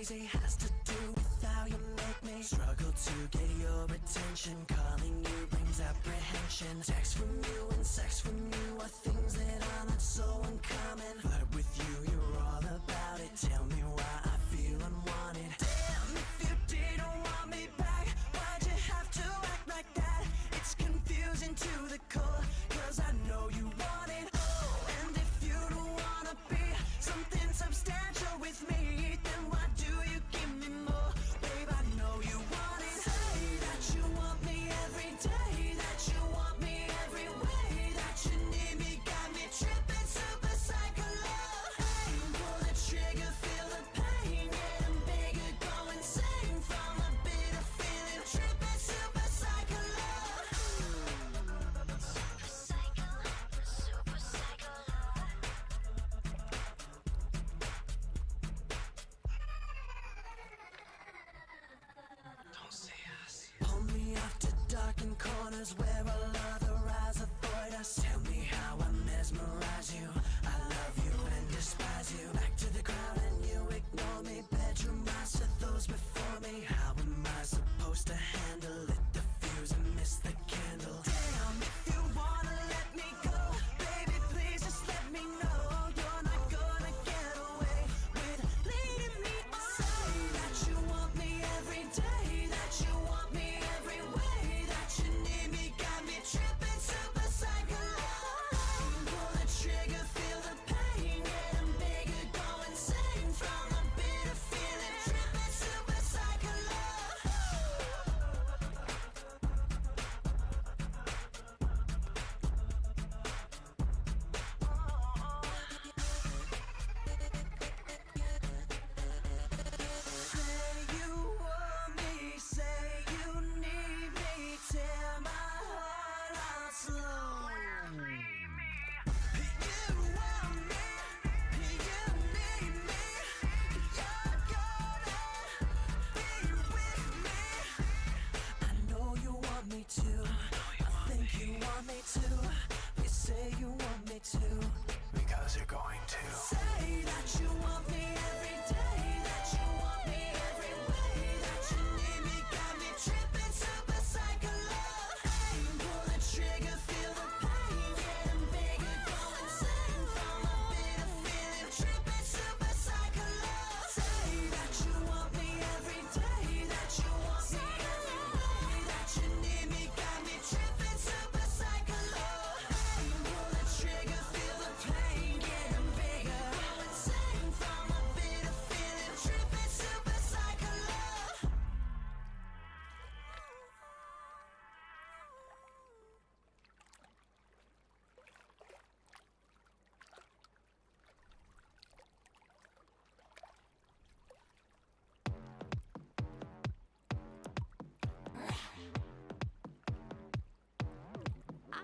crazy has to do with how you make me struggle to get your attention. Calling you brings apprehension. Text from you and sex from you are things that are not so uncommon. Flirt with you, you're all about it. Tell me why I feel unwanted. Damn, if you didn't want me back, why'd you have to act like that? It's confusing to the core, cause I know you want it. Oh, and if you don't wanna be something substantial with me, then why do you give me more? Babe, I know you want it. Say that you want me every day, that you want me every way, that you need me, got me tripping, super psycho love. Hey, pull the trigger, feel the pain, getting bigger, go insane from a bitter feeling, tripping, super psycho love. Super psycho, super psycho love. Don't say us. Pull me off to darkened corners where I'll otherwise avoid us. Tell me how I mesmerize you. I love you and despise you. Back to the crowd and you ignore me. Bedroom eyes to those before me. How am I supposed to handle it? The fuse and miss the candle. Damn, if you wanna let me go, baby, please just let me know. You're not gonna get away with leading me on. Say that you want me every day, that you want me every way, that you need me, got me tripping, super psycho love. Pull the trigger, feel the pain, getting bigger, go insane from a bitter feeling, tripping, super psycho love. Say you want me, say you need me, tear my heart out slow. You want me, you need me, you're gonna be with me. I know you want me to, I think you want me to. You say you want me to, Because you're going to. say that you want me every day, that you want me every way, that you need me, got me tripping, super psycho love. Hey, pull the trigger, feel the pain, getting bigger, go insane from a bitter feeling, tripping, super psycho love. Say that you want me every day, that you want me every way, that you need me, got me tripping, super psycho love. Hey, pull the trigger, feel the pain, getting bigger, go insane from a bitter feeling, tripping, super psycho love. I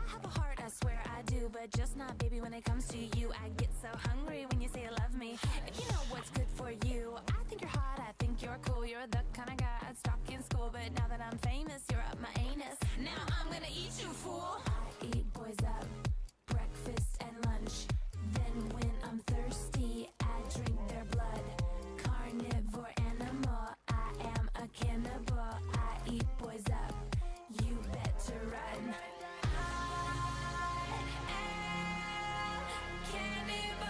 have a heart, I swear I do, but just not, baby, when it comes to you. I get so hungry when you say you love me. If you know what's good for you, I think you're hot, I think you're cool. You're the kind of guy I'd stalk in school, but now that I'm famous, you're up my anus. Now I'm gonna eat you, fool. I eat boys up, breakfast and lunch. Then when I'm thirsty, I drink their blood. Carnivore animal, I am a cannibal. I eat boys up, you better run. I am cannibal.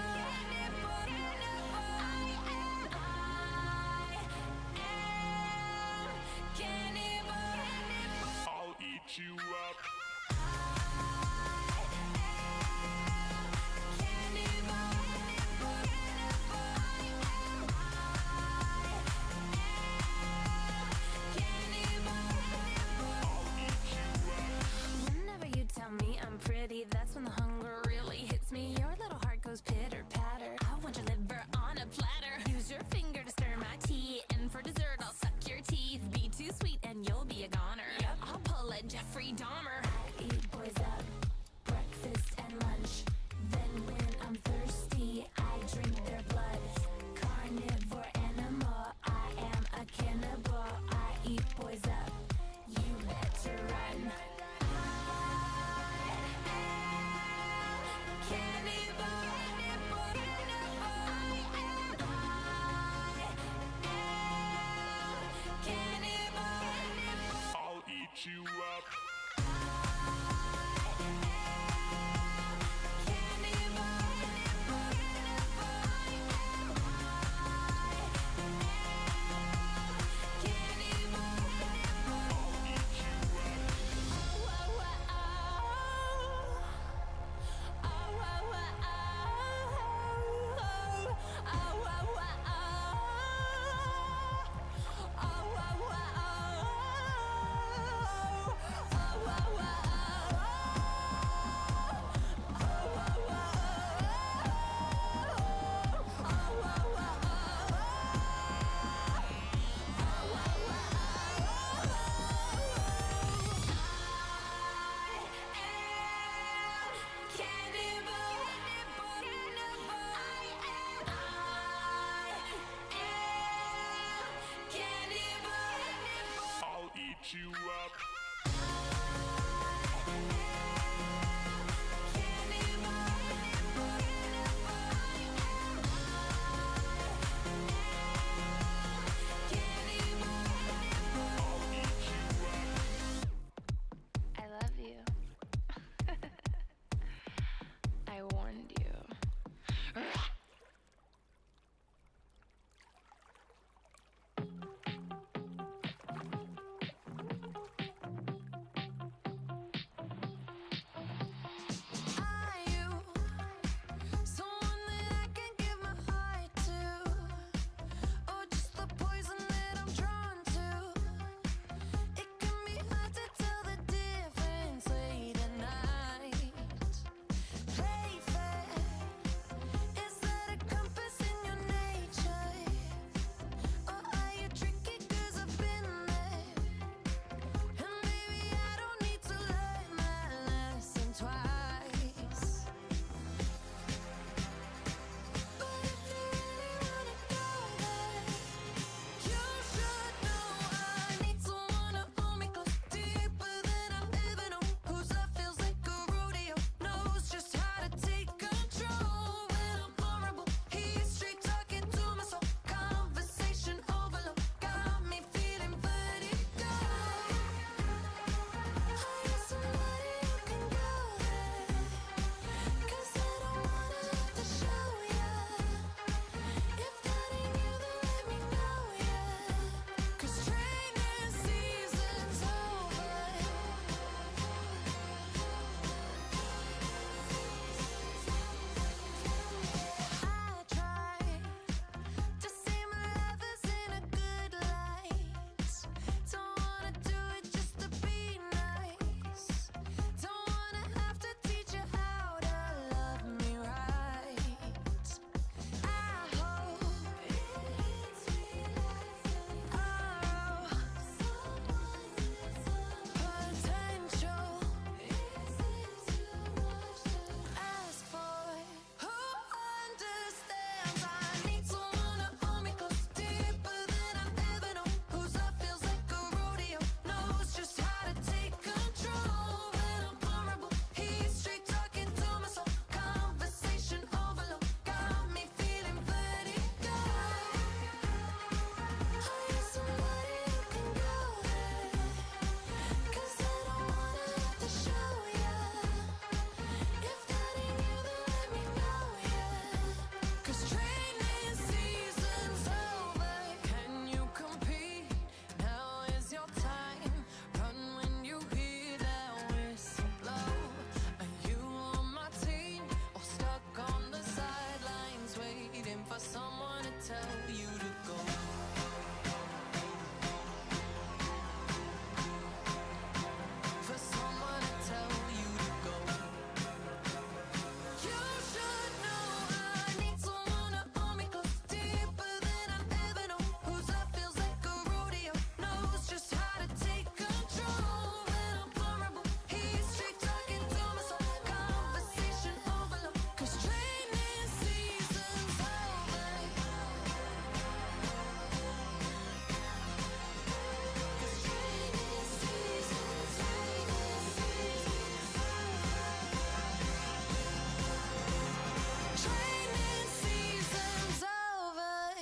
for someone to tell you to go. For someone to tell you to go. You should know I need someone to hold me close, deeper than I've ever known. Whose love feels like a rodeo, knows just how to take control. When I'm vulnerable, he's straight talking to my soul. Conversation overload, 'cause training season's over. 'Cause training season's over.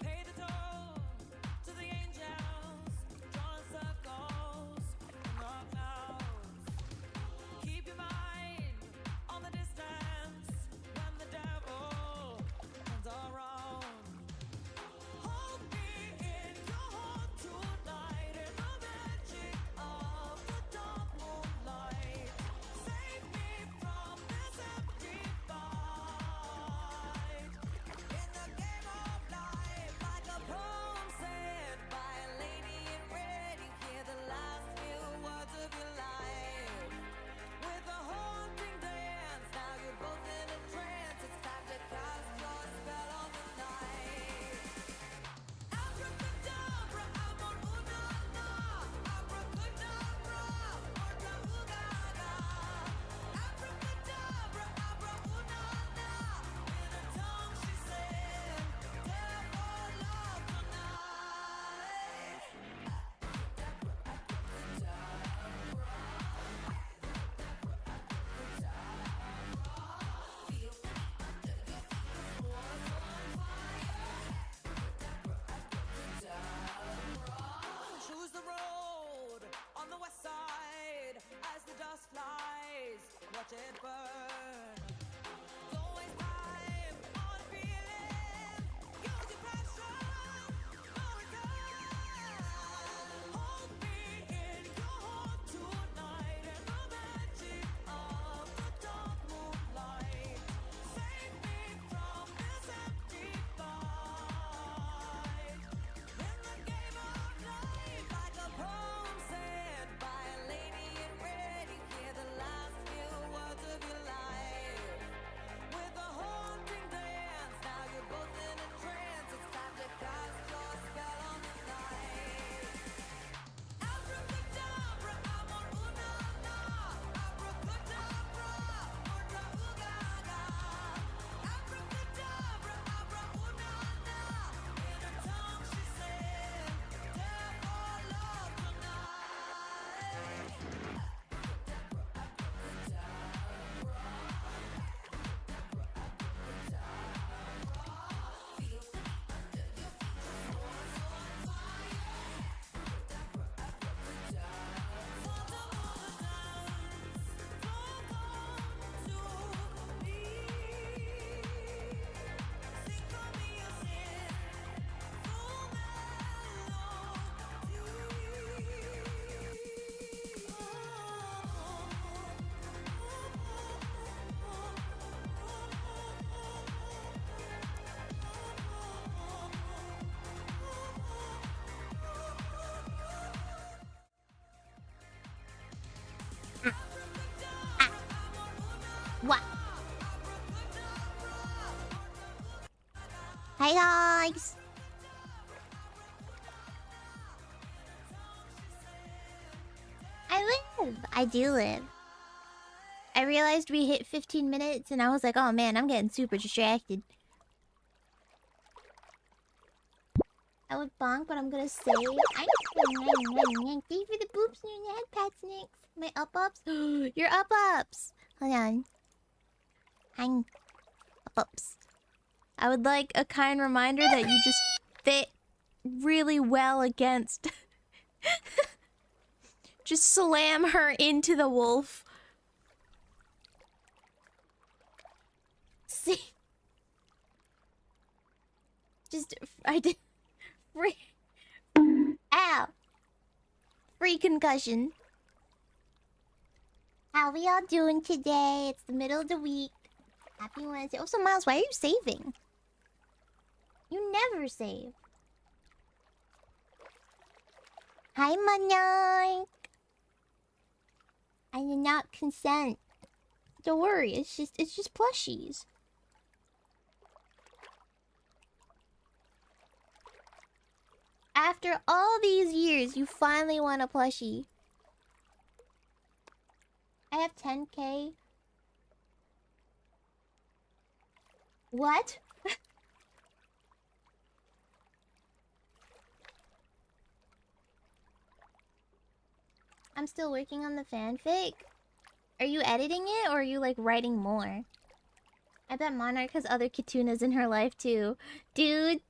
Pay the toll to the angels, drawing circles in the clouds. Keep your mind on the distance when the devil comes around. Hold me in your heart tonight in the magic of the dark moonlight. Save me from this empty fight. In the game of life, like a poem said by a lady in red, you hear the last few words of your life. With a haunting dance, now you're both in a trance. It's time to cast your spell on the night. Abracadabra, amor, una, na. Abracadabra, orta, ugaga. Abracadabra, abra, una, na. In her tongue she said, therefore love tonight. Choose the road on the west side as the dust flies. Watch it burn. Don't waste time on feeling. Use your passion. No return. Hold me in your heart tonight in the magic of the dark moonlight. Save me from this empty fight. In the game of life, like a poem said by a lady in red, you hear the last few words of your life. With a haunting dance, now you're both in a trance. It's time to cast your spell on the night. Abracadabra, amor, una, na. Abracadabra, orta, ugaga. Abracadabra, abra, una, na. In her tongue she said, therefore love tonight. What? Hi guys! I live! I do live. I realized we hit 15 minutes and I was like, oh man, I'm getting super distracted. I would bonk, but I'm gonna say thank you for the boops and your head pats, Nix. My up-ups? Your up-ups! Hold on. hang ups. I would like a kind reminder that you just fit really well against. Just slam her into the wolf. See? Just, I did. Free. Ow. Free concussion. How we all doing today? It's the middle of the week. Happy Wednesday. Oh, so Miles, why are you saving? You never save. Hi, Monarch. I did not consent. Don't worry, it's just plushies. After all these years, you finally want a plushie. I have 10K. What? I'm still working on the fanfic. Are you editing it or are you like writing more? I bet Monarch has other Kitunas in her life too. Dude,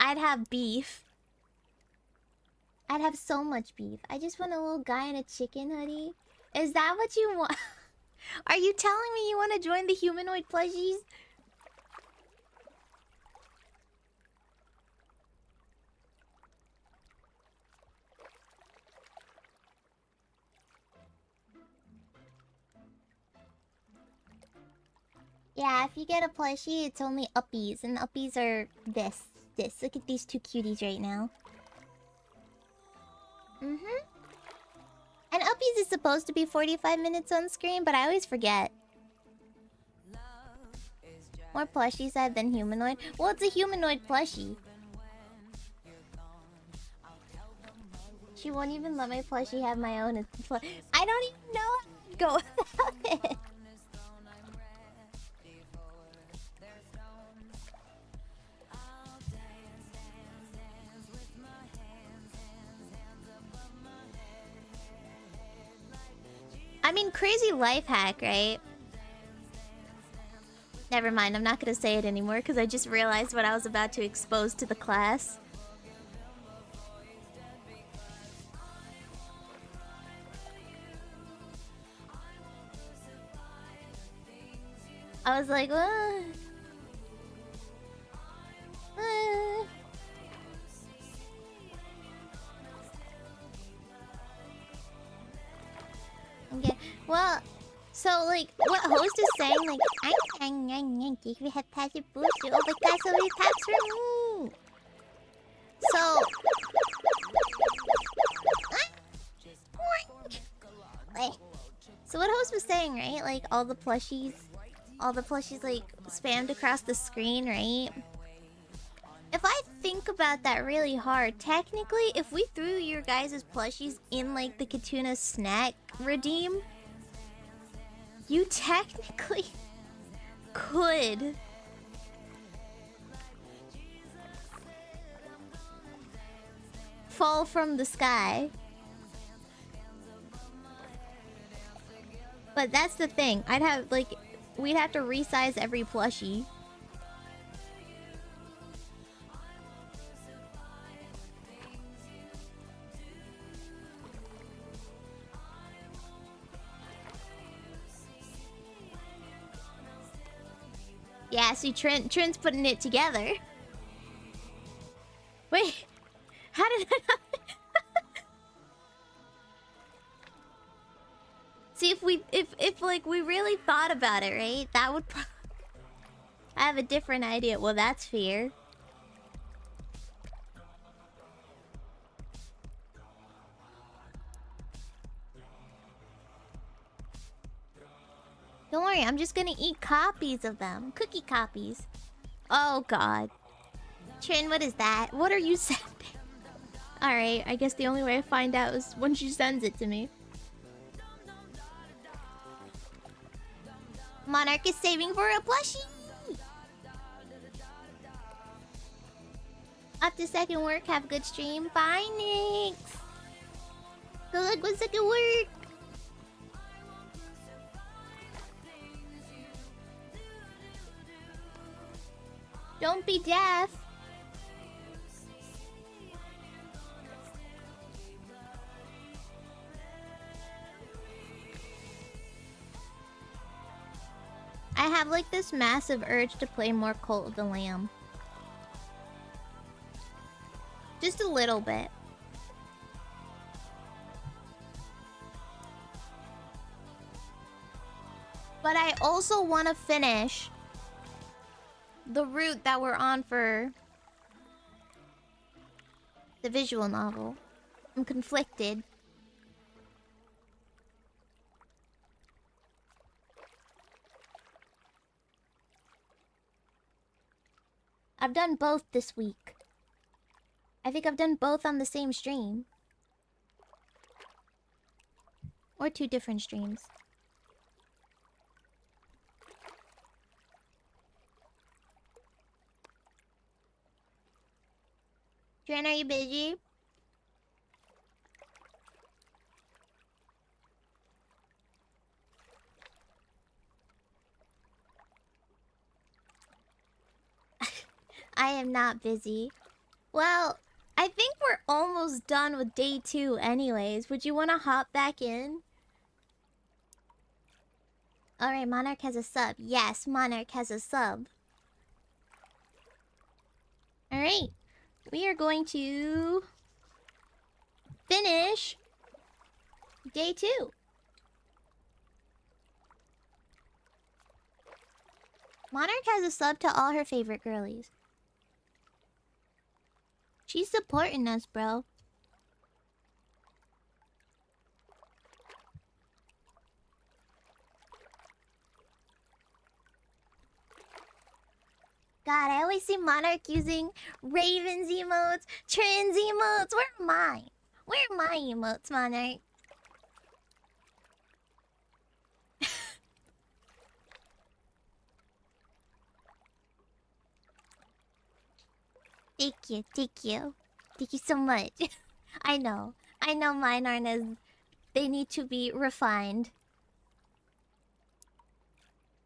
I'd have beef. I'd have so much beef. I just want a little guy in a chicken hoodie. Is that what you want? Are you telling me you want to join the humanoid plushies? Yeah, if you get a plushie, it's only uppies. And uppies are this. Look at these two cuties right now. Mm-hmm. And uppies is supposed to be 45 minutes on screen, but I always forget. More plushie side than humanoid. Well, it's a humanoid plushie. She won't even let my plushie have my own. I don't even know how to go without it. I mean, crazy life hack, right? Never mind, I'm not gonna say it anymore because I just realized what I was about to expose to the class. I was like, what? Okay, well, so like, what host is saying, like, we have passive booster. Oh my god, so many taps for me. So what host was saying, right? Like, all the plushies, like, spammed across the screen, right? If I think about that really hard, technically, if we threw your guys' plushies in, like, the Katuna snack redeem, you technically could fall from the sky. But that's the thing. I'd have, like, we'd have to resize every plushie. Yeah, see, Trent's putting it together. Wait, how did I not... See, if like we really thought about it, right? That would I have a different idea. Well, that's fair. Don't worry, I'm just gonna eat copies of them. Cookie copies. Oh god. Trin, what is that? What are you sending? Alright, I guess the only way I find out is when she sends it to me. Monarch is saving for a plushie! Up to second work, have a good stream. Bye, Nix! Good luck with second work! Don't be deaf. I have like this massive urge to play more Cult of the Lamb. Just a little bit. But I also want to finish the route that we're on for the visual novel. I'm conflicted. I've done both this week. I think I've done both on the same stream. Or 2 different streams. Jen, are you busy? I am not busy. Well, I think we're almost done with day 2 anyways. Would you want to hop back in? Alright, Monarch has a sub. Yes, Monarch has a sub. Alright. We are going to finish day 2. Monarch has a sub to all her favorite girlies. She's supporting us, bro. God, I always see Monarch using Raven's emotes, Trans emotes. Where am I? Where are my emotes, Monarch? Thank you, thank you. Thank you so much. I know mine aren't as... They need to be refined.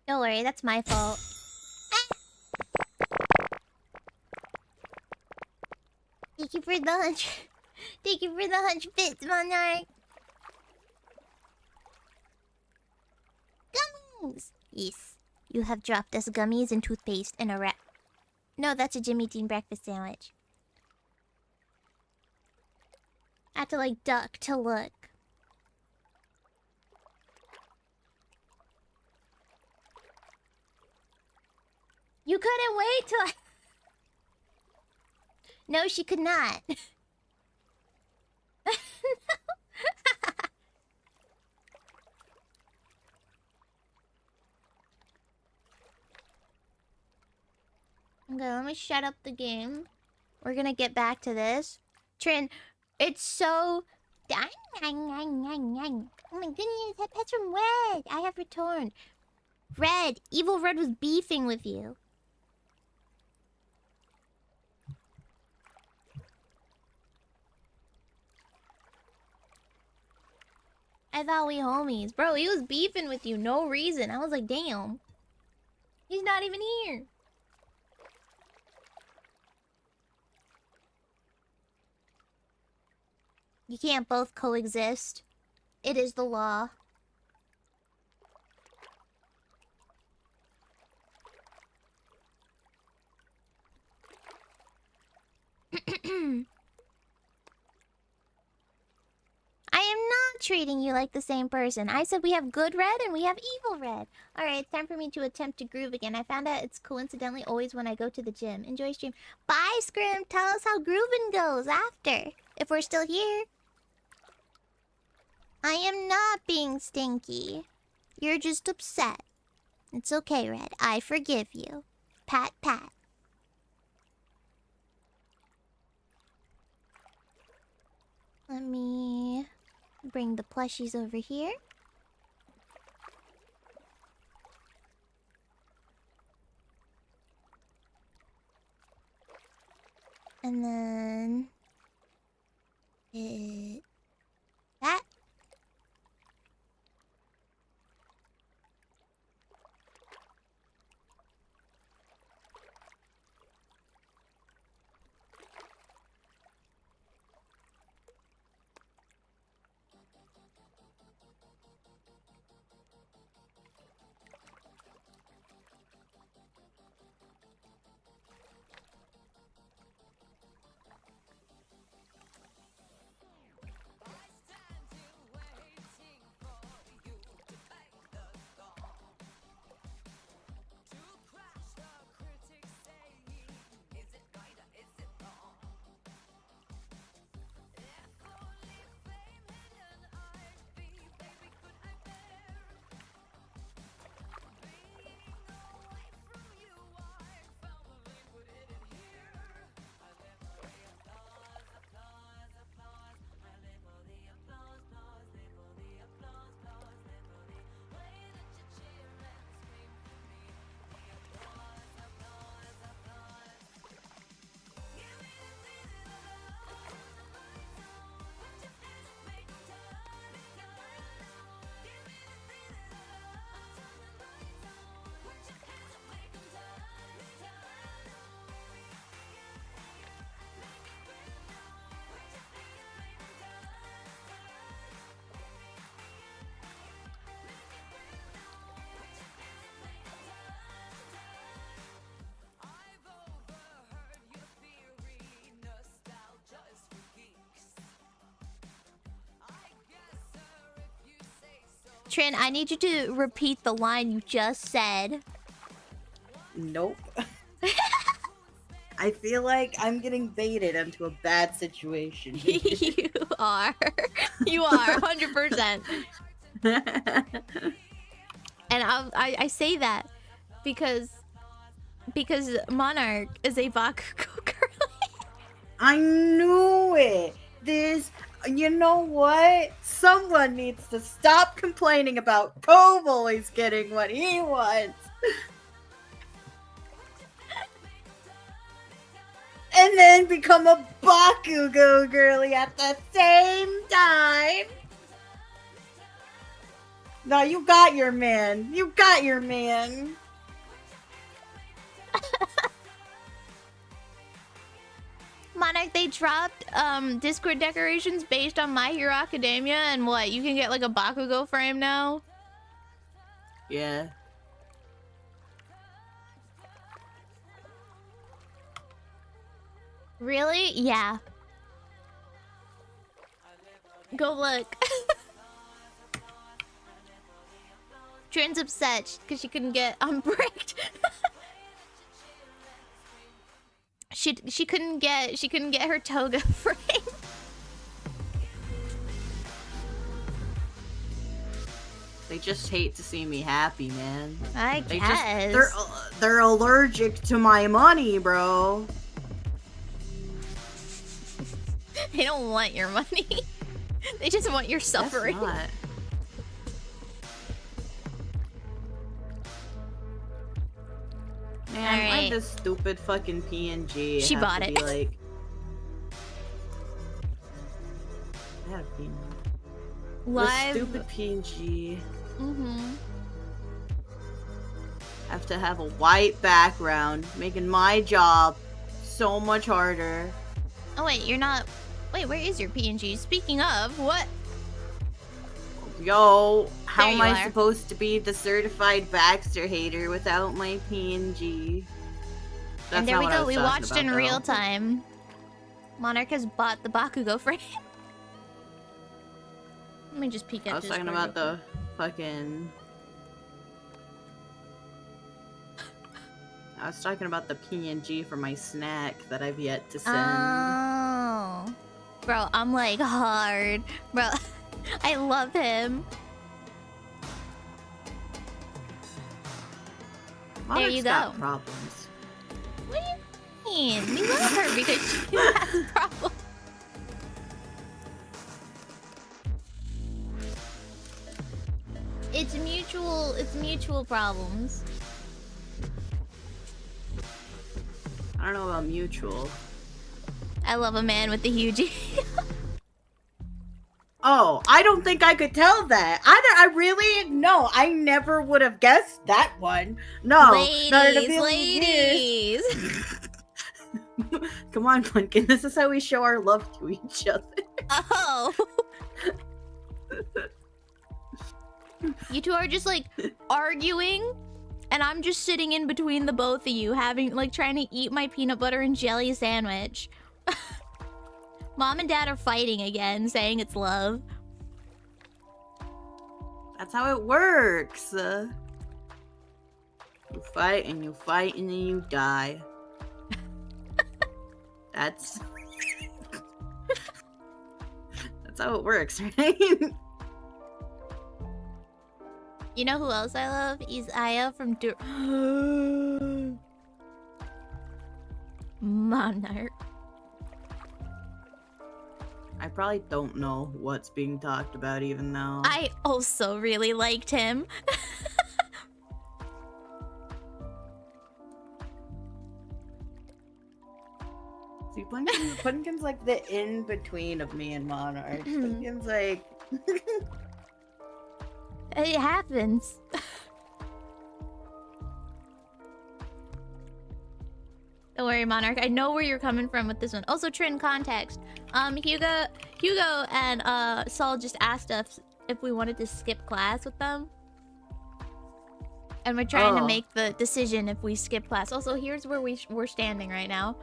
Don't worry, that's my fault. Thank you for the 100... Thank you for the 100 bits, Monarch. Gummies! Yes, you have dropped us gummies and toothpaste and a wrap. No, that's a Jimmy Dean breakfast sandwich. I had to like duck to look. You couldn't wait till I... No, she could not. Okay, let me shut up the game. We're gonna get back to this. Trin, it's so... Oh my goodness, that pet's from Red. I have returned. Red, Evil Red was beefing with you. I thought we homies. Bro, he was beefing with you, no reason. I was like, damn. He's not even here. You can't both coexist. It is the law. I am not treating you like the same person. I said we have good Red and we have evil Red. Alright, it's time for me to attempt to groove again. I found out it's coincidentally always when I go to the gym. Enjoy stream. Bye, Scrim. Tell us how grooving goes after. If we're still here. I am not being stinky. You're just upset. It's okay, Red. I forgive you. Pat, pat. Let me bring the plushies over here. And then... that. Trin, I need you to repeat the line you just said. Nope. I feel like I'm getting baited into a bad situation. You are. You are, 100%. And I say that because Monarch is a Bakugo girly. I knew it. You know what? Someone needs to stop complaining about Cove always getting what he wants. And then become a Bakugo girly at the same time. No, you got your man. You got your man. Monarch, they dropped Discord decorations based on My Hero Academia, and what? You can get like a Bakugo frame now? Yeah. Really? Yeah. Go look. Trin's upset because she couldn't get unbricked. she couldn't get her toga frame. They just hate to see me happy, man. I guess. They're allergic to my money, bro. They don't want your money. They just want your suffering. That's not. Man, Alright. I'm this stupid fucking PNG. She bought it. Like... I had a PNG. Live. This stupid PNG. Have to have a white background, making my job so much harder. Oh wait, you're not. Wait, where is your PNG? Speaking of, what? Yo, how There am you I are. supposed to be the certified Baxter hater without my PNG? That's And there not we what I go. was We talking watched about, in though. real time. Monarch has bought the Bakugo frame. Let me just peek at I was this talking real about quick. the fucking... I was talking about the PNG for my snack that I've yet to send. Oh. Bro, I'm like hard. Bro, I love him. There you Monarch's got go. problems. What do you mean? We love her because she has problems. It's mutual problems. I don't know about mutual. I love a man with a huge Oh, I don't think I could tell that. I really, no, I never would have guessed that one. No, not in a million years. ladies. Come on, Pumpkin. This is how we show our love to each other. Oh. You two are just like arguing, and I'm just sitting in between the both of you, having like trying to eat my peanut butter and jelly sandwich. Mom and Dad are fighting again, saying it's love. That's how it works. You fight and you fight and then you die. That's how it works, right? You know who else I love? Is Aya from Monarch. I probably don't know what's being talked about even now. I also really liked him. See, Pumpkin's like the in-between of me and Monarch. Pumpkin's like... It happens. Don't worry, Monarch. I know where you're coming from with this one. Also, Trin, context. Hugo and Saul just asked us if we wanted to skip class with them. And we're trying to make the decision if we skip class. Also, here's where we're standing right now.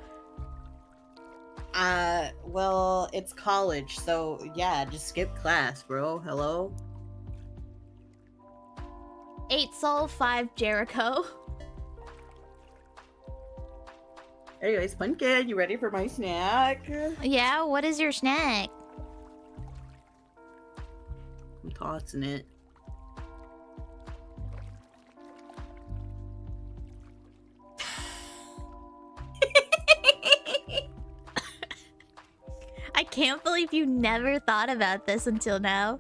Well, it's college, so yeah, just skip class, bro. Hello? 8 Soul, 5 Jericho. Anyways, Pumpkin, you ready for my snack? Yeah, what is your snack? I'm tossing it. I can't believe you never thought about this until now.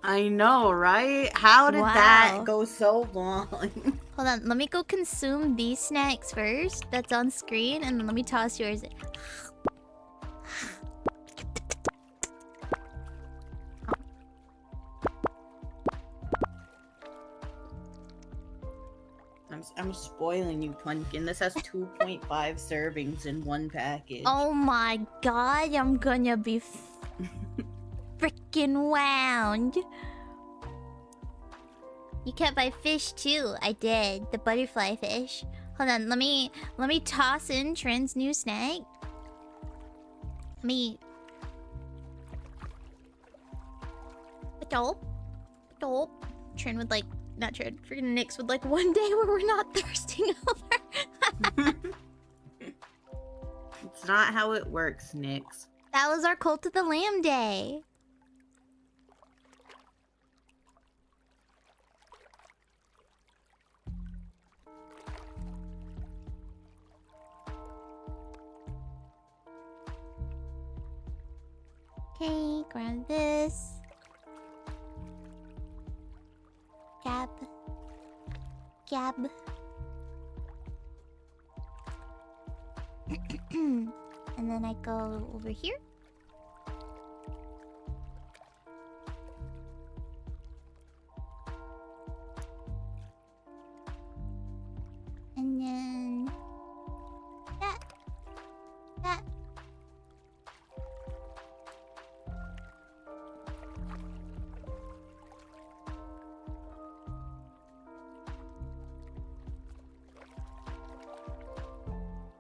I know, right? How did Wow. that go so long? Hold on, let me go consume these snacks first. That's on screen, and then let me toss yours in. I'm spoiling you, Pumpkin. This has 2.5 servings in one package. Oh my god, I'm gonna be freaking wound. You can't buy fish too. I did. The butterfly fish. Hold on, let me toss in Trent's new snack. Let me Trent would like, not Trent, freaking Nyx would like one day where we're not thirsting over. It's not how it works, Nyx. That was our Cult of the Lamb day. Okay, grab this. Gab. And then I go over here. And then that.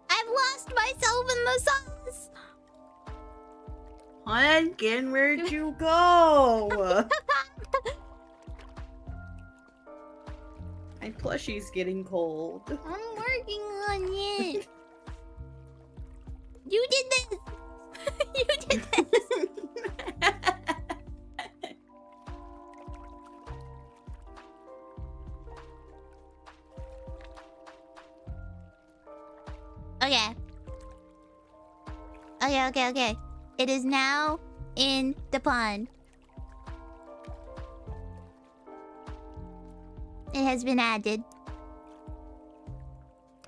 I've lost myself in the sauce. Pumpkin, where'd you go? My plushie's getting cold. I'm working on it. You did this. You did this. Okay. It is now in the pond. It has been added.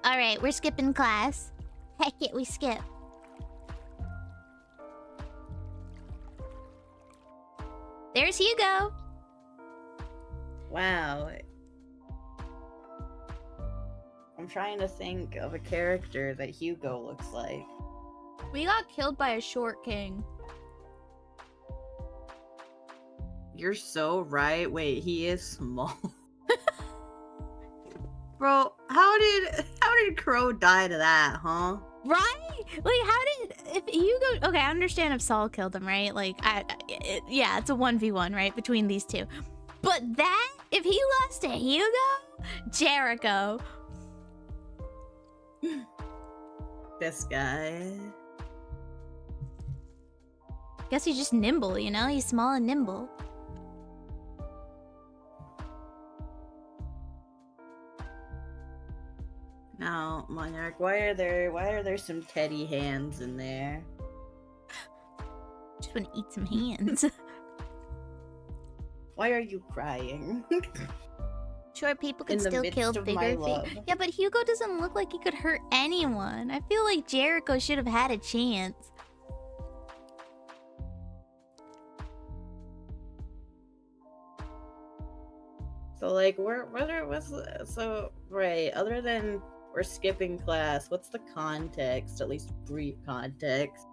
Alright, we're skipping class. Heck it, we skip. There's Hugo. Wow. I'm trying to think of a character that Hugo looks like. We got killed by a short king. You're so right. Wait, he is small. Bro, how did Crow die to that, huh? Right? Like, how did... If Hugo... Okay, I understand if Saul killed him, right? Like, yeah, it's a 1v1, right? Between these two. But that... If he lost to Hugo... Jericho. This guy. Guess he's just nimble, you know? He's small and nimble. Now, Monarch, why are there some teddy hands in there? Just want to eat some hands. Why are you crying? Sure, people can In the still midst kill of bigger my things. love. Yeah, but Hugo doesn't look like he could hurt anyone. I feel like Jericho should have had a chance. So, like, right, other than we're skipping class, what's the context, at least brief context?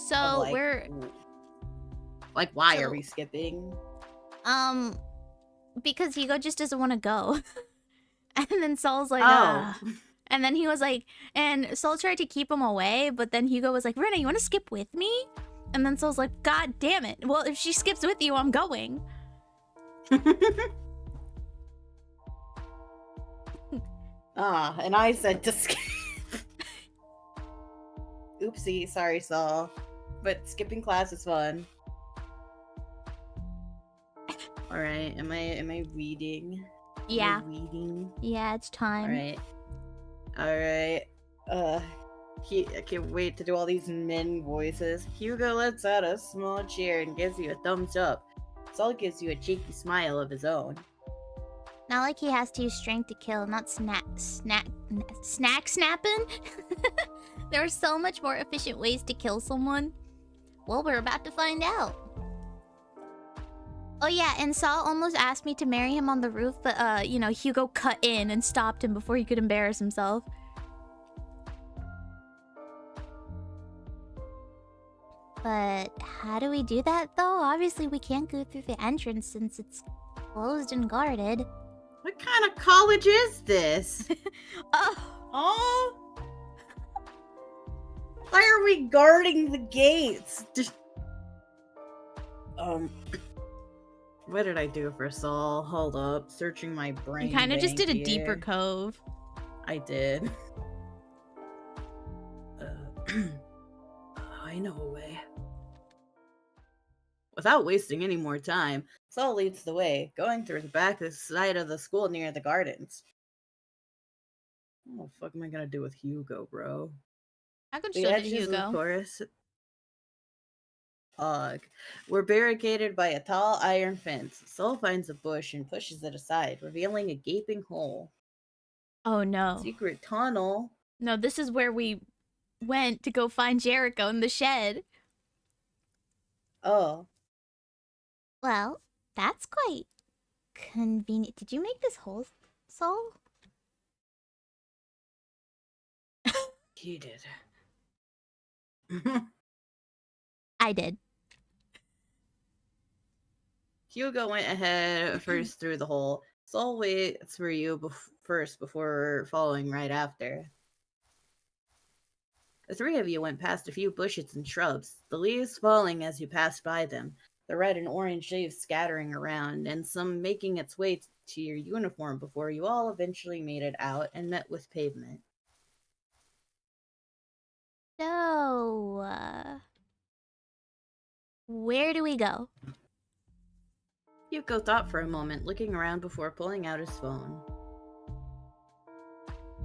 So, of, like, we're... Like, why So- are we skipping? Because Hugo just doesn't want to go. And then Saul's like, Oh. And then he was like, and Saul tried to keep him away, but then Hugo was like, Rena, you want to skip with me? And then Saul's like, God damn it. Well, if she skips with you, I'm going. Ah, and I said to skip. Oopsie, sorry, Saul. But skipping class is fun. Alright, am I reading? Yeah. Am I reading? Yeah, it's time. Alright. I can't wait to do all these men voices. Hugo lets out a small cheer and gives you a thumbs up. Saul gives you a cheeky smile of his own. Not like he has to use strength to kill, not snapping. There are so much more efficient ways to kill someone. Well, we're about to find out. Oh yeah, and Saul almost asked me to marry him on the roof, but you know, Hugo cut in and stopped him before he could embarrass himself. But how do we do that though? Obviously we can't go through the entrance since it's closed and guarded. What kind of college is this? Oh. Why are we guarding the gates? Just... What did I do for Saul? Hold up. Searching my brain. You kind of just did a here. deeper cove. I did. I know a way. Without wasting any more time, Saul leads the way, going through the back side of the school near the gardens. What the fuck am I gonna do with Hugo, bro? I could The show it to edges of the Hugo. chorus were barricaded by a tall iron fence. Saul finds a bush and pushes it aside, revealing a gaping hole. Oh no. Secret tunnel. No, this is where we went to go find Jericho in the shed. Oh. Well, that's quite convenient. Did you make this hole, Saul? He did. I did. Hugo went ahead first through the hole. Saul waits for you first before following right after. The three of you went past a few bushes and shrubs, the leaves falling as you passed by them, the red and orange leaves scattering around, and some making its way to your uniform before you all eventually made it out and met with pavement. So, where do we go? Hugo thought for a moment, looking around before pulling out his phone.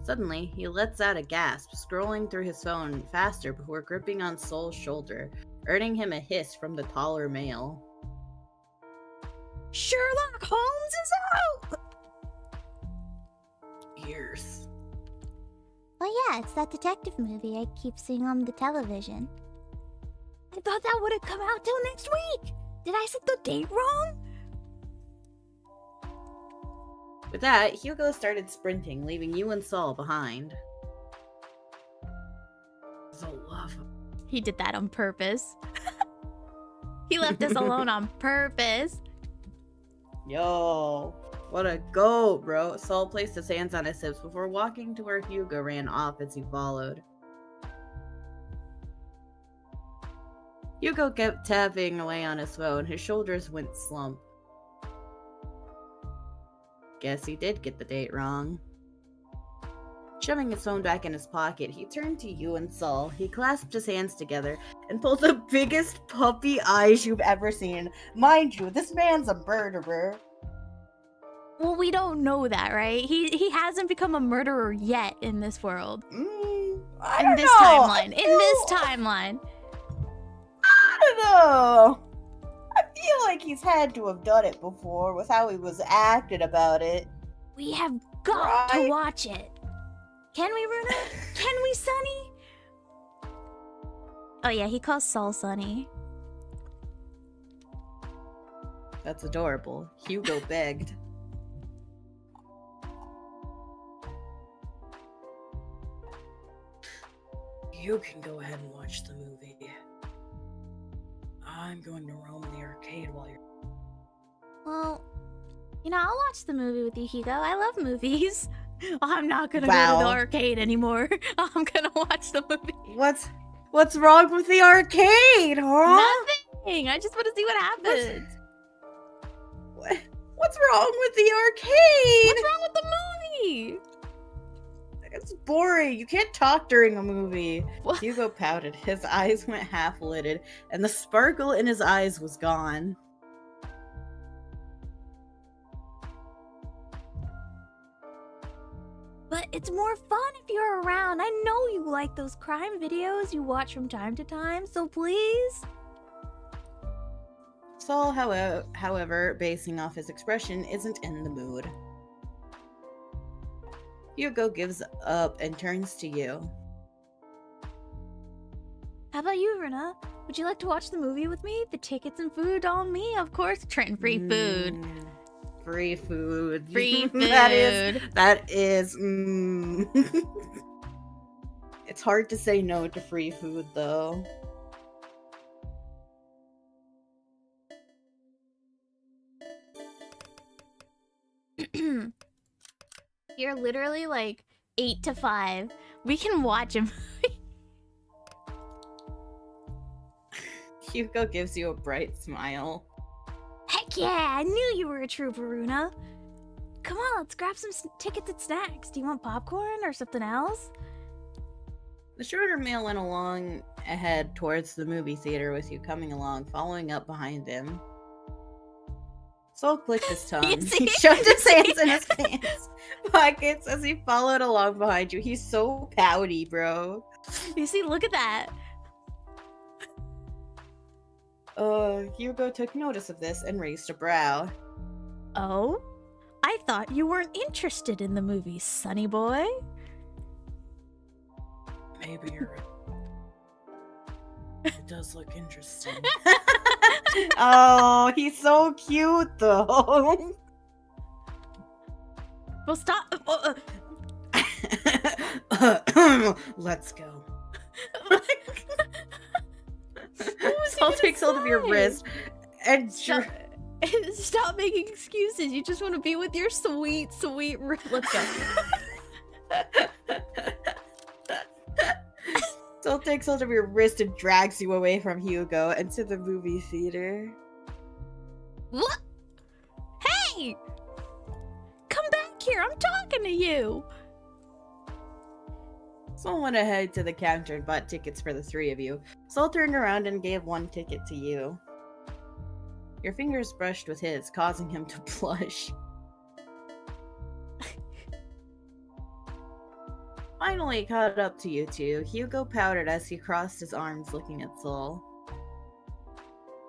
Suddenly, he lets out a gasp, scrolling through his phone faster before gripping on Saul's shoulder, earning him a hiss from the taller male. Sherlock Holmes is out! Ears. Oh yeah, it's that detective movie I keep seeing on the television. I thought that would have come out till next week! Did I set the date wrong? With that, Hugo started sprinting, leaving you and Saul behind. He did that on purpose. He left us alone on purpose. Yo, what a goat, bro. Saul placed his hands on his hips before walking to where Hugo ran off as he followed. Hugo kept tapping away on his phone. His shoulders went slump. Guess he did get the date wrong. Shoving his phone back in his pocket, he turned to you and Saul. He clasped his hands together and pulled the biggest puppy eyes you've ever seen. Mind you, this man's a murderer. Well, we don't know that, right? He hasn't become a murderer yet in this world. I In don't this know. timeline. In this timeline. I don't know. I feel like he's had to have done it before with how he was acting about it. We have got to Right? watch it. Can we, Runa? Can we, Sonny? Oh yeah, he calls Saul Sonny. That's adorable. Hugo begged. You can go ahead and watch the movie. I'm going to roam the arcade while you're... Well, you know, I'll watch the movie with you, Hugo. I love movies. I'm not gonna go Wow. to the arcade anymore. I'm gonna watch the movie. What's wrong with the arcade, huh? Nothing. I just want to see what happens. What's wrong with the arcade? What's wrong with the movie? boring. You can't talk during a movie. What? Hugo pouted. His eyes went half-lidded, and the sparkle in his eyes was gone. But it's more fun if you're around. I know you like those crime videos you watch from time to time, so please. Saul, however, basing off his expression, isn't in the mood. Hugo gives up and turns to you. How about you, Runa? Would you like to watch the movie with me? The tickets and food on me, of course. Trenton, free food. Free food. Free food. That is. It's hard to say no to free food, though. You're literally like 8 to 5. We can watch a movie. Hugo gives you a bright smile. Heck yeah, I knew you were a trooper, Runa. Come on, let's grab some tickets and snacks. Do you want popcorn or something else? The shorter male went along ahead towards the movie theater with you coming along, following up behind him. Soul clicked his tongue. He shoved his hands in his pants pockets as he followed along behind you. He's so pouty, bro. You see, look at that. Hugo took notice of this and raised a brow. Oh? I thought you weren't interested in the movie, sonny boy. Maybe you're right. It does look interesting. Oh, he's so cute, though. Well, stop. Let's go. Saul takes hold of your wrist and Stop making excuses. You just want to be with your sweet, sweet. Let's go. Soul takes hold of your wrist and drags you away from Hugo into the movie theater. What? Hey! Come back here. I'm talking to you. Soul went ahead to the counter and bought tickets for the three of you. Soul turned around and gave one ticket to you. Your fingers brushed with his, causing him to blush. Finally caught up to you two, Hugo pouted as he crossed his arms looking at Soul.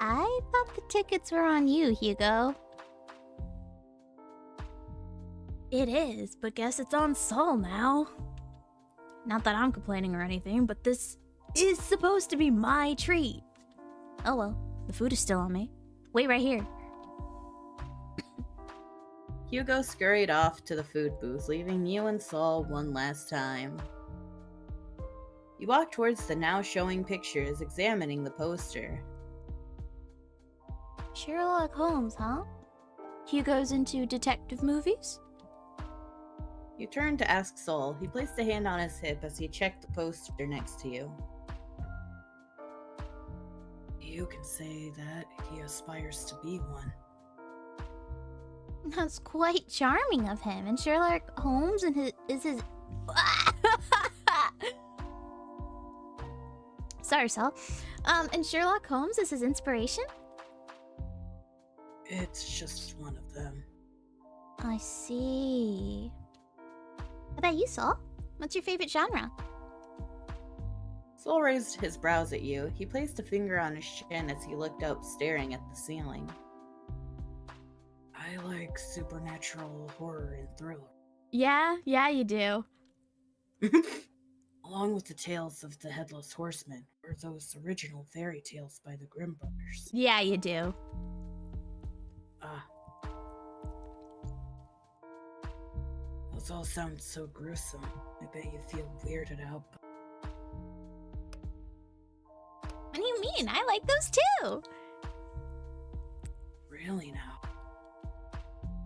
I thought the tickets were on you, Hugo. It is, but guess it's on Soul now. Not that I'm complaining or anything, but this is supposed to be my treat. Oh well, the food is still on me. Wait right here. Hugo scurried off to the food booth, leaving you and Saul one last time. You walked towards the now showing pictures, examining the poster. Sherlock Holmes, huh? Hugo's into detective movies? You turned to ask Saul. He placed a hand on his hip as he checked the poster next to you. You can say that he aspires to be one. That's quite charming of him. And Sherlock Holmes is his... Sorry, Saul. And Sherlock Holmes is his inspiration? It's just one of them. I see. How about you, Saul? What's your favorite genre? Saul raised his brows at you. He placed a finger on his chin as he looked up, staring at the ceiling. I like supernatural horror and thriller. Yeah, you do. Along with the tales of the Headless Horseman, or those original fairy tales by the Grimm brothers. Yeah, you do. Those all sound so gruesome. I bet you feel weirded out. What do you mean? I like those too. Really now?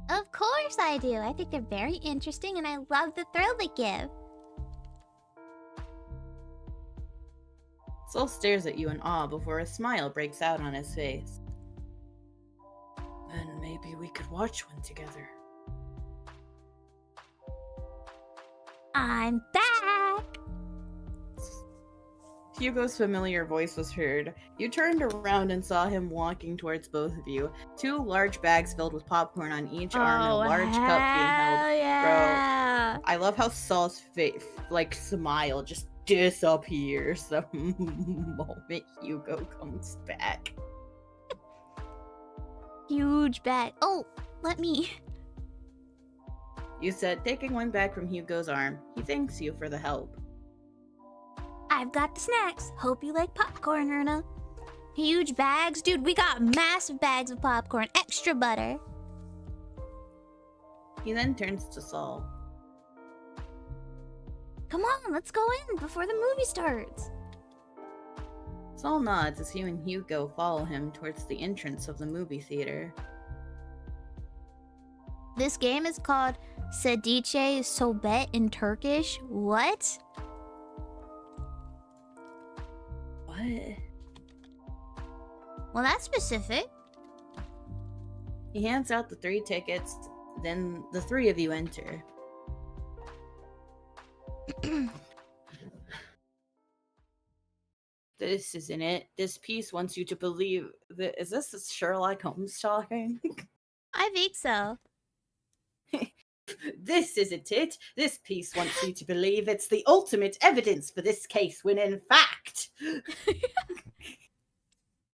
Of course I do. I think they're very interesting and I love the thrill they give. Saul stares at you in awe before a smile breaks out on his face. Then maybe we could watch one together. I'm back! Hugo's familiar voice was heard, you turned around and saw him walking towards both of you. 2 large bags filled with popcorn on each arm and a large cup being held. Yeah. Bro, I love how Saul's face, smile just disappears the moment Hugo comes back. Huge bag. Oh, let me. You said, taking one bag from Hugo's arm. He thanks you for the help. I've got the snacks. Hope you like popcorn, Erna. Huge bags? Dude, we got massive bags of popcorn. Extra butter. He then turns to Saul. Come on, let's go in before the movie starts. Saul nods as he and Hugo follow him towards the entrance of the movie theater. This game is called Sedice Sobet in Turkish. What? What? Well, that's specific. He hands out the 3 tickets, then the 3 of you enter. This isn't it. This piece wants you to believe that. Is this Sherlock Holmes talking? I think so. This isn't it. This piece wants you to believe it's the ultimate evidence for this case, when in fact.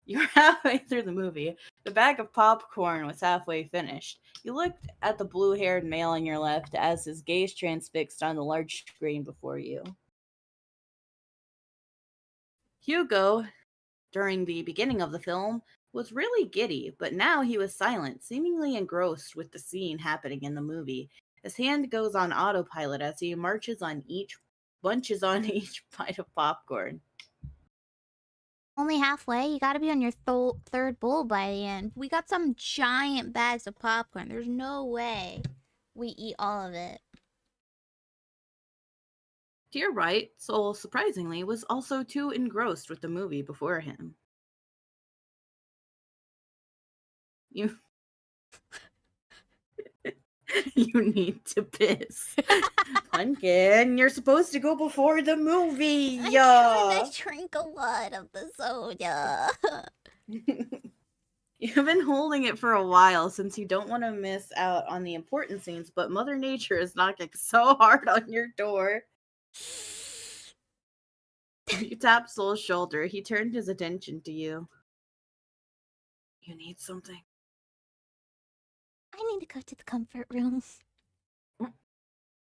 You're halfway through the movie. The bag of popcorn was halfway finished. You looked at the blue-haired male on your left as his gaze transfixed on the large screen before you. Hugo, during the beginning of the film, was really giddy, but now he was silent, seemingly engrossed with the scene happening in the movie. His hand goes on autopilot as he bunches on each bite of popcorn. Only halfway? You gotta be on your third bowl by the end. We got some giant bags of popcorn. There's no way we eat all of it. To your right, Soul, surprisingly, was also too engrossed with the movie before him. You need to piss. Pumpkin, you're supposed to go before the movie. I'm trying to drink a lot of the soda. You've been holding it for a while since you don't want to miss out on the important scenes, but Mother Nature is knocking so hard on your door. You tapped Soul's shoulder. He turned his attention to you. You need something? I need to go to the comfort room.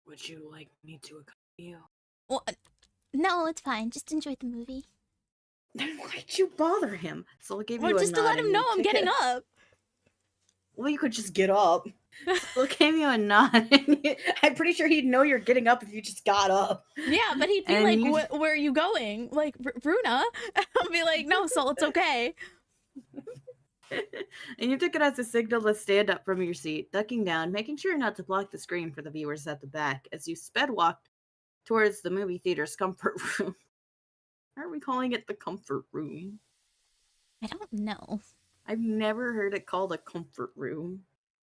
Would you like me to accompany you? Well, no, it's fine. Just enjoy the movie. Then why'd you bother him? Soul gave you a just to nod let him and know you I'm took getting it. up. Well, you could just get up. Soul gave you a nod. I'm pretty sure he'd know you're getting up if you just got up. Yeah, but he'd be And like, you- where are you going? Like, Bruna? I'll be like, no, Soul, it's okay. And you took it as a signal to stand up from your seat, ducking down, making sure not to block the screen for the viewers at the back, as you sped walked towards the movie theater's comfort room. Why are we calling it the comfort room? I don't know. I've never heard it called a comfort room.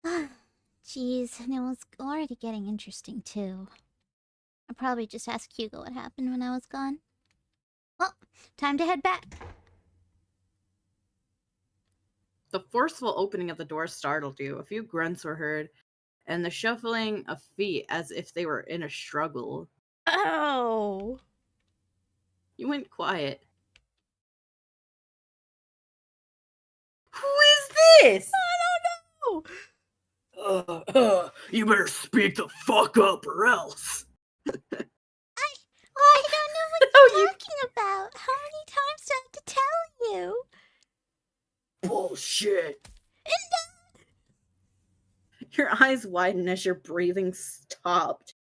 Jeez, and it was already getting interesting too. I'll probably just ask Hugo what happened when I was gone. Well, time to head back. The forceful opening of the door startled you. A few grunts were heard, and the shuffling of feet as if they were in a struggle. Oh. You went quiet. Who is this? I don't know. You better speak the fuck up or else. I don't know what you're talking about. How many times do I have to tell you? Bullshit. Your eyes widened as your breathing stopped.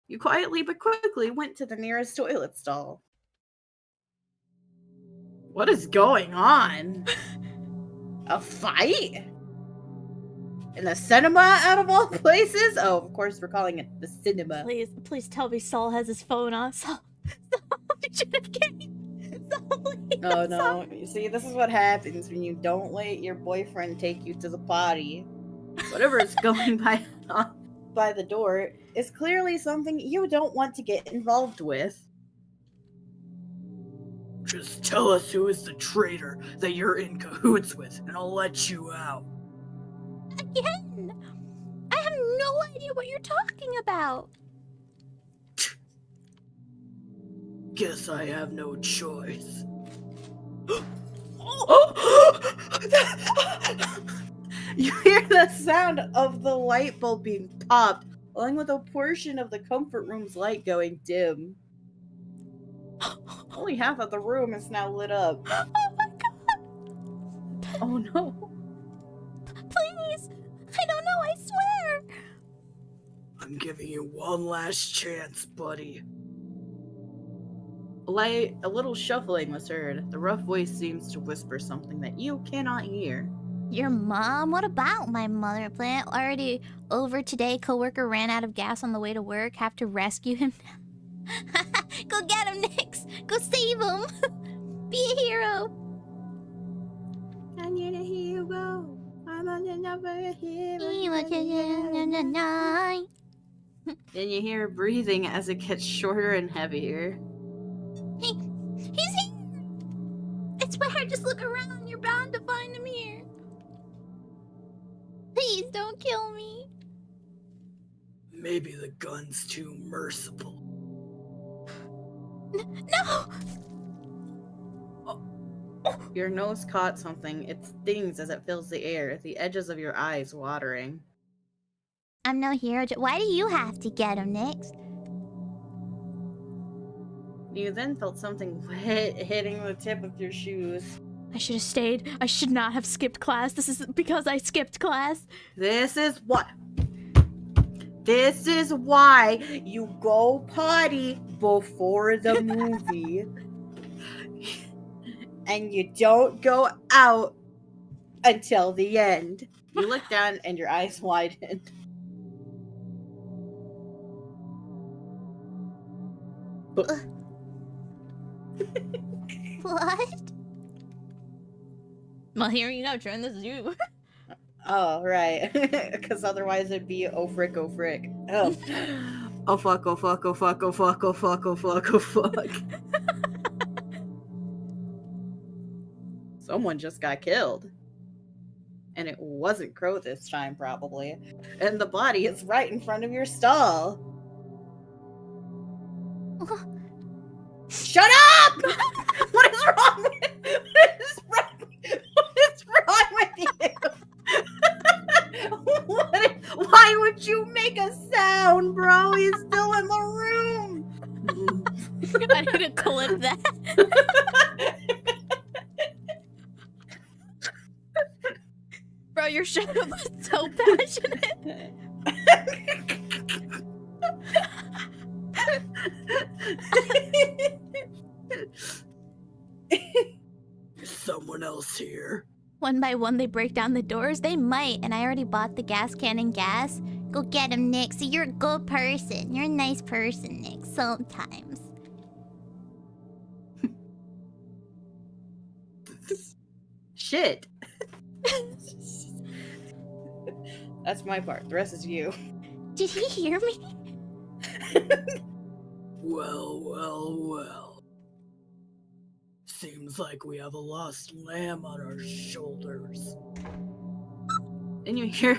You quietly but quickly went to the nearest toilet stall. What is going on? A fight? In the cinema, out of all places? Oh, of course we're calling it the cinema. Please tell me Saul has his phone on. Saul, we should have came. Saul, please. Oh no, you see, this is what happens when you don't let your boyfriend take you to the potty. Whatever is going by the door is clearly something you don't want to get involved with. Just tell us who is the traitor that you're in cahoots with, and I'll let you out. Again! I have no idea what you're talking about. Guess I have no choice. You hear the sound of the light bulb being popped, along with a portion of the comfort room's light going dim. Only half of the room is now lit up. Oh my god! Oh no. Please! I don't know, I swear! I'm giving you one last chance, buddy. A little shuffling was heard. The rough voice seems to whisper something that you cannot hear. Your mom? What about my mother plant? Already over today, coworker ran out of gas on the way to work. Have to rescue him now. Go get him, Nix! Go save him! Be a hero! I need a hero. I'm another hero. Then you hear breathing as it gets shorter and heavier. Hey, he's here! I swear, just look around. You're bound to find him here. Please don't kill me. Maybe the gun's too merciful. No! Your nose caught something. It stings as it fills the air, the edges of your eyes watering. I'm no hero. Why do you have to get him next? You then felt something wet hitting the tip of your shoes. I should have stayed. I should not have skipped class. This is because I skipped class. This is why you go potty before the movie. And you don't go out until the end. You look down and your eyes widen. What? Well, here you go, Trin. This is you. Oh, right. Because otherwise it'd be oh frick, oh frick. Oh. Oh fuck, oh fuck, oh fuck, oh fuck, oh fuck, oh fuck, oh fuck. Someone just got killed. And it wasn't Crow this time, probably. And the body is right in front of your stall. Shut up! What is wrong with you? Why would you make a sound, bro? He's still in the room. I need to clip that. Bro, your shadow was so passionate. Is someone else here? One by one, they break down the doors. They might, and I already bought the gas can and gas. Go get him, Nick. So you're a good person. You're a nice person, Nick. Sometimes. Shit. That's my part. The rest is you. Did he hear me? Well, well, well. Seems like we have a lost lamb on our shoulders. And you hear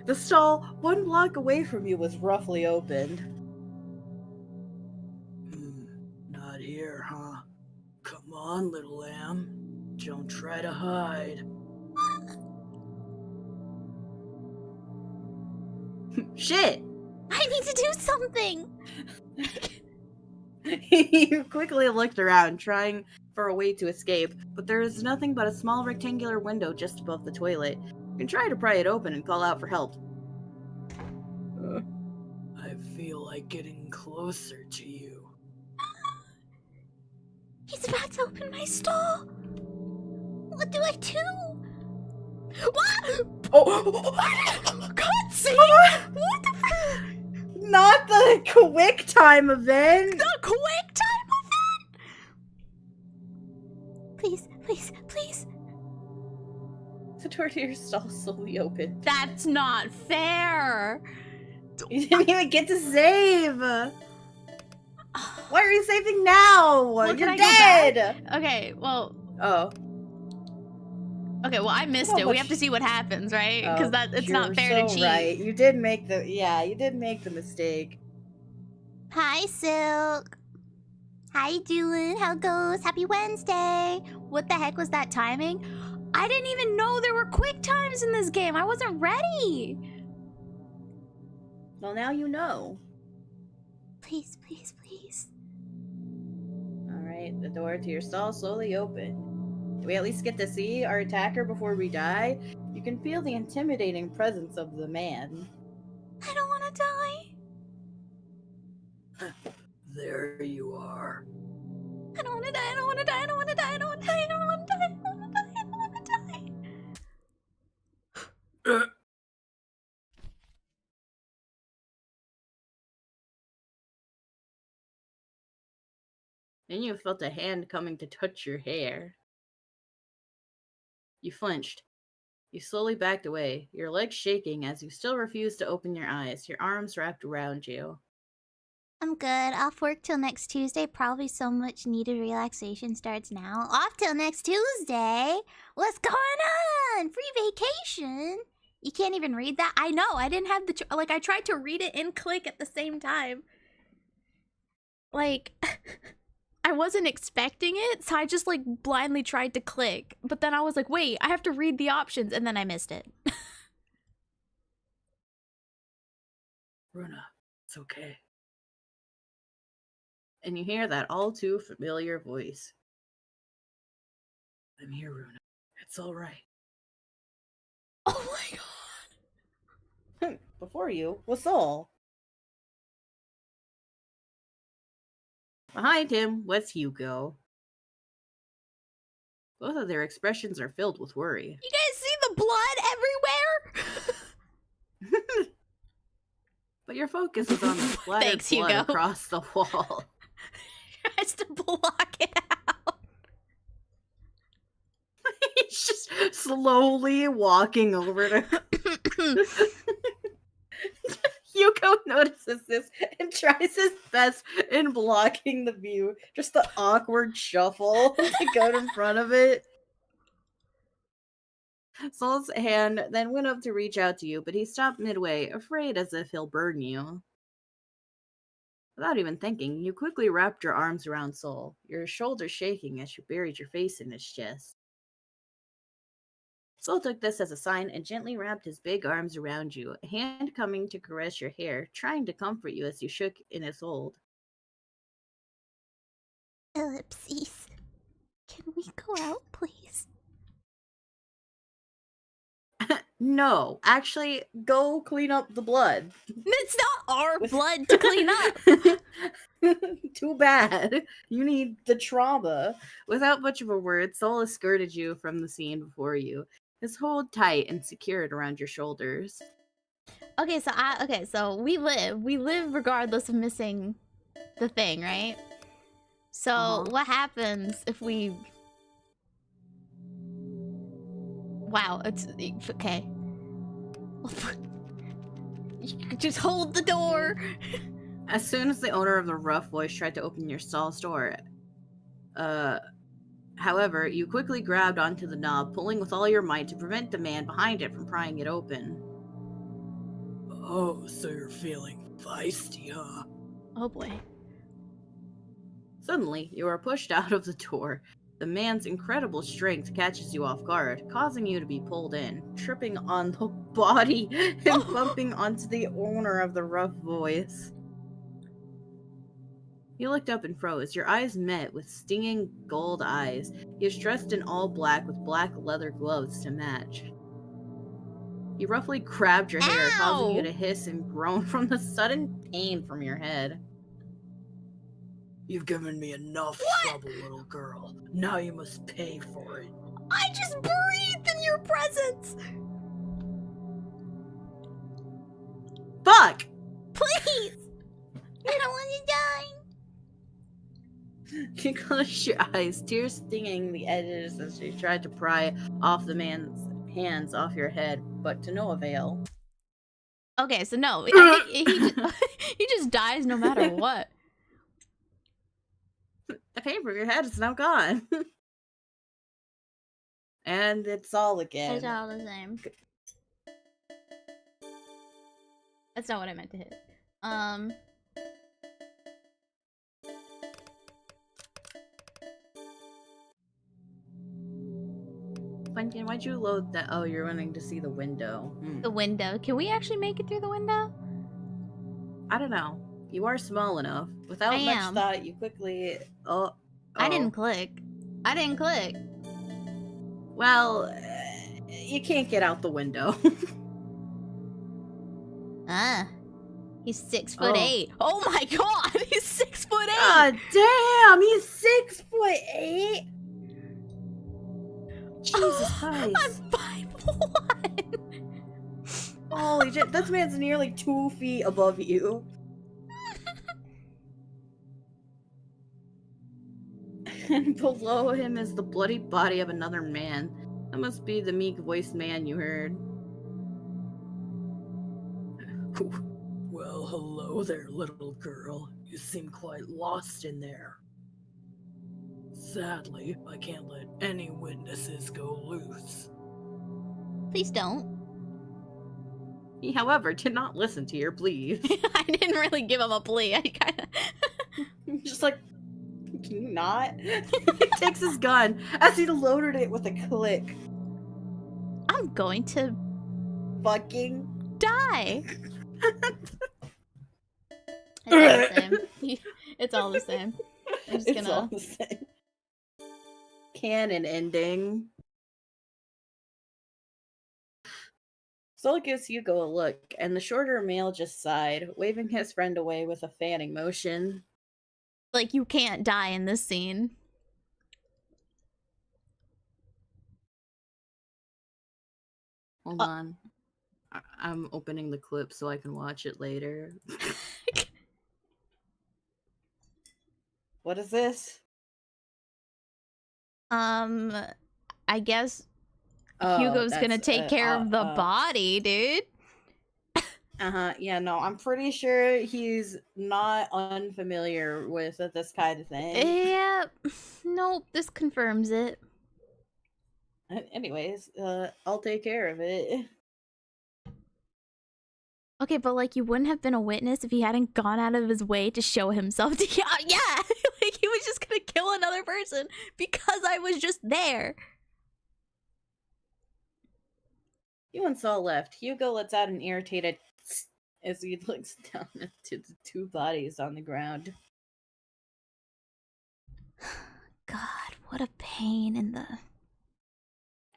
the stall 1 block away from you was roughly opened. Not here, huh? Come on, little lamb. Don't try to hide. Shit! I need to do something. You quickly looked around, trying for a way to escape, but there is nothing but a small rectangular window just above the toilet. You can try to pry it open and call out for help. I feel like getting closer to you. He's about to open my stall. What do I do? What? Oh! Cutscene! What the fuck? Not the quick time event! The quick time event! Please, please, please. The door to your stall slowly opened. That's not fair. You didn't even get to save! Why are you saving now? Well, You're can I dead! go back? Okay, well... Oh. Okay, well, I missed How it. We much- have to see what happens, right? Because it's you're not fair so to cheat. Right. You did make the... Yeah, you did make the mistake. Hi, Silk. How you doing? How goes? Happy Wednesday. What the heck was that timing? I didn't even know there were quick times in this game. I wasn't ready. Well, now you know. Please, please, please. Alright, the door to your stall slowly opened. Do we at least get to see our attacker before we die? You can feel the intimidating presence of the man. I don't want to die. There you are. I don't want to die. I don't want to die. I don't want to die. I don't want to die. I don't want to die. I don't want to die. I don't want to die. Then you felt a hand coming to touch your hair. You flinched. You slowly backed away, your legs shaking as you still refused to open your eyes, your arms wrapped around you. I'm good. Off work till next Tuesday. Probably so much needed relaxation starts now. Off till next Tuesday. What's going on? Free vacation. You can't even read that? I know. I didn't have the... Like, I tried to read it and click at the same time. Like... I wasn't expecting it, so I just, like, blindly tried to click. But then I was like, wait, I have to read the options, and then I missed it. Runa, it's okay. And you hear that all too familiar voice. I'm here, Runa. It's alright. Oh my god. Before you was Soul. Behind him was Hugo. Both of their expressions are filled with worry. You guys see the blood everywhere? But your focus is on the splattered Thanks, blood Hugo. across the wall. Tries to block it out. He's just slowly walking over to Hugo notices this and tries his best in blocking the view. Just the awkward shuffle to go in front of it. Soul's hand then went up to reach out to you, but he stopped midway, afraid as if he'll burn you. Without even thinking, you quickly wrapped your arms around Soul, your shoulders shaking as you buried your face in his chest. Soul took this as a sign and gently wrapped his big arms around you, a hand coming to caress your hair, trying to comfort you as you shook in his hold. Ellipses. Can we go out, please? No, actually, go clean up the blood. It's not our blood to clean up. Too bad. You need the trauma. Without much of a word, Soul escorted you from the scene before you, his hold tight and secured around your shoulders. Okay, so we live regardless of missing the thing, right? So what happens if we... Wow, it's okay. You could just hold the door. As soon as the owner of the rough voice tried to open your stall's door, however, you quickly grabbed onto the knob, pulling with all your might to prevent the man behind it from prying it open. Oh, so you're feeling feisty, huh? Oh boy. Suddenly, you are pushed out of the door. The man's incredible strength catches you off guard, causing you to be pulled in, tripping on the body and bumping onto the owner of the rough voice. You looked up and froze, your eyes met with stinging gold eyes. He is dressed in all black with black leather gloves to match. He roughly grabbed your hair, causing you to hiss and groan from the sudden pain from your head. You've given me enough trouble, little girl. Now you must pay for it. I just breathed in your presence. Fuck! Please! I don't want to die. You closed your eyes, tears stinging the edges as you tried to pry off the man's hands off your head, but to no avail. Okay, so no, I think he just dies no matter what. The pain from your head is now gone. And it's all again. It's all the same. That's not what I meant to hit. Quentin, why'd you load that? Oh, you're wanting to see the window. The window. Can we actually make it through the window? I don't know. You are small enough. Without I much am. thought, you quickly... I didn't click. I didn't click. Well, you can't get out the window. He's 6'8". Oh my god, he's 6'8". God damn, he's 6'8". Jesus Christ. I'm 5'1". Holy shit, this man's nearly 2 feet above you. And below him is the bloody body of another man. That must be the meek-voiced man you heard. Well, hello there, little girl. You seem quite lost in there. Sadly, I can't let any witnesses go loose. Please don't. He, however, did not listen to your pleas. I didn't really give him a plea. I kinda... Just like, can you not? He takes his gun as he loaded it with a click. I'm going to Fucking die. It's all the same. It's all the same. I'm just It's gonna... all the same. Canon ending. Sol gives Hugo a look, and the shorter male just sighed, waving his friend away with a fanning motion. Like, you can't die in this scene. Hold on. I'm opening the clip so I can watch it later. What is this? I guess Oh, Hugo's gonna that's, take care of the body, dude. Yeah, no, I'm pretty sure he's not unfamiliar with this kind of thing. Yeah. Nope, this confirms it. Anyways, I'll take care of it. Okay, but like, you wouldn't have been a witness if he hadn't gone out of his way to show himself to... Yeah! Like, he was just gonna kill another person because I was just there. You and Saul left. Hugo lets out an irritated tss as he looks down at the two bodies on the ground. God, what a pain in the...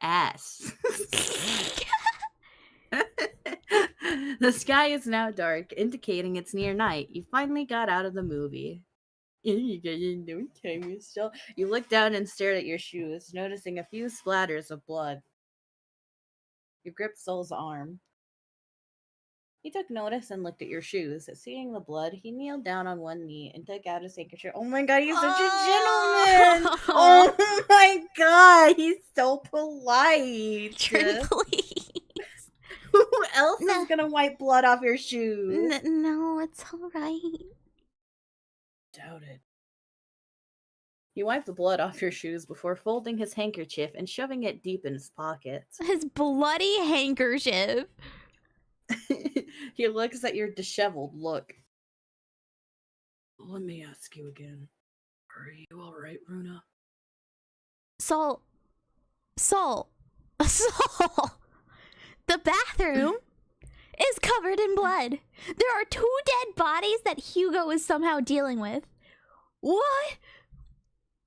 Ass. The sky is now dark, indicating it's near night. You finally got out of the movie. You looked down and stared at your shoes, noticing a few splatters of blood. You gripped Sol's arm. He took notice and looked at your shoes. Seeing the blood, he kneeled down on one knee and took out his handkerchief. Oh my god, he's such a gentleman! Oh my god, he's so polite. Trin, please. Who else is gonna wipe blood off your shoes? No, it's alright. Doubt it. He wiped the blood off your shoes before folding his handkerchief and shoving it deep in his pockets. His bloody handkerchief. He looks at your disheveled look. Let me ask you again. Are you alright, Runa? Sol. The bathroom is covered in blood. There are 2 dead bodies that Hugo is somehow dealing with. What?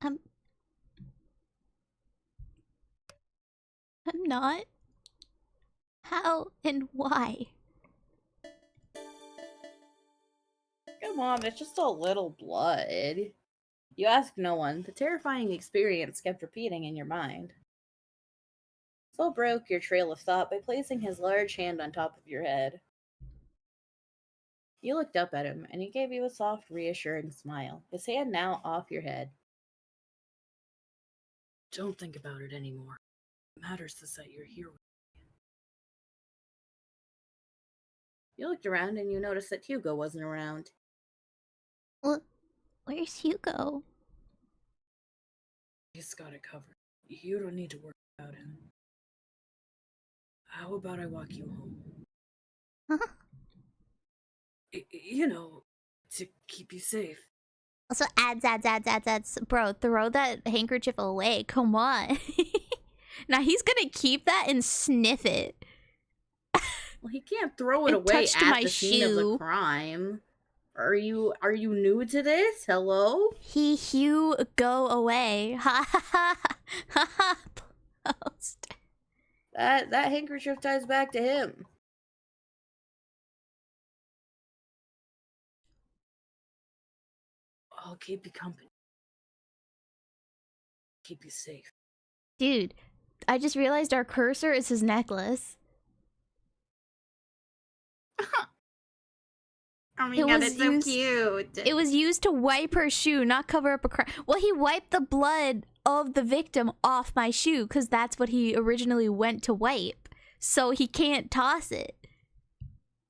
I'm not. How and why? Come on, it's just a little blood. You asked no one. The terrifying experience kept repeating in your mind. Sol broke your trail of thought by placing his large hand on top of your head. You looked up at him, and he gave you a soft, reassuring smile, his hand now off your head. Don't think about it anymore. What matters is that you're here with me. You looked around, and you noticed that Hugo wasn't around. Where's Hugo? He's got it covered. You don't need to worry about him. How about I walk you home? Huh? You know, to keep you safe. Also, ads. Bro, throw that handkerchief away. Come on. Now he's gonna keep that and sniff it. Well, he can't throw it It away touched at my the scene of the shoe. crime. Are you new to this? Hello? Hugh, go away. Ha ha ha ha ha. Post. That handkerchief ties back to him. I'll keep you company. Keep you safe. Dude, I just realized our cursor is his necklace. Oh my It god, was it's so used- cute. It was used to wipe her shoe, not cover up a crime. Well, he wiped the blood of the victim off my shoe because that's what he originally went to wipe. So he can't toss it.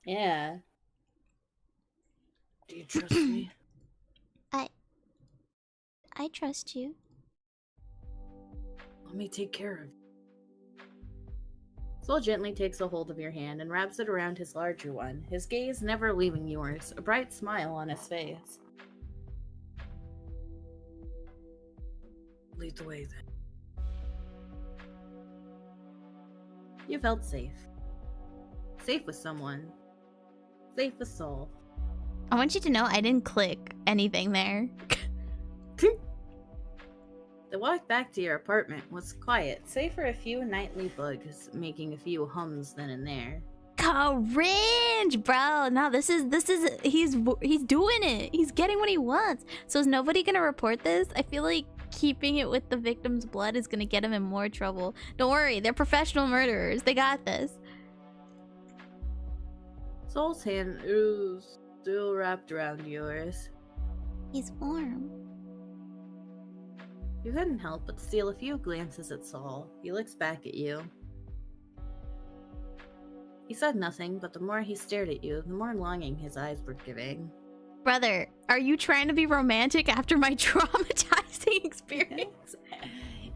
Yeah. Do you trust me? I trust you. Let me take care of you. Sol gently takes a hold of your hand and wraps it around his larger one, his gaze never leaving yours, a bright smile on his face. Lead the way then. You felt safe. Safe with someone. Safe with Sol. I want you to know I didn't click anything there. The walk back to your apartment was quiet, save for a few nightly bugs making a few hums then and there. Cringe, bro. No, this is he's doing it. He's getting what he wants. So is nobody gonna report this? I feel like keeping it with the victim's blood is gonna get him in more trouble. Don't worry, they're professional murderers. They got this. Sol's hand is still wrapped around yours. He's warm. You couldn't help but steal a few glances at Sol. He looks back at you. He said nothing, but the more he stared at you, the more longing his eyes were giving. Brother, are you trying to be romantic after my traumatizing experience?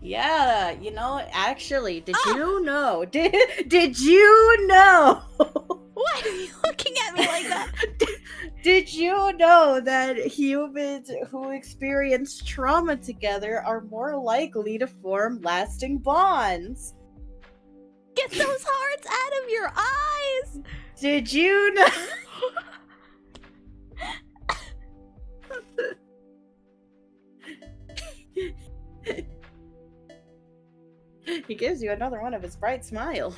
Yeah, you know, actually, did you know? Did you know? Why are you looking at me like that? Did you know that humans who experience trauma together are more likely to form lasting bonds? Get those hearts out of your eyes! Did you know? He gives you another one of his bright smiles.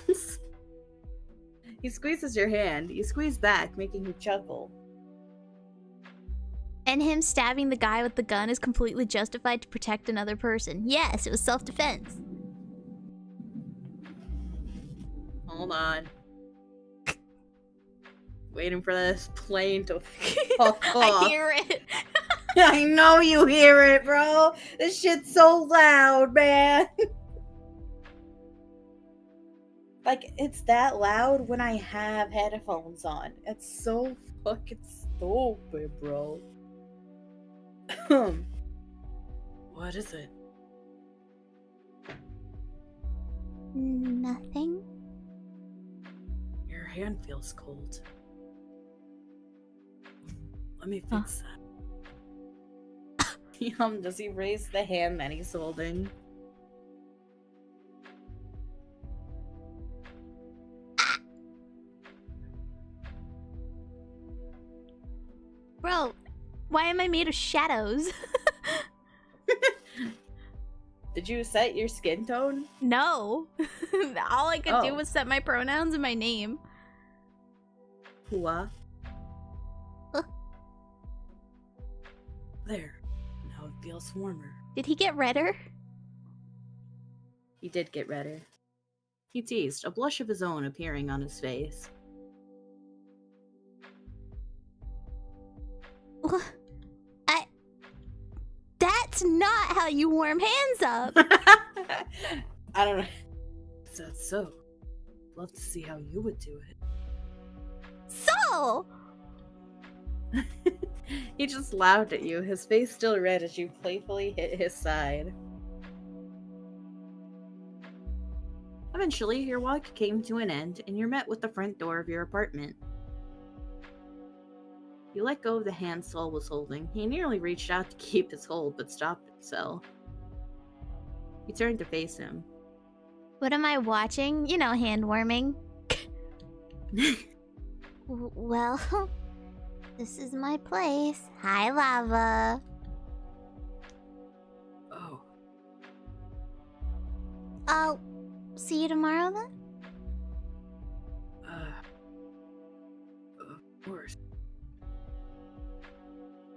He squeezes your hand. You squeeze back, making him chuckle. And him stabbing the guy with the gun is completely justified to protect another person. Yes, it was self-defense. Hold on. Waiting for this plane to fuck off. I hear it. I know you hear it, bro. This shit's so loud, man. Like, it's that loud when I have headphones on. It's so fucking stupid, bro. What is it? Nothing. Your hand feels cold. Let me fix that. Does he raise the hand that he's holding? Bro, why am I made of shadows? Did you set your skin tone? No. All I could do Oh. was set my pronouns and my name. Hua. There. Now it feels warmer. Did he get redder? He did get redder. He teased, a blush of his own appearing on his face. That's not how you warm hands up. I don't know. Is that so? Love to see how you would do it. So, He just laughed at you, his face still red as you playfully hit his side. Eventually, your walk came to an end, and you're met with the front door of your apartment. You let go of the hand Saul was holding. He nearly reached out to keep his hold, but stopped himself. You turned to face him. What am I watching? You know, hand warming. Well, this is my place. Hi, Lava. Oh, I'll see you tomorrow then? of course.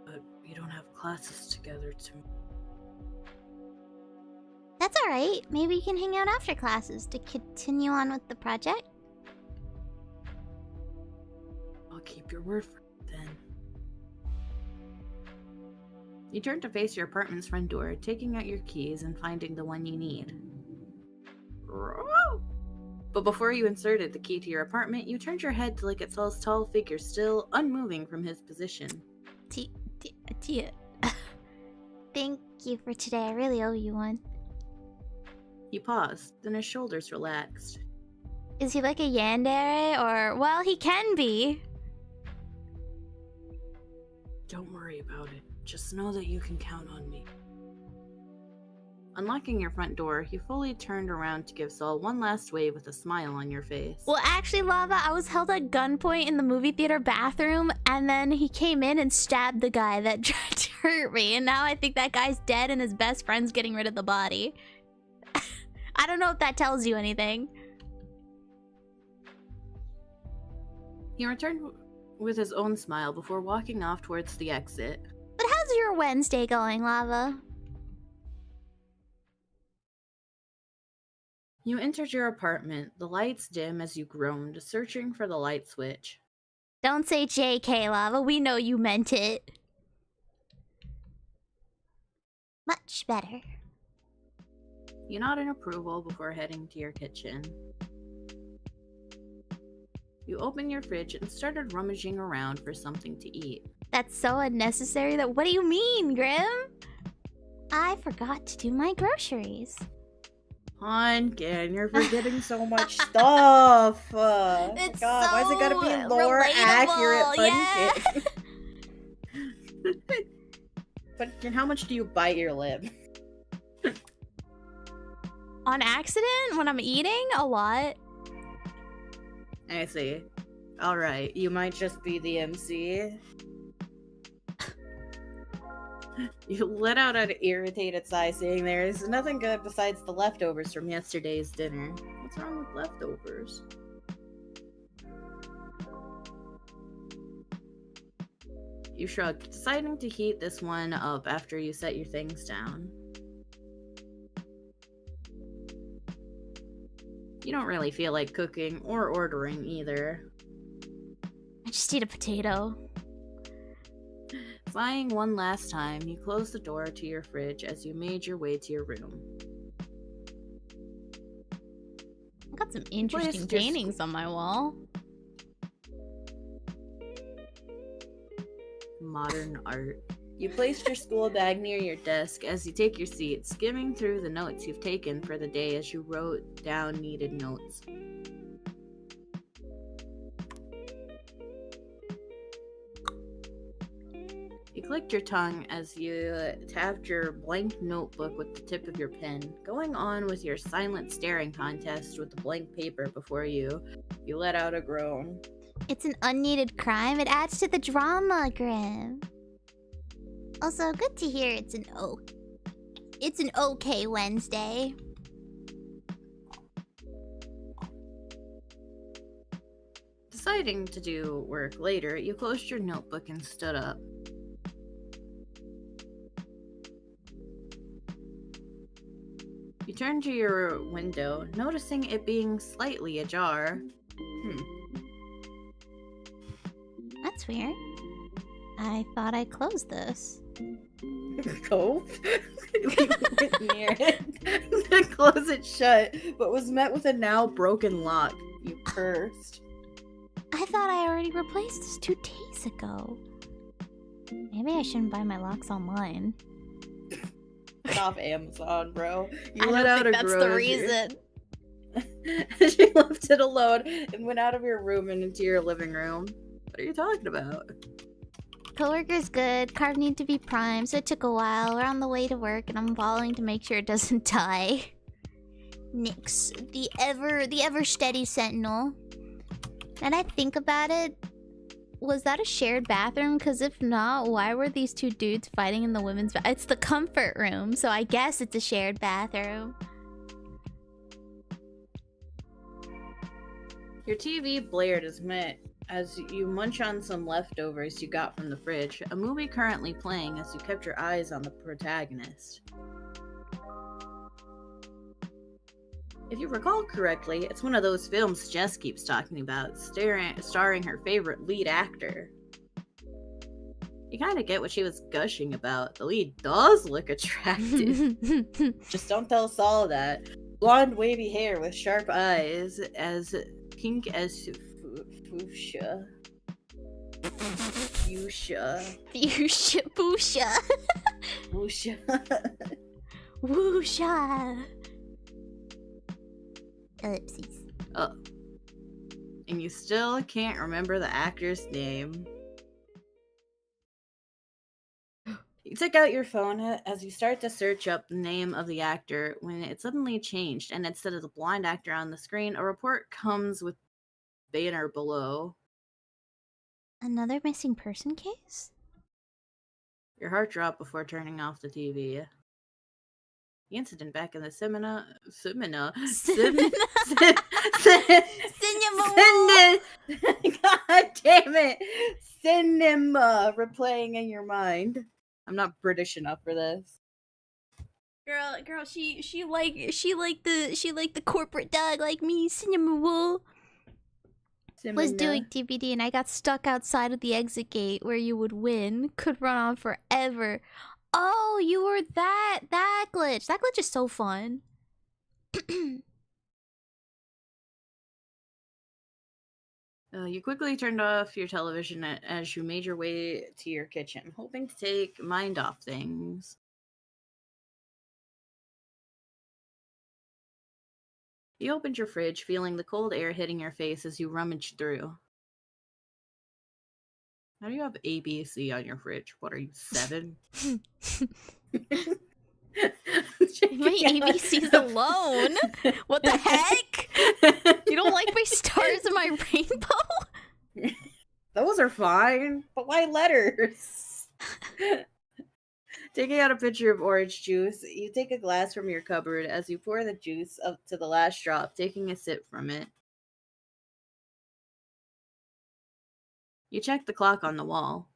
But we don't have classes together tomorrow. That's alright. Maybe you can hang out after classes to continue on with the project. I'll keep your word for it then. You turn to face your apartment's front door, taking out your keys and finding the one you need. But before you inserted the key to your apartment, you turned your head to look at Saul's tall figure still unmoving from his position. Tia. Thank you for today. I really owe you one. He paused, then his shoulders relaxed. Is he like a yandere or... Well, he can be. Don't worry about it. Just know that you can count on me. Unlocking your front door, you fully turned around to give Saul one last wave with a smile on your face. Well, actually, Lava, I was held at gunpoint in the movie theater bathroom, and then he came in and stabbed the guy that tried to hurt me, and now I think that guy's dead and his best friend's getting rid of the body. I don't know if that tells you anything. He returned with his own smile before walking off towards the exit. But how's your Wednesday going, Lava? You entered your apartment, the lights dim as you groaned, searching for the light switch. Don't say JK, Lava. We know you meant it. Much better. You nod in approval before heading to your kitchen. You opened your fridge and started rummaging around for something to eat. That's so unnecessary. What do you mean, Grim? I forgot to do my groceries. Honkin, you're forgetting so much stuff. It's God, why is it gotta be so lore relatable, accurate? But how much do you bite your lip? On accident? When I'm eating? A lot. I see. Alright, you might just be the MC. You let out an irritated sigh, saying there is nothing good besides the leftovers from yesterday's dinner. What's wrong with leftovers? You shrugged, deciding to heat this one up after you set your things down. You don't really feel like cooking or ordering either. I just eat a potato. Sighing one last time, you closed the door to your fridge as you made your way to your room. I got some interesting paintings on my wall. Modern art. You placed your school bag near your desk as you take your seat, skimming through the notes you've taken for the day as you wrote down needed notes. You clicked your tongue as you tapped your blank notebook with the tip of your pen, going on with your silent staring contest with the blank paper before you. You let out a groan. It's an unneeded crime. It adds to the drama, Grim. Also, good to hear it's an okay Wednesday. Deciding to do work later, you closed your notebook and stood up. You turned to your window, noticing it being slightly ajar. That's weird. I thought I closed this. Go. You went near it to close it shut, but was met with a now broken lock. You cursed. I thought I already replaced this 2 days ago. Maybe I shouldn't buy my locks online. Get off Amazon, bro. You I let don't out think a that's groan the as reason. She left it alone and went out of your room and into your living room. What are you talking about? Coworker's good. Carve need to be primed, so it took a while. We're on the way to work, and I'm following to make sure it doesn't die. Nyx, the ever steady sentinel. And I think about it, was that a shared bathroom? Because if not, why were these two dudes fighting in the women's bathroom? It's the comfort room, so I guess it's a shared bathroom. Your TV blared as you munch on some leftovers you got from the fridge, a movie currently playing as you kept your eyes on the protagonist. If you recall correctly, it's one of those films Jess keeps talking about, starring her favorite lead actor. You kind of get what she was gushing about. The lead does look attractive. Just don't tell Saul that. Blonde wavy hair with sharp eyes, as pink as fuchsia. Fuchsia. Fuchsia. Fuchsia. Fuchsia. Woosha. Ellipses. Oh. And you still can't remember the actor's name. You took out your phone as you start to search up the name of the actor when it suddenly changed, and instead of the blind actor on the screen, a report comes with banner below. Another missing person case? Your heart dropped before turning off the TV. The incident back in the cinema. God damn it! Cinema replaying in your mind. I'm not British enough for this. Girl, she like the corporate dog like me, Cinema Wool. Was doing TBD and I got stuck outside of the exit gate where you would win. Could run on forever. Oh, you were that glitch. That glitch is so fun. You quickly turned off your television as you made your way to your kitchen, hoping to take mind off things. You opened your fridge, feeling the cold air hitting your face as you rummaged through. How do you have ABC on your fridge? What are you, 7? My ABC's alone? What the heck? You don't like my stars and my rainbow? Those are fine, but why letters? Taking out a pitcher of orange juice, you take a glass from your cupboard as you pour the juice up to the last drop, taking a sip from it. You check the clock on the wall.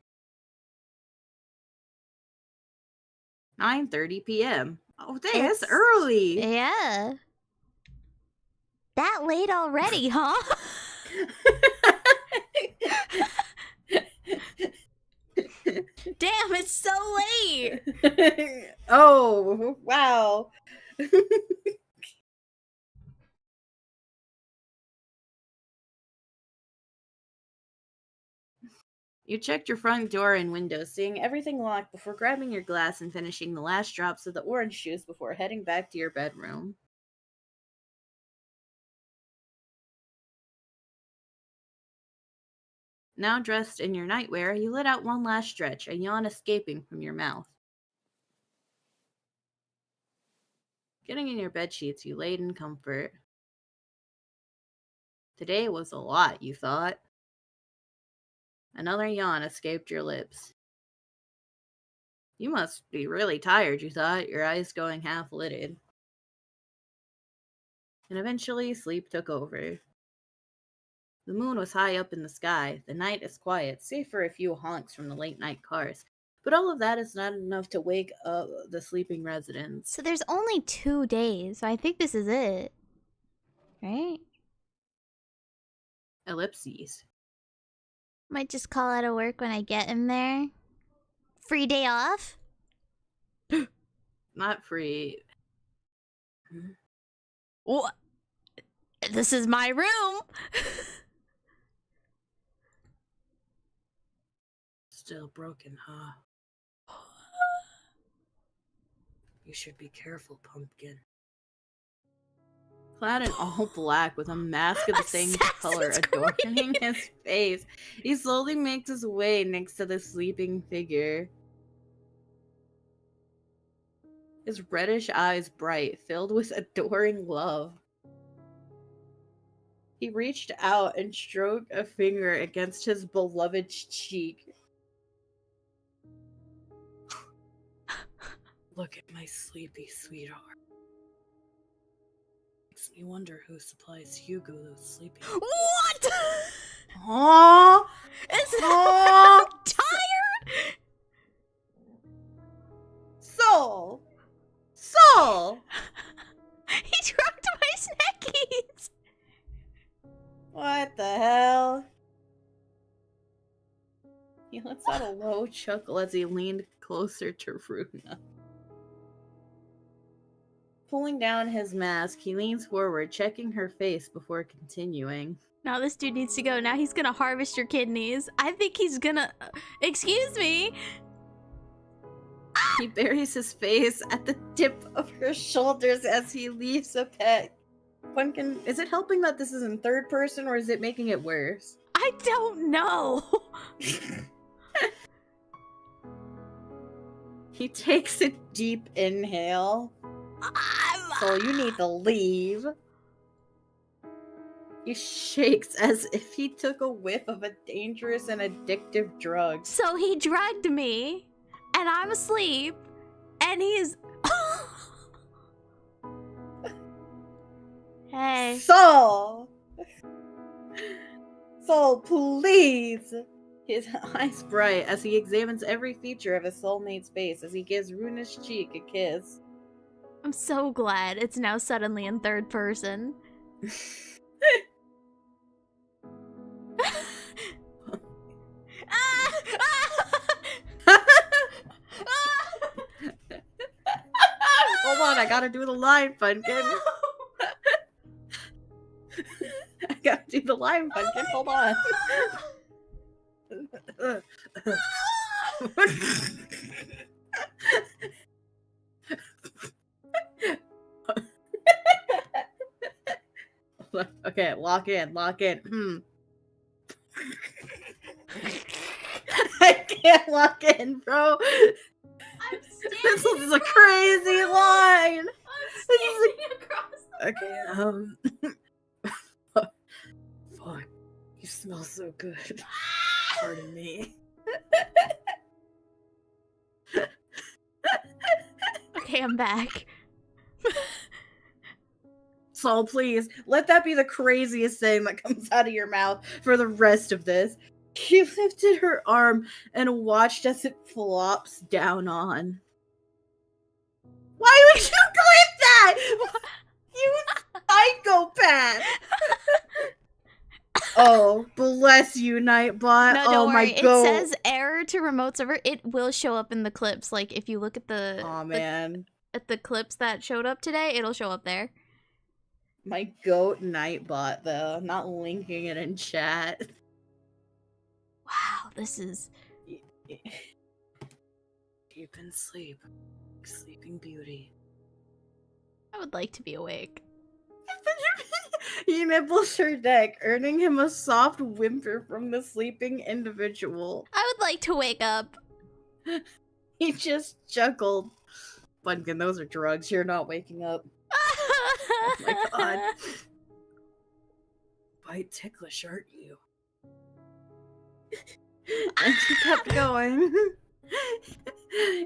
9:30 p.m. Oh, dang, that's early! Yeah. That late already, huh? Damn, it's so late! Oh, wow. You checked your front door and windows, seeing everything locked before grabbing your glass and finishing the last drops of the orange juice before heading back to your bedroom. Now dressed in your nightwear, you let out one last stretch, a yawn escaping from your mouth. Getting in your bedsheets, you laid in comfort. Today was a lot, you thought. Another yawn escaped your lips. You must be really tired, you thought, your eyes going half-lidded. And eventually, sleep took over. The moon was high up in the sky. The night is quiet, save for a few honks from the late-night cars. But all of that is not enough to wake up the sleeping residents. So there's only 2 days, so I think this is it. Right? Ellipses. Might just call out of work when I get in there. Free day off? Not free. What? This is my room! Still broken, huh? You should be careful, Pumpkin. Clad in all black with a mask of the same color Assassin's adorning his face, he slowly makes his way next to the sleeping figure. His reddish eyes bright, filled with adoring love. He reached out and stroked a finger against his beloved's cheek. Look at my sleepy sweetheart. Makes me wonder who supplies Hugo those sleeping. What? Aww! Is Aww! tired? Soul! Soul! He drugged my snackies. What the hell? He lets out a low chuckle as he leaned closer to Runa. Pulling down his mask, he leans forward, checking her face before continuing. Now this dude needs to go. Now he's gonna harvest your kidneys. I think he's gonna... Excuse me? He buries his face at the tip of her shoulders as he leaves a peck. Pumpkin, is it helping that this is in third person, or is it making it worse? I don't know. He takes a deep inhale. So you need to leave. He shakes as if he took a whiff of a dangerous and addictive drug. So he drugged me, and I'm asleep, and he's... Hey. Soul! Soul, please! His eyes bright as he examines every feature of his soulmate's face as he gives Runa's cheek a kiss. I'm so glad it's now suddenly in third person. Hold on, I gotta do the line, Pumpkin. I gotta do the line, Pumpkin. Hold on. Okay, lock in. I can't lock in, bro. This is a crazy line. Okay, fuck. You smell so good. Pardon me. Okay, I'm back. Soul, please, let that be the craziest thing that comes out of your mouth for the rest of this. She lifted her arm and watched as it flops down on. Why would you click that? You psychopath! Oh, bless you, Nightbot. No, oh don't worry. my god. It says error to remote server. It will show up in the clips. Like, if you look at the... Aw, man. At the clips that showed up today, it'll show up there. My goat Nightbot, though. Not linking it in chat. Wow, this is... Deep in sleep. Sleeping Beauty. I would like to be awake. He nibbles her neck, earning him a soft whimper from the sleeping individual. I would like to wake up. He just chuckled. Pumpkin, those are drugs. You're not waking up. Oh my god. Quite ticklish, aren't you? And she kept going.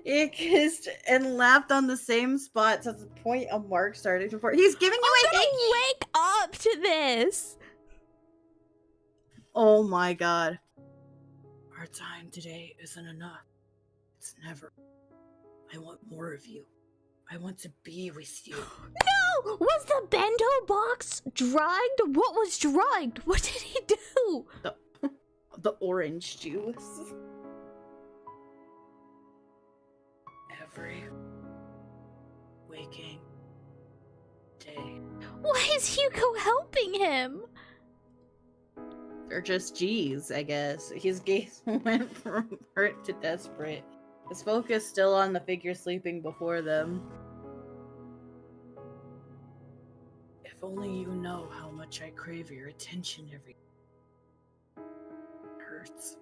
He kissed and laughed on the same spots at the point a mark started to form. He's giving you a hickey! Wake up to this! Oh my god. Our time today isn't enough. It's never. I want more of you. I want to be with you. No! Was the bento box drugged? What was drugged? What did he do? The orange juice. Every waking day. Why is Hugo helping him? They're just G's, I guess. His gaze went from hurt to desperate. His focus still on the figure sleeping before them. If If only you know how much I crave your attention every day. It hurts.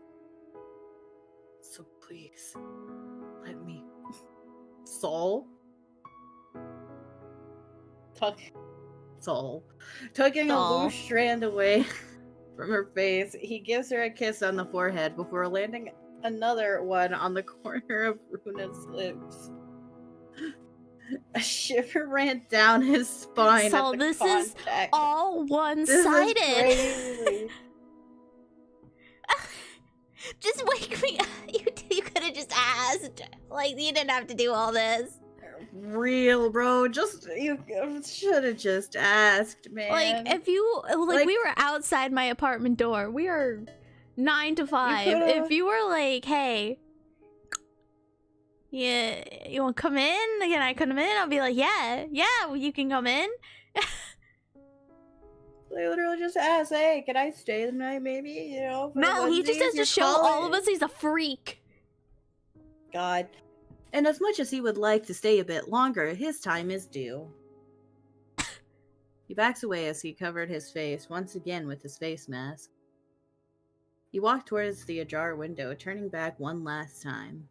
So please, let me. Saul? Tugging a Saul. loose strand away from her face, he gives her a kiss on the forehead before landing another one on the corner of Runa's lips. A shiver ran down his spine Saul, at the this contact. is all This is one-sided. crazy. Just wake me up. You could have just asked. Like, you didn't have to do all this. Real, bro. Just, you should have just asked, man. Like, if you, like, we were outside my apartment door. We are 9 to 5. If you were like, hey, yeah, you want to come in? Can I come in? I'll be like, yeah, well, you can come in. They literally just asked, hey, can I stay the night, maybe? You know? No, he just has to show all of us he's a freak. God. And as much as he would like to stay a bit longer, his time is due. He backs away as he covered his face once again with his face mask. He walked towards the ajar window, turning back one last time.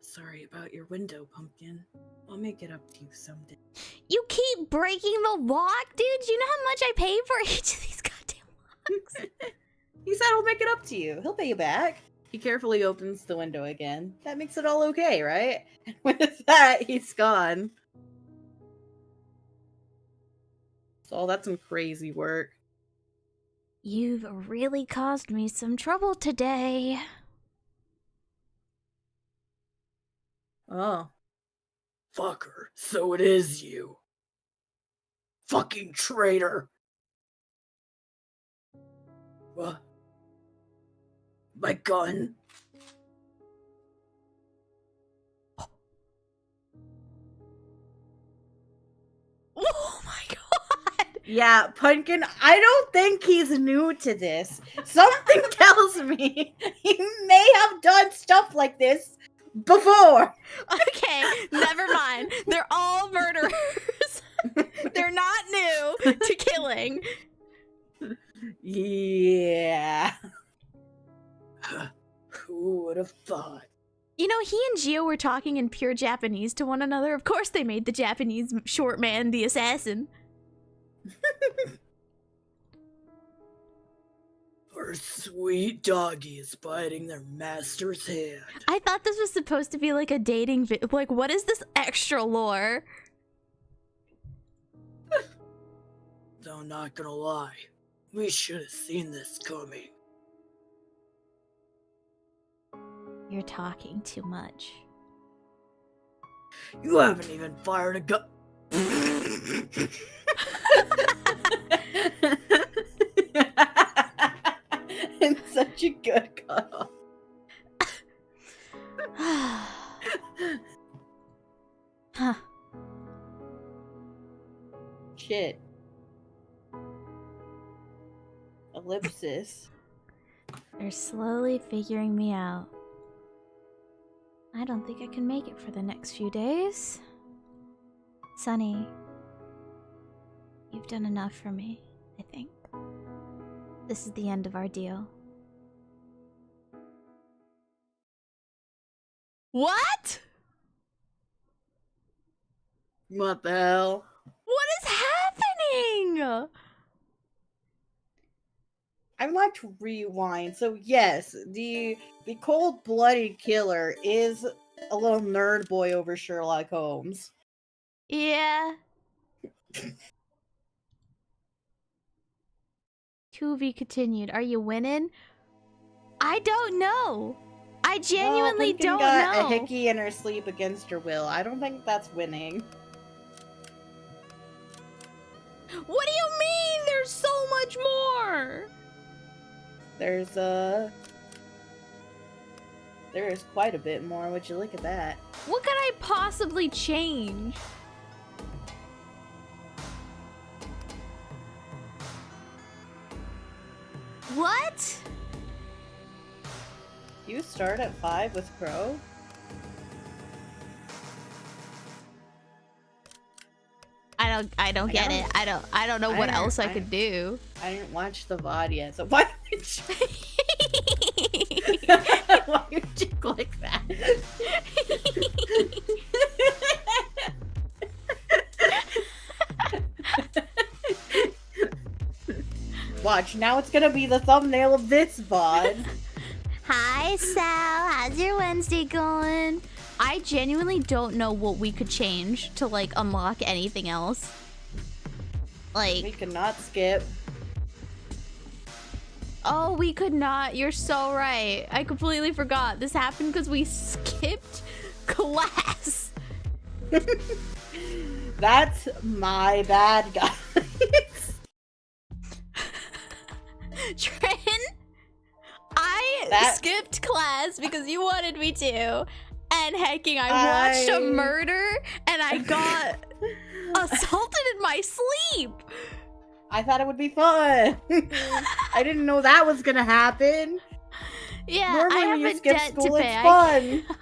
Sorry about your window, Pumpkin. I'll make it up to you someday. You keep breaking the lock, dude. Do you know how much I pay for each of these goddamn locks? He said he'll make it up to you. He'll pay you back. He carefully opens the window again. That makes it all okay, right? And with that, he's gone. So that's some crazy work. You've really caused me some trouble today. Oh. Fucker, so it is you. Fucking traitor. What? My gun? Oh my god! Yeah, Pumpkin, I don't think he's new to this. Something tells me he may have done stuff like this before. Okay, never mind. They're all murderers. They're not new to killing. Yeah. Who would have thought? You know, he and Gio were talking in pure Japanese to one another. Of course they made the Japanese short man the assassin. Our sweet doggy is biting their master's hand. I thought this was supposed to be like a dating like, what is this extra lore? Though not gonna lie, we should have seen this coming. You're talking too much. You haven't even fired a gun. It's such a good cutoff. Huh. Shit. Ellipsis. They're slowly figuring me out. I don't think I can make it for the next few days. Sunny, you've done enough for me, I think. This is the end of our deal. What? What the hell? What is happening? I'd like to rewind. So yes, the cold-blooded killer is a little nerd boy over Sherlock Holmes. Yeah. To be continued. Are you winning? I don't know. I genuinely Lincoln don't got know. a hickey in her sleep against her will. I don't think that's winning. What do you mean? There's so much more. There is quite a bit more. Would you look at that? What could I possibly change? What? You start at 5 with Crow? don't get it. I don't know what else I could do. I didn't watch the VOD yet, so why would why would you click that? Watch, now it's gonna be the thumbnail of this VOD. Hi, Sal. How's your Wednesday going? I genuinely don't know what we could change to, like, unlock anything else. We Like, cannot skip. oh, we could not. You're so right. I completely forgot. This happened because we skipped class. That's my bad, guys. Trin, I skipped class because you wanted me to. And hecking, I watched a murder and I got assaulted in my sleep. I thought it would be fun. I didn't know that was gonna happen. Yeah, Normally I when have you a skip debt school, to pay. it's fun.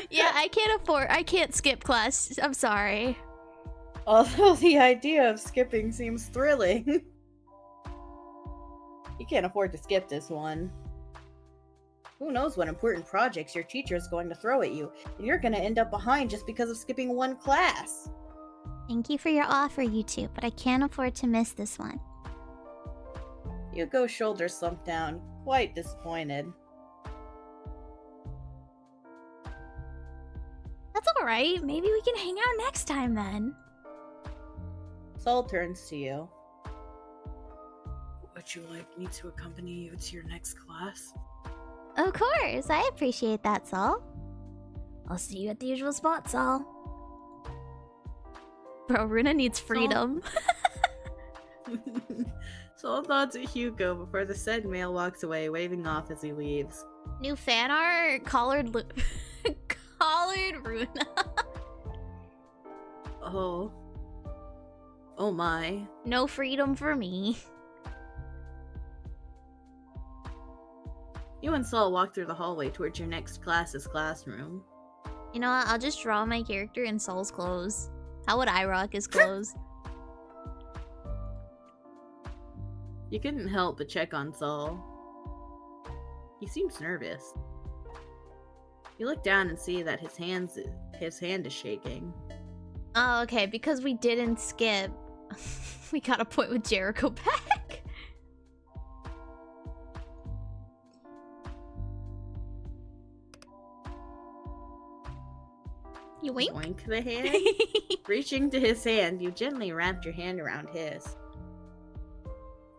Yeah, I can't skip class. I'm sorry. Although the idea of skipping seems thrilling. You can't afford to skip this one. Who knows what important projects your teacher is going to throw at you, and you're gonna end up behind just because of skipping one class. Thank you for your offer, you two, but I can't afford to miss this one. Hugo shoulders slumped down, quite disappointed. That's alright. Maybe we can hang out next time then. Sol turns to you. Would you like me to accompany you to your next class? Of course, I appreciate that, Sol. I'll see you at the usual spot, Sol. Bro, Runa needs freedom. Sol nods at Hugo before the said male walks away, waving off as he leaves. New fan art, collared Runa. Oh. Oh my. No freedom for me. You and Sol walk through the hallway towards your next class's classroom. You know what? I'll just draw my character in Sol's clothes. How would I rock his clothes? You couldn't help but check on Sol. He seems nervous. You look down and see that his hand is shaking. Oh, okay. Because we didn't skip, we got a point with Jericho back. You wink? Wink the hand. Reaching to his hand, you gently wrapped your hand around his.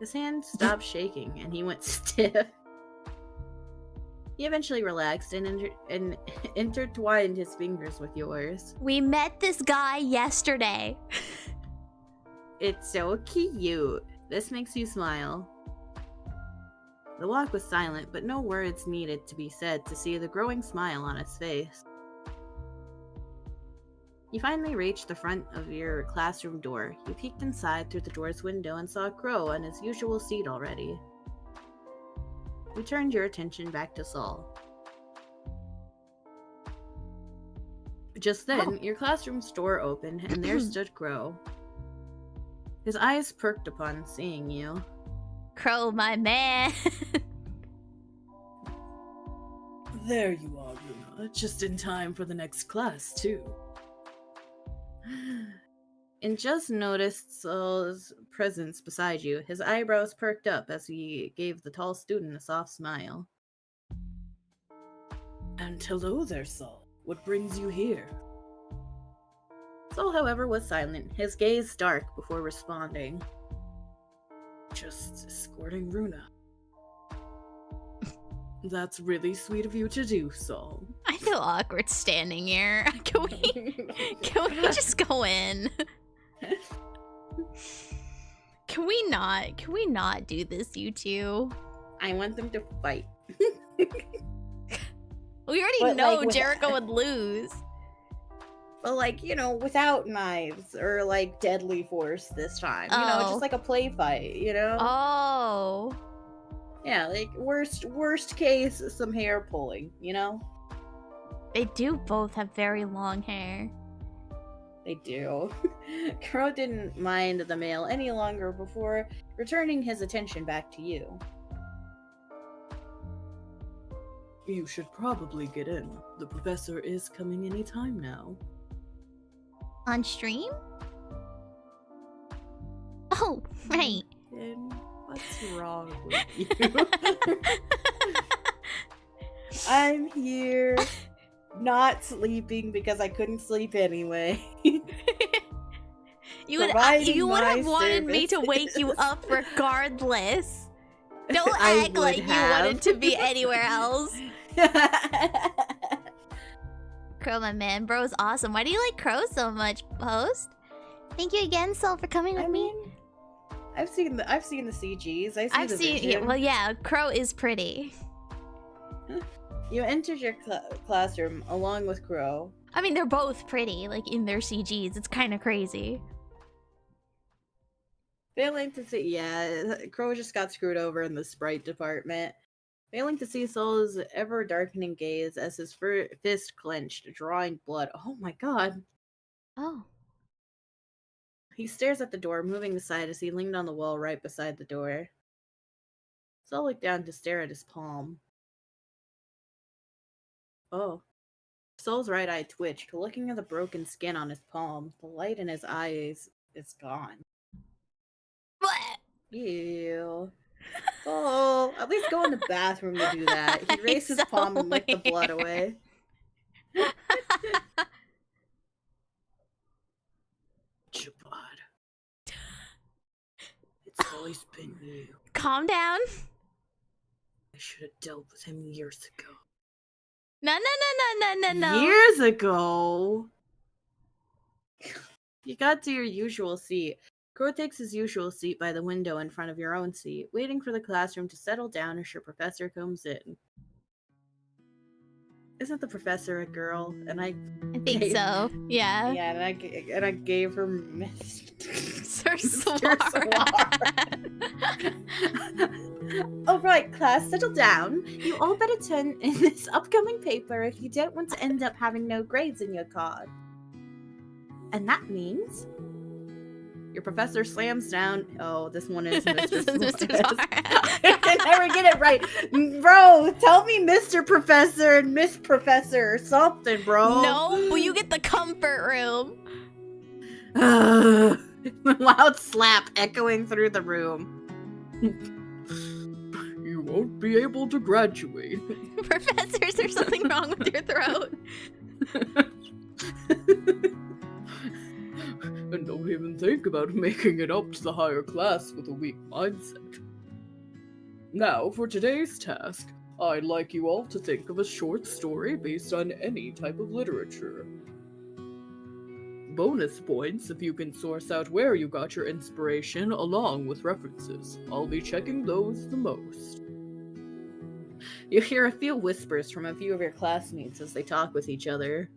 His hand stopped shaking, and he went stiff. He eventually relaxed and intertwined his fingers with yours. We met this guy yesterday. It's so cute. This makes you smile. The walk was silent, but no words needed to be said to see the growing smile on his face. You finally reached the front of your classroom door. You peeked inside through the door's window and saw Crow on his usual seat already. You turned your attention back to Sol. Just then, your classroom's door opened, and there stood Crow. His eyes perked upon seeing you. Crow, my man. There you are, Runa. Just in time for the next class, too. And just noticed Sol's presence beside you. His eyebrows perked up as he gave the tall student a soft smile. And hello there, Sol. What brings you here? Sol, however, was silent, his gaze dark before responding. Just escorting Runa. That's really sweet of you to do, Sol. I feel awkward standing here. Can we just go in? Can we not do this, you two? I want them to fight. We already But, know like, Jericho would lose. But, like, you know, without knives or, like, deadly force this time. You know, Oh. just like a play fight, you know? Oh. Yeah, like, worst case, some hair pulling, you know? They do both have very long hair. They do. Crow didn't mind the mail any longer before returning his attention back to you. You should probably get in. The professor is coming any time now. On stream? Oh, right. And what's wrong with you? I'm here, not sleeping because I couldn't sleep anyway. You would have wanted me to wake you up regardless. Don't act like you wanted to be anywhere else. Crow, my man. Bro's awesome. Why do you like Crow so much, Post? Thank you again, Sol, for coming with me. I've seen the CGs. I've seen yeah, well, yeah, Crow is pretty. You entered your classroom along with Crow. I mean, they're both pretty, like, in their CGs. It's kind of crazy. Failing to see, yeah, Crow just got screwed over in the sprite department. Failing to see Sol's ever-darkening gaze as his fist clenched, drawing blood. Oh my god. Oh. He stares at the door, moving aside as he leaned on the wall right beside the door. Sol looked down to stare at his palm. Oh. Sol's right eye twitched, looking at the broken skin on his palm. The light in his eyes is gone. Ew. Oh, at least go in the bathroom to do that. He raised his palm and licked the blood away. Jabad. It's always been you. Calm down. I should have dealt with him years ago. No. Years ago? You got to your usual seat. Crow takes his usual seat by the window in front of your own seat, waiting for the classroom to settle down as your professor comes in. Isn't the professor a girl? And I think so. Yeah. Yeah, and I gave her Mr. Swar. All right, class, settle down. You all better turn in this upcoming paper if you don't want to end up having no grades in your card. And that means... Your professor slams down. Oh, this one is Mr. Suarez. I can never get it right. Bro, tell me Mr. Professor and Miss Professor or something, bro. No, well, you get the comfort room. Loud slap echoing through the room. You won't be able to graduate. Professor, is there something wrong with your throat? And don't even think about making it up to the higher class with a weak mindset. Now, for today's task, I'd like you all to think of a short story based on any type of literature. Bonus points if you can source out where you got your inspiration along with references. I'll be checking those the most. You hear a few whispers from a few of your classmates as they talk with each other.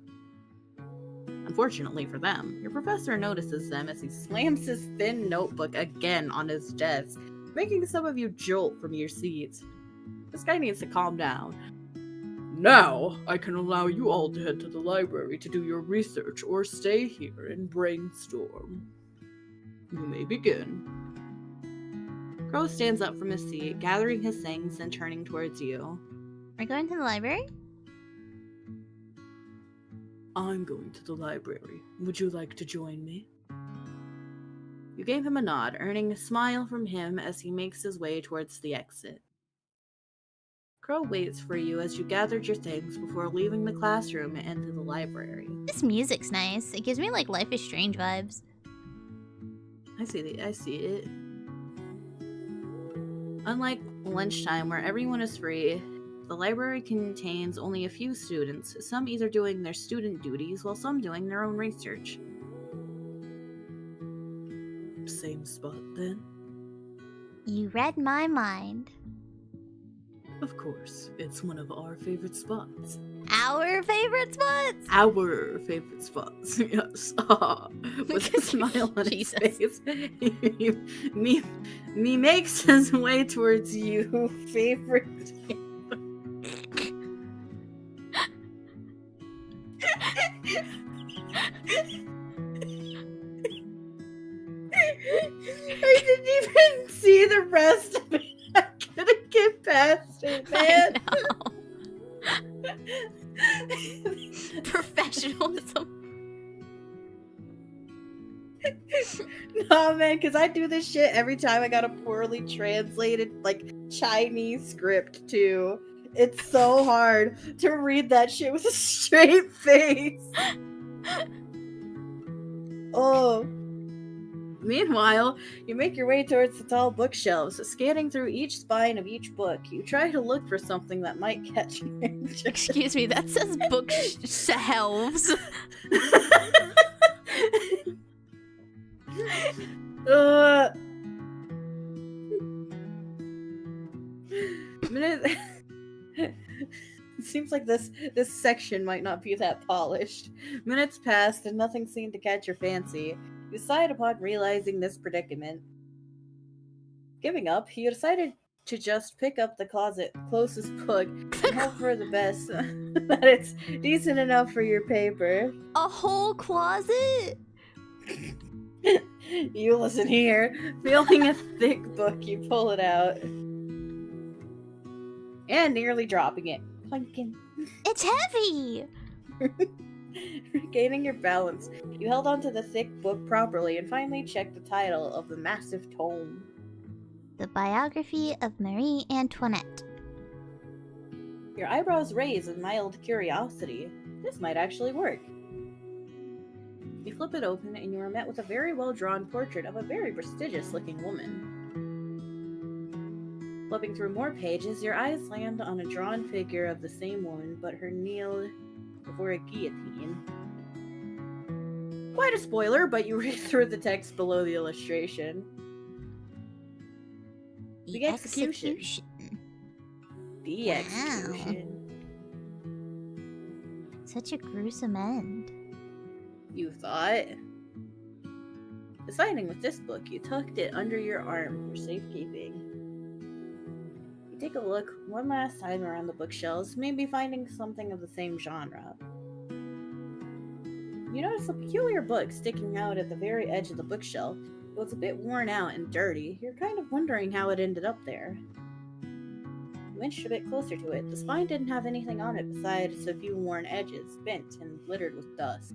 Unfortunately for them, your professor notices them as he slams his thin notebook again on his desk, making some of you jolt from your seats. This guy needs to calm down. Now, I can allow you all to head to the library to do your research or stay here and brainstorm. You may begin. Crow stands up from his seat, gathering his things and turning towards you. Are you going to the library? I'm going to the library. Would you like to join me? You gave him a nod, earning a smile from him as he makes his way towards the exit. Crow waits for you as you gathered your things before leaving the classroom and enter the library. This music's nice. It gives me like Life is Strange vibes. I see it. Unlike lunchtime where everyone is free, the library contains only a few students, some either doing their student duties while some doing their own research. Same spot then? You read my mind. Of course, it's one of our favorite spots. Our favorite spots? Our favorite spots, yes. With a smile on his face, me makes his way towards you, favorite. even see the rest of it. I couldn't get past it, man. Professionalism. No, man, because I do this shit every time I got a poorly translated, like, Chinese script, too. It's so hard to read that shit with a straight face. Oh. Meanwhile, you make your way towards the tall bookshelves, scanning through each spine of each book. You try to look for something that might catch your interest. Excuse me, that says bookshelves. It seems like this section might not be that polished. Minutes passed and nothing seemed to catch your fancy. You sighed upon realizing this predicament. Giving up, you decided to just pick up the closest book and hope for the best, that it's decent enough for your paper. A whole closet? You listen here. Feeling a thick book, you pull it out. And nearly dropping it. Clanking. It's heavy! Regaining your balance, you held onto the thick book properly and finally checked the title of the massive tome. The Biography of Marie Antoinette. Your eyebrows raise in mild curiosity. This might actually work. You flip it open and you are met with a very well-drawn portrait of a very prestigious-looking woman. Flipping through more pages, your eyes land on a drawn figure of the same woman, but her kneeled before a guillotine. Quite a spoiler, but you read through the text below the illustration. The execution. The execution. Such a gruesome end. You thought? Deciding with this book, you tucked it under your arm for safekeeping. You take a look one last time around the bookshelves, maybe finding something of the same genre. You notice a peculiar book sticking out at the very edge of the bookshelf. It was a bit worn out and dirty. You're kind of wondering how it ended up there. You inched a bit closer to it. The spine didn't have anything on it besides a few worn edges, bent and littered with dust.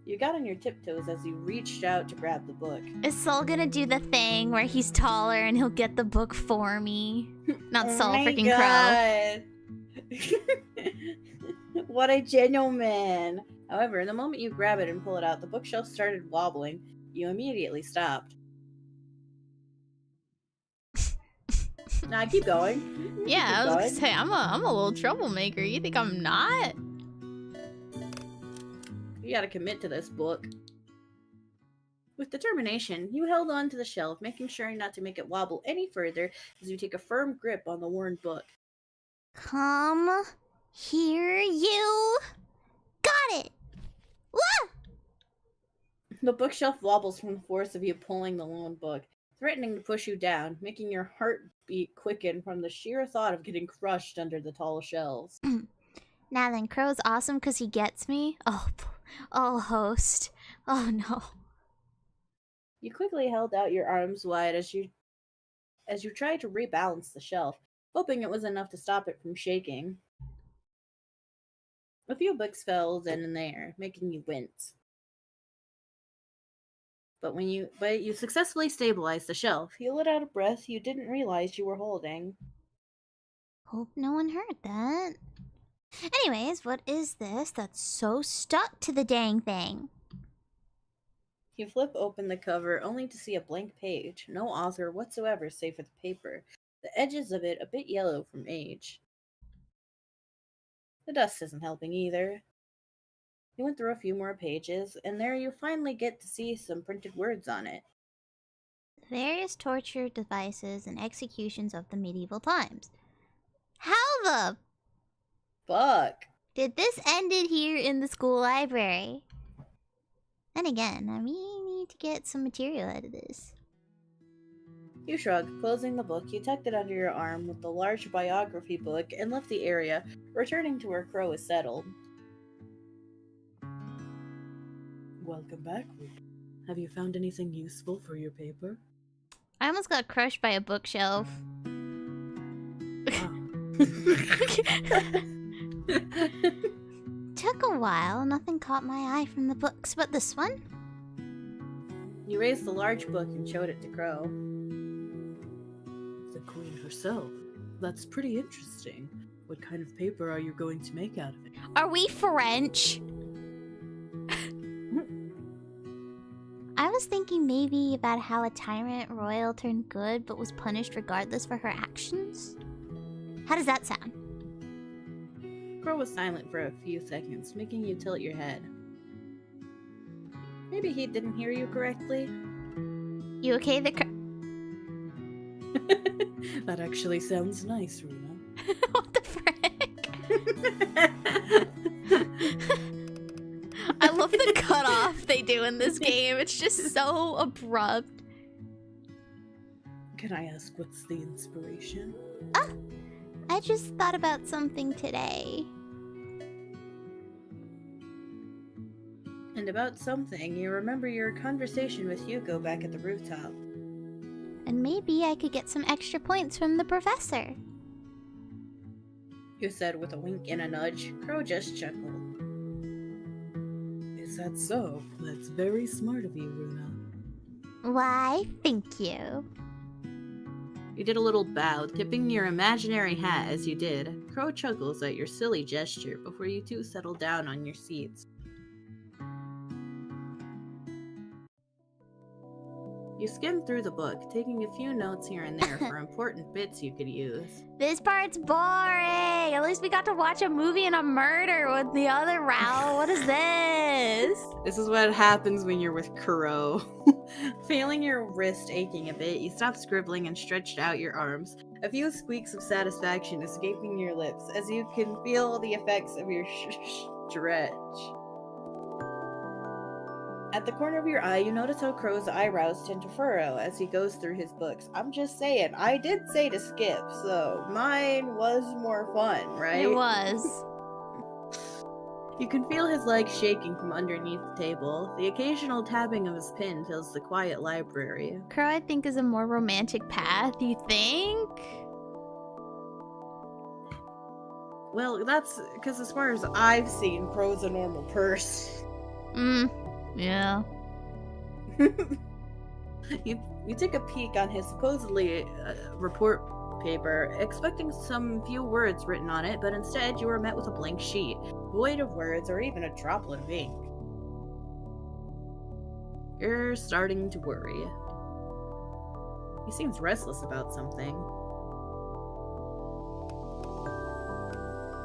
You got on your tiptoes as you reached out to grab the book. Is Saul gonna do the thing where he's taller and he'll get the book for me? Not Saul, freaking Crow. What a gentleman. However, the moment you grab it and pull it out, the bookshelf started wobbling. You immediately stopped. Nah, keep going. Yeah, I was gonna say, I'm a little troublemaker. You think I'm not? You gotta commit to this book. With determination, you held on to the shelf, making sure not to make it wobble any further as you take a firm grip on the worn book. Come here, you. Got it. Woo! The bookshelf wobbles from the force of you pulling the lone book, threatening to push you down, making your heartbeat quicken from the sheer thought of getting crushed under the tall shelves. Now then, Crow's awesome because he gets me. Oh, host. Oh no. You quickly held out your arms wide as you tried to rebalance the shelf, hoping it was enough to stop it from shaking. A few books fell then and there, making you wince. But you successfully stabilized the shelf. You let out a breath you didn't realize you were holding. Hope no one heard that. Anyways, what is this that's so stuck to the dang thing? You flip open the cover only to see a blank page, no author whatsoever save for the paper, the edges of it a bit yellow from age. The dust isn't helping either. You went through a few more pages, and there you finally get to see some printed words on it. Various torture devices and executions of the medieval times. How the Fuck! did this end it here in the school library? And again, I need to get some material out of this. You shrugged, closing the book. You tucked it under your arm with the large biography book and left the area, returning to where Crow is settled. Welcome back, Ruth. Have you found anything useful for your paper? I almost got crushed by a bookshelf. Took a while. Nothing caught my eye from the books, but this one? You raised the large book and showed it to Crow. The queen herself. That's pretty interesting. What kind of paper are you going to make out of it? Are we French? I was thinking maybe about how a tyrant royal turned good but was punished regardless for her actions. How does that sound? Crow was silent for a few seconds, making you tilt your head. Maybe he didn't hear you correctly? You okay, That actually sounds nice, Runa. What the frick? I love the cutoff they do in this game. It's just so abrupt. Can I ask what's the inspiration? I just thought about something today. And about something, you remember your conversation with Hugo back at the rooftop. And maybe I could get some extra points from the professor. You said with a wink and a nudge. Crow just chuckled. Is that so? That's very smart of you, Runa. Why, thank you. You did a little bow, tipping your imaginary hat as you did. Crow chuckles at your silly gesture before you two settle down on your seats. You skimmed through the book, taking a few notes here and there for important bits you could use. This part's boring. At least we got to watch a movie and a murder with the other route. What is this? This is what happens when you're with Crow. Feeling your wrist aching a bit, you stopped scribbling and stretched out your arms. A few squeaks of satisfaction escaping your lips as you can feel the effects of your stretch. At the corner of your eye, you notice how Crow's eyebrows tend to furrow as he goes through his books. I'm just saying, I did say to skip, so mine was more fun, right? It was. You can feel his legs shaking from underneath the table. The occasional tapping of his pen fills the quiet library. Crow, I think, is a more romantic path, you think? Well, that's because as far as I've seen, Crow's a normal person. Yeah. You take a peek on his supposedly report paper, expecting some few words written on it, but instead you are met with a blank sheet, void of words or even a droplet of ink. You're starting to worry. He seems restless about something.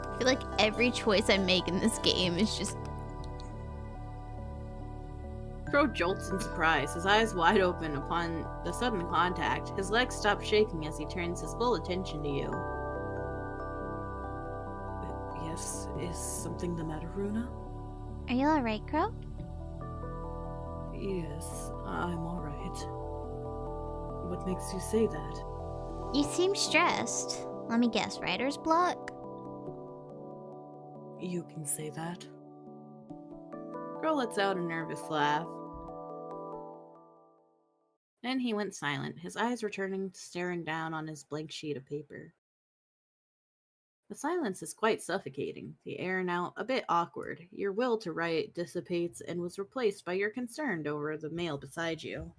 I feel like every choice I make in this game is just... Crow jolts in surprise, his eyes wide open upon the sudden contact. His legs stop shaking as he turns his full attention to you. Yes, is something the matter, Runa? Are you alright, Crow? Yes, I'm alright. What makes you say that? You seem stressed. Let me guess, writer's block? You can say that. Crow lets out a nervous laugh. Then he went silent, his eyes returning to staring down on his blank sheet of paper. The silence is quite suffocating, the air now a bit awkward. Your will to write dissipates and was replaced by your concern over the mail beside you.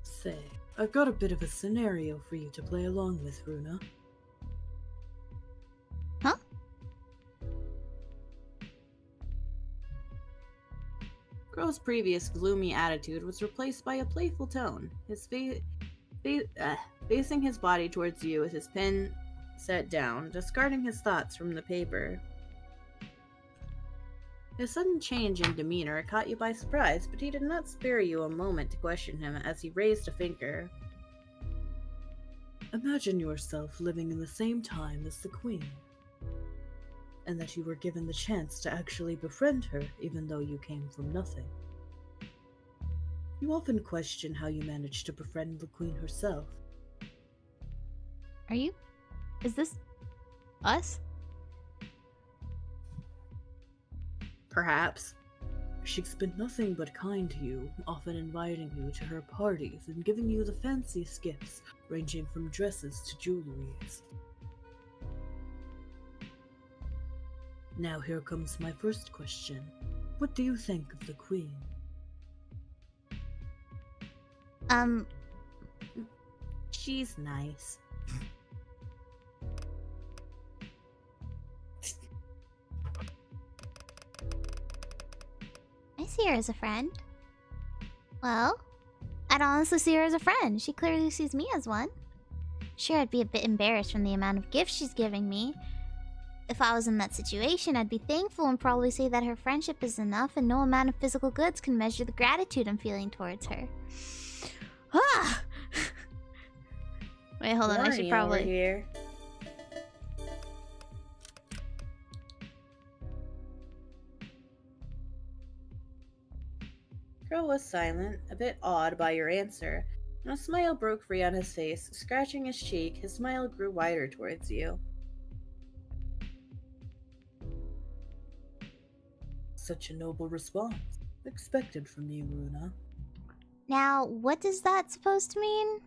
Say, I've got a bit of a scenario for you to play along with, Runa. Huh? Crow's previous gloomy attitude was replaced by a playful tone. His facing his body towards you with his pen set down, discarding his thoughts from the paper. His sudden change in demeanor caught you by surprise, but he did not spare you a moment to question him as he raised a finger. Imagine yourself living in the same time as the Queen, and that you were given the chance to actually befriend her even though you came from nothing. You often question how you managed to befriend the Queen herself. Are you? Is this... us? Perhaps. She's been nothing but kind to you, often inviting you to her parties and giving you the fanciest gifts, ranging from dresses to jewelries. Now here comes my first question. What do you think of the Queen? She's nice. I see her as a friend. Well, I'd honestly see her as a friend. She clearly sees me as one. Sure, I'd be a bit embarrassed from the amount of gifts she's giving me. If I was in that situation, I'd be thankful and probably say that her friendship is enough and no amount of physical goods can measure the gratitude I'm feeling towards her. Ah! Wait, hold on, I should probably... Over here. Crow was silent, a bit awed by your answer, and a smile broke free on his face. Scratching his cheek, his smile grew wider towards you. Such a noble response. Expected from you, Runa. Now, what does that supposed to mean?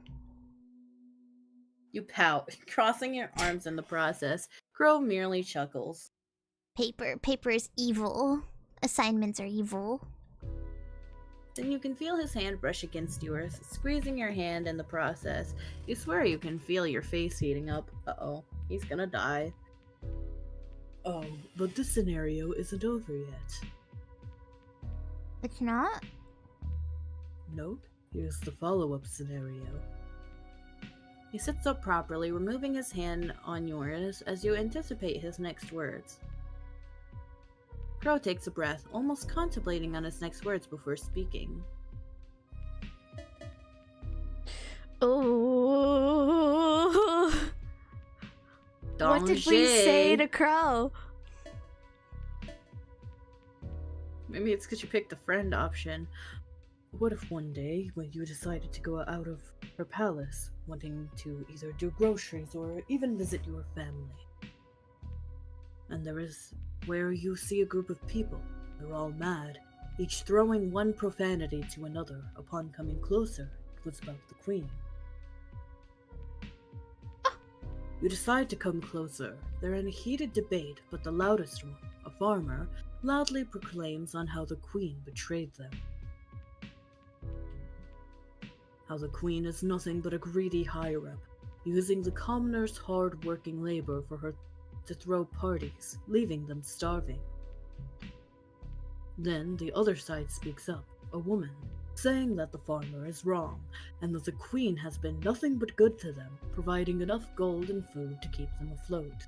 You pout, crossing your arms in the process. Crow merely chuckles. Paper is evil. Assignments are evil. Then you can feel his hand brush against yours, squeezing your hand in the process. You swear you can feel your face heating up. Uh-oh, he's gonna die. Oh, but this scenario isn't over yet. It's not? Nope. Here's the follow-up scenario. He sits up properly, removing his hand on yours as you anticipate his next words. Crow takes a breath, almost contemplating on his next words before speaking. Oh. What did we say to Crow? Maybe it's because you picked the friend option. What if one day, when you decided to go out of her palace, wanting to either do groceries or even visit your family, and there is where you see a group of people, they're all mad, each throwing one profanity to another. Upon coming closer, it was about the Queen. You decide to come closer. They're in a heated debate, but the loudest one, a farmer, loudly proclaims on how the Queen betrayed them. How the Queen is nothing but a greedy higher-up, using the commoners' hard-working labor for her to throw parties, leaving them starving. Then the other side speaks up, a woman, saying that the farmer is wrong, and that the Queen has been nothing but good to them, providing enough gold and food to keep them afloat.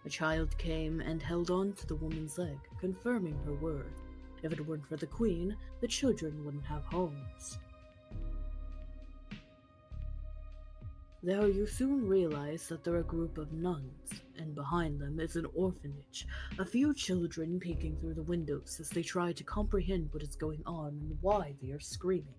A child came and held on to the woman's leg, confirming her word. If it weren't for the Queen, the children wouldn't have homes. There you soon realize that they're a group of nuns, and behind them is an orphanage, a few children peeking through the windows as they try to comprehend what is going on and why they are screaming.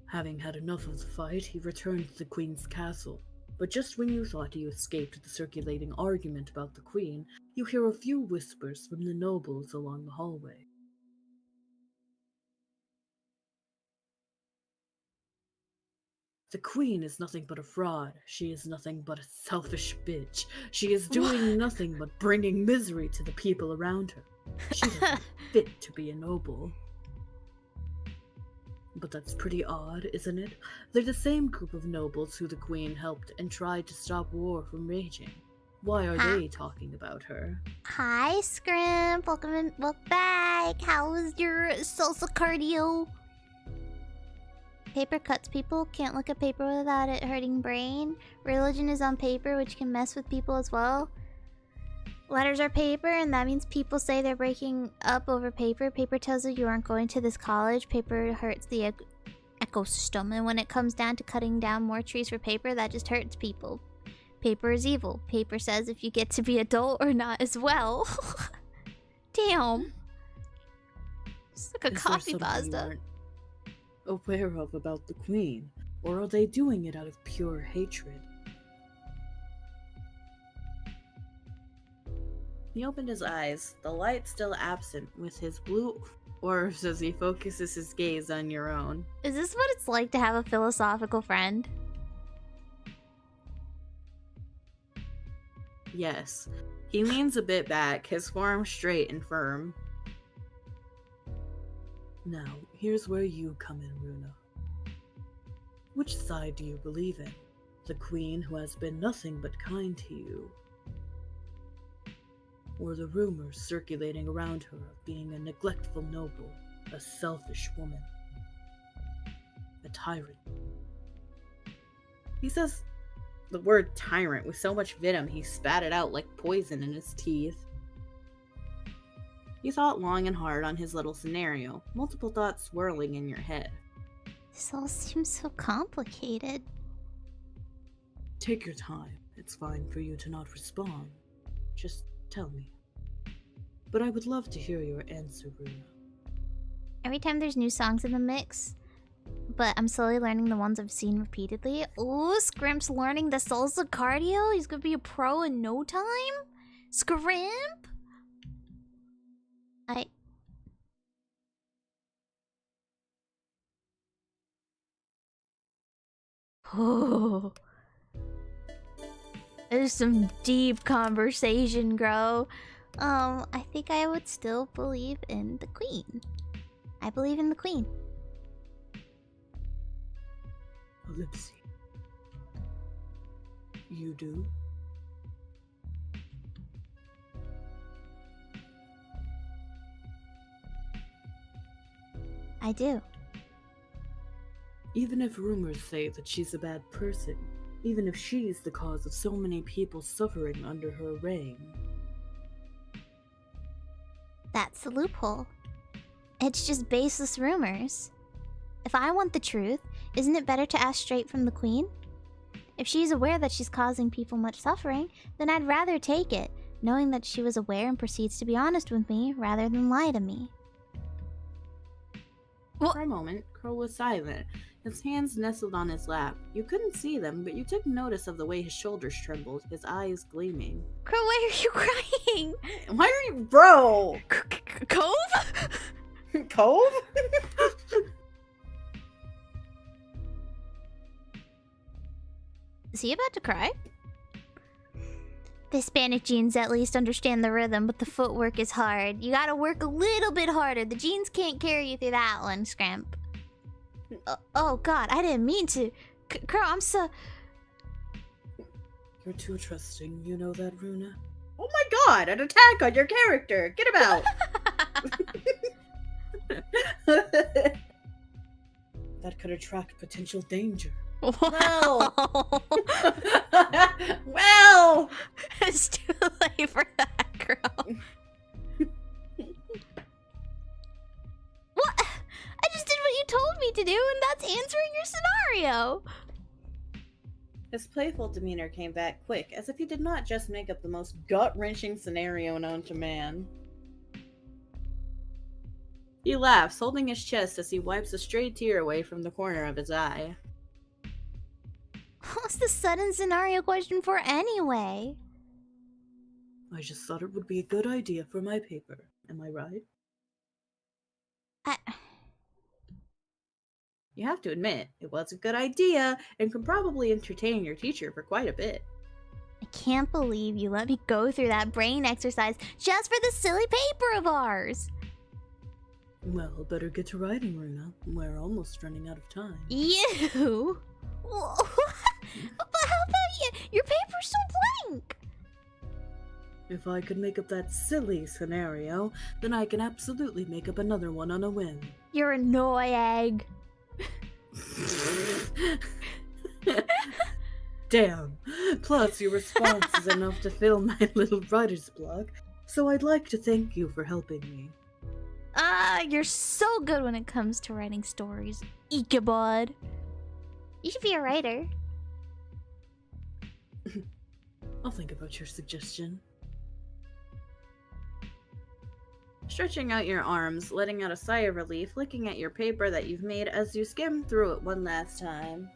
Having had enough of the fight, he returned to the Queen's castle. But just when you thought you escaped the circulating argument about the Queen, you hear a few whispers from the nobles along the hallway. The Queen is nothing but a fraud. She is nothing but a selfish bitch. She is doing nothing but bringing misery to the people around her. She doesn't fit to be a noble. But that's pretty odd, isn't it? They're the same group of nobles who the Queen helped and tried to stop war from raging. Why are they talking about her? Hi, Scrimp. Welcome back. How was your salsa cardio? Paper cuts people. Can't look at paper without it hurting brain. Religion is on paper, which can mess with people as well. Letters are paper, and that means people say they're breaking up over paper. Paper tells you aren't going to this college. Paper hurts the ecosystem, and when it comes down to cutting down more trees for paper, that just hurts people. Paper is evil. Paper says if you get to be adult or not as well. Damn. It's like a coffee pasta. Aware of about the Queen, or are they doing it out of pure hatred? He opened his eyes, the light still absent, with his blue orbs as he focuses his gaze on your own. Is this what it's like to have a philosophical friend? Yes. He leans a bit back, his form straight and firm. Now, here's where you come in, Runa. Which side do you believe in? The queen who has been nothing but kind to you? Or the rumors circulating around her of being a neglectful noble, a selfish woman, a tyrant? He says the word tyrant with so much venom he spat it out like poison in his teeth. You thought long and hard on his little scenario, multiple thoughts swirling in your head. This all seems so complicated. Take your time. It's fine for you to not respond. Just tell me. But I would love to hear your answer, Runa. Every time there's new songs in the mix, but I'm slowly learning the ones I've seen repeatedly. Ooh, Scrimp's learning the salsa cardio. He's gonna be a pro in no time. Scrimp? Oh. There's some deep conversation, bro. I think I would still believe in the queen. I believe in the queen. Ellipse. You do? I do. Even if rumors say that she's a bad person, even if she's the cause of so many people suffering under her reign. That's the loophole. It's just baseless rumors. If I want the truth, isn't it better to ask straight from the queen? If she's aware that she's causing people much suffering, then I'd rather take it, knowing that she was aware and proceeds to be honest with me rather than lie to me. For a moment, Crow was silent, his hands nestled on his lap. You couldn't see them, but you took notice of the way his shoulders trembled, his eyes gleaming. Crow, why are you crying? Why are you... Bro! Cove? Cove? Is he about to cry? The Hispanic genes at least understand the rhythm, but the footwork is hard. You gotta work a little bit harder. The genes can't carry you through that one, Scrimp. Oh god, I didn't mean to. Crow, I'm so... You're too trusting, you know that, Runa? Oh my god, an attack on your character! Get him out! That could attract potential danger. Wow. Well! It's too late for that, Crow. What? I just did what you told me to do, and that's answering your scenario. His playful demeanor came back quick, as if he did not just make up the most gut-wrenching scenario known to man. He laughs, holding his chest as he wipes a stray tear away from the corner of his eye. What's the sudden scenario question for anyway? I just thought it would be a good idea for my paper. Am I right? You have to admit, it was a good idea, and could probably entertain your teacher for quite a bit. I can't believe you let me go through that brain exercise just for this silly paper of ours. Well, better get to writing, Runa. We're almost running out of time. You? But how about you? Your paper's so blank. If I could make up that silly scenario, then I can absolutely make up another one on a whim. You're a no-egg. Damn. Plus, your response is enough to fill my little writer's block, so I'd like to thank you for helping me. You're so good when it comes to writing stories, Ichabod. You should be a writer. I'll think about your suggestion. Stretching out your arms, letting out a sigh of relief, looking at your paper that you've made as you skim through it one last time.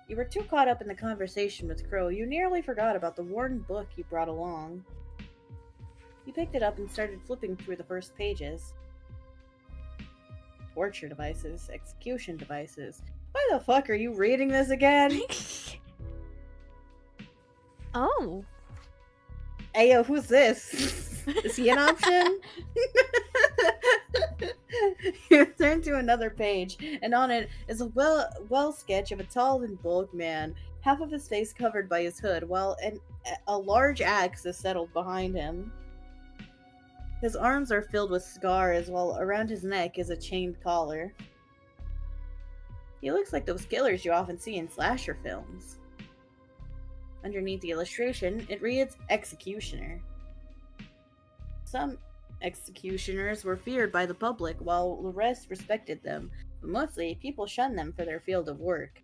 You were too caught up in the conversation with Crow, you nearly forgot about the worn book you brought along. He picked it up and started flipping through the first pages. Torture devices, execution devices. Why the fuck are you reading this again? Oh. Ayo, who's this? Is he an option? You turn to another page, and on it is a well sketch of a tall and bulk man, half of his face covered by his hood, while a large axe is settled behind him. His arms are filled with scars, while around his neck is a chained collar. He looks like those killers you often see in slasher films. Underneath the illustration, it reads, Executioner. Some executioners were feared by the public, while the rest respected them, but mostly people shunned them for their field of work.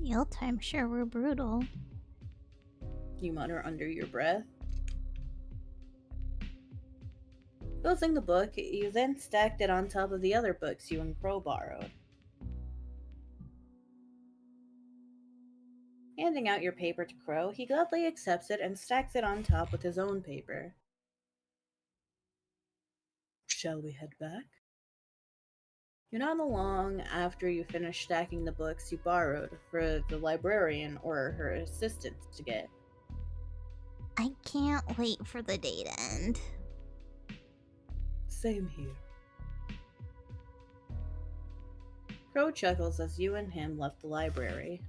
The old times sure were brutal. You mutter under your breath. Closing the book, you then stacked it on top of the other books you and Crow borrowed. Handing out your paper to Crow, he gladly accepts it and stacks it on top with his own paper. Shall we head back? You nod along after you finish stacking the books you borrowed for the librarian or her assistants to get. I can't wait for the day to end. Same here. Crow chuckles as you and him left the library.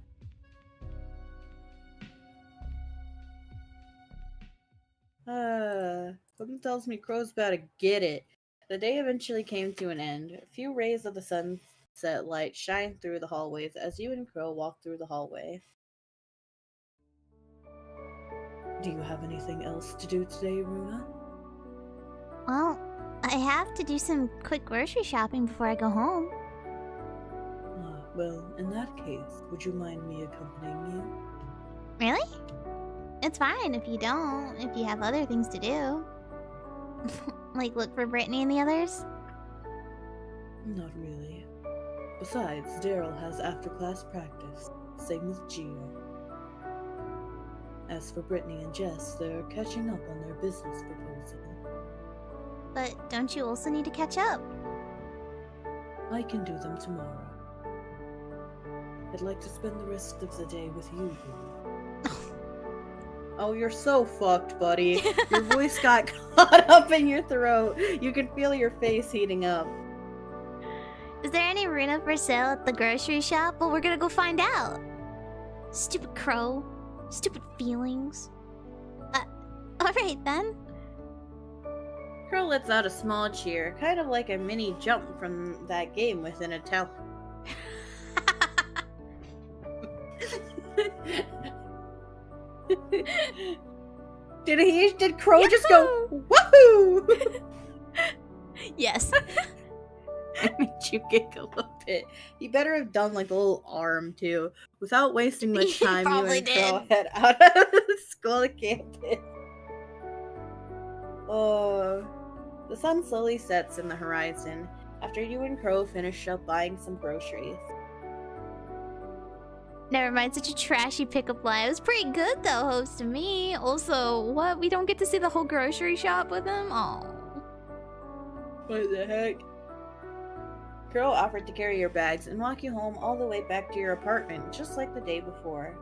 Something tells me Crow's about to get it. The day eventually came to an end. A few rays of the sunset light shine through the hallways as you and Crow walk through the hallway. Do you have anything else to do today, Runa? Well, I have to do some quick grocery shopping before I go home. Well, in that case, would you mind me accompanying you? Really? It's fine if you don't, if you have other things to do. Like look for Brittany and the others? Not really. Besides, Daryl has after-class practice. Same with Gio. As for Brittany and Jess, they're catching up on their business proposal. But don't you also need to catch up? I can do them tomorrow. I'd like to spend the rest of the day with you, Runa. Oh, you're so fucked, buddy. Your voice got caught up in your throat. You can feel your face heating up. Is there any Runa for sale at the grocery shop? Well, we're gonna go find out. Stupid Crow. Stupid feelings. Alright then. Crow lets out a small cheer, kind of like a mini jump from that game within a tower. Did Crow Yahoo! just go woohoo? Yes. I made you giggle a bit. You better have done like a little arm too, without wasting much He time. You probably and Crow did. head out of the school campus. Oh, the sun slowly sets in the horizon after you and Crow finish up buying some groceries. Never mind, such a trashy pickup line. It was pretty good though, host to me. Also, what? We don't get to see the whole grocery shop with him? Oh. What the heck? Crow offered to carry your bags and walk you home all the way back to your apartment, just like the day before.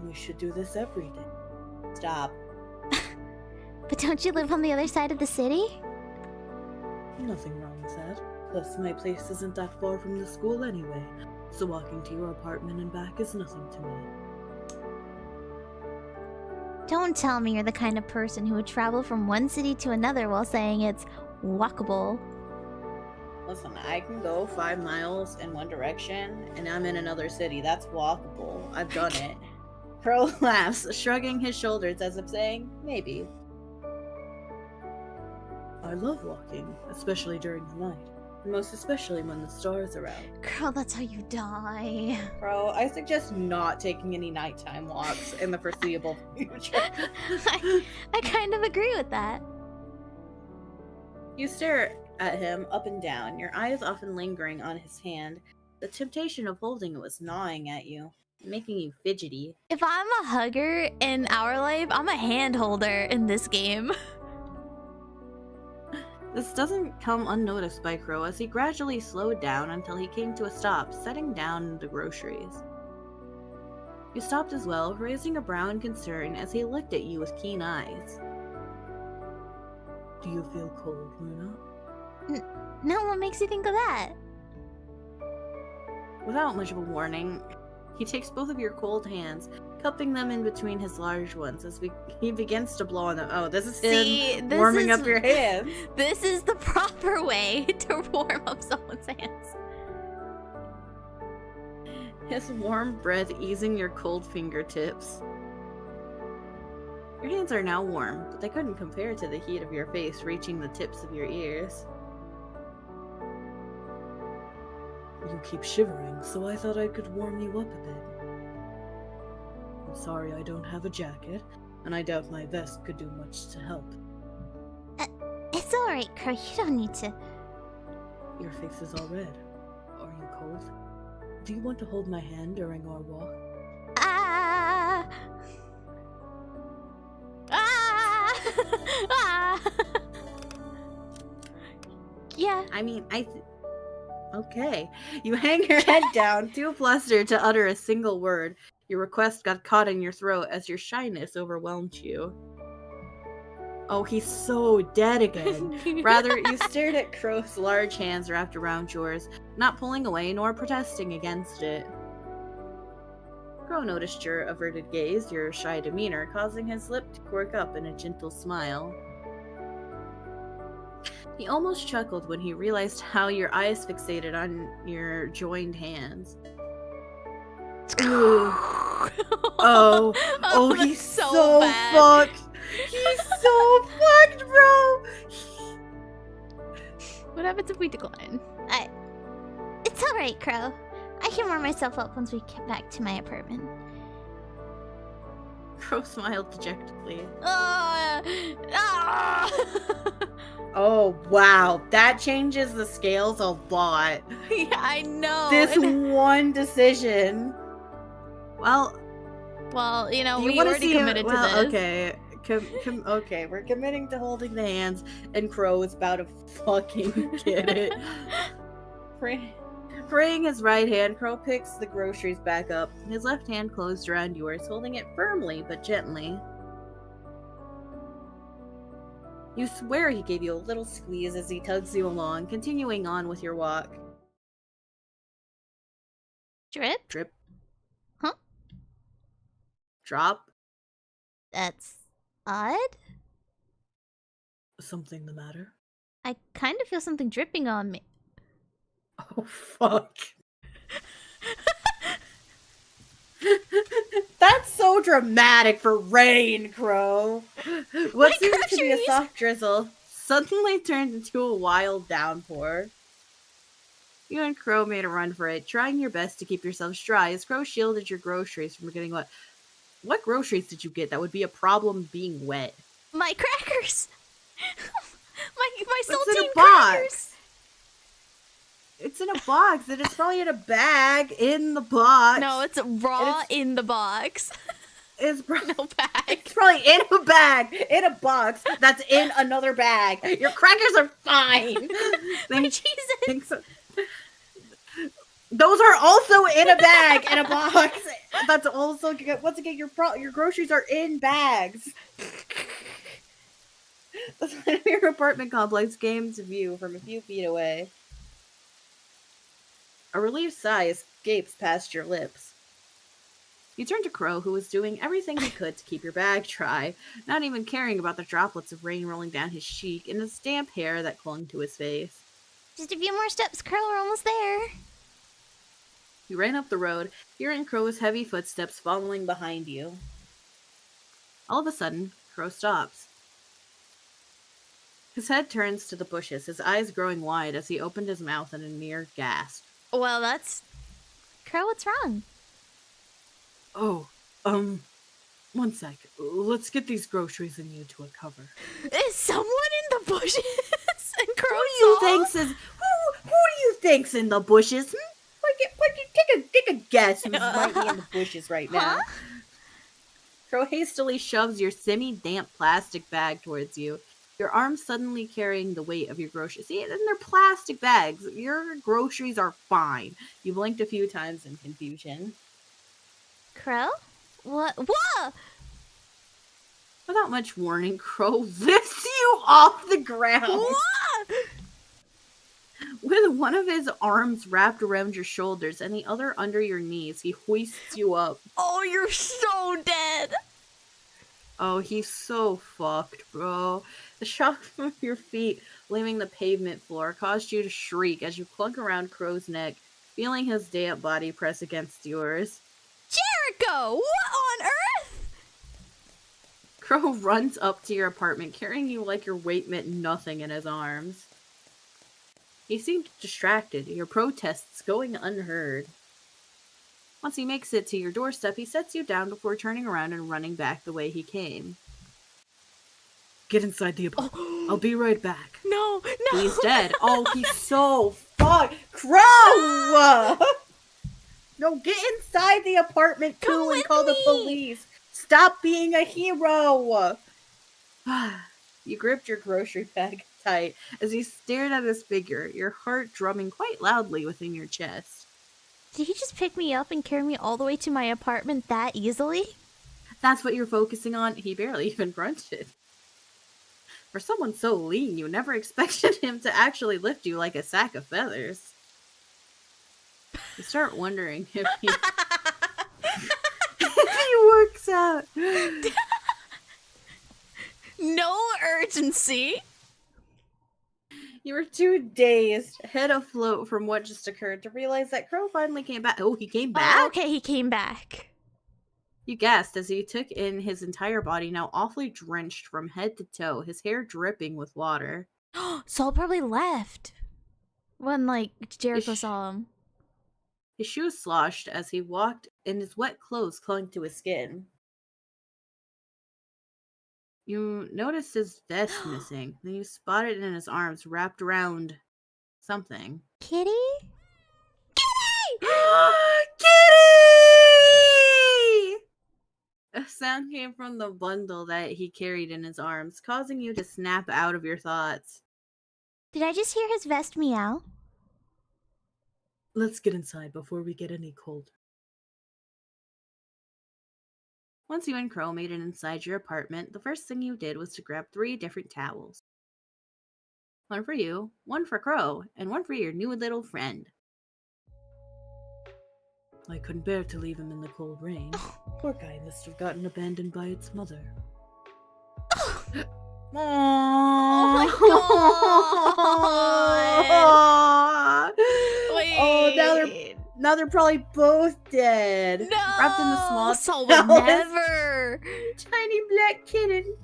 We should do this every day. Stop. But don't you live on the other side of the city? Nothing wrong with that. Plus, my place isn't that far from the school anyway, so walking to your apartment and back is nothing to me. Don't tell me you're the kind of person who would travel from one city to another while saying it's walkable. Listen, I can go 5 miles in one direction, and I'm in another city. That's walkable. I've done it. Crow laughs, shrugging his shoulders as if saying, maybe. I love walking, especially during the night. Most especially when the stars are out. Girl, that's how you die. Crow, I suggest not taking any nighttime walks in the foreseeable future. I kind of agree with that. You stare at him up and down, your eyes often lingering on his hand. The temptation of holding it was gnawing at you. making you fidgety. If I'm a hugger in our life, I'm a hand holder in this game. This doesn't come unnoticed by Crow as he gradually slowed down until he came to a stop, setting down the groceries. You stopped as well, raising a brow in concern as he looked at you with keen eyes. Do you feel cold, Luna? No, what makes you think of that? Without much of a warning, he takes both of your cold hands, cupping them in between his large ones as he begins to blow on them. Oh, this is him warming up your hands. This is the proper way to warm up someone's hands. His warm breath easing your cold fingertips. Your hands are now warm, but they couldn't compare to the heat of your face reaching the tips of your ears. You keep shivering, so I thought I could warm you up a bit. I'm sorry I don't have a jacket, and I doubt my vest could do much to help. It's alright, Crow. You don't need to. Your face is all red. Are you cold? Do you want to hold my hand during our walk? Ah! Ah! Ah! Yeah. I mean, okay. You hang your head down, too flustered to utter a single word. Your request got caught in your throat as your shyness overwhelmed you. Oh, he's so dead again. Rather, you stared at Crow's large hands wrapped around yours, not pulling away nor protesting against it. Crow noticed your averted gaze, your shy demeanor, causing his lip to quirk up in a gentle smile. He almost chuckled when he realized how your eyes fixated on your joined hands. Oh, he's so bad. fucked. He's so fucked, bro. What happens if we decline? It's alright, Crow. I can warm myself up once we get back to my apartment. Crow smiled dejectedly. Oh, Oh, wow. That changes the scales a lot. yeah, I know. This one decision. Well, you know, do you we wanna already see committed to this. Okay. Okay, we're committing to holding the hands, and Crow is about to fucking get it. Freeing his right hand, Crow picks the groceries back up. His left hand closed around yours, holding it firmly but gently. You swear he gave you a little squeeze as he tugs you along, continuing on with your walk. Drip? Drip. Huh? Drop. That's odd. Something the matter? I kind of feel something dripping on me. Oh, fuck. That's so dramatic for rain, Crow. What seemed to be a soft drizzle suddenly turned into a wild downpour. You and Crow made a run for it, trying your best to keep yourselves dry as Crow shielded your groceries from getting wet. What groceries did you get that would be a problem being wet? My crackers! my What's in a saltine box? crackers! It's in a box, and it's probably in a bag in the box. No, it's raw in the box. It's No bag. It's probably in a bag, in a box, that's in another bag. Your crackers are fine. My cheeses. Those are also in a bag, in a box. That's also, once again, your groceries are in bags. The side of your apartment complex came to view from a few feet away. A relieved sigh escapes past your lips. You turn to Crow, who was doing everything he could to keep your bag dry, not even caring about the droplets of rain rolling down his cheek and his damp hair that clung to his face. Just a few more steps, Crow. We're almost there. You ran up the road, hearing Crow's heavy footsteps following behind you. All of a sudden, Crow stops. His head turns to the bushes, his eyes growing wide as he opened his mouth in a near gasp. Well, that's... Crow, what's wrong? Oh, one sec. Let's get these groceries and you to a cover. Is someone in the bushes? And Crow Who do you think's in the bushes? Take a guess who's might be in the bushes right now. Huh? Crow hastily shoves your semi-damp plastic bag towards you, your arms suddenly carrying the weight of your groceries. See, and they're plastic bags. Your groceries are fine. You blinked a few times in confusion. Crow? What? Whoa! Without much warning, Crow lifts you off the ground. Whoa! With one of his arms wrapped around your shoulders and the other under your knees, he hoists you up. Oh, you're so dead! Oh, he's so fucked, bro. The shock from your feet leaving the pavement floor caused you to shriek as you clung around Crow's neck, feeling his damp body press against yours. Jericho! What on earth? Crow runs up to your apartment, carrying you like your weight meant nothing in his arms. He seemed distracted, your protests going unheard. Once he makes it to your doorstep, he sets you down before turning around and running back the way he came. Get inside the apartment. I'll be right back. No, no! He's dead. Oh, he's so fucked. Crow! No, get inside the apartment too Come and with call the me. police. Stop being a hero. You gripped your grocery bag tight as you stared at his figure, your heart drumming quite loudly within your chest. Did he just pick me up and carry me all the way to my apartment that easily? That's what you're focusing on? He barely even grunted. For someone so lean, you never expected him to actually lift you like a sack of feathers. You start wondering if he... if he works out. No urgency. You were too dazed, head afloat from what just occurred, to realize that Crow finally came back. Oh, he came back? Oh, okay, he came back. You gasped as he took in his entire body, now awfully drenched from head to toe, his hair dripping with water. Saul probably left when, like, Jericho Ish. saw him. His shoes sloshed as he walked, and his wet clothes clung to his skin. You noticed his vest missing. Then you spotted it in his arms, wrapped around something. Kitty? Kitty! A sound came from the bundle that he carried in his arms, causing you to snap out of your thoughts. Did I just hear his vest meow? Let's get inside before we get any colder. Once you and Crow made it inside your apartment, the first thing you did was to grab 3 different towels. One for you, one for Crow, and one for your new little friend. I couldn't bear to leave him in the cold rain. Poor guy must have gotten abandoned by its mother. Oh my god! Wait. Oh, now they're probably both dead. No! Wrapped in the small Saul would towels. never! Tiny black kitten.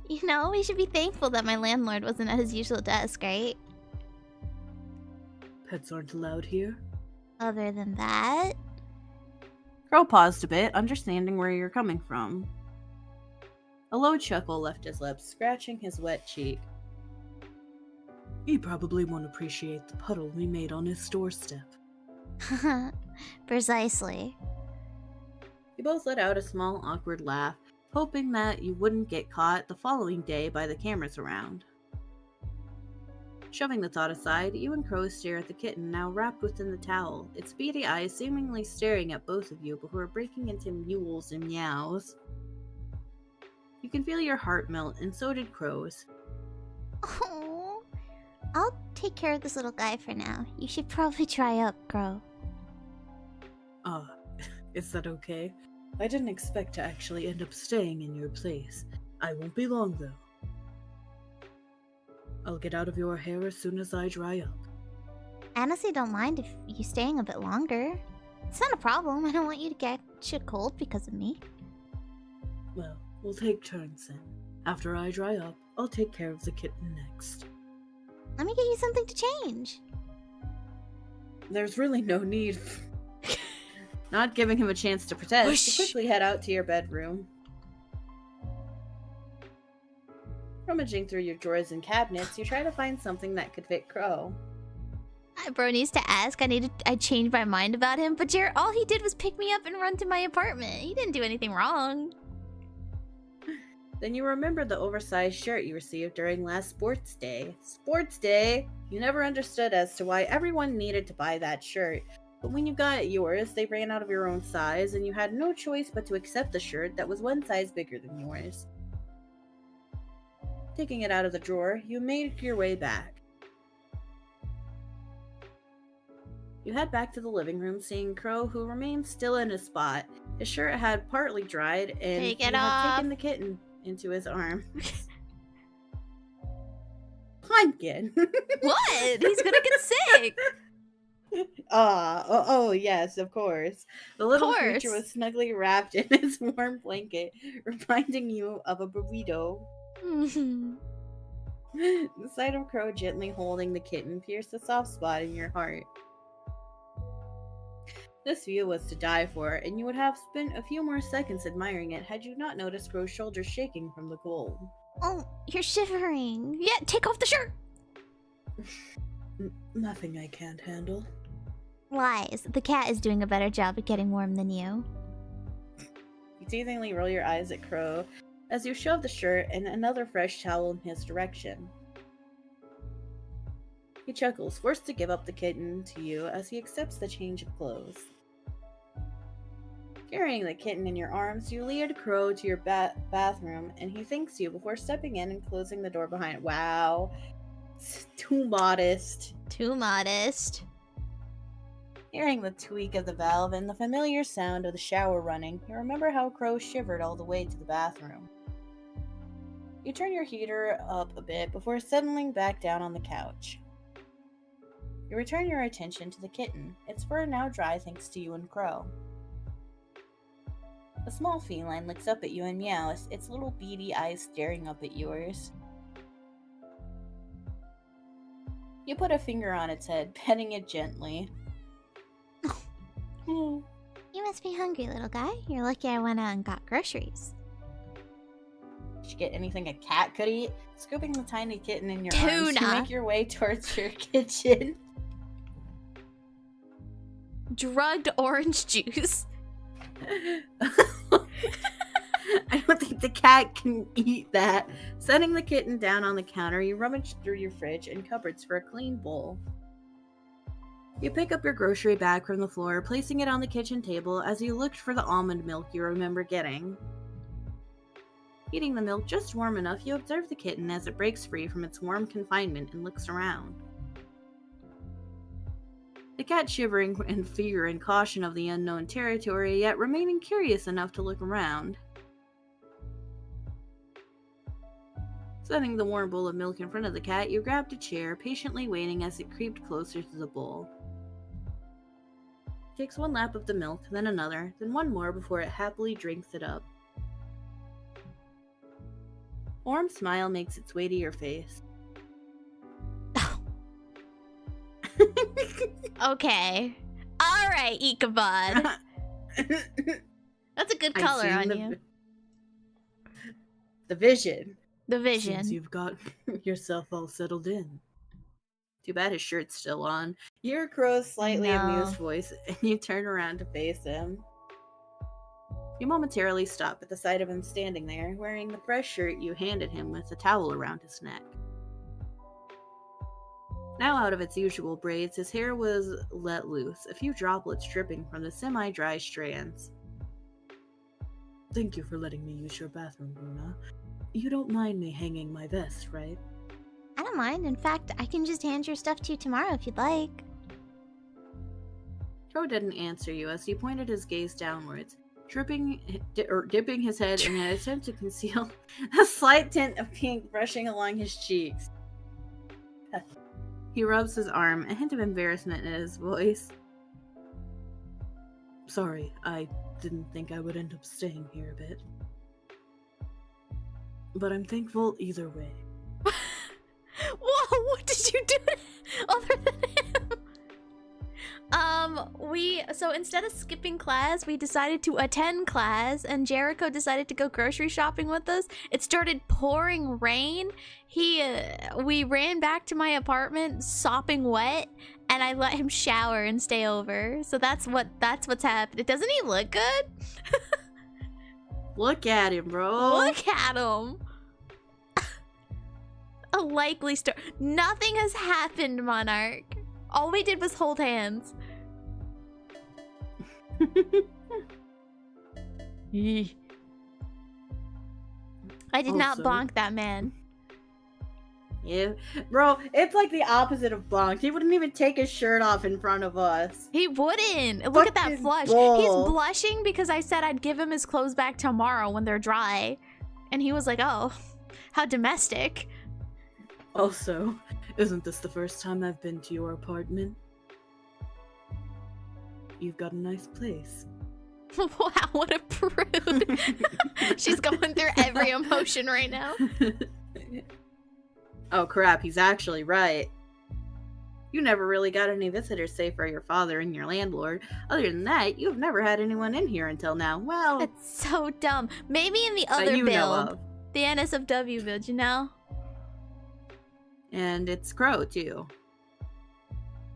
You know, we should be thankful that my landlord wasn't at his usual desk, right? Pets aren't allowed here. Other than that... Crow paused a bit, understanding where you're coming from. A low chuckle left his lips, scratching his wet cheek. He probably won't appreciate the puddle we made on his doorstep. Precisely. You both let out a small, awkward laugh, hoping that you wouldn't get caught the following day by the cameras around. Shoving the thought aside, you and Crow stare at the kitten now wrapped within the towel, its beady eyes seemingly staring at both of you before breaking into mews and meows. You can feel your heart melt, and so did Crow's. Oh, I'll take care of this little guy for now. You should probably dry up, Crow. Is that okay? I didn't expect to actually end up staying in your place. I won't be long, though. I'll get out of your hair as soon as I dry up. I honestly don't mind if you staying a bit longer. It's not a problem. I don't want you to catch a cold because of me. Well, we'll take turns then. After I dry up, I'll take care of the kitten next. Let me get you something to change. There's really no need. Not giving him a chance to protest, Whoosh. you quickly head out to your bedroom. Rummaging through your drawers and cabinets, you try to find something that could fit Crow. Bro needs to ask. I changed my mind about him, but Jared, all he did was pick me up and run to my apartment. He didn't do anything wrong. Then you remember the oversized shirt you received during last sports day. Sports day! You never understood as to why everyone needed to buy that shirt. But when you got yours, they ran out of your own size, and you had no choice but to accept the shirt that was one size bigger than yours. Taking it out of the drawer, you made your way back. You head back to the living room, seeing Crow, who remained still in his spot. His shirt had partly dried, and Take he it had off. taken the kitten into his arms. Pumpkin! What? He's gonna get sick. Oh, yes, of course. The little Course. creature was snugly wrapped in its warm blanket, reminding you of a burrito. The sight of Crow gently holding the kitten pierced a soft spot in your heart. This view was to die for, and you would have spent a few more seconds admiring it had you not noticed Crow's shoulders shaking from the cold. Oh, you're shivering. Yeah, take off the shirt. Nothing I can't handle. Lies. The cat is doing a better job at getting warm than you. You teasingly roll your eyes at Crow as you shove the shirt and another fresh towel in his direction. He chuckles, forced to give up the kitten to you as he accepts the change of clothes. Carrying the kitten in your arms, you lead Crow to your bathroom, and he thanks you before stepping in and closing the door behind it. Wow. It's too modest. Too modest. Hearing the tweak of the valve and the familiar sound of the shower running, you remember how Crow shivered all the way to the bathroom. You turn your heater up a bit before settling back down on the couch. You return your attention to the kitten, its fur now dry thanks to you and Crow. A small feline looks up at you and meows, its little beady eyes staring up at yours. You put a finger on its head, petting it gently. You must be hungry, little guy. You're lucky I went out and got groceries. Did you get anything a cat could eat? Scooping the tiny kitten in your arms, you Tuna. make your way towards your kitchen. Drugged orange juice. I don't think the cat can eat that. Setting the kitten down on the counter, you rummage through your fridge and cupboards for a clean bowl. You pick up your grocery bag from the floor, placing it on the kitchen table as you looked for the almond milk you remember getting. Heating the milk just warm enough, you observe the kitten as it breaks free from its warm confinement and looks around. The cat shivering in fear and caution of the unknown territory, yet remaining curious enough to look around. Setting the warm bowl of milk in front of the cat, you grabbed a chair, patiently waiting as it creeped closer to the bowl. It takes one lap of the milk, then another, then one more before it happily drinks it up. A warm smile makes its way to your face. Okay. Alright, Ichabod. That's a good color I've on seen you. The vision. The vision. Seems you've got yourself all settled in. Too bad his shirt's still on. You hear Crow's slightly amused voice, and you turn around to face him. You momentarily stop at the sight of him standing there, wearing the fresh shirt you handed him with a towel around his neck. Now out of its usual braids, his hair was let loose, a few droplets dripping from the semi-dry strands. Thank you for letting me use your bathroom, Luna. You don't mind me hanging my vest, right? I don't mind. In fact, I can just hand your stuff to you tomorrow if you'd like. Crow didn't answer you as he pointed his gaze downwards, dipping his head in an attempt to conceal a slight tint of pink brushing along his cheeks. He rubs his arm, a hint of embarrassment in his voice. Sorry, I didn't think I would end up staying here a bit. But I'm thankful either way. Whoa, what did you do other than him? So instead of skipping class, we decided to attend class, and Jericho decided to go grocery shopping with us. It started pouring rain. We ran back to my apartment sopping wet, and I let him shower and stay over. So that's what's happened. Doesn't he look good? Look at him, bro. Look at him. A likely story. Nothing has happened, Monarch. All we did was hold hands. I did not bonk that man. Yeah, bro, it's like the opposite of bonk. He wouldn't even take his shirt off in front of us. He wouldn't. Look at that flush. Bull. He's blushing because I said I'd give him his clothes back tomorrow when they're dry. And he was like, oh, how domestic. Also, isn't this the first time I've been to your apartment? You've got a nice place. Wow, what a prude. She's going through every emotion right now. Oh crap, he's actually right. You never really got any visitors save for your father and your landlord. Other than that, you've never had anyone in here until now. Well, That's so dumb. Maybe in the other that you know build. of. The NSFW build, you know? And it's Crow, too.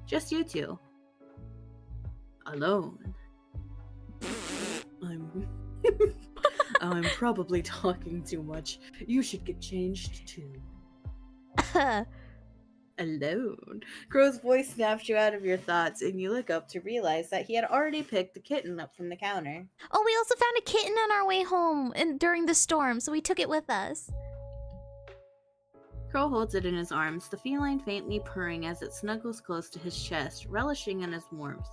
Just you two. Alone. I'm probably talking too much. You should get changed too. Alone. Crow's voice snaps you out of your thoughts, and you look up to realize that he had already picked the kitten up from the counter. Oh, we also found a kitten on our way home during the storm, so we took it with us. Crow holds it in his arms, the feline faintly purring as it snuggles close to his chest, relishing in his warmth.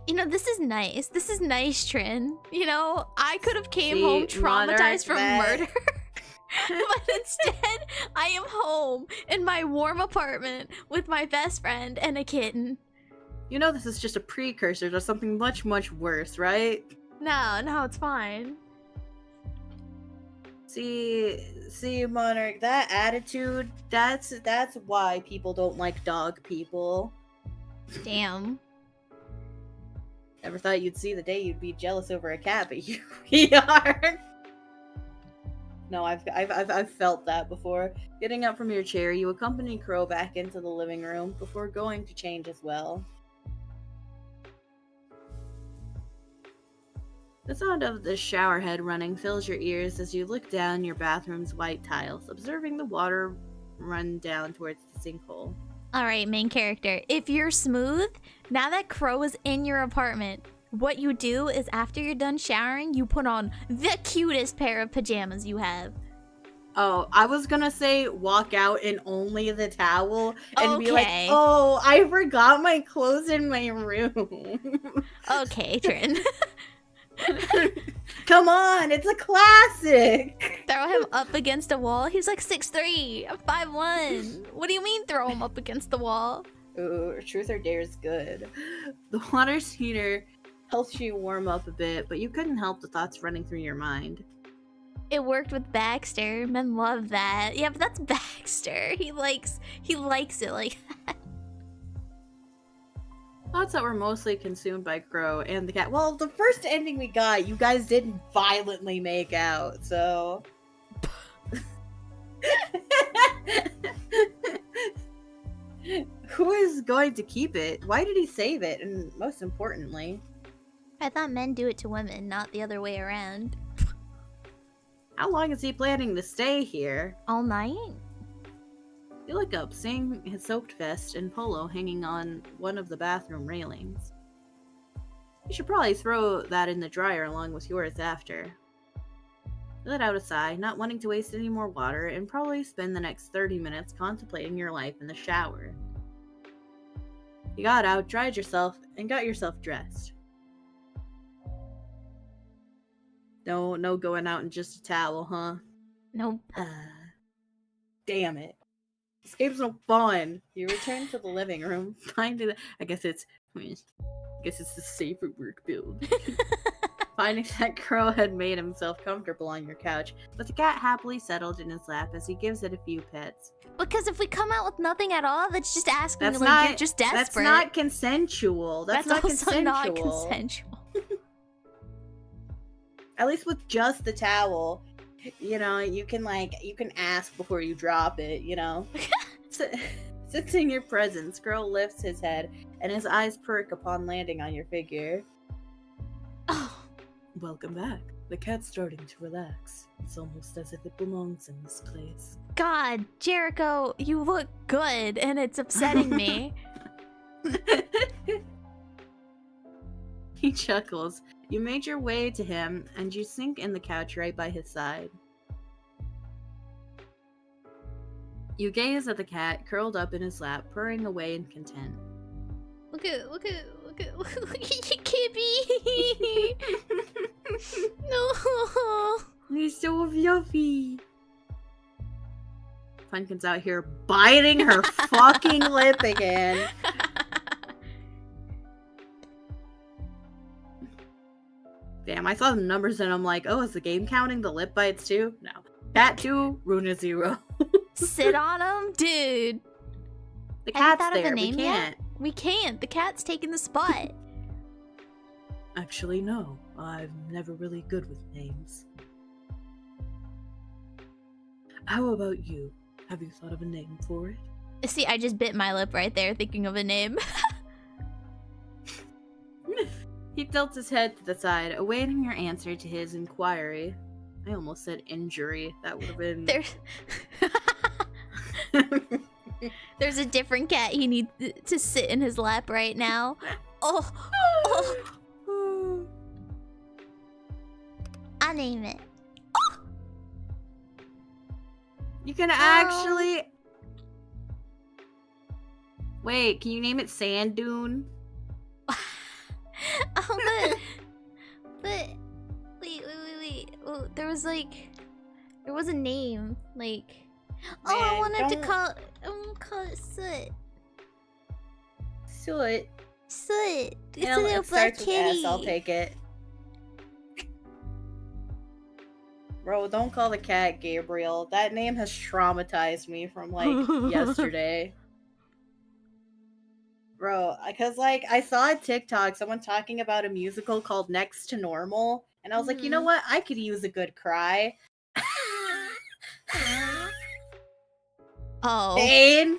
You know, this is nice. This is nice, Trin. You know, I could have came home traumatized from murder. But instead, I am home in my warm apartment with my best friend and a kitten. You know this is just a precursor to something much, much worse, right? No, it's fine. See, Monarch, that attitude, that's why people don't like dog people. Damn. Never thought you'd see the day you'd be jealous over a cat, but you really are. No, I've felt that before. Getting up from your chair, you accompany Crow back into the living room before going to change as well. The sound of the shower head running fills your ears as you look down your bathroom's white tiles, observing the water run down towards the sinkhole. Alright, main character. If you're smooth, now that Crow is in your apartment, what you do is after you're done showering, you put on the cutest pair of pajamas you have. Oh, I was gonna say walk out in only the towel and be like, Okay. oh, I forgot my clothes in my room. Okay, Trin. Come on, it's a classic. Throw him up against a wall. He's like 6'3". I'm 5'1". What do you mean throw him up against the wall? Ooh, truth or dare is good. The water heater helps you warm up a bit, but you couldn't help the thoughts running through your mind. It worked with Baxter. Men love that. Yeah, but that's Baxter. He likes it like that. Thoughts that were mostly consumed by Crow and the cat. Well, the first ending we got, you guys didn't violently make out, so... Who is going to keep it? Why did he save it? And most importantly... I thought men do it to women, not the other way around. How long is he planning to stay here? All night? You look up, seeing his soaked vest and polo hanging on one of the bathroom railings. You should probably throw that in the dryer along with yours after. You let out a sigh, not wanting to waste any more water, and probably spend the next 30 minutes contemplating your life in the shower. You got out, dried yourself, and got yourself dressed. No going out in just a towel, huh? Nope. Damn it. This game's no fun. You return to the living room, finding I guess it's the safer work build. Finding that Crow had made himself comfortable on your couch, but the cat happily settled in his lap as he gives it a few pets. Because if we come out with nothing at all, that's just asking That's like not. you're just desperate. That's not consensual. That's not also consensual. not consensual. At least with just the towel, you know, you can ask before you drop it. You know. Sits in your presence. Girl lifts his head, and his eyes perk upon landing on your figure. Oh. Welcome back. The cat's starting to relax. It's almost as if it belongs in this place. God, Jericho, you look good, and it's upsetting me. He chuckles. You made your way to him, and you sink in the couch right by his side. You gaze at the cat, curled up in his lap, purring away in content. Look at Kippy. No. He's so fluffy. Pumpkin's out here biting her fucking lip again. Damn, I saw the numbers and I'm like, oh, is the game counting the lip bites too? No. Cat 2, Runa 0. Sit on him, dude. The Have you cat's thought of a there, we name can't. yet? We can't. The cat's taking the spot. Actually, no. I'm never really good with names. How about you? Have you thought of a name for it? See, I just bit my lip right there thinking of a name. He tilts his head to the side, awaiting your answer to his inquiry. I almost said injury. That would have been... There's a different cat he needs to sit in his lap right now. Oh. I'll name it. You can actually... Wait, can you name it Sand Dune? Oh, but wait. Oh, there was a name, like. Oh, I Man, wanted to don't- call it Soot. Soot. Soot. It's a It little black starts with kitty. S, I'll take it. Bro, don't call the cat Gabriel. That name has traumatized me from, like, yesterday. Bro, because, like, I saw a TikTok, someone talking about a musical called Next to Normal, and I was like, you know what? I could use a good cry. Oh. Pain!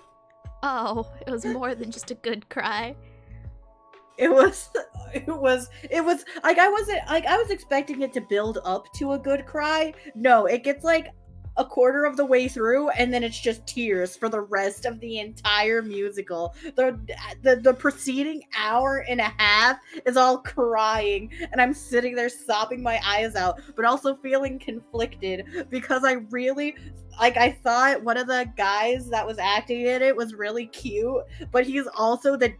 Oh, it was more than just a good cry. It was like I was expecting it to build up to a good cry. No, it gets like a quarter of the way through and then it's just tears for the rest of the entire musical. The preceding hour and a half is all crying and I'm sitting there sobbing my eyes out, but also feeling conflicted because I really I thought one of the guys that was acting in it was really cute, but he's also the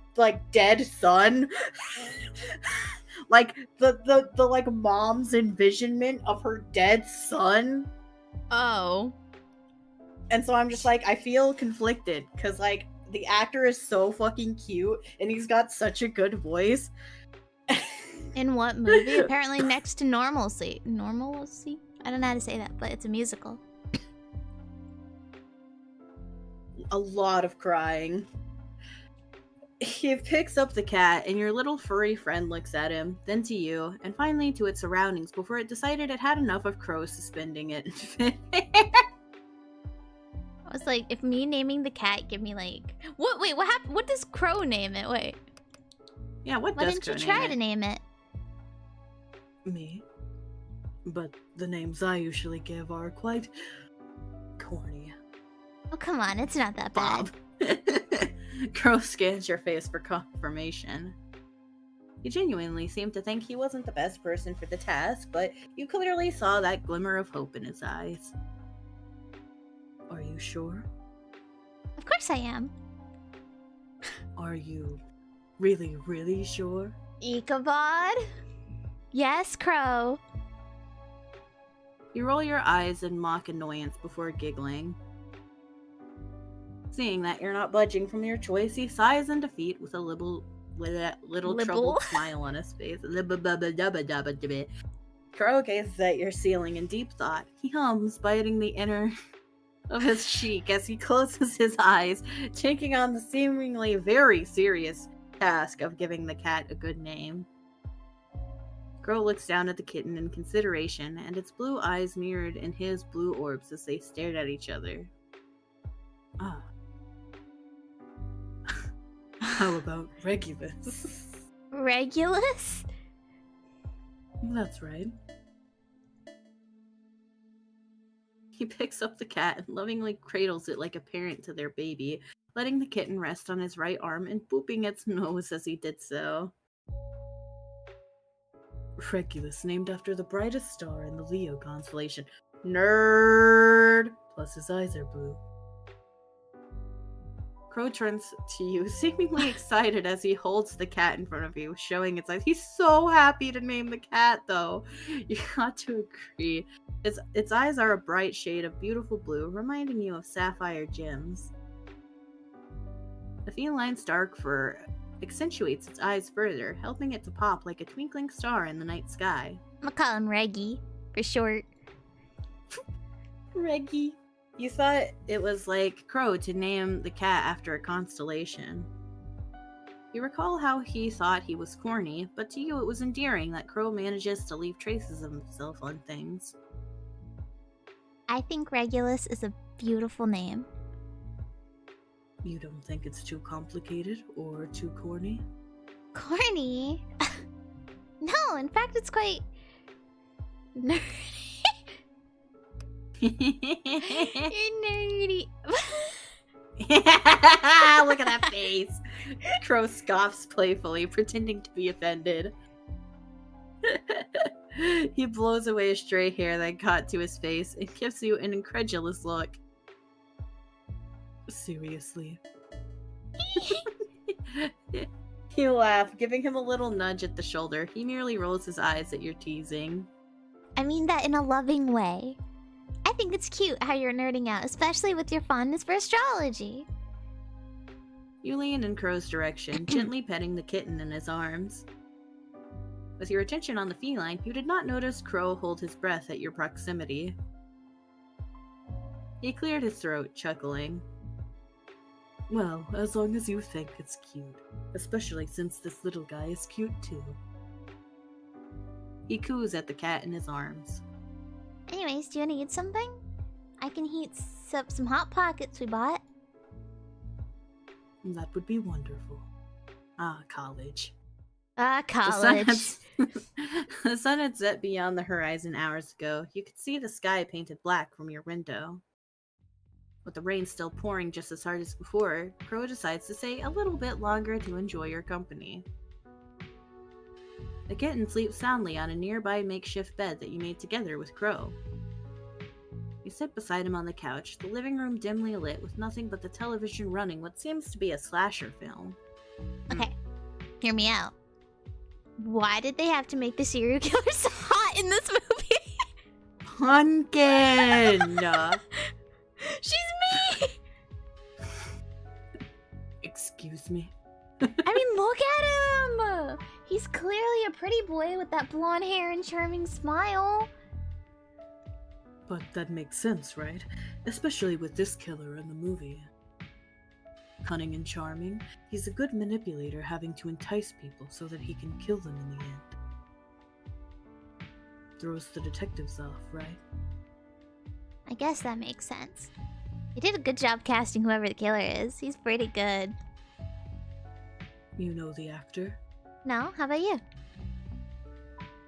dead son. Like the like mom's envisionment of her dead son. Oh. And so I'm just like, I feel conflicted because like the actor is so fucking cute and he's got such a good voice. In what movie? Apparently Next to Normalcy. Normalcy? I don't know how to say that, but it's a musical. A lot of crying. He picks up the cat, and your little furry friend looks at him, then to you, and finally to its surroundings before it decided it had enough of Crow suspending it. I was like, if me naming the cat give me like... What? Wait, what happened? What does Crow name it? Wait. Yeah, what Why does didn't you Crow try name to it? name it? Me? But the names I usually give are quite corny. Oh, come on. It's not that bad. Bob. Crow scans your face for confirmation. You genuinely seemed to think he wasn't the best person for the task, but you clearly saw that glimmer of hope in his eyes. Are you sure? Of course I am. Are you really, really sure? Ichabod? Yes, Crow. You roll your eyes in mock annoyance before giggling. Seeing that you're not budging from your choice, he sighs in defeat with a little troubled smile on his face. Crow gazes at your ceiling in deep thought. He hums, biting the inner of his cheek as he closes his eyes, taking on the seemingly very serious task of giving the cat a good name. Crow looks down at the kitten in consideration, and its blue eyes mirrored in his blue orbs as they stared at each other. Ah. How about Regulus? Regulus? That's right. He picks up the cat and lovingly cradles it like a parent to their baby, letting the kitten rest on his right arm and booping its nose as he did so. Regulus, named after the brightest star in the Leo constellation. Nerd! Plus his eyes are blue. Crow turns to you, seemingly excited as he holds the cat in front of you, showing its eyes. He's so happy to name the cat, though. You got to agree. Its eyes are a bright shade of beautiful blue, reminding you of sapphire gems. The feline's dark fur accentuates its eyes further, helping it to pop like a twinkling star in the night sky. I'm gonna call him Reggie, for short. Reggie. You thought it was like Crow to name the cat after a constellation. You recall how he thought he was corny, but to you it was endearing that Crow manages to leave traces of himself on things. I think Regulus is a beautiful name. You don't think it's too complicated or too corny? Corny? No, in fact, it's quite nerdy. You're nerdy. Look at that face. Crow scoffs playfully, pretending to be offended. He blows away a stray hair that got to his face and gives you an incredulous look. Seriously? You laugh, giving him a little nudge at the shoulder. He merely rolls his eyes at your teasing. I mean that in a loving way. I think it's cute how you're nerding out, especially with your fondness for astrology. You lean in Crow's direction, gently petting the kitten in his arms. With your attention on the feline, you did not notice Crow hold his breath at your proximity. He cleared his throat, chuckling. Well, as long as you think it's cute. Especially since this little guy is cute too. He coos at the cat in his arms. Anyways, do you want to eat something? I can heat up some Hot Pockets we bought. That would be wonderful. Ah, college. Ah, college. The sun had set beyond the horizon hours ago. You could see the sky painted black from your window. With the rain still pouring just as hard as before, Crow decides to stay a little bit longer to enjoy your company. The kitten sleeps soundly on a nearby makeshift bed that you made together with Crow. You sit beside him on the couch, the living room dimly lit with nothing but the television running what seems to be a slasher film. Okay, hear me out. Why did they have to make the serial killer so hot in this movie? Pumpkin! She's me! Excuse me? I mean, look at him! He's clearly a pretty boy with that blonde hair and charming smile. But that makes sense, right? Especially with this killer in the movie. Cunning and charming, he's a good manipulator, having to entice people so that he can kill them in the end. Throws the detectives off, right? I guess that makes sense. They did a good job casting whoever the killer is. He's pretty good. You know the actor? No? How about you?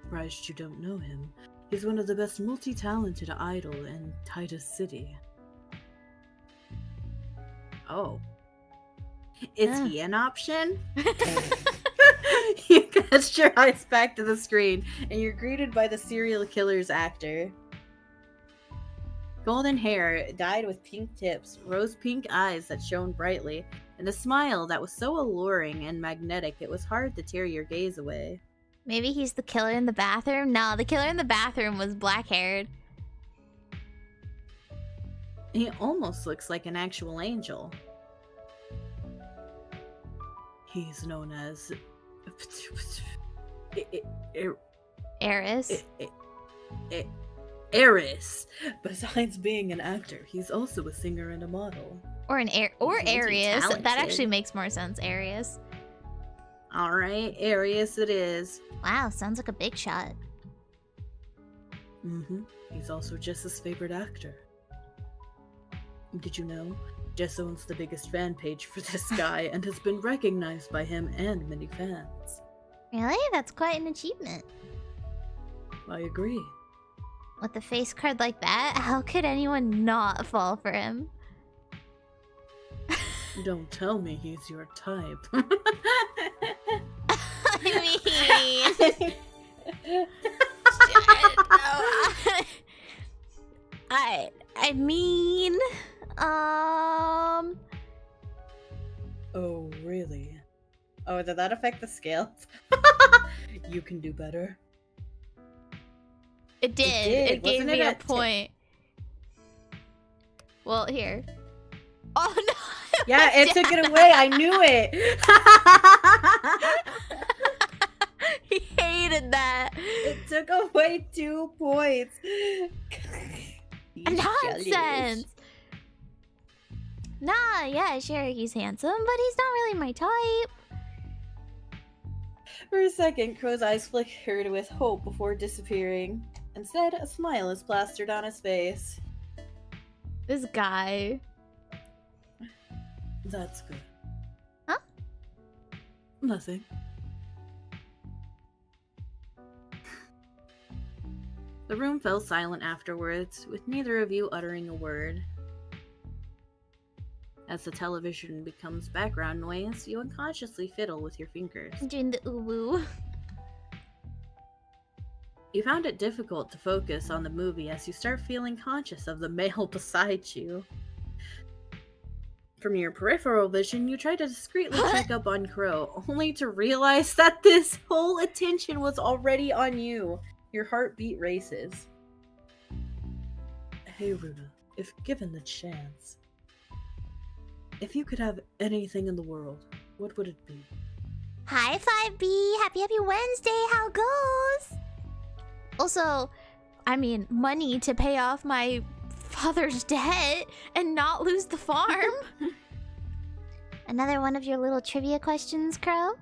Surprised you don't know him. He's one of the best multi-talented idol in Titus City. Oh. Is he an option? You cast your eyes back to the screen, and you're greeted by the serial killer's actor. Golden hair, dyed with pink tips, rose pink eyes that shone brightly, and a smile that was so alluring and magnetic it was hard to tear your gaze away. Maybe he's the killer in the bathroom? No, the killer in the bathroom was black-haired. He almost looks like an actual angel. He's known as... Eris? Aris. Besides being an actor, he's also a singer and a model. Or an He's Arius. That multi-talented. actually makes more sense, Arius. Alright, Arius it is. Wow, sounds like a big shot. He's also Jess's favorite actor. Did you know? Jess owns the biggest fan page for this guy and has been recognized by him and many fans. Really? That's quite an achievement. I agree. With a face card like that, how could anyone not fall for him? Don't tell me he's your type. I mean... I mean... Oh, really? Oh, did that affect the scales? You can do better. It did. It gave Wasn't me it a at point. Well, here. Oh no! Yeah, it took it away. I knew it. He hated that. It took away 2 points. Nonsense. Nah, yeah, sure, he's handsome, but he's not really my type. For a second, Crow's eyes flickered with hope before disappearing. Instead, a smile is plastered on his face. This guy. That's good. Huh? Nothing. The room fell silent afterwards, with neither of you uttering a word. As the television becomes background noise, you unconsciously fiddle with your fingers. I'm doing the uwu. You found it difficult to focus on the movie as you start feeling conscious of the male beside you. From your peripheral vision, you try to discreetly check up on Crow, only to realize that this whole attention was already on you. Your heartbeat races. Hey, Runa, if given the chance, if you could have anything in the world, what would it be? Hi, 5B. Happy Wednesday. How goes? Also, I mean, money to pay off my father's debt and not lose the farm. Another one of your little trivia questions, Crow?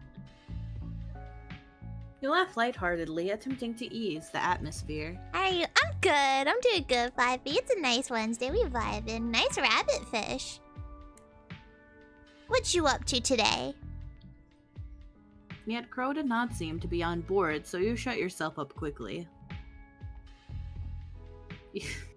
You laugh lightheartedly, attempting to ease the atmosphere. How are you? I'm good. I'm doing good, 5B. It's a nice Wednesday. We vibing. Nice rabbit fish. What you up to today? Yet Crow did not seem to be on board, so you shut yourself up quickly. You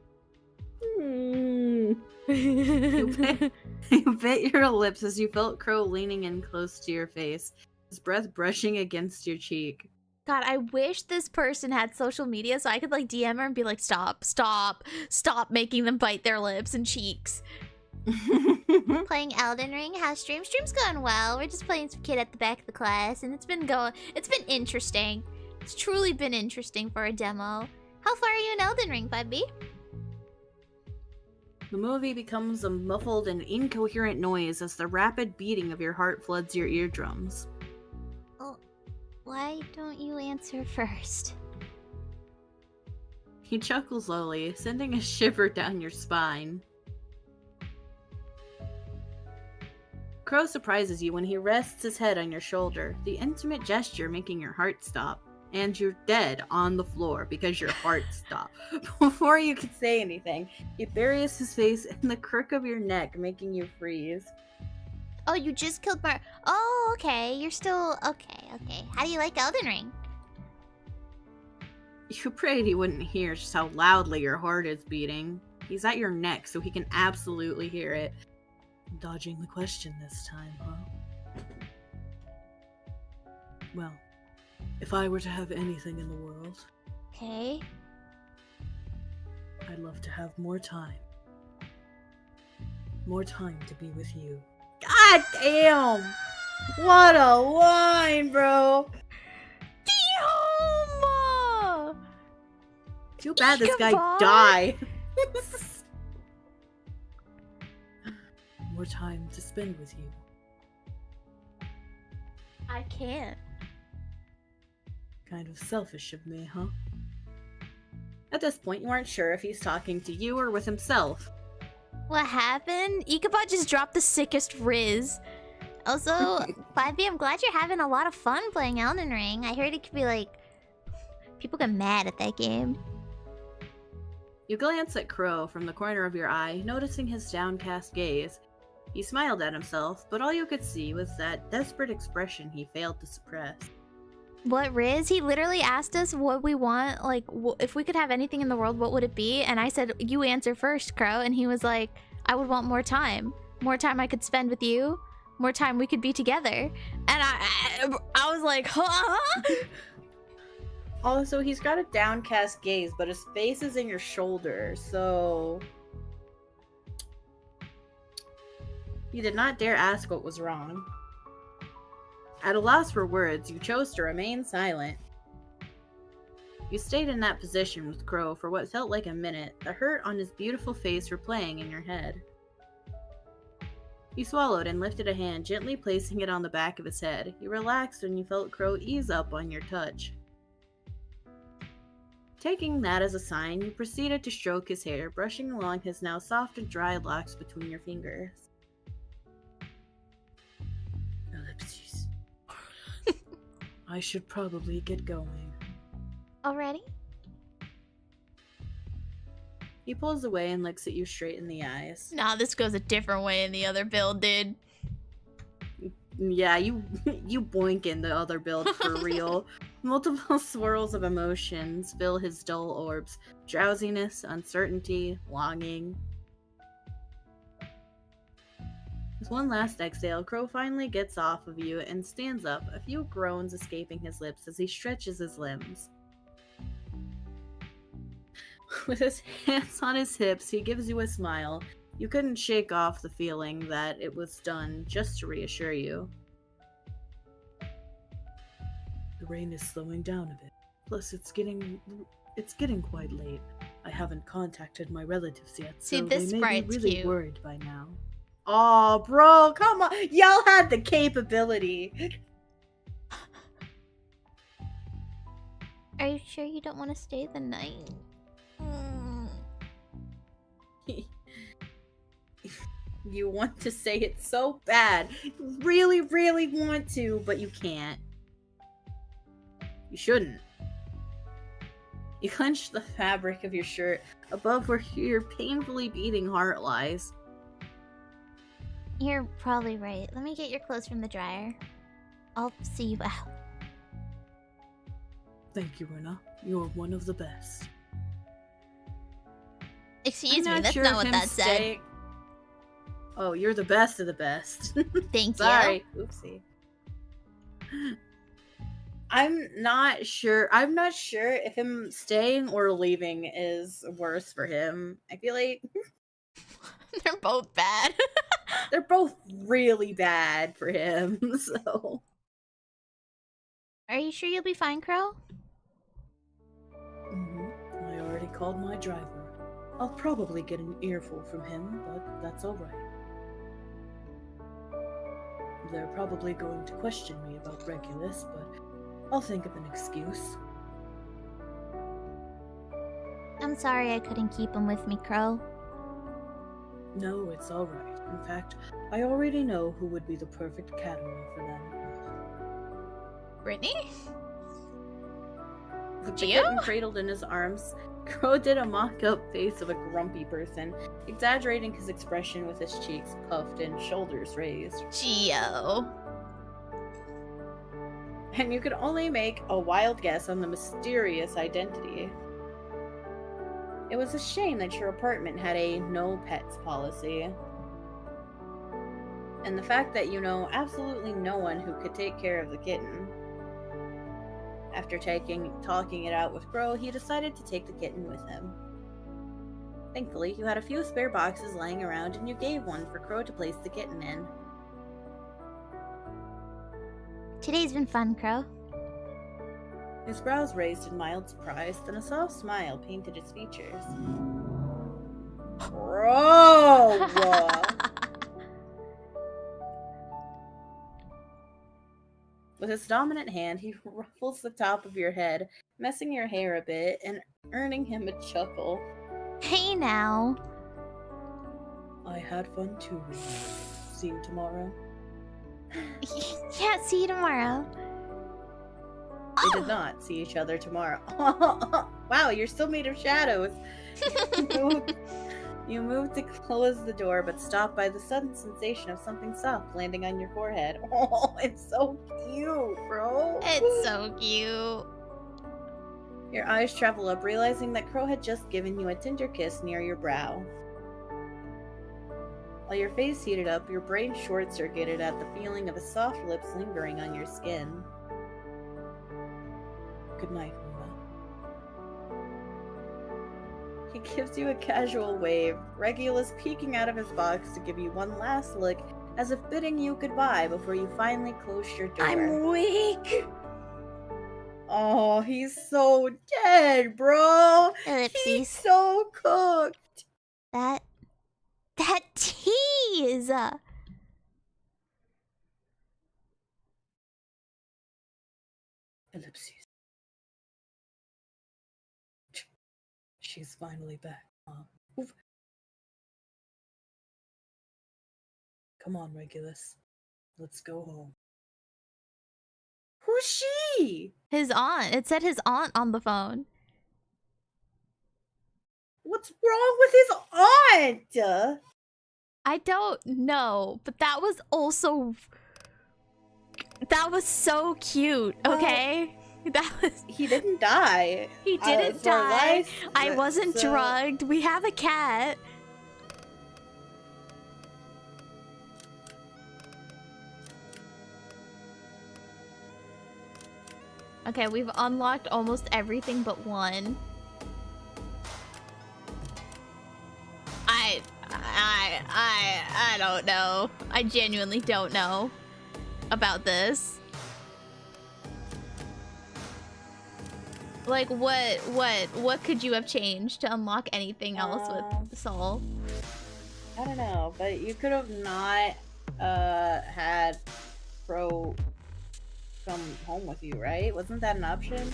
bit your lips as you felt Crow leaning in close to your face, his breath brushing against your cheek. God, I wish this person had social media so I could like DM her and be like, stop making them bite their lips and cheeks. Playing Elden Ring. How's stream? Stream's going well. We're just playing some kid at the back of the class, and it's been interesting. It's truly been interesting for a demo. How far are you in Elden Ring, 5B? The movie becomes a muffled and incoherent noise as the rapid beating of your heart floods your eardrums. Oh, why don't you answer first? He chuckles slowly, sending a shiver down your spine. Crow surprises you when he rests his head on your shoulder, the intimate gesture making your heart stop. And you're dead on the floor because your heart stopped. Before you could say anything, he buries his face in the crook of your neck, making you freeze. Oh, you just killed my... Oh, okay. You're still... Okay. How do you like Elden Ring? You prayed he wouldn't hear just how loudly your heart is beating. He's at your neck, so he can absolutely hear it. Dodging the question this time, huh? Well, if I were to have anything in the world, Okay. I'd love to have more time. More time to be with you. God damn! What a line, bro! Damn! Too bad this guy Goodbye. died. More time to spend with you. I can't. Kind of selfish of me, huh? At this point, you aren't sure if he's talking to you or with himself. What happened? Ichabod just dropped the sickest Riz. Also, 5B, I'm glad you're having a lot of fun playing Elden Ring. I heard it could be like... people get mad at that game. You glance at Crow from the corner of your eye, noticing his downcast gaze. He smiled at himself, but all you could see was that desperate expression he failed to suppress. What, Riz? He literally asked us what we want, like, if we could have anything in the world, what would it be? And I said, you answer first, Crow. And he was like, I would want more time. More time I could spend with you. More time we could be together. And I was like, huh? Also, he's got a downcast gaze, but his face is in your shoulder, so... You did not dare ask what was wrong. At a loss for words, you chose to remain silent. You stayed in that position with Crow for what felt like a minute, the hurt on his beautiful face replaying in your head. You swallowed and lifted a hand, gently placing it on the back of his head. You relaxed when you felt Crow ease up on your touch. Taking that as a sign, you proceeded to stroke his hair, brushing along his now soft and dry locks between your fingers. Ellipses. I should probably get going. Already? He pulls away and looks at you straight in the eyes. Nah, this goes a different way in the other build, dude. Yeah, you boink in the other build for real. Multiple swirls of emotions fill his dull orbs. Drowsiness, uncertainty, longing. With one last exhale, Crow finally gets off of you and stands up, a few groans escaping his lips as he stretches his limbs. With his hands on his hips, he gives you a smile. You couldn't shake off the feeling that it was done just to reassure you. The rain is slowing down a bit. Plus, it's getting quite late. I haven't contacted my relatives yet, See, so this they may sprite's be really cute. worried by now. Aw, bro, come on! Y'all had the capability! Are you sure you don't want to stay the night? You want to say it so bad. You really, really want to, but you can't. You shouldn't. You clench the fabric of your shirt above where your painfully beating heart lies. You're probably right. Let me get your clothes from the dryer. I'll see you out. Thank you, Rena. You're one of the best. Excuse I'm me, that's sure not if what him that said. staying- Oh, you're the best of the best. Thank Sorry. you. Oopsie. I'm not sure if him staying or leaving is worse for him. I feel like They're both bad. they're both really bad for him, so... Are you sure you'll be fine, Crow? I already called my driver. I'll probably get an earful from him, but that's alright. They're probably going to question me about Regulus, but I'll think of an excuse. I'm sorry I couldn't keep him with me, Crow. No, it's alright. In fact, I already know who would be the perfect cat owner for them. Brittany? With the kitten cradled in his arms, Crow did a mock-up face of a grumpy person, exaggerating his expression with his cheeks puffed and shoulders raised. Geo. And you could only make a wild guess on the mysterious identity. It was a shame that your apartment had a no pets policy. And the fact that you know absolutely no one who could take care of the kitten. After talking it out with Crow, he decided to take the kitten with him. Thankfully, you had a few spare boxes lying around and you gave one for Crow to place the kitten in. Today's been fun, Crow. His brows raised in mild surprise, then a soft smile painted his features. Crow! With his dominant hand, he ruffles the top of your head, messing your hair a bit, and earning him a chuckle. Hey now. I had fun too. See you tomorrow. Yeah, see you tomorrow. They did not see each other tomorrow. Wow, you're still made of shadows. You moved to close the door, but stopped by the sudden sensation of something soft landing on your forehead. Oh, it's so cute, bro. It's so cute. Your eyes travel up, realizing that Crow had just given you a tender kiss near your brow. While your face heated up, your brain short-circuited at the feeling of his soft lips lingering on your skin. Good night, Luna. He gives you a casual wave, Regulus peeking out of his box to give you one last look, as if bidding you goodbye before you finally close your door. I'm weak. Oh, he's so dead, bro. Ellipses. He's so cooked. That tease. Ellipses. She's finally back. Oof. Come on, Regulus. Let's go home. Who's she? His aunt. It said his aunt on the phone. What's wrong with his aunt? I don't know, but that was also... That was so cute, okay? That was... He didn't die. He didn't die. I wasn't drugged. We have a cat. Okay, we've unlocked almost everything but one. I don't know. I genuinely don't know about this. Like, what could you have changed to unlock anything else with Soul? I don't know, but you could have not had Pro come home with you, right? Wasn't that an option?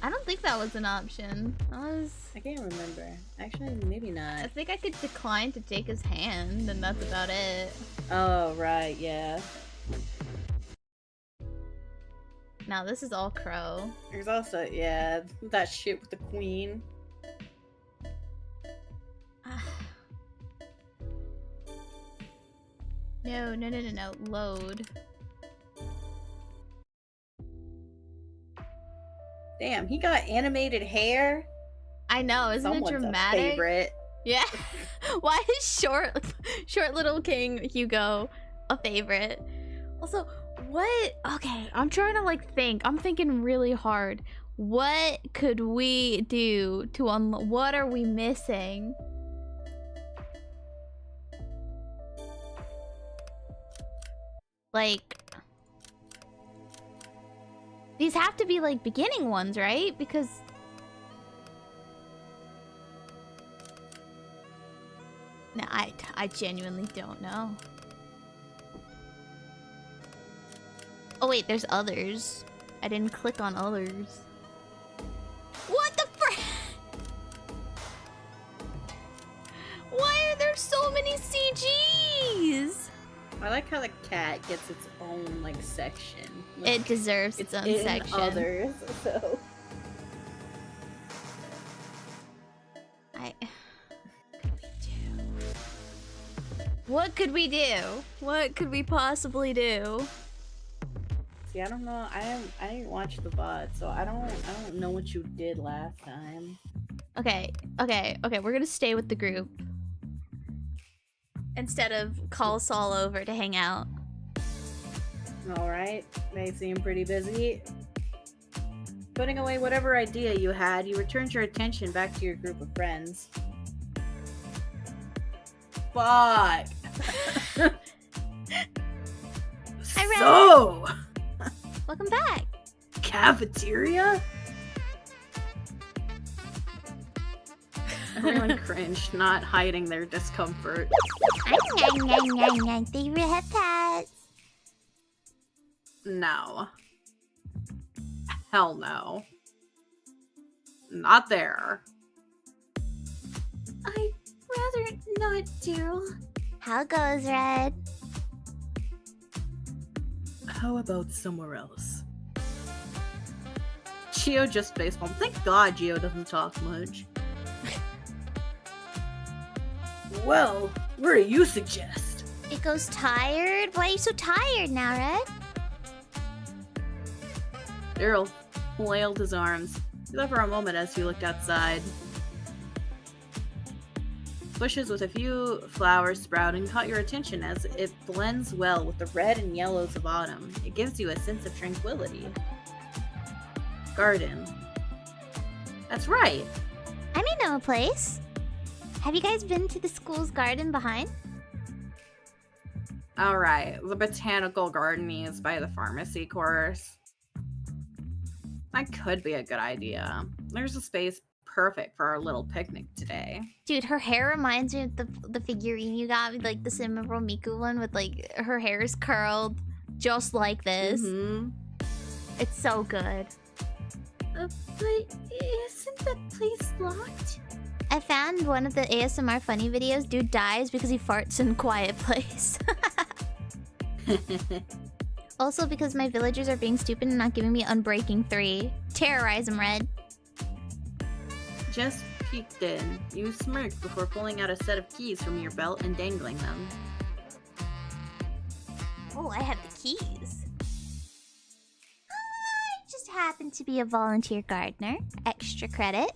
I don't think that was an option. I can't remember. Actually, maybe not. I think I could decline to take his hand, and that's about it. Oh, right, yeah. Now this is all Crow. There's also, yeah, that shit with the queen. No. Load. Damn, he got animated hair. I know, isn't Someone's it dramatic? A favorite. Yeah. Why is short little King Hugo a favorite? Also, what? Okay, I'm trying to like think. I'm thinking really hard. What could we do to what are we missing? Like, these have to be like beginning ones, right? Because no, I genuinely don't know. Oh wait, there's others. I didn't click on others. What the frick? Why are there so many CGs? I like how the cat gets its own like section. Like, It deserves its own in section. Others, so. What could we do? What could we possibly do? See, I don't know. I didn't watch the VOD, so I don't know what you did last time. Okay. We're gonna stay with the group instead of call Saul over to hang out. All right, they seem pretty busy. Putting away whatever idea you had, you returned your attention back to your group of friends. Fuck. So, Welcome back. cafeteria? Everyone cringed, not hiding their discomfort. Favorite have pets. No. Hell no. Not there. I'd rather not, Daryl. How goes, Red? How about somewhere else? Geo just facepalmed. Thank God Geo doesn't talk much. Well, where do you suggest? It goes tired? Why are you so tired now, Red? Daryl flailed his arms. He thought for a moment as he looked outside. Bushes with a few flowers sprouting caught your attention as it blends well with the red and yellows of autumn. It gives you a sense of tranquility. Garden. That's right. I may know a place. Have you guys been to the school's garden behind? Alright, the botanical garden is by the pharmacy course. That could be a good idea. There's a space perfect for our little picnic today. Dude, her hair reminds me of the figurine you got me, like the Cinnamon Miku one with like her hair is curled just like this. Mm-hmm. It's so good. But isn't that place locked? I found one of the ASMR funny videos. Dude dies because he farts in quiet place. Also because my villagers are being stupid and not giving me Unbreaking 3. Terrorize them, Red. Just peeked in. You smirked before pulling out a set of keys from your belt and dangling them. Oh, I have the keys. I just happen to be a volunteer gardener. Extra credit.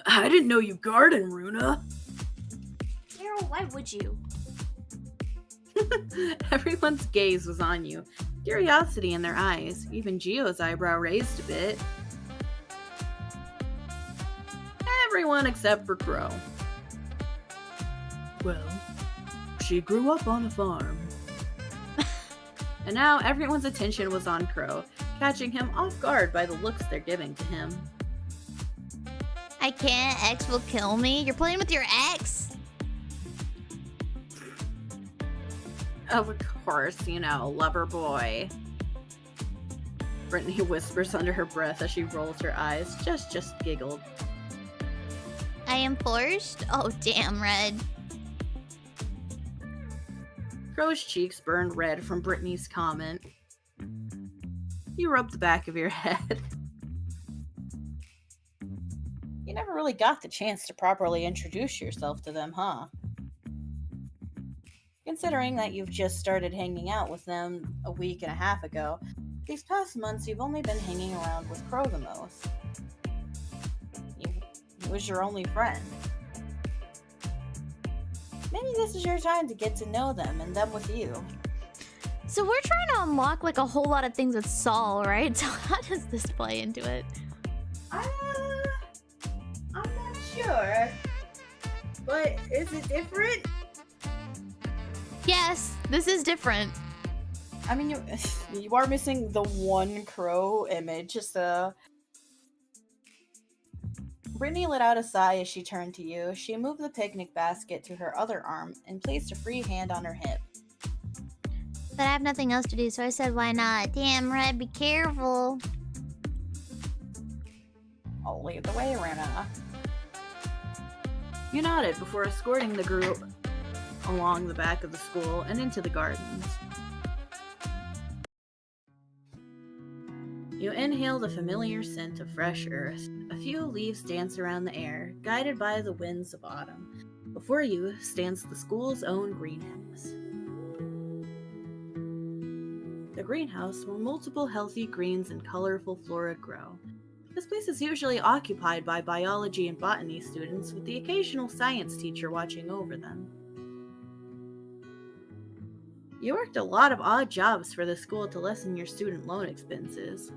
I didn't know you garden, Runa. Daryl, why would you? Everyone's gaze was on you. Curiosity in their eyes. Even Geo's eyebrow raised a bit. Everyone except for Crow. Well, she grew up on a farm. And now everyone's attention was on Crow, catching him off guard by the looks they're giving to him. I can't. X will kill me. You're playing with your ex. Of course, you know, lover boy. Brittany whispers under her breath as she rolls her eyes. Just giggled. I am forced? Oh, damn, Red. Crow's cheeks burned red from Brittany's comment. You rubbed the back of your head. You never really got the chance to properly introduce yourself to them, huh? Considering that you've just started hanging out with them a week and a half ago, these past months you've only been hanging around with Crow the most. He was your only friend. Maybe this is your time to get to know them and them with you. So we're trying to unlock like a whole lot of things with Saul, right? So how does this play into it? I'm not sure. But is it different? Yes, this is different. I mean, you are missing the one Crow image, so... Brittany let out a sigh as she turned to you. She moved the picnic basket to her other arm and placed a free hand on her hip. But I have nothing else to do, so I said, why not? Damn, Red, be careful. I'll lead the way, Runa. You nodded before escorting the group along the back of the school and into the gardens. You inhale the familiar scent of fresh earth. A few leaves dance around the air, guided by the winds of autumn. Before you stands the school's own greenhouse. The greenhouse, where multiple healthy greens and colorful flora grow. This place is usually occupied by biology and botany students, with the occasional science teacher watching over them. You worked a lot of odd jobs for the school to lessen your student loan expenses.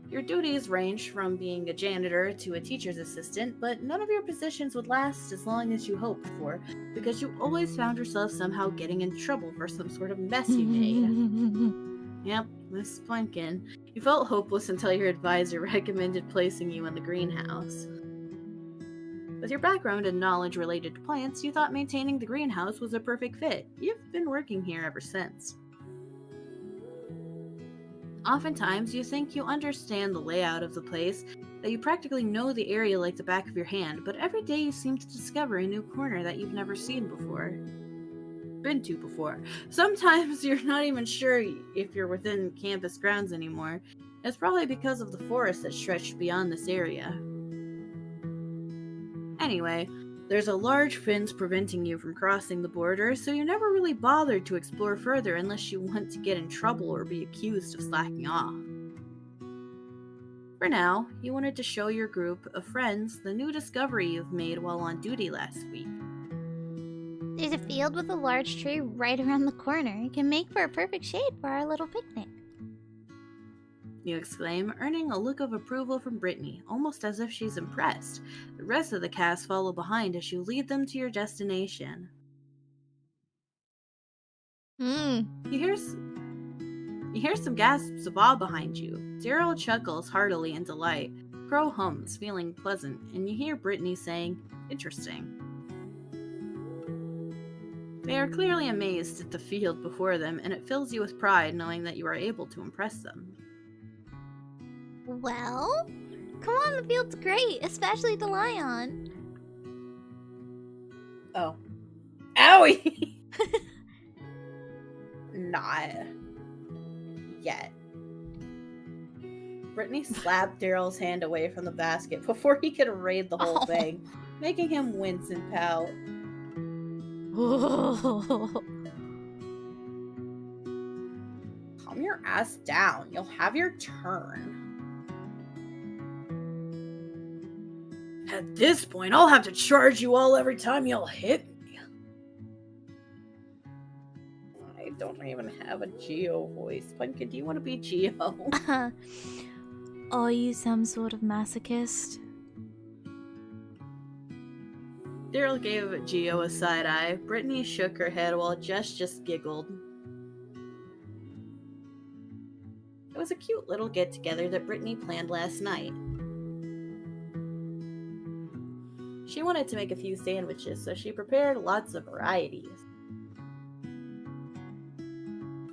Your duties ranged from being a janitor to a teacher's assistant, but none of your positions would last as long as you hoped for, because you always found yourself somehow getting in trouble for some sort of mess you made. Yep, Miss Plinkin. You felt hopeless until your advisor recommended placing you in the greenhouse. With your background and knowledge related to plants, you thought maintaining the greenhouse was a perfect fit. You've been working here ever since. Oftentimes, you think you understand the layout of the place, that you practically know the area like the back of your hand, but every day you seem to discover a new corner that you've never been to before. Sometimes you're not even sure if you're within campus grounds anymore. It's probably because of the forest that stretched beyond this area. Anyway, there's a large fence preventing you from crossing the border, so you never really bothered to explore further unless you want to get in trouble or be accused of slacking off. For now, you wanted to show your group of friends the new discovery you've made while on duty last week. There's a field with a large tree right around the corner. It can make for a perfect shade for our little picnic. You exclaim, earning a look of approval from Brittany, almost as if she's impressed. The rest of the cast follow behind as you lead them to your destination. You hear some gasps of awe behind you. Daryl chuckles heartily in delight. Crow hums, feeling pleasant, and you hear Brittany saying, "Interesting." They are clearly amazed at the field before them, and it fills you with pride knowing that you are able to impress them. Well, come on, the field's great, especially the lion. Oh. Owie! Not yet. Brittany slapped Daryl's hand away from the basket before he could raid the whole thing, making him wince and pout. Calm your ass down. You'll have your turn. At this point, I'll have to charge you all every time you'll hit me. I don't even have a Geo voice. Pumpkin, do you want to be Geo? Are you some sort of masochist? Daryl gave Geo a side eye. Brittany shook her head while Jess just giggled. It was a cute little get-together that Brittany planned last night. She wanted to make a few sandwiches, so she prepared lots of varieties.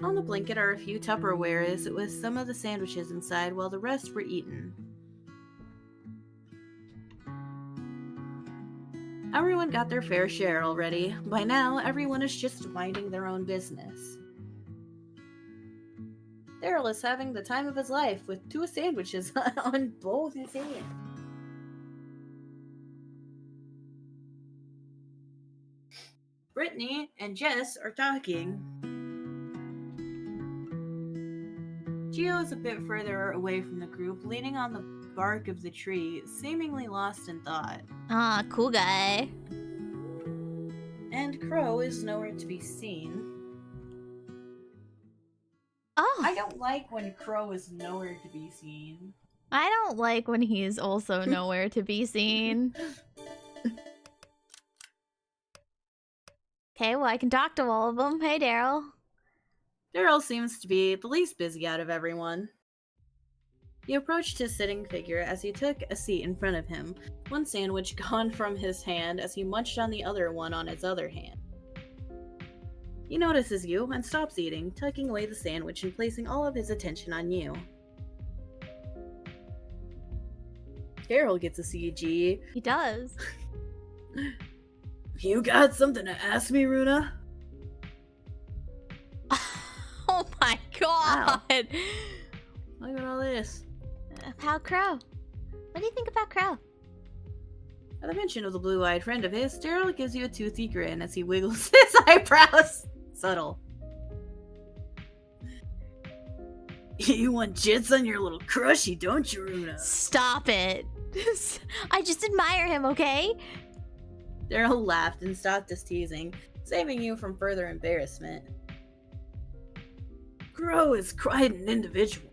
On the blanket are a few Tupperwares with some of the sandwiches inside while the rest were eaten. Everyone got their fair share already. By now, everyone is just minding their own business. Daryl is having the time of his life with 2 sandwiches on both his hands. Brittany and Jess are talking. Geo is a bit further away from the group, leaning on the bark of the tree, seemingly lost in thought. Ah, cool guy. And Crow is nowhere to be seen. Oh, I don't like when Crow is nowhere to be seen. I don't like when he's also nowhere to be seen. Okay, well, I can talk to all of them. Hey, Daryl. Daryl seems to be the least busy out of everyone. He approached his sitting figure as he took a seat in front of him, one sandwich gone from his hand as he munched on the other one on his other hand. He notices you and stops eating, tucking away the sandwich and placing all of his attention on you. Daryl gets a CG. He does. You got something to ask me, Runa? Oh my god. Wow. Look at all this. About Crow. What do you think about Crow? At the mention of the blue-eyed friend of his, Daryl gives you a toothy grin as he wiggles his eyebrows. Subtle. You want jits on your little crushy, don't you, Runa? Stop it. I just admire him, okay? Daryl laughed and stopped his teasing, saving you from further embarrassment. Crow is quite an individual.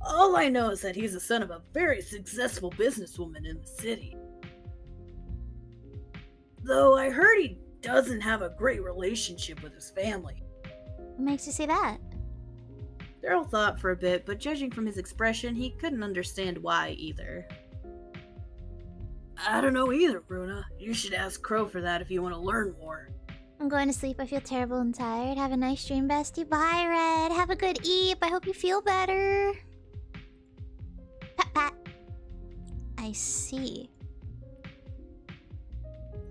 All I know is that he's the son of a very successful businesswoman in the city. Though I heard he doesn't have a great relationship with his family. What makes you say that? Daryl thought for a bit, but judging from his expression, he couldn't understand why either. I don't know either, Bruna. You should ask Crow for that if you want to learn more. I'm going to sleep. I feel terrible and tired. Have a nice dream, bestie. Bye, Red. Have a good eep. I hope you feel better. Pat, pat. I see.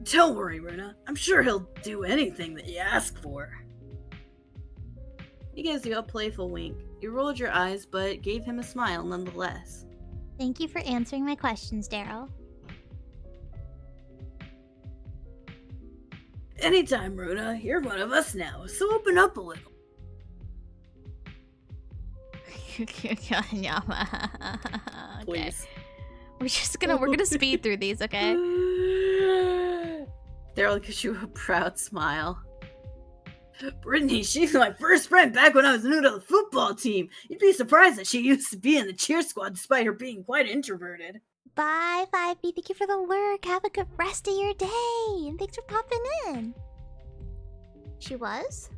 Don't worry, Runa. I'm sure he'll do anything that you ask for. He gives you a playful wink. You rolled your eyes, but gave him a smile nonetheless. Thank you for answering my questions, Daryl. Anytime, Runa. You're one of us now, so open up a little. Please. We're gonna speed through these, okay? Daryl gives you a proud smile. Brittany, she's my first friend back when I was new to the football team. You'd be surprised that she used to be in the cheer squad despite her being quite introverted. Bye, 5B. Thank you for the lurk. Have a good rest of your day. And thanks for popping in. She was?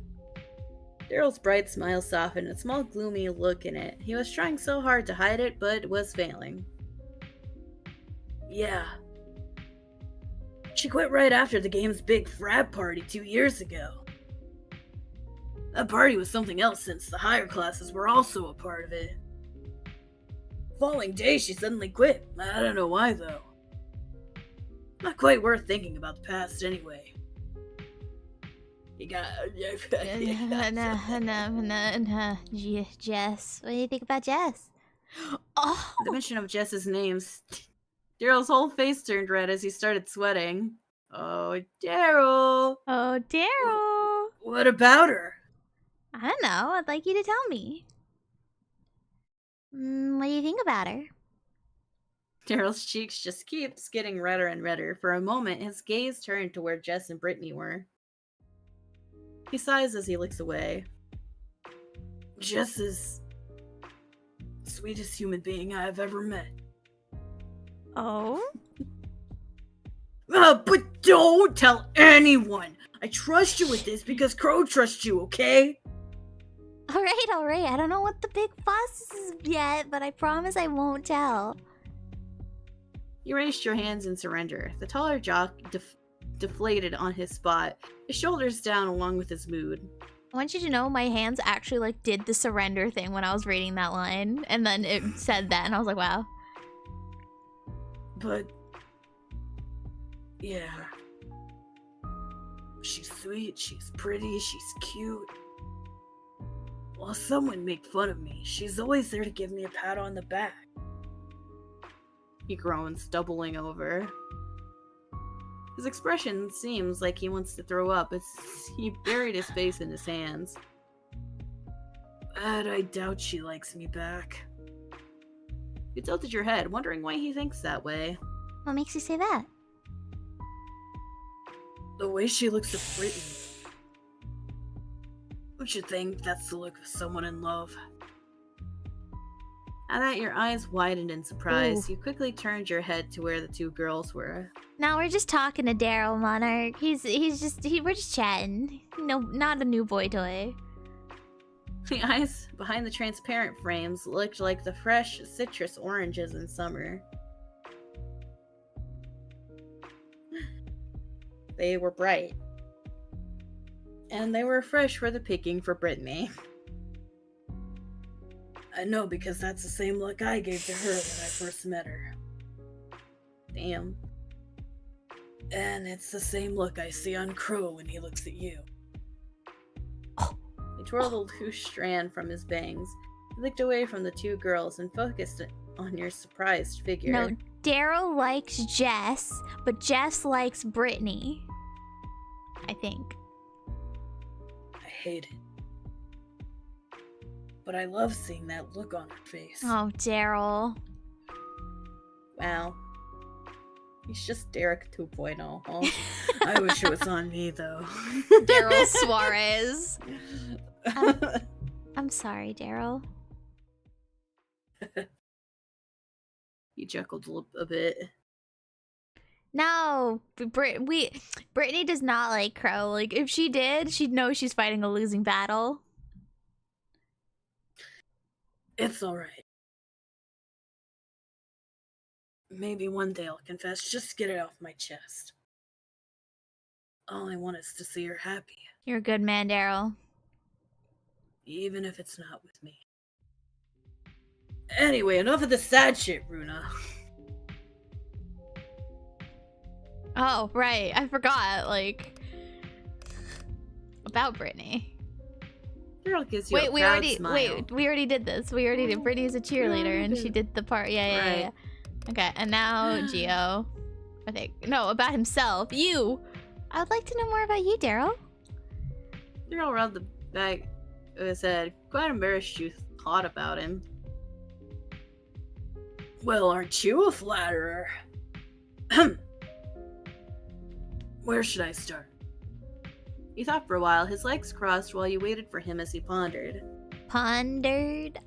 Daryl's bright smile softened, a small gloomy look in it. He was trying so hard to hide it, but was failing. Yeah. She quit right after the game's big frat party 2 years ago. That party was something else since the higher classes were also a part of it. Following day, she suddenly quit. I don't know why, though. Not quite worth thinking about the past anyway. You got... Jess. What do you think about Jess? Oh, The mention of Jess's names... Daryl's whole face turned red as he started sweating. Oh, Daryl! oh, Daryl. What about her? I don't know. I'd like you to tell me. What do you think about her? Daryl's cheeks just keeps getting redder and redder. For a moment, his gaze turned to where Jess and Brittany were. He sighs as he looks away. Jess is the sweetest human being I have ever met. Oh? But don't tell anyone! I trust you with this because Crow trusts you, okay? Alright. I don't know what the big fuss is yet, but I promise I won't tell. You raised your hands in surrender. The taller jock deflated on his spot, his shoulders down along with his mood. I want you to know my hands actually like did the surrender thing when I was reading that line, and then it said that, and I was like, wow. But... yeah. She's sweet, she's pretty, she's cute. While some would make fun of me, she's always there to give me a pat on the back. He groans, doubling over. His expression seems like he wants to throw up as he buried his face in his hands. But I doubt she likes me back. You tilted your head, wondering why he thinks that way. What makes you say that? The way she looks at Brittany. Don't you think that's the look of someone in love? At that, your eyes widened in surprise. Ooh. You quickly turned your head to where the two girls were. Now we're just talking to Daryl, Monarch. We're just chatting. No, not a new boy toy. The eyes behind the transparent frames looked like the fresh citrus oranges in summer. They were bright. And they were fresh for the picking for Brittany. I know because that's the same look I gave to her when I first met her. Damn. And it's the same look I see on Crow when he looks at you. He twirled a loose strand from his bangs. He looked away from the two girls and focused on your surprised figure. No, Daryl likes Jess, but Jess likes Brittany. I think. I hate it. But I love seeing that look on her face. Oh, Daryl. Wow. He's just Derek 2.0, huh? I wish it was on me, though. Daryl Suarez. I'm sorry, Daryl. He chuckled a bit. No, Brittany does not like Crow. Like, if she did, she'd know she's fighting a losing battle. It's alright. Maybe one day I'll confess, just to get it off my chest. All I want is to see her happy, You're a good man, Daryl. even if it's not with me. Anyway, enough of the sad shit, Runa. Oh, right. I forgot, like, about Brittany. Daryl gives you a we proud already smile. we already did this. We already did. Brittany's a cheerleader, and she did the part. Yeah. Okay, and now Gio. I think no, about himself. You. I would like to know more about you, Daryl. Daryl rubbed the back of his head, quite embarrassed you thought about him. Well, aren't you a flatterer? Where should I start? He thought for a while, his legs crossed while you waited for him as he pondered. Pondered.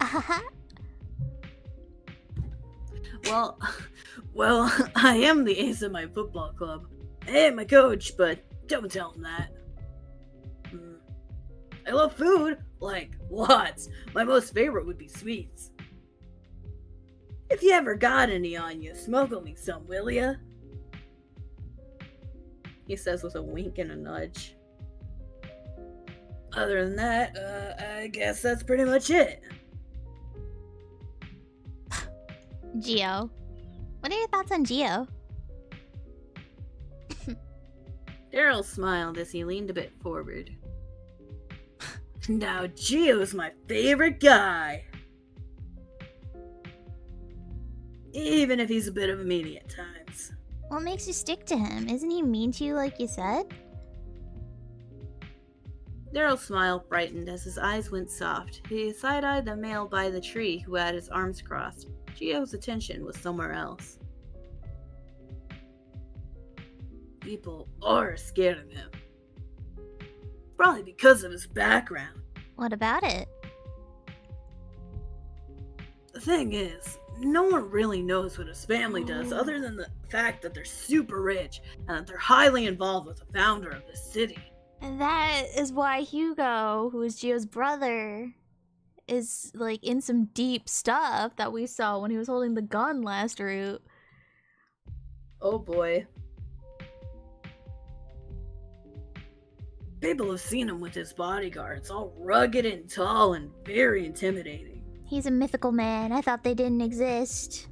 Well, I am the ace of my football club. I am my coach, but don't tell him that. I love food, like lots. My most favorite would be sweets. If you ever got any on you, smuggle me some, will ya? He says with a wink and a nudge. Other than that, I guess that's pretty much it. Gio. What are your thoughts on Gio? Daryl smiled as he leaned a bit forward. Now, Gio's my favorite guy. Even if he's a bit of a meanie at times. What makes you stick to him? Isn't he mean to you like you said? Daryl's smile brightened as his eyes went soft. He side-eyed the male by the tree who had his arms crossed. Gio's attention was somewhere else. People are scared of him. Probably because of his background. What about it? The thing is, no one really knows what his family does other than the fact that they're super rich and that they're highly involved with the founder of the city. And that is why Hugo, who is Gio's brother, is like in some deep stuff that we saw when he was holding the gun last route. Oh boy. People have seen him with his bodyguards, all rugged and tall and very intimidating. He's a mythical man. I thought they didn't exist.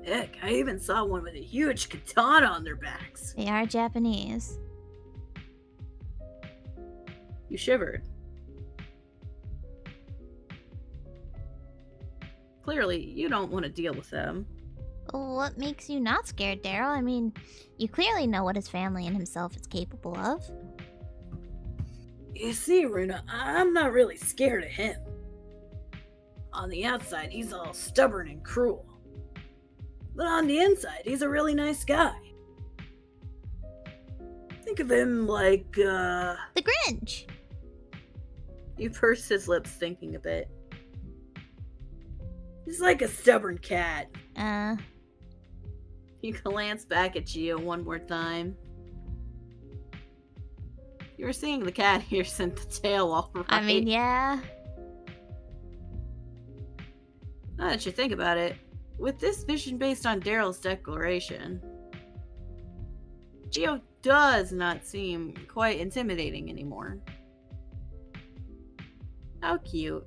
Heck, I even saw one with a huge katana on their backs. They are Japanese. You shivered. Clearly, you don't want to deal with them. What makes you not scared, Daryl? I mean, you clearly know what his family and himself is capable of. You see, Runa, I'm not really scared of him. On the outside, he's all stubborn and cruel. But on the inside, he's a really nice guy. Think of him like, The Grinch! He pursed his lips, thinking a bit. He's like a stubborn cat. He glanced back at Gio one more time. You were seeing the cat here sent the tail all right. I mean, yeah. Now that you think about it, with this vision based on Daryl's declaration, Gio does not seem quite intimidating anymore. How cute.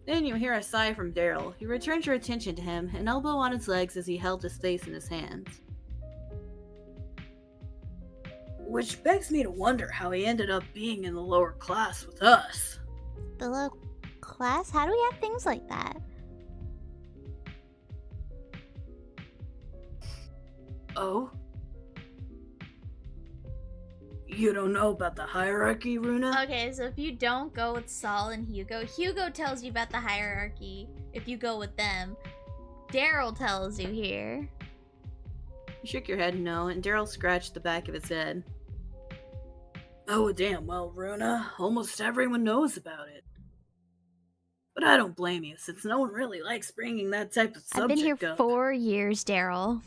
Then you hear a sigh from Daryl. He returns your attention to him, an elbow on his legs as he held his face in his hands. Which begs me to wonder how he ended up being in the lower class with us. The low class? How do we have things like that? Oh? You don't know about the hierarchy, Runa? Okay, so if you don't go with Saul and Hugo, Hugo tells you about the hierarchy if you go with them. Daryl tells you here. You shook your head no, and Daryl scratched the back of his head. Oh, damn well, Runa. Almost everyone knows about it. But I don't blame you, since no one really likes bringing that type of subject I've been here up. 4 years, Daryl.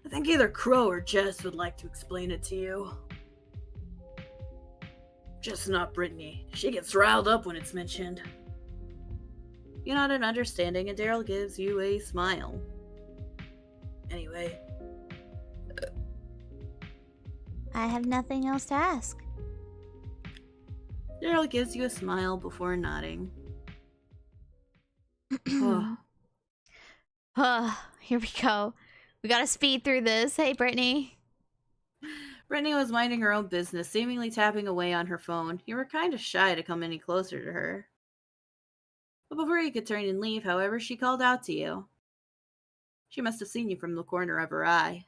I think either Crow or Jess would like to explain it to you. Just not Brittany. She gets riled up when it's mentioned. You nod in understanding, and Daryl gives you a smile. Anyway. I have nothing else to ask. Daryl gives you a smile before nodding. Here we go. We gotta speed through this. Hey, Brittany. Brittany was minding her own business, seemingly tapping away on her phone. You were kind of shy to come any closer to her. But before you could turn and leave, however, she called out to you. She must have seen you from the corner of her eye.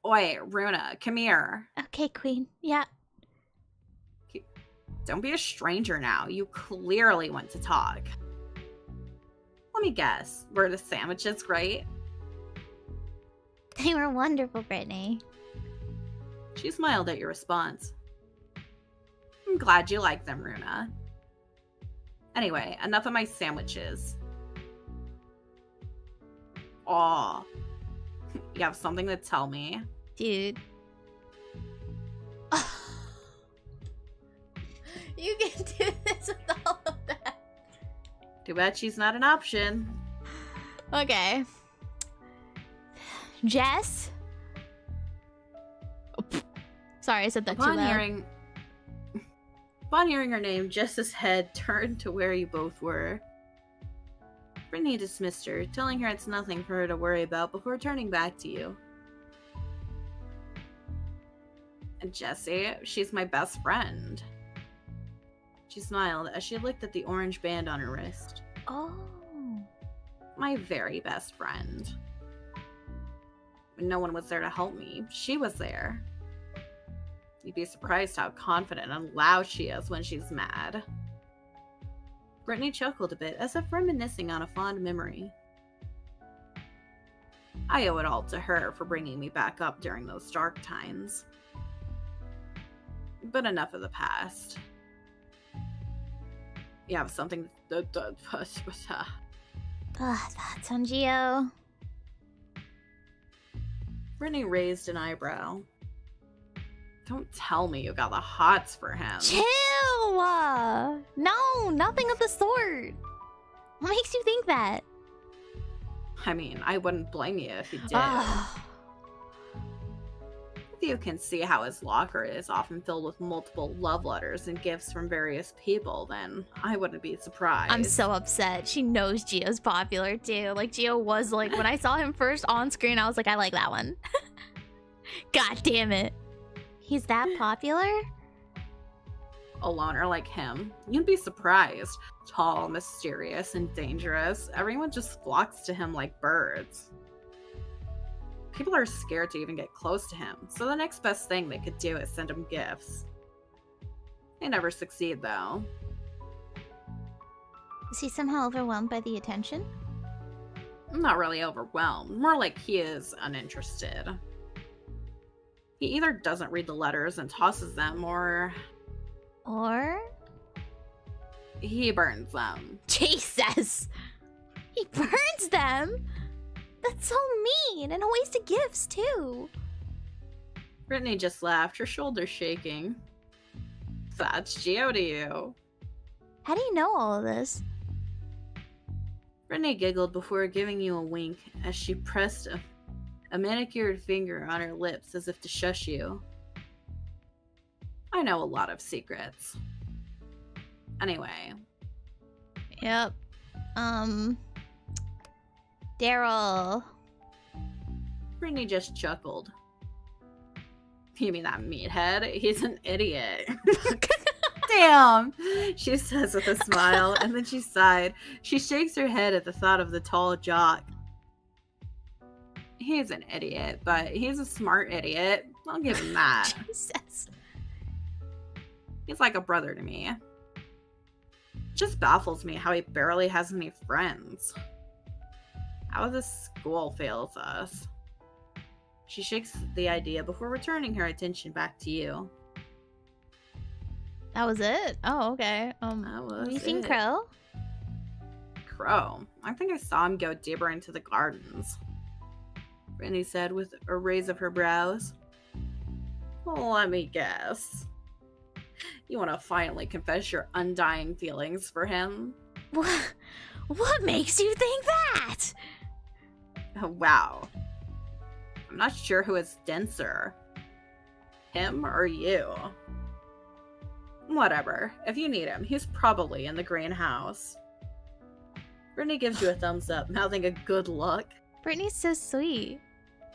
Oi, Runa, come here. Okay, Queen. Yeah. Don't be a stranger now. You clearly want to talk. Let me guess. Were the sandwiches great? They were wonderful, Brittany. She smiled at your response. I'm glad you like them, Runa. Anyway, enough of my sandwiches. Aw. You have something to tell me? Dude. You can do this with all of that. Too bad she's not an option. Okay. Jess? Oh, sorry, I said that too loud. Upon hearing her name, Jess's head turned to where you both were. Brittany dismissed her, telling her it's nothing for her to worry about before turning back to you. And Jessie, she's my best friend. She smiled as she looked at the orange band on her wrist. Oh. My very best friend. When no one was there to help me, she was there. You'd be surprised how confident and loud she is when she's mad. Brittany chuckled a bit, as if reminiscing on a fond memory. I owe it all to her for bringing me back up during those dark times. But enough of the past. You have something Thoughts on Geo? Brittany raised an eyebrow. Don't tell me you got the hots for him. Chill! No, nothing of the sort. What makes you think that? I mean, I wouldn't blame you if you did. If you can see how his locker is often filled with multiple love letters and gifts from various people, then I wouldn't be surprised. I'm so upset. She knows Gio's popular too. Like, Gio was like, when I saw him first on screen, I was like, I like that one. God damn it. He's that popular? A loner like him. You'd be surprised. Tall, mysterious, and dangerous. Everyone just flocks to him like birds. People are scared to even get close to him, so the next best thing they could do is send him gifts. They never succeed, though. Is he somehow overwhelmed by the attention? I'm not really overwhelmed. More like he is uninterested. He either doesn't read the letters and tosses them, or he burns them. Jesus! He burns them? That's so mean, and a waste of gifts, too. Brittany just laughed, her shoulders shaking. That's Gio to you. How do you know all of this? Brittany giggled before giving you a wink as she pressed a manicured finger on her lips as if to shush you. I know a lot of secrets. Anyway. Yep. Daryl. Brittany just chuckled. You mean that meathead? He's an idiot. Damn! She says with a smile, and then she sighed. She shakes her head at the thought of the tall jock. He's an idiot, but he's a smart idiot. I'll give him that. Jesus. He's like a brother to me. It just baffles me how he barely has any friends. How this school fails us. She shakes the idea before returning her attention back to you. That was it? Oh, okay. Have you seen Crow? Crow? I think I saw him go deeper into the gardens. Brittany said with a raise of her brows. Well, let me guess. You want to finally confess your undying feelings for him? What makes you think that? Oh, wow. I'm not sure who is denser. Him or you? Whatever. If you need him, he's probably in the greenhouse. Brittany gives you a thumbs up, mouthing a good luck. Brittany's so sweet.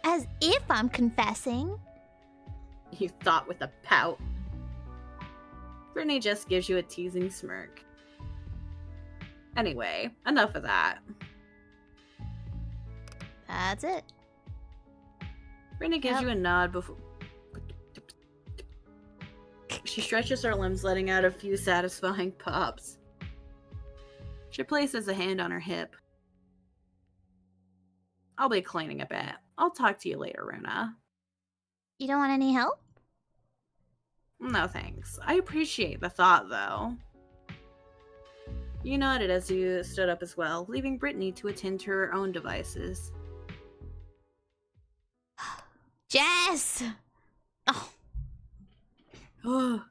As if I'm confessing. You thought with a pout. Brittany just gives you a teasing smirk. Anyway, enough of that. That's it. Brittany gives Yep. you a nod before... She stretches her limbs, letting out a few satisfying pops. She places a hand on her hip. I'll be cleaning a bit. I'll talk to you later, Runa. You don't want any help? No thanks. I appreciate the thought, though. You nodded as you stood up as well, leaving Brittany to attend to her own devices. Jess! Oh. Oh.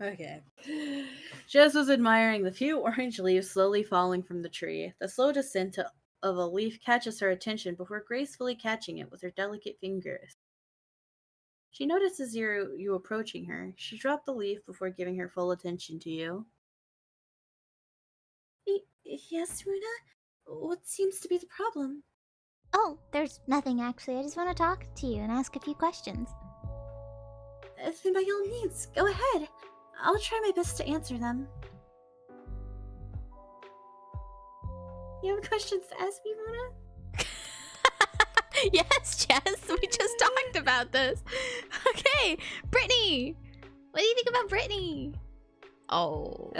Okay. Jess was admiring the few orange leaves slowly falling from the tree. The slow descent of a leaf catches her attention before gracefully catching it with her delicate fingers. She notices you approaching her. She dropped the leaf before giving her full attention to you. Yes, Runa? What seems to be the problem? Oh, there's nothing actually. I just want to talk to you and ask a few questions. Then by all means, go ahead. I'll try my best to answer them. You have questions to ask me, Runa? Yes, Jess, we just talked about this. Okay, Brittany! What do you think about Brittany? Oh.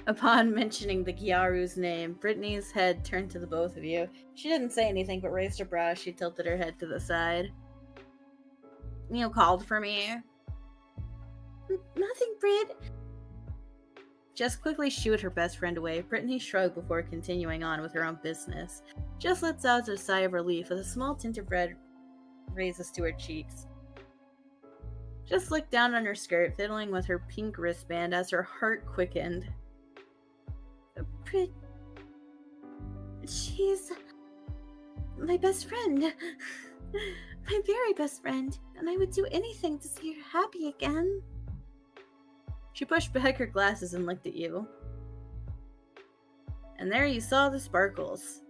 Upon mentioning the Gyaru's name, Brittany's head turned to the both of you. She didn't say anything, but raised her brow as she tilted her head to the side. You called for me? Nothing, Britt. Jess quickly shooed her best friend away. Brittany shrugged before continuing on with her own business. Jess lets out a sigh of relief as a small tint of red raises to her cheeks. Jess looked down on her skirt, fiddling with her pink wristband as her heart quickened. Britt... She's... my best friend. My very best friend. And I would do anything to see her happy again. She pushed back her glasses and looked at you. And there you saw the sparkles.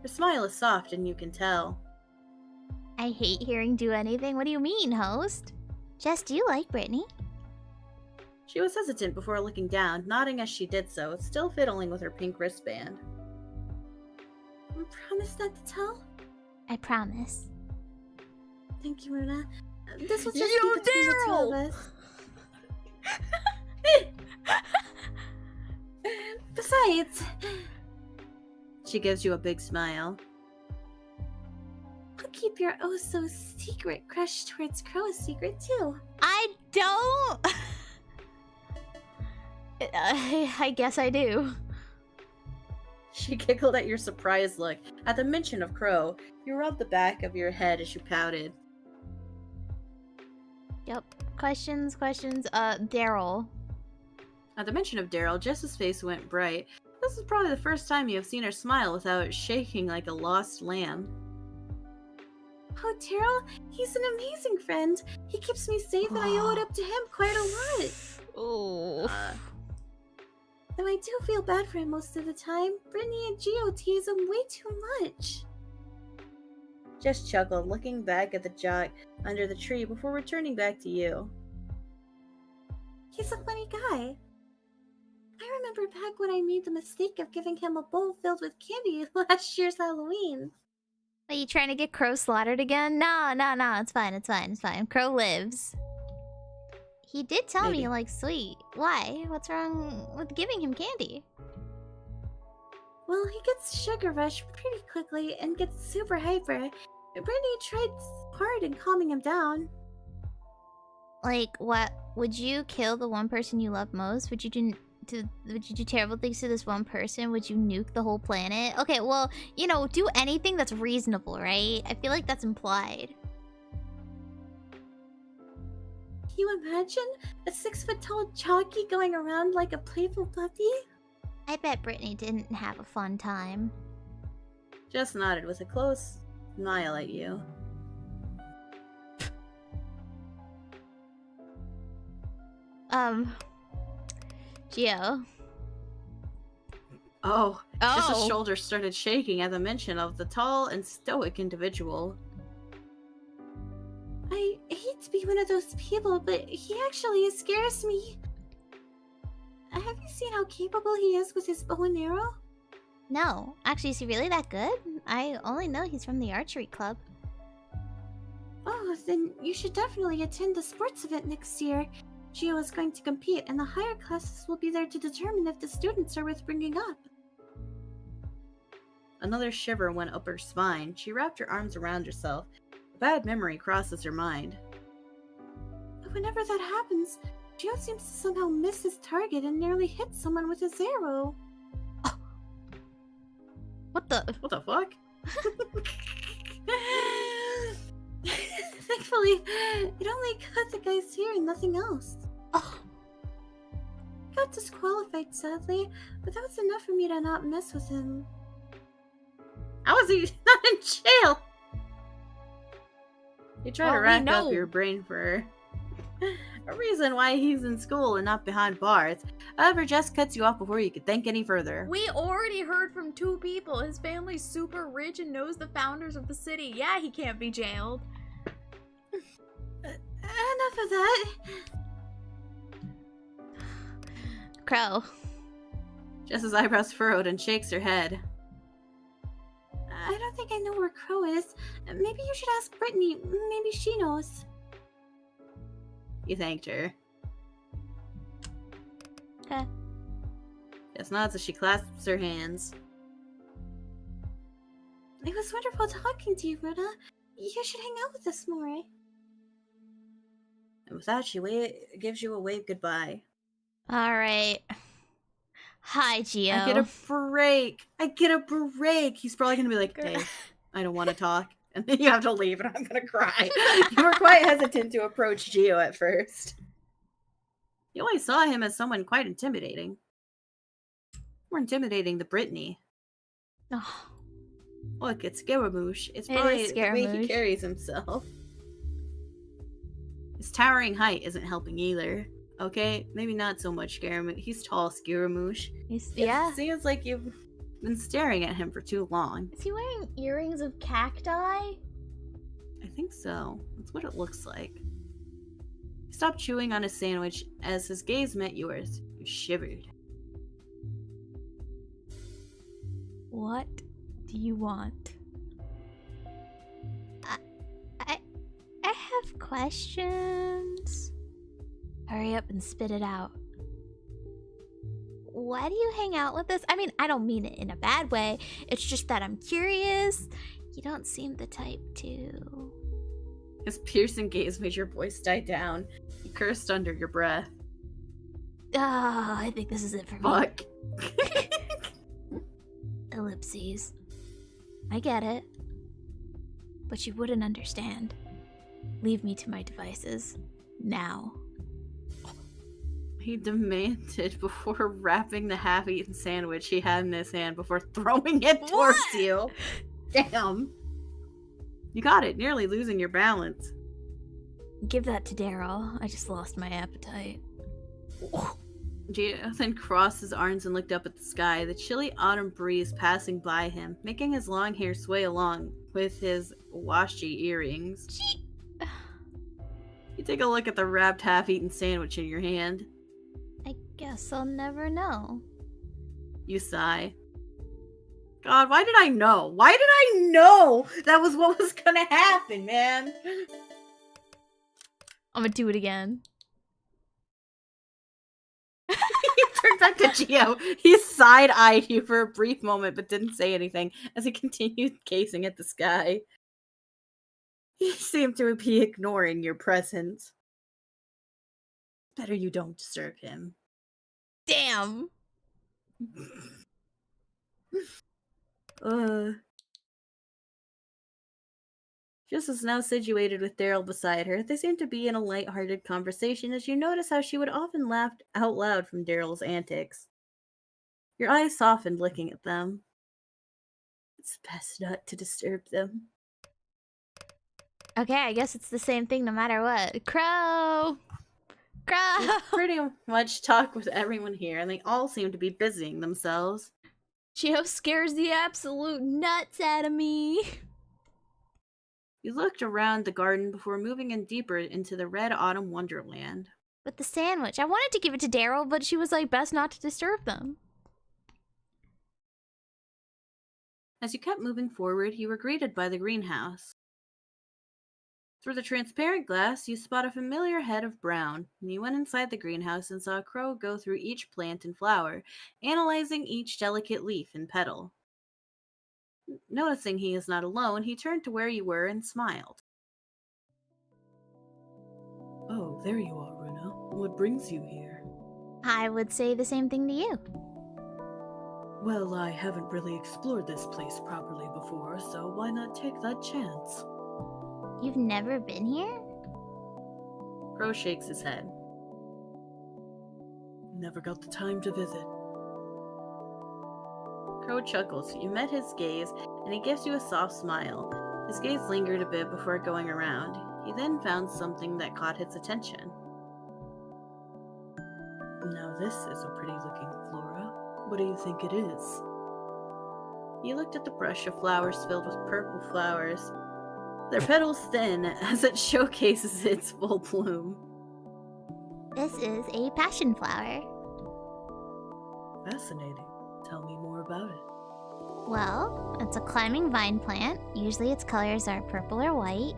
Her smile is soft and you can tell. I hate hearing do anything. What do you mean, host? Jess, do you like Brittany? She was hesitant before looking down, nodding as she did so, still fiddling with her pink wristband. Promise not to tell? I promise. Thank you, Runa. This will just be between the two of us. Besides... She gives you a big smile. I'll keep your oh-so-secret crush towards Crow a secret, too. I don't... I guess I do. She giggled at your surprised look. At the mention of Crow, you rubbed the back of your head as you pouted. Yep. Questions. Daryl. At the mention of Daryl, Jess's face went bright. This is probably the first time you have seen her smile without shaking like a lost lamb. Oh, Daryl, he's an amazing friend. He keeps me safe and I owe it up to him quite a lot. Oh. Though I do feel bad for him most of the time. Brittany and Geo tease him way too much. Jess chuckled, looking back at the jock under the tree before returning back to you. He's a funny guy. I remember back when I made the mistake of giving him a bowl filled with candy last year's Halloween. Are you trying to get Crow slaughtered again? No, it's fine. Crow lives. He did tell me, like, sweet. Why? What's wrong with giving him candy? Well, he gets sugar rush pretty quickly and gets super hyper. Brittany tried hard in calming him down. Like, what? Would you kill the one person you love most? Would you would you do terrible things to this one person? Would you nuke the whole planet? Okay, well, you know, do anything that's reasonable, right? I feel like that's implied. Can you imagine a 6-foot-tall jockey going around like a playful puppy? I bet Brittany didn't have a fun time. Jess nodded with a close smile at you. Gio. Oh, Jess's Oh. shoulders started shaking at the mention of the tall and stoic individual. I hate to be one of those people, but he actually scares me. Have you seen how capable he is with his bow and arrow? No. Actually, is he really that good? I only know he's from the archery club. Oh, then you should definitely attend the sports event next year. Gio is going to compete, and the higher classes will be there to determine if the students are worth bringing up. Another shiver went up her spine. She wrapped her arms around herself. A bad memory crosses her mind. But whenever that happens, Gio seems to somehow miss his target and nearly hit someone with his arrow. What the? What the fuck? Thankfully, it only cut the guy's ear and nothing else. Oh. He got disqualified, sadly, but that was enough for me to not mess with him. How was he not in jail? You try to Well, we rack know. up your brain for a reason why he's in school and not behind bars. However, Jess cuts you off before you could think any further. We already heard from 2 people. His family's super rich and knows the founders of the city. Yeah, he can't be jailed. Enough of that. Crow. Jess's eyebrows furrowed and shakes her head. I don't think I know where Crow is. Maybe you should ask Brittany. Maybe she knows. You thanked her. Okay. Jess nods as she clasps her hands. It was wonderful talking to you, Rhoda. You should hang out with us more. And with that, she gives you a wave goodbye. Alright. Hi, Gio. I get a break. I get a break. He's probably gonna be like, Girl. hey, I don't want to talk. And then you have to leave and I'm gonna cry. You were quite hesitant to approach Gio at first. You always saw him as someone quite intimidating. More intimidating than Brittany. Oh, Look, it's Scaramouche. It's It probably is the way he Scaramouche. carries himself. His towering height isn't helping either. Okay? Maybe not so much Scaramouche. He's tall, Scaramouche. yeah. It seems like you've been staring at him for too long. Is he wearing earrings of cacti? I think so. That's what it looks like. He stopped chewing on his sandwich as his gaze met yours. You shivered. What do you want? I have questions. Hurry up and spit it out. Why do you hang out with us? I mean, I don't mean it in a bad way. It's just that I'm curious. You don't seem the type to... His piercing gaze made your voice die down. You cursed under your breath. Ah, I think this is it for me. Fuck. Ellipses. I get it. But you wouldn't understand. Leave me to my devices. Now. He demanded before wrapping the half-eaten sandwich he had in his hand before throwing it towards you. Damn. You got it, nearly losing your balance. Give that to Daryl. I just lost my appetite. Gio then crossed his arms and looked up at the sky, the chilly autumn breeze passing by him, making his long hair sway along with his washy earrings. You take a look at the wrapped half-eaten sandwich in your hand. I guess I'll never know. You sigh. God, why did I know? Why did I know that was what was gonna happen, man? I'm gonna do it again. He turned back to Gio. He side-eyed you for a brief moment but didn't say anything as he continued gazing at the sky. He seemed to be ignoring your presence. Better you don't disturb him. Damn. Jess is now situated with Daryl beside her. They seem to be in a light-hearted conversation as you notice how she would often laugh out loud from Daryl's antics. Your eyes softened looking at them. It's best not to disturb them. Okay, I guess it's the same thing no matter what. Crow! Crow! You pretty much talk with everyone here, and they all seem to be busying themselves. Chio scares the absolute nuts out of me. You looked around the garden before moving in deeper into the red autumn wonderland. But the sandwich, I wanted to give it to Daryl, but she was like, best not to disturb them. As you kept moving forward, you were greeted by the greenhouse. Through the transparent glass, you spot a familiar head of brown, and you went inside the greenhouse and saw a crow go through each plant and flower, analyzing each delicate leaf and petal. Noticing he is not alone, he turned to where you were and smiled. Oh, there you are, Runa. What brings you here? I would say the same thing to you. Well, I haven't really explored this place properly before, so why not take that chance? You've never been here? Crow shakes his head. Never got the time to visit. Crow chuckles. You met his gaze, and he gives you a soft smile. His gaze lingered a bit before going around. He then found something that caught his attention. Now this is a pretty-looking flora. What do you think it is? He looked at the brush of flowers filled with purple flowers. Their petals thin as it showcases its full bloom. This is a passion flower. Fascinating. Tell me more about it. Well, it's a climbing vine plant. Usually its colors are purple or white.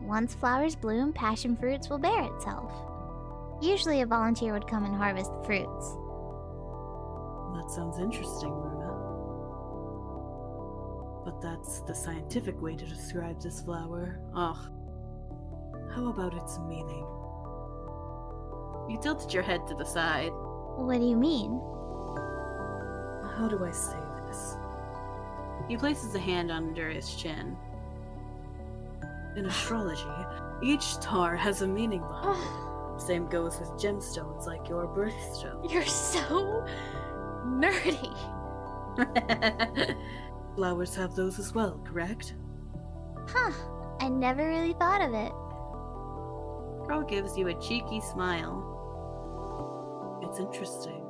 Once flowers bloom, passion fruits will bear itself. Usually a volunteer would come and harvest the fruits. That sounds interesting, Runa. But that's the scientific way to describe this flower. Ugh. How about its meaning? You tilted your head to the side. What do you mean? How do I say this? He places a hand under his chin. In astrology, each star has a meaning behind it. Same goes with gemstones like your birthstone. You're so nerdy. Flowers have those as well, correct? Huh. I never really thought of it. Crow gives you a cheeky smile. It's interesting.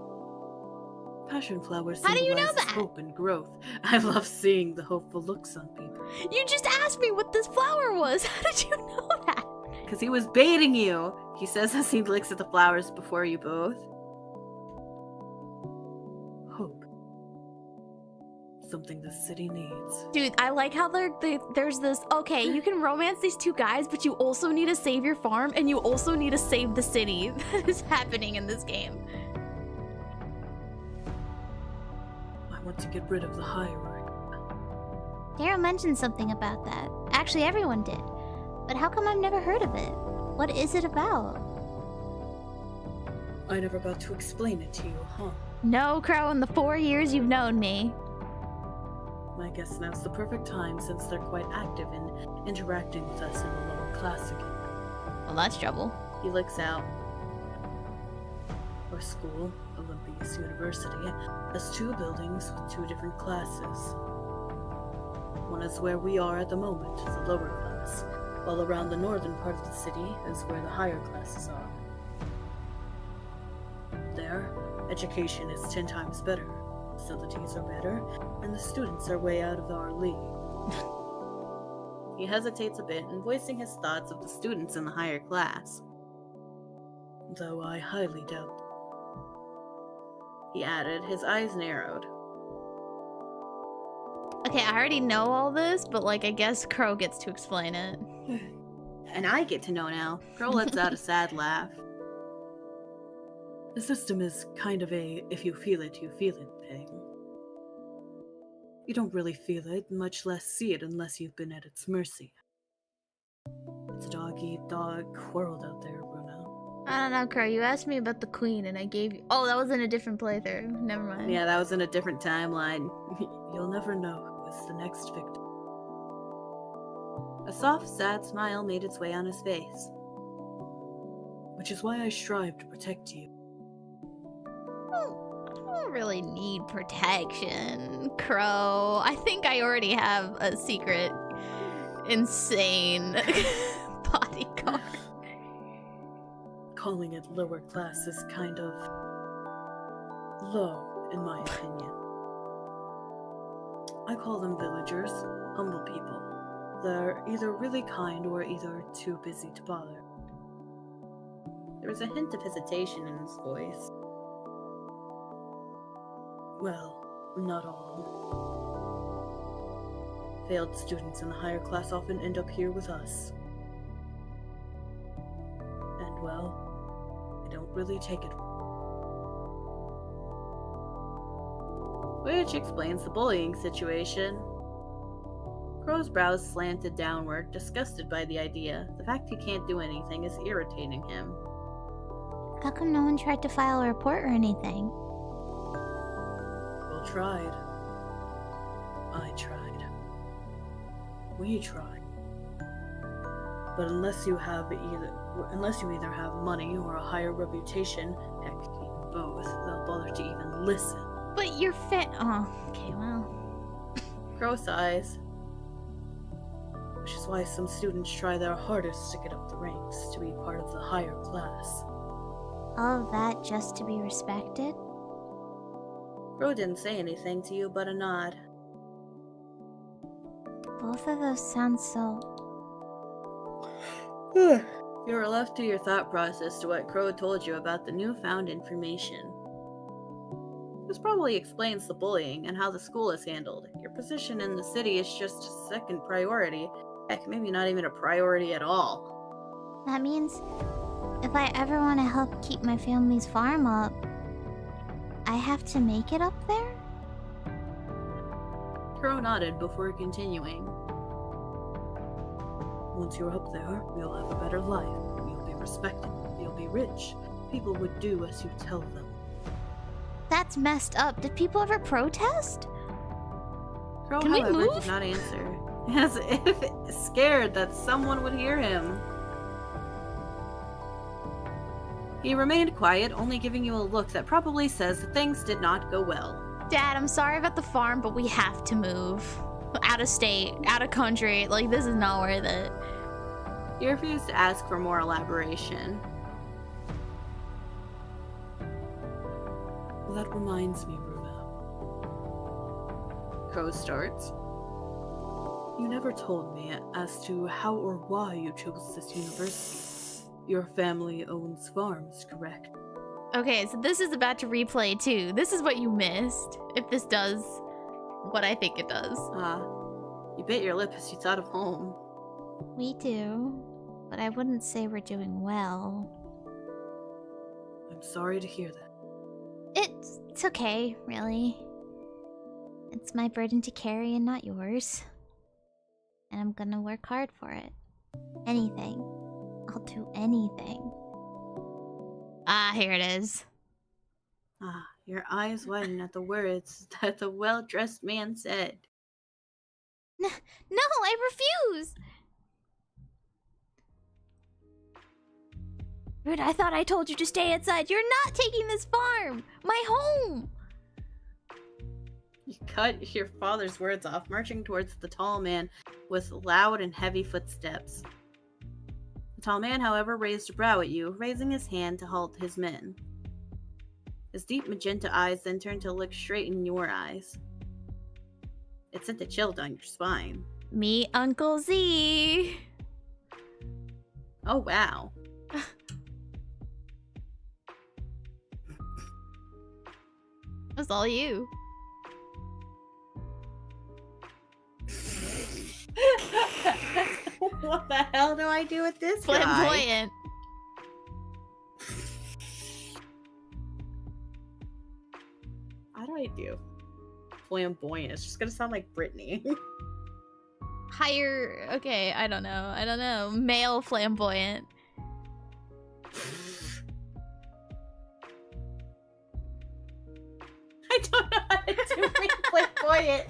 Passion flowers How do you know symbolizes that? hope and growth. I love seeing the hopeful looks on people. You just asked me what this flower was. How did you know that? Because he was baiting you, he says as he looks at the flowers before you both. Hope. Something the city needs. Dude, I like how there's this, okay, you can romance these two guys, but you also need to save your farm, and you also need to save the city that is happening in this game. I want to get rid of the hierarchy. Daryl mentioned something about that. Actually, everyone did. But how come I've never heard of it? What is it about? I never got to explain it to you, huh? No, Crow, in the 4 years you've known me. I guess now's the perfect time since they're quite active in interacting with us in the lower class again. Well, that's trouble. He looks out. Our school, Olympias University, has 2 buildings with 2 different classes. One is where we are at the moment, the lower class, while around the northern part of the city is where the higher classes are. There, education is 10 times better, facilities are better, and the students are way out of our league. He hesitates a bit in voicing his thoughts of the students in the higher class. Though I highly doubt. He added, his eyes narrowed. Okay, I already know all this, but like, I guess Crow gets to explain it. And I get to know now. Crow lets out a sad laugh. The system is kind of a if you feel it thing. You don't really feel it, much less see it unless you've been at its mercy. It's a dog-eat-dog world out there, Bruno. I don't know, Crow. You asked me about the queen, and I gave you. Oh, that was in a different playthrough. Never mind. Yeah, that was in a different timeline. You'll never know who is the next victim. A soft, sad smile made its way on his face. Which is why I strive to protect you. I don't really need protection, Crow. I think I already have a secret, insane bodyguard. Calling it lower class is kind of low, in my opinion. I call them villagers, humble people. They're either really kind or either too busy to bother. There was a hint of hesitation in his voice. Well, not all. Failed students in the higher class often end up here with us. And well, I don't really take it. Which explains the bullying situation. Crow's brows slanted downward, disgusted by the idea. The fact he can't do anything is irritating him. How come no one tried to file a report or anything? Well, tried. I tried. We tried. But unless you either have money or a higher reputation, heck, even both, they'll bother to even listen. But you're fit. Oh, okay, well. Crow sighs. Which is why some students try their hardest to get up the ranks, to be part of the higher class. All of that just to be respected? Crow didn't say anything to you but a nod. Both of those sound so... You were left to your thought process to what Crow told you about the newfound information. This probably explains the bullying and how the school is handled. Your position in the city is just a second priority. Heck, maybe not even a priority at all. That means if I ever want to help keep my family's farm up, I have to make it up there? Crow nodded before continuing. Once you're up there, you'll have a better life. You'll be respected. You'll be rich. People would do as you tell them. That's messed up. Did people ever protest? Crow, Can we however, move? did not answer, as if scared that someone would hear him. He remained quiet, only giving you a look that probably says that things did not go well. Dad, I'm sorry about the farm, but we have to move. Out of state, out of country. Like, this is not worth it. He refused to ask for more elaboration. Well, that reminds me, Runa. Crow starts. You never told me as to how or why you chose this university. Your family owns farms, correct? Okay, so this is about to replay too. This is what you missed. If this does what I think it does. You bit your lip as you thought of home. We do, but I wouldn't say we're doing well. I'm sorry to hear that. It's okay, really. It's my burden to carry and not yours. And I'm gonna work hard for it. Anything. I'll do anything. Ah, here it is. Your eyes widen at the words that the well-dressed man said. No, I refuse! Rude, I thought I told you to stay inside. You're not taking this farm! My home! You cut your father's words off, marching towards the tall man with loud and heavy footsteps. The tall man, however, raised a brow at you, raising his hand to halt his men. His deep magenta eyes then turned to look straight in your eyes. It sent a chill down your spine. Meet Uncle Z. Oh, wow. That's all you. What the hell do I do with this guy? Flamboyant. How do I do? Flamboyant. It's just gonna sound like Britney. Higher. Okay, I don't know. Male flamboyant. quiet.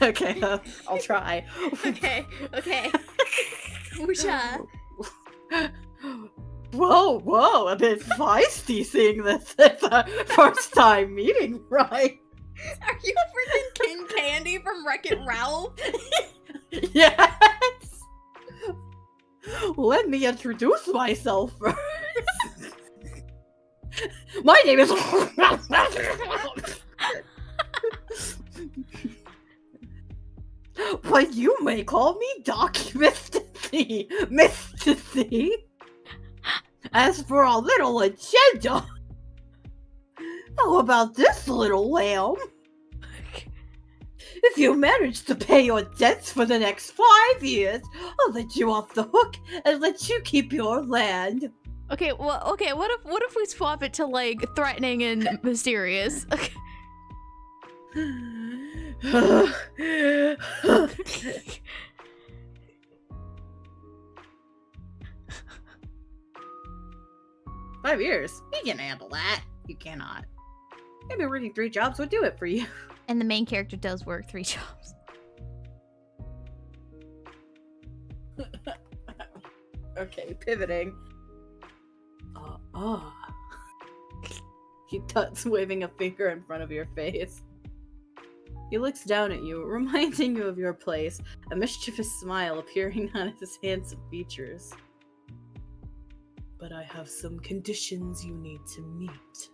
Okay, I'll try. Okay. Musha. Whoa, a bit feisty seeing this at the first time meeting, right? Are you freaking King Candy from Wreck-It Ralph? Yes! Let me introduce myself first. My name is... But you may call me Doc Mysticy. As for our little agenda, how about this, little lamb? If you manage to pay your debts for the next 5 years, I'll let you off the hook and let you keep your land. Okay, what if we swap it to like threatening and mysterious? Okay. 5 years? We can handle that. You cannot. Maybe working 3 jobs would do it for you. And the main character does work 3 jobs. Okay, pivoting. He tuts, waving a finger in front of your face. He looks down at you, reminding you of your place, a mischievous smile appearing on his handsome features. But I have some conditions you need to meet.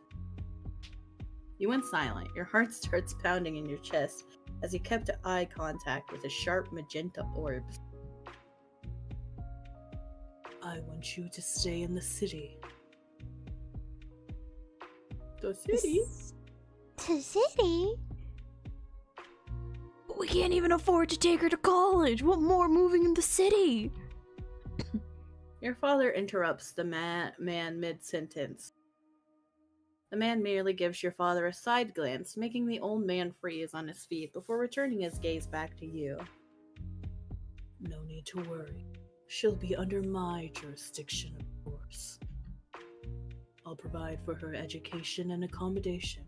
You went silent. Your heart starts pounding in your chest as he kept eye contact with his sharp magenta orbs. I want you to stay in the city. The city? The city? We can't even afford to take her to college. What more moving in the city? Your father interrupts the man mid-sentence. The man merely gives your father a side glance, making the old man freeze on his feet before returning his gaze back to you. No need to worry. She'll be under my jurisdiction, of course. I'll provide for her education and accommodation.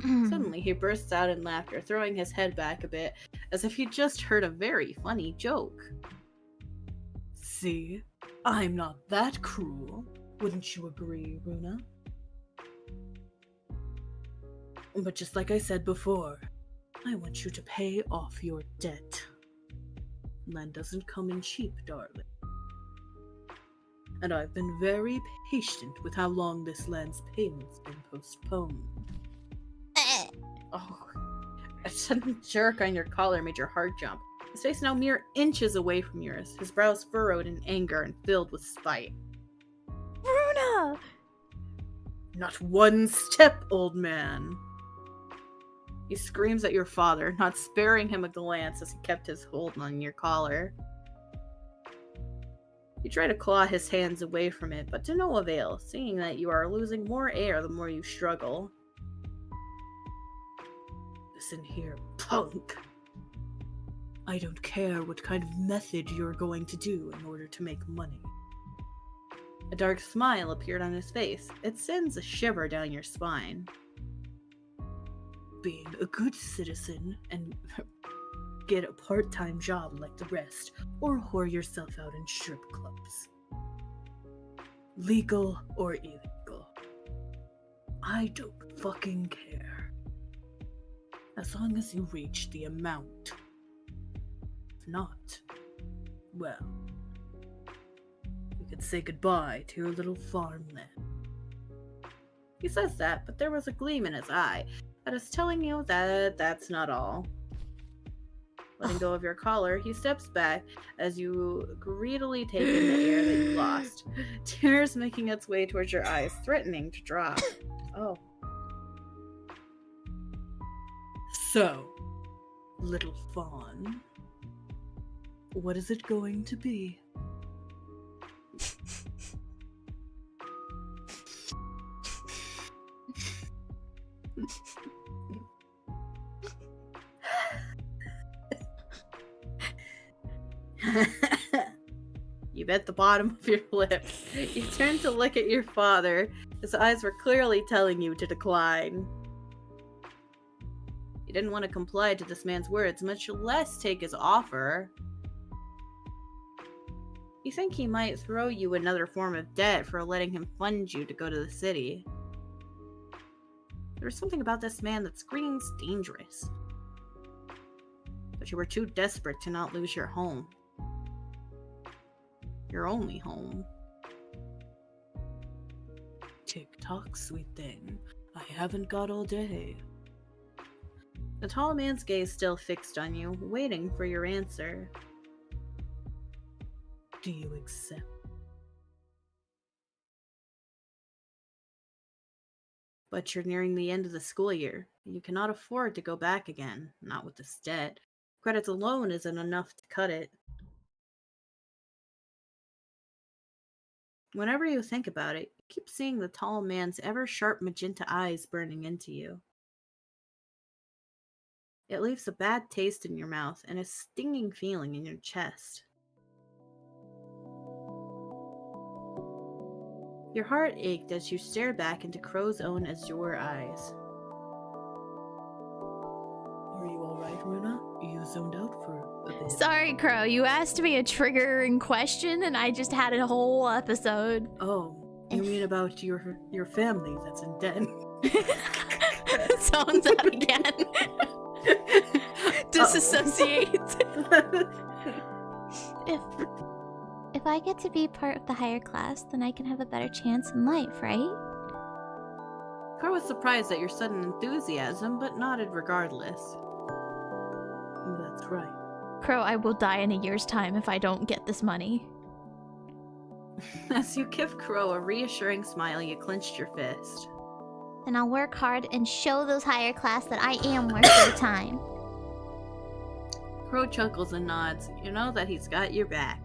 Suddenly, he bursts out in laughter, throwing his head back a bit, as if he'd just heard a very funny joke. See? I'm not that cruel. Wouldn't you agree, Runa? But just like I said before, I want you to pay off your debt. Land doesn't come in cheap, darling. And I've been very patient with how long this land's payment's been postponed. Oh, a sudden jerk on your collar made your heart jump. His face now mere inches away from yours, his brows furrowed in anger and filled with spite. Runa! Not one step, old man! He screams at your father, not sparing him a glance as he kept his hold on your collar. You try to claw his hands away from it, but to no avail, seeing that you are losing more air the more you struggle. Listen here, punk. I don't care what kind of method you're going to do in order to make money. A dark smile appeared on his face. It sends a shiver down your spine. Being a good citizen and get a part-time job like the rest, or whore yourself out in strip clubs. Legal or illegal. I don't fucking care. As long as you reach the amount. If not, well, you can say goodbye to your little farmland. He says that, but there was a gleam in his eye that is telling you that that's not all. Letting go of your collar, he steps back as you greedily take in the air that you lost. Tears making its way towards your eyes, threatening to drop. Oh. So, little fawn, what is it going to be? You bit the bottom of your lip. You turned to look at your father. His eyes were clearly telling you to decline. You didn't want to comply to this man's words, much less take his offer. You think he might throw you another form of debt for letting him fund you to go to the city. There was something about this man that screams dangerous. But you were too desperate to not lose your home. Your only home. Tick-tock, sweet thing. I haven't got all day. The tall man's gaze still fixed on you, waiting for your answer. Do you accept? But you're nearing the end of the school year. You cannot afford to go back again, not with this debt. Credits alone isn't enough to cut it. Whenever you think about it, you keep seeing the tall man's ever-sharp magenta eyes burning into you. It leaves a bad taste in your mouth and a stinging feeling in your chest. Your heart ached as you stared back into Crow's own azure eyes. Are you alright, Runa? You zoned out for a bit. Sorry, Crow. You asked me a triggering question, and I just had a whole episode. Oh, you mean about your family that's in debt? Zones out again. Disassociate. If I get to be part of the higher class, then I can have a better chance in life, right? Crow was surprised at your sudden enthusiasm, but nodded regardless. That's right. Crow, I will die in a year's time if I don't get this money. As you give Crow a reassuring smile, you clenched your fist. Then I'll work hard and show those higher class that I am worth their time. Crow chuckles and nods. You know that he's got your back.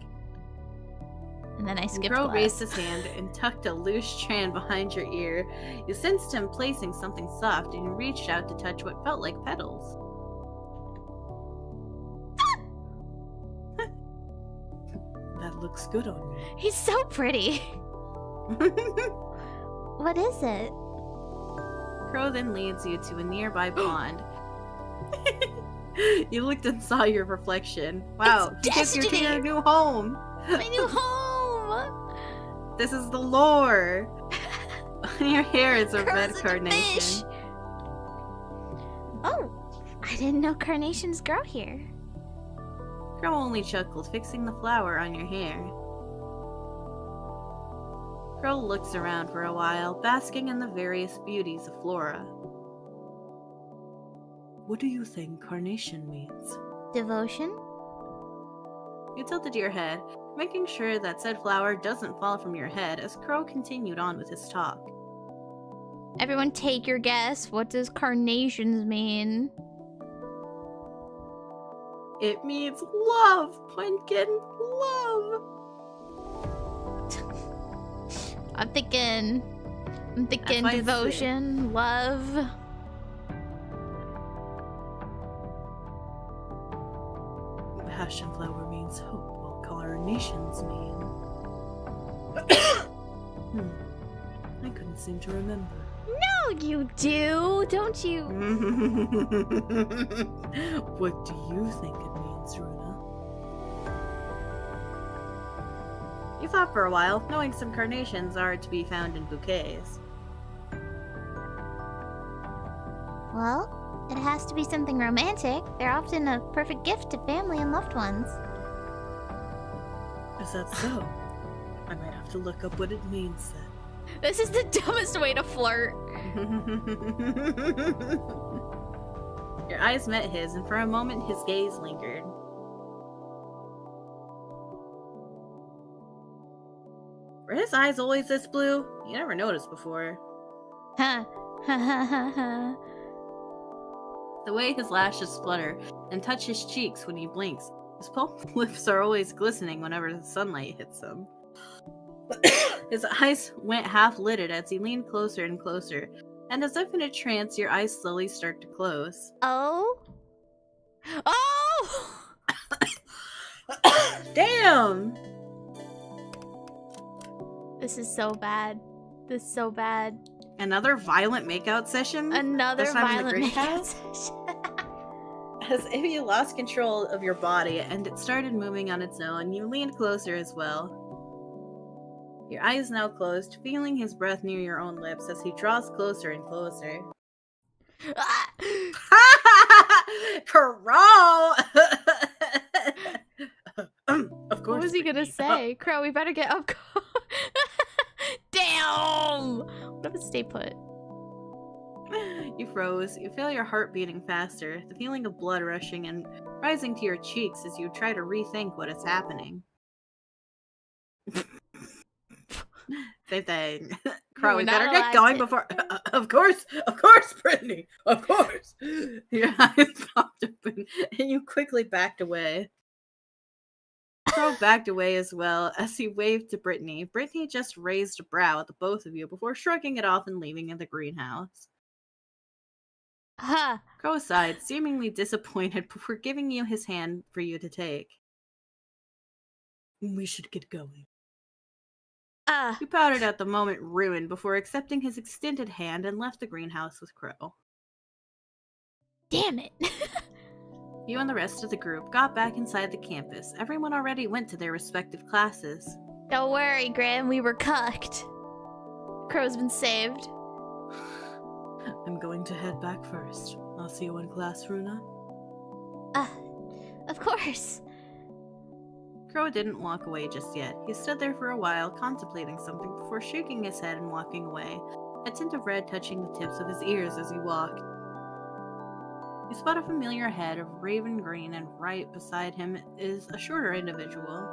And then I skipped Crow class. raised his hand and tucked a loose strand behind your ear. You sensed him placing something soft and you reached out to touch what felt like petals. That looks good on you. He's so pretty. What is it? Crow then leads you to a nearby pond. You looked and saw your reflection. Wow, It's he took you to destiny! your new home. My new home. This is the lore. Your hair is a Crow's red in the carnation. fish. Oh, I didn't know carnations grow here. Crow only chuckled, fixing the flower on your hair. Crow looks around for a while, basking in the various beauties of flora. What do you think carnation means? Devotion? You tilted your head, making sure that said flower doesn't fall from your head as Crow continued on with his talk. Everyone take your guess. What does carnations mean? It means love, Pumpkin, love. I'm thinking That's why it's devotion, love. Passion flower means hope, while carnations mean... I couldn't seem to remember. No, you do, don't you? What do you think it means, Runa? You thought for a while, knowing some carnations are to be found in bouquets. Well, it has to be something romantic. They're often a perfect gift to family and loved ones. Is that so? I might have to look up what it means then. This is the dumbest way to flirt. Your eyes met his, and for a moment his gaze lingered. Were his eyes always this blue? You never noticed before. Ha ha ha ha ha. The way his lashes flutter and touch his cheeks when he blinks, his plump lips are always glistening whenever the sunlight hits them. His eyes went half-lidded as he leaned closer and closer, and as if in a trance, your eyes slowly start to close. Oh? Oh! Damn! This is so bad. This is so bad. Another violent makeout session? Another This time in the violent makeout greenhouse? session. As if you lost control of your body and it started moving on its own, you leaned closer as well. Your eyes now closed, feeling his breath near your own lips as he draws closer and closer. Ah! Crow! Of course. What was he gonna say? Crow, we better get up. Damn! What if it stay put? You froze. You feel your heart beating faster, the feeling of blood rushing and rising to your cheeks as you try to rethink what is happening. Same thing. Crow, we better get going before. Of course, Brittany, of course. Your eyes popped open, and you quickly backed away. Crow backed away as well as he waved to Brittany. Brittany just raised a brow at the both of you before shrugging it off and leaving in the greenhouse. Huh. Crow sighed, seemingly disappointed before giving you his hand for you to take. We should get going. You pouted at the moment, ruined, before accepting his extended hand and left the greenhouse with Crow. Damn it. You and the rest of the group got back inside the campus. Everyone already went to their respective classes. Don't worry, Graham, we were cucked. Crow's been saved. I'm going to head back first. I'll see you in class, Runa. Of course. Crow didn't walk away just yet. He stood there for a while, contemplating something before shaking his head and walking away, a tint of red touching the tips of his ears as he walked. You spot a familiar head of raven green, and right beside him is a shorter individual.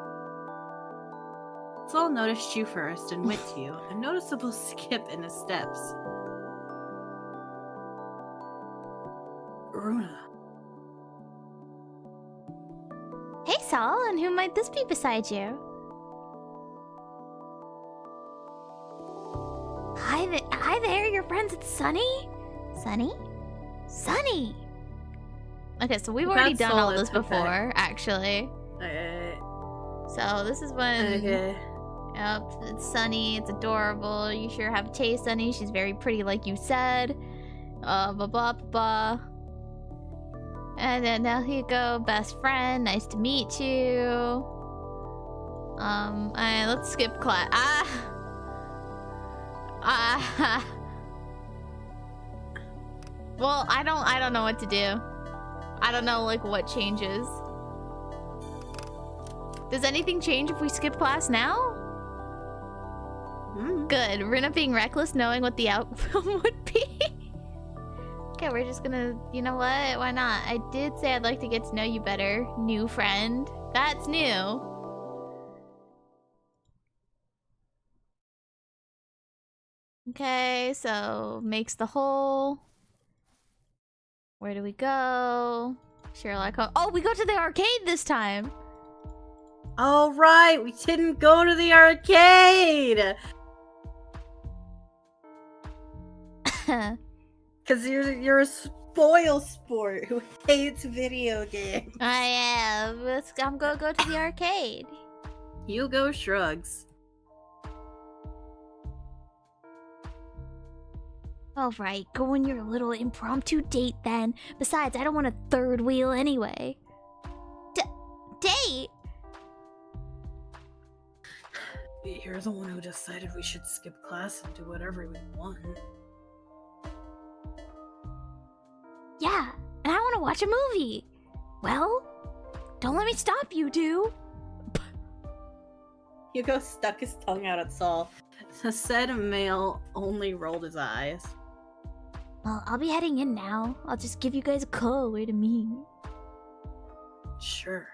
Saul noticed you first and went to you, a noticeable skip in his steps. Runa. Hey, Saul, and who might this be beside you? Hi there, your friends, it's Sunny? Sunny? Sunny! Okay, so we've already done all this before, actually. So this is when... Okay. Yep, it's Sunny, it's adorable. You sure have a taste, Sunny. She's very pretty, like you said. Blah, blah, blah, blah. And then now here you go, best friend. Nice to meet you. Let's skip class. Well, I don't know what to do. I don't know, like, what changes. Does anything change if we skip class now? Good. We're not being reckless, knowing what the outcome would be. Okay, we're just gonna... You know what? Why not? I did say I'd like to get to know you better, new friend. That's new. Okay, so makes the hole. Where do we go? Sherlock Holmes. Oh, we go to the arcade this time. All right, we didn't go to the arcade. Cause you're a spoil sport who hates video games. I am. I'm gonna go to the arcade. Hugo shrugs. Alright, go on your little impromptu date then. Besides, I don't want a third wheel anyway. Date? You're the one who decided we should skip class and do whatever we want. Yeah, and I want to watch a movie. Well, don't let me stop you, two. Hugo stuck his tongue out at Saul. The said male only rolled his eyes. Well, I'll be heading in now. I'll just give you guys a call where to meet. Sure.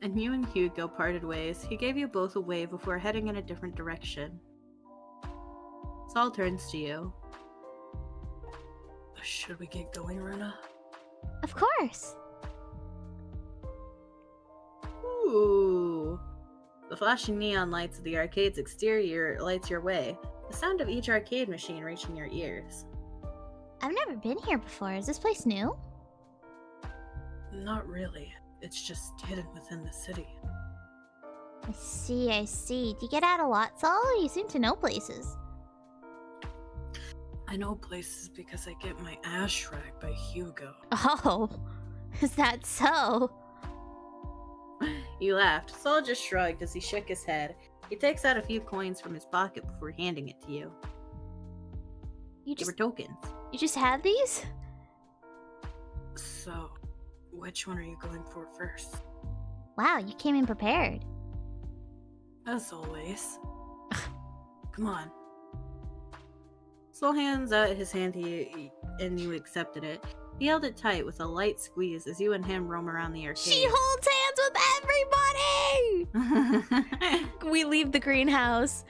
And you and Hugo parted ways. He gave you both a wave before heading in a different direction. Saul turns to you. Should we get going, Runa? Of course. Ooh. The flashing neon lights of the arcade's exterior lights your way, the sound of each arcade machine reaching your ears. I've never been here before. Is this place new? Not really. It's just hidden within the city. I see, I see. Do you get out a lot, Sol? You seem to know places. I know places because I get my ass racked by Hugo. Oh, is that so? You laughed. Saul just shrugged as he shook his head. He takes out a few coins from his pocket before handing it to you. You They were just tokens. you just have these? So, which one are you going for first? Wow, you came in prepared. As always. Come on. Saul hands out his hand to you, and you accepted it. He held it tight with a light squeeze as you and him roam around the arcade. She holds hands with everybody! We leave the greenhouse.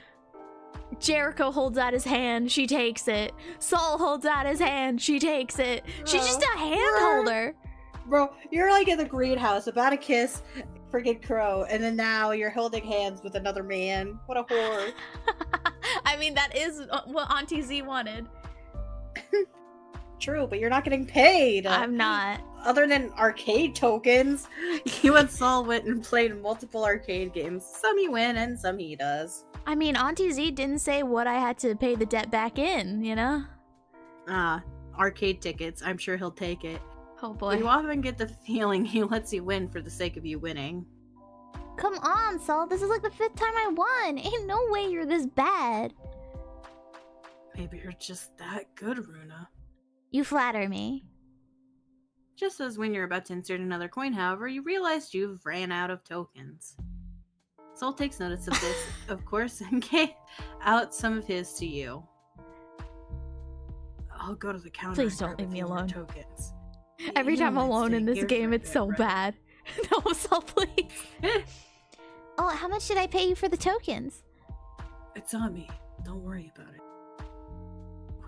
Jericho holds out his hand, she takes it. Saul holds out his hand, she takes it. She's just a hand holder. Bro, you're like in the greenhouse, about to kiss friggin' Crow, and then now you're holding hands with another man. What a whore. I mean, that is what Auntie Z wanted. True, but you're not getting paid. I'm not. Other than arcade tokens. You and Saul went and played multiple arcade games. Some he win and some he does. I mean, Auntie Z didn't say what I had to pay the debt back in, you know? Arcade tickets. I'm sure he'll take it. Oh boy. You often get the feeling he lets you win for the sake of you winning. Come on, Sol. This is like the 5th time I won. Ain't no way you're this bad. Maybe you're just that good, Runa. You flatter me. Just as when you're about to insert another coin, however, you realized you've ran out of tokens. Saul takes notice of this, of course, and gave out some of his to you. I'll go to the counter. Please and don't grab a leave me few more alone. Tokens. Every You time don't I'm mind alone in staying this here game, for a it's so bit, right? bad. No, Saul, please. Oh, how much did I pay you for the tokens? It's on me. Don't worry about it.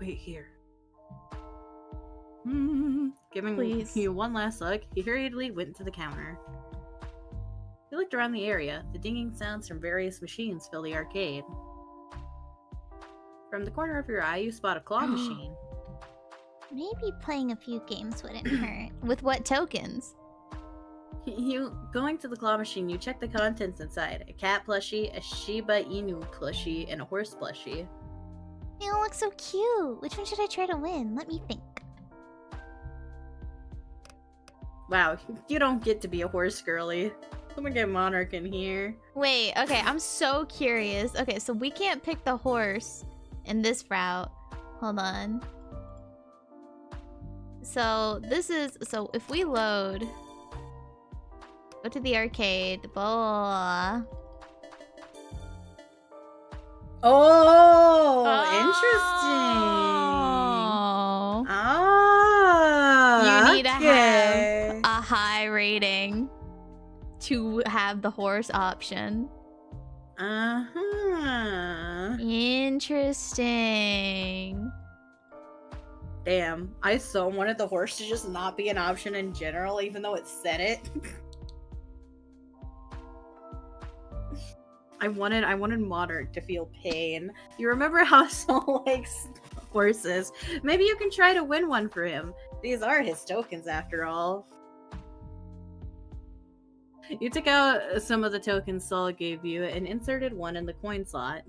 Wait here. Giving Please. you one last look, he hurriedly went to the counter. He looked around the area. The dinging sounds from various machines fill the arcade. From the corner of your eye, you spot a claw machine. Maybe playing a few games wouldn't hurt. With what tokens? You going to the claw machine, you check the contents inside. A cat plushie, a Shiba Inu plushie, and a horse plushie. They all look so cute. Which one should I try to win? Let me think. Wow, you don't get to be a horse girly. Someone get Monarch in here. Wait, okay, I'm so curious. Okay, so we can't pick the horse in this route. Hold on. So this is, so if we load, go to the arcade, blah. Oh, interesting. You need to okay. have a high rating to have the horse option. Uh-huh. Interesting. Damn, I so wanted the horse to just not be an option in general, even though it said it. I wanted Monarch to feel pain. You remember how Saul likes horses? Maybe you can try to win one for him. These are his tokens, after all. You took out some of the tokens Saul gave you and inserted one in the coin slot.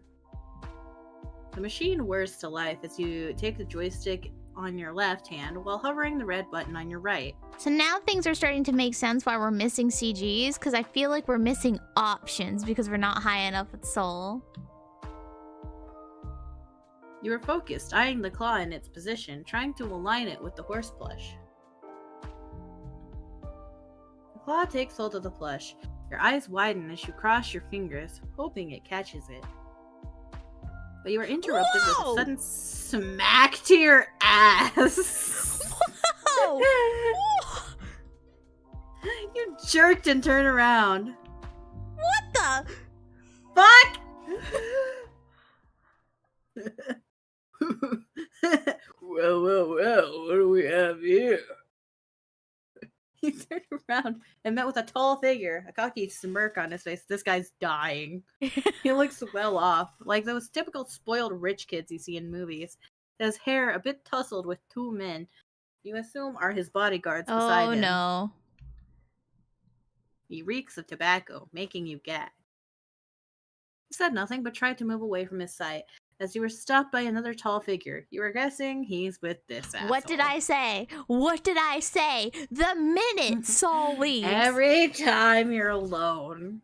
The machine whirs to life as you take the joystick on your left hand while hovering the red button on your right. So now things are starting to make sense why we're missing CGs, because I feel like we're missing options because we're not high enough with Soul. You are focused, eyeing the claw in its position, trying to align it with the horse plush. The claw takes hold of the plush. Your eyes widen as you cross your fingers, hoping it catches it. But you are interrupted with a sudden smack to your ass. Whoa! You jerked and turned around. What the? Fuck! Well, what do we have here? He turned around and met with a tall figure, a cocky smirk on his face. This guy's dying. He looks well off, like those typical spoiled rich kids you see in movies. His hair a bit tousled with two men you assume are his bodyguards beside him. Oh no. He reeks of tobacco, making you gag. You said nothing, but tried to move away from his sight. As you were stopped by another tall figure. You were guessing he's with this asshole. What did I say? What did I say? The minute Saul leaves. Every time you're alone.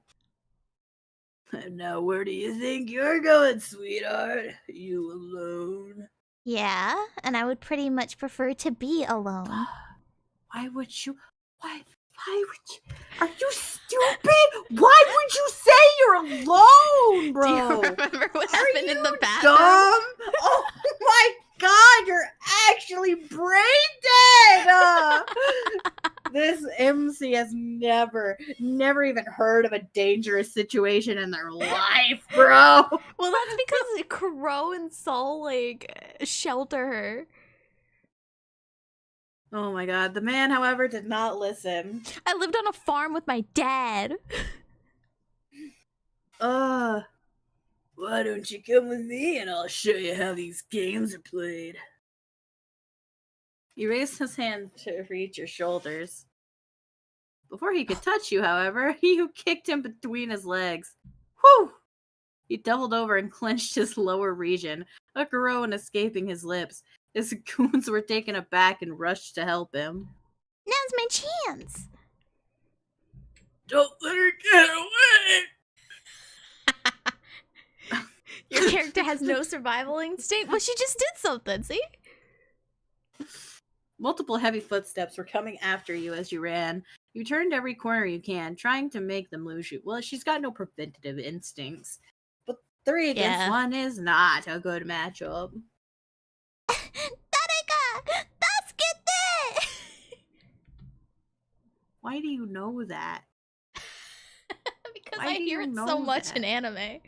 And now where do you think you're going, sweetheart? You alone? Yeah, and I would pretty much prefer to be alone. Why would you? Why would you? Are you stupid? Why would you say you're alone, bro? Do you remember what happened in the bathroom? Dumb? Oh my god, you're actually brain dead! This MC has never even heard of a dangerous situation in their life, bro. Well, that's because Crow and Saul, like, shelter her. Oh my god, the man, however, did not listen. I lived on a farm with my dad. Why don't you come with me and I'll show you how these games are played. He raised his hand to reach your shoulders. Before he could touch you, however, you kicked him between his legs. Whew! He doubled over and clenched his lower region, a groan escaping his lips. His goons were taken aback and rushed to help him. Now's my chance. Don't let her get away! Your character has no survival instinct? Well, she just did something, see? Multiple heavy footsteps were coming after you as you ran. You turned every corner you can, trying to make them lose you. Well, she's got no preventative instincts. But 3 against 1 is not a good matchup. Why do you know that? Because I hear it so much in anime.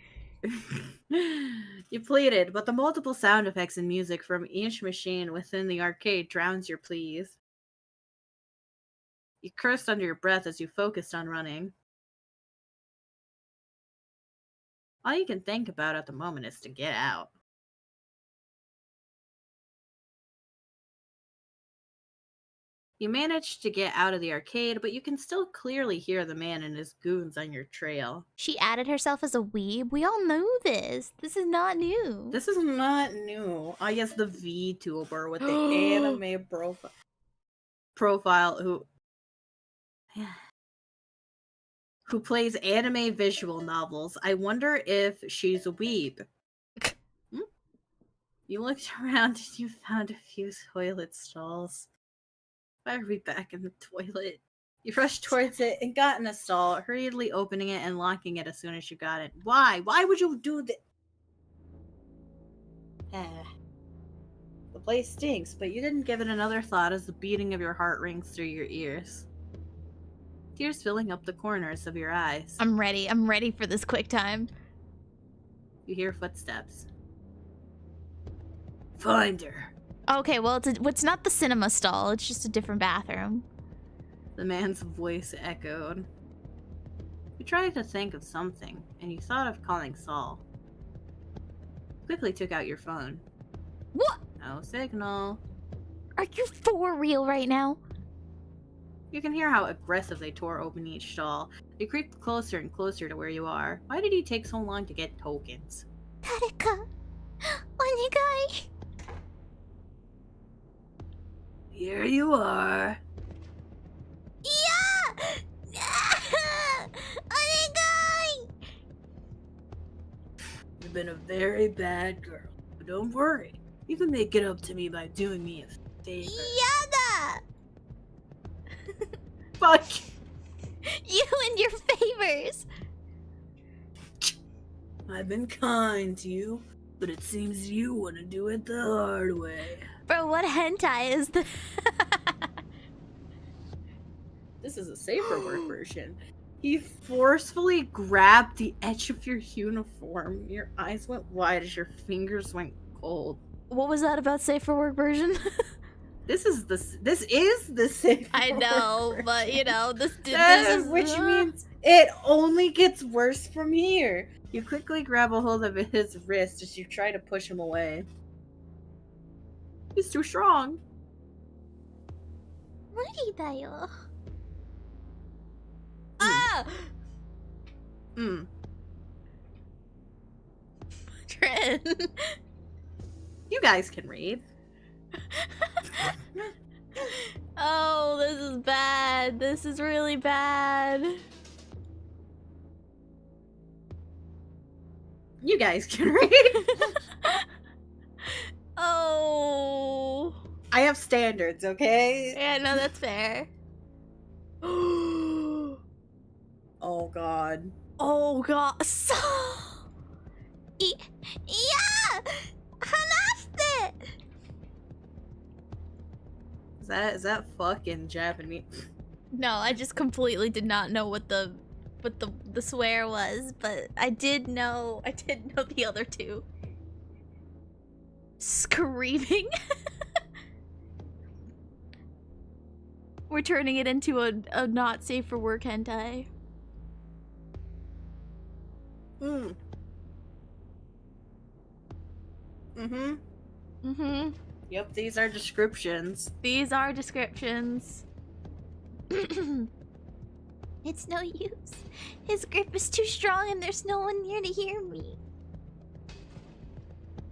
You pleaded, but the multiple sound effects and music from each machine within the arcade drowns your pleas. You cursed under your breath as you focused on running. All you can think about at the moment is to get out. You managed to get out of the arcade, but you can still clearly hear the man and his goons on your trail. She added herself as a weeb. We all know this. This is not new. This is not new. I guess the VTuber with the anime profile who plays anime visual novels. I wonder if she's a weeb. You looked around and you found a few toilet stalls. Why are we back in the toilet? You rushed towards it and got in a stall, hurriedly opening it and locking it as soon as you got it. Why? Why would you do that? The place stinks, but you didn't give it another thought as the beating of your heart rings through your ears. Tears filling up the corners of your eyes. I'm ready. I'm ready for this quick time. You hear footsteps. Find her. Okay, well, it's not the cinema stall. It's just a different bathroom. The man's voice echoed. You tried to think of something, and you thought of calling Saul. Quickly took out your phone. What? No signal. Are you for real right now? You can hear how aggressive they tore open each stall. They creeped closer and closer to where you are. Why did he take so long to get tokens? Tareka, onegai. Here you are. Yeah! Onegai! You've been a very bad girl. But don't worry. You can make it up to me by doing me a favor. Yada! Fuck! You and your favors! I've been kind to you, but it seems you want to do it the hard way. Bro, what hentai is this? This is a safer word version. He forcefully grabbed the edge of your uniform. Your eyes went wide as your fingers went cold. What was that about safer work version? This is the safer I know, word but version. you know, this is which means it only gets worse from here. You quickly grab a hold of his wrist as you try to push him away. He's too strong. Muridayo. Ah! children. You guys can read. Oh, this is bad. This is really bad. You guys can read. Oh. I have standards, okay? Yeah, no, that's fair. Oh god. Oh god. So... Yeah! Hanaste! Is that fucking Japanese? No, I just completely did not know what the swear was, but I did know the other two. Screaming. We're turning it into a not safe for work hentai. Mm. Mm-hmm. Mm-hmm. Yep, these are descriptions. These are descriptions. It's no use. His grip is too strong and there's no one near to hear me.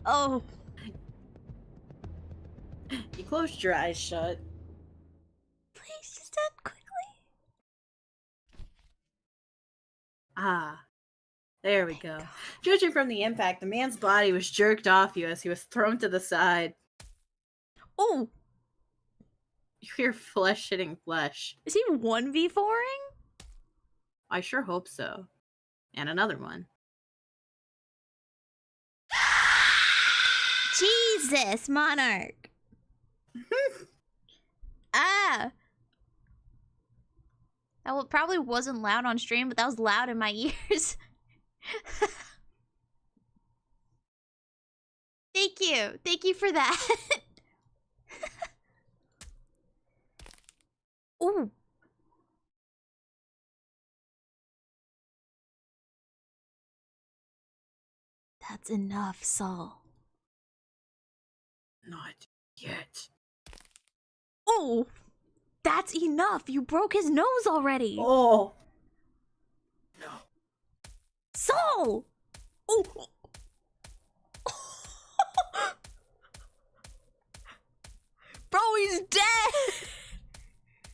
Oh. You closed your eyes shut. Please just end quickly. Ah. There we go. Judging from the impact, the man's body was jerked off you as he was thrown to the side. Oh. You hear flesh hitting flesh. Is he 1v4ing? I sure hope so. And another one. Jesus, Monarch. Ah. That probably wasn't loud on stream, but that was loud in my ears. Thank you. Thank you for that. Ooh. That's enough, Saul. Not yet. Oh, that's enough. You broke his nose already. Oh. No. Saul. Oh. Bro, he's dead.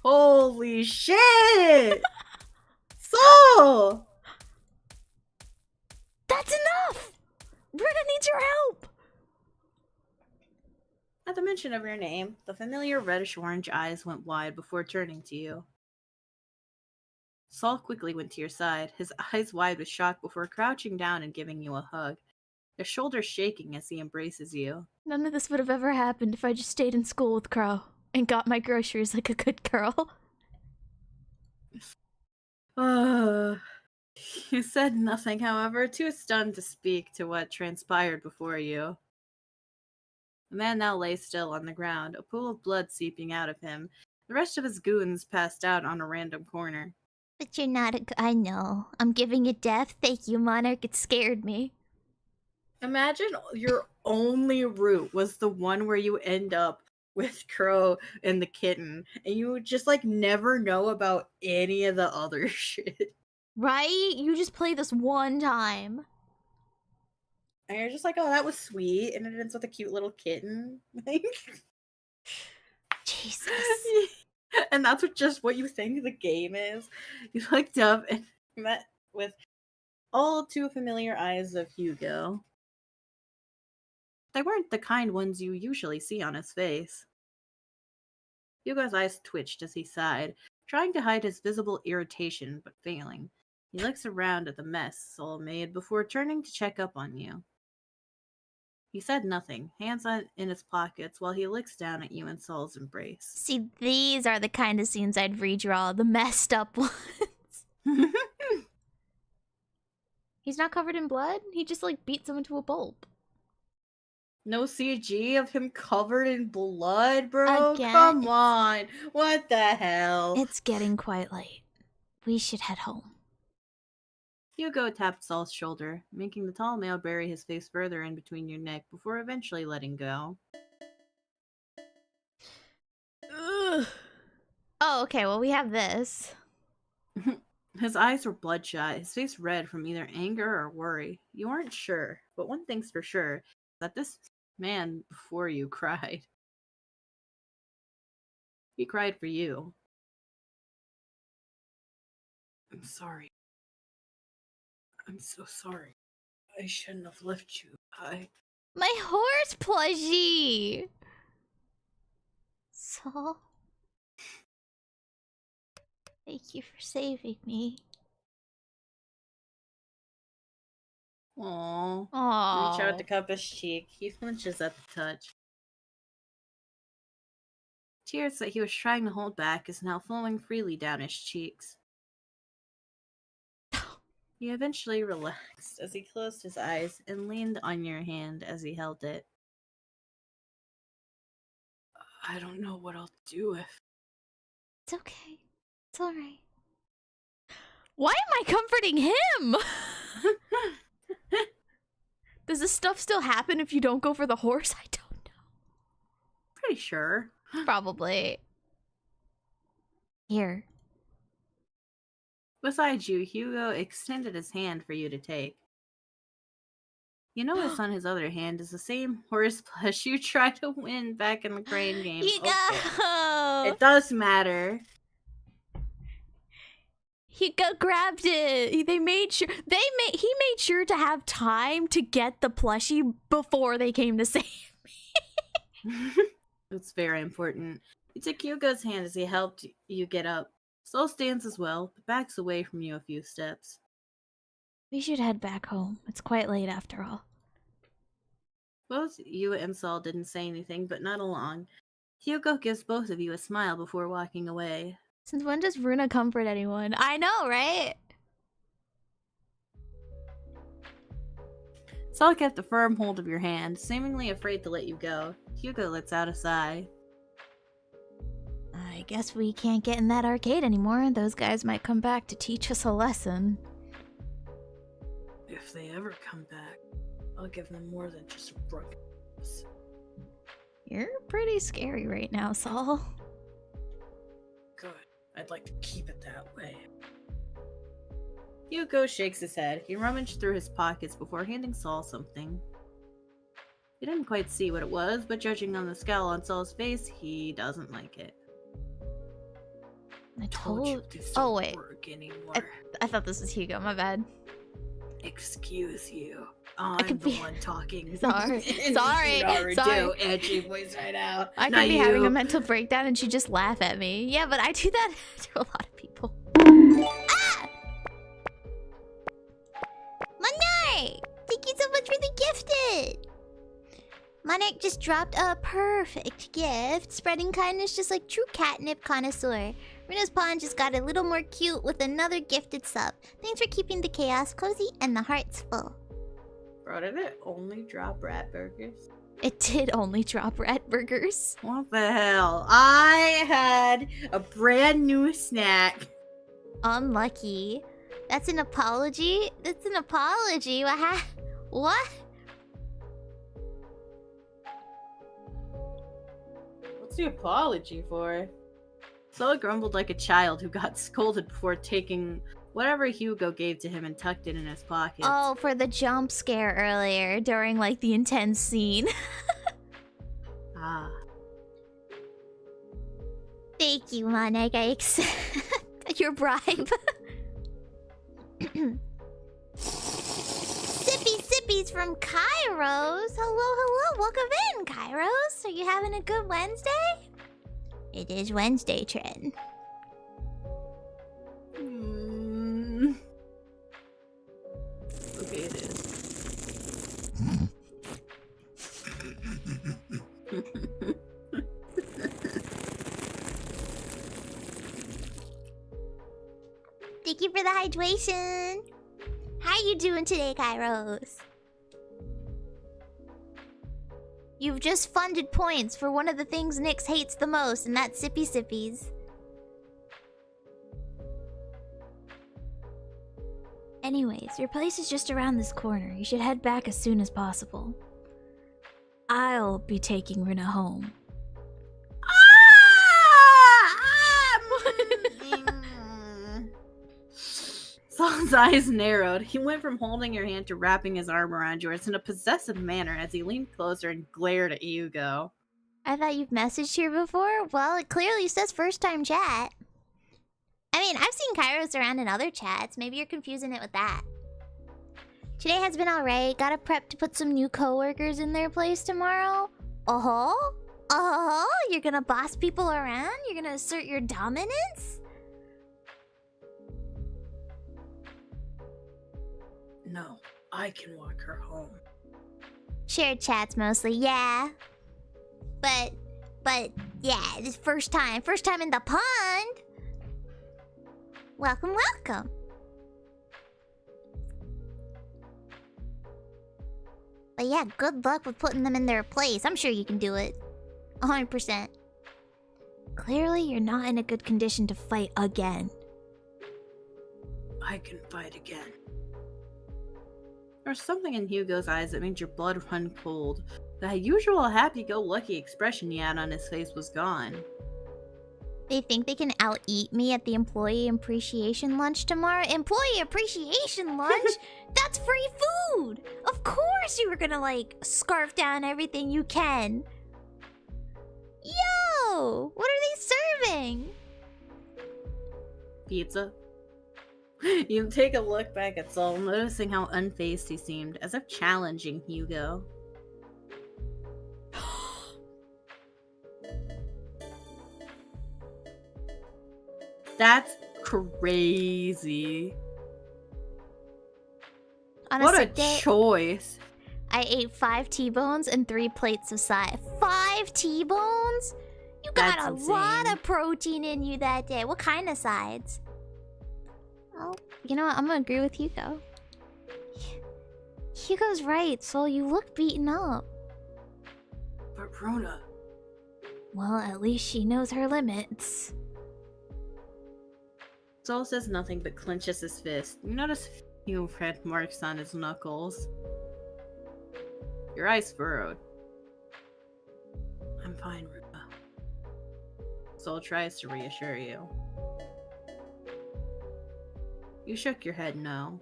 Holy shit! Soul! That's enough. Britta needs your help. At the mention of your name, the familiar reddish-orange eyes went wide before turning to you. Saul quickly went to your side, his eyes wide with shock before crouching down and giving you a hug, his shoulders shaking as he embraces you. None of this would have ever happened if I just stayed in school with Crow and got my groceries like a good girl. You said nothing, however, too stunned to speak to what transpired before you. The man now lay still on the ground, a pool of blood seeping out of him. The rest of his goons passed out on a random corner. But you're not I know. I'm giving it death. Thank you, Monarch. It scared me. Imagine your only route was the one where you end up with Crow and the kitten, and you would just, like, never know about any of the other shit. Right? You just play this one time. And you're just like, oh, that was sweet, and it ends with a cute little kitten. Like, Jesus. and that's what you think the game is. You looked up and met with all too familiar eyes of Hugo. They weren't the kind ones you usually see on his face. Hugo's eyes twitched as he sighed, trying to hide his visible irritation, but failing. He looks around at the mess Saul made before turning to check up on you. He said nothing, hands in his pockets, while he looks down at you in Saul's embrace. See, these are the kind of scenes I'd redraw, the messed up ones. He's not covered in blood? He just, like, beat someone to a pulp. No CG of him covered in blood, bro? Again? Come on. What the hell? It's getting quite late. We should head home. Hugo tapped Saul's shoulder, making the tall male bury his face further in between your neck before eventually letting go. Ugh. Oh, okay, well, we have this. His eyes were bloodshot, his face red from either anger or worry. You weren't sure, but one thing's for sure, that this man before you cried. He cried for you. I'm sorry. I'm so sorry. I shouldn't have left you. My horse plushie! Saul. Thank you for saving me. Aww. Aww. Reach out to cup his cheek. He flinches at the touch. Tears that he was trying to hold back is now flowing freely down his cheeks. He eventually relaxed as he closed his eyes and leaned on your hand as he held it. I don't know what I'll do if... It's okay. It's alright. Why am I comforting him? Does this stuff still happen if you don't go for the horse? I don't know. Pretty sure. Probably. Here. Beside you, Hugo extended his hand for you to take. You notice on his other hand is the same horse plush you tried to win back in the crane game. Hugo! Okay. It does matter. Hugo grabbed it. He made sure to have time to get the plushie before they came to save me. It's very important. You took Hugo's hand as he helped you get up. Sol stands as well, but backs away from you a few steps. We should head back home. It's quite late after all. Both you and Sol didn't say anything, but not long. Hugo gives both of you a smile before walking away. Since when does Runa comfort anyone? I know, right? Sol kept a firm hold of your hand, seemingly afraid to let you go. Hugo lets out a sigh. I guess we can't get in that arcade anymore. Those guys might come back to teach us a lesson. If they ever come back, I'll give them more than just a broken nose. You're pretty scary right now, Saul. Good. I'd like to keep it that way. Hugo shakes his head. He rummaged through his pockets before handing Saul something. He didn't quite see what it was, but judging on the scowl on Saul's face, he doesn't like it. I told you this Oh, don't wait. work anymore. I thought this was Hugo. My bad. Excuse you. I'm could the be- one talking. Sorry. Sorry. You already Sorry. do. Edgy voice right out. I Not could be you. having a mental breakdown and she'd just laugh at me. Yeah, but I do that to a lot of people. Ah! Monarch! Thank you so much for the gifted! Monarch just dropped a perfect gift, spreading kindness just like true catnip connoisseur. Runa's Pawn just got a little more cute with another gifted sub. Thanks for keeping the chaos cozy and the hearts full. Bro, did it only drop rat burgers? It did only drop rat burgers. What the hell? I had a brand new snack. Unlucky. That's an apology? That's an apology? What? What's the apology for? Sol grumbled like a child who got scolded before taking whatever Hugo gave to him and tucked it in his pocket. Oh, for the jump scare earlier during like the intense scene. Ah. Thank you, Monarch. I accept your bribe. Sippies from Kairos. Hello. Welcome in, Kairos. Are you having a good Wednesday? It is Wednesday, Trin. Okay, it is. Thank you for the hydration. How you doing today, Kairos? You've just funded points for one of the things Nyx hates the most, and that's sippies. Anyways, your place is just around this corner. You should head back as soon as possible. I'll be taking Runa home. Yuan's eyes narrowed. He went from holding your hand to wrapping his arm around yours in a possessive manner as he leaned closer and glared at Hugo. I thought you've messaged here before? Well, it clearly says first time chat. I mean, I've seen Kairos around in other chats. Maybe you're confusing it with that. Today has been alright. Gotta prep to put some new coworkers in their place tomorrow. Uh-huh. Uh-huh. You're gonna boss people around? You're gonna assert your dominance? No, I can walk her home. Shared chats mostly, yeah. But, yeah, this first time in the pond. Welcome, welcome. But yeah, good luck with putting them in their place. I'm sure you can do it. 100%. Clearly, you're not in a good condition to fight again. I can fight again. There was something in Hugo's eyes that made your blood run cold. The usual happy-go-lucky expression he had on his face was gone. They think they can out-eat me at the employee appreciation lunch tomorrow? Employee appreciation lunch? That's free food! Of course you were gonna, like, scarf down everything you can. Yo! What are they serving? Pizza? You take a look back at Saul, noticing how unfazed he seemed, as if challenging Hugo. That's crazy. On What a sick day, choice. I ate 5 T-bones and 3 plates of side. 5 T-bones? You got That's a insane. lot of protein in you that day. What kind of sides? Oh, you know what? I'm gonna agree with Hugo. Hugo's right, Soul. You look beaten up. But Rona... Well, at least she knows her limits. Saul says nothing but clenches his fist. You notice a few red marks on his knuckles. Your eyes furrowed. I'm fine, Runa. Saul tries to reassure you. You shook your head no.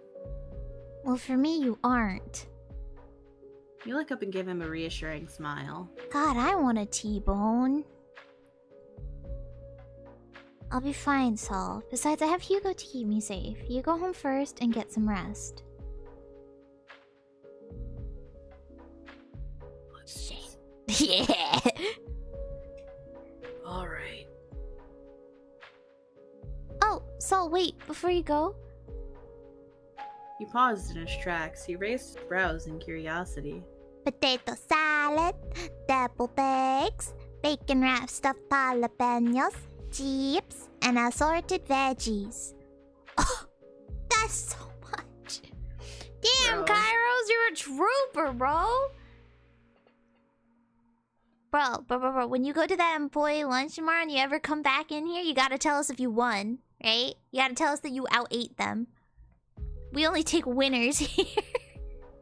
Well, for me, you aren't. You look up and give him a reassuring smile. God, I want a T-bone. I'll be fine, Saul. Besides, I have Hugo to keep me safe. You go home first and get some rest. Shit. Yeah. Alright. Oh, Saul, wait. Before you go. He paused in his tracks. He raised his brows in curiosity. Potato salad, deviled eggs, bacon wrapped stuffed jalapenos, chips, and assorted veggies. Oh, that's so much. Damn, Bro. Kairos, you're a trooper, bro. Bro, when you go to that employee lunch tomorrow and you ever come back in here, you gotta tell us if you won, right? You gotta tell us that you out-ate them. We only take winners here.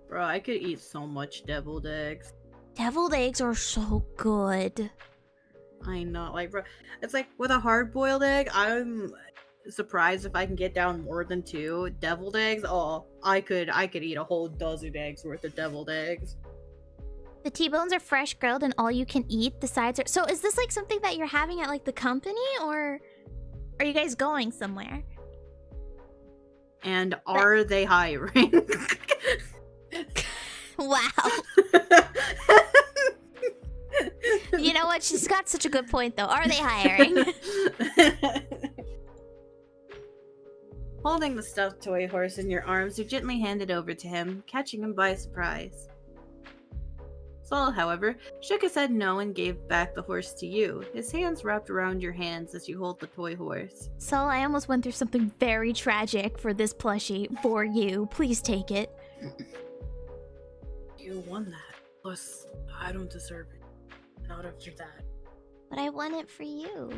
Bro, I could eat so much deviled eggs. Deviled eggs are so good. I know, like, bro, it's like with a hard-boiled egg, I'm surprised if I can get down more than 2 deviled eggs. Oh, I could eat a whole dozen eggs worth of deviled eggs. The T-bones are fresh grilled and all you can eat. The sides are... So is this like something that you're having at like the company, or are you guys going somewhere? And are they hiring? Wow. You know what? She's got such a good point though. Are they hiring? Holding the stuffed toy horse in your arms, you gently hand it over to him, catching him by surprise. Saul, however, shook his head no and gave back the horse to you, his hands wrapped around your hands as you hold the toy horse. So I almost went through something very tragic for this plushie. For you. Please take it. You won that. Plus, I don't deserve it. Not after that. But I won it for you.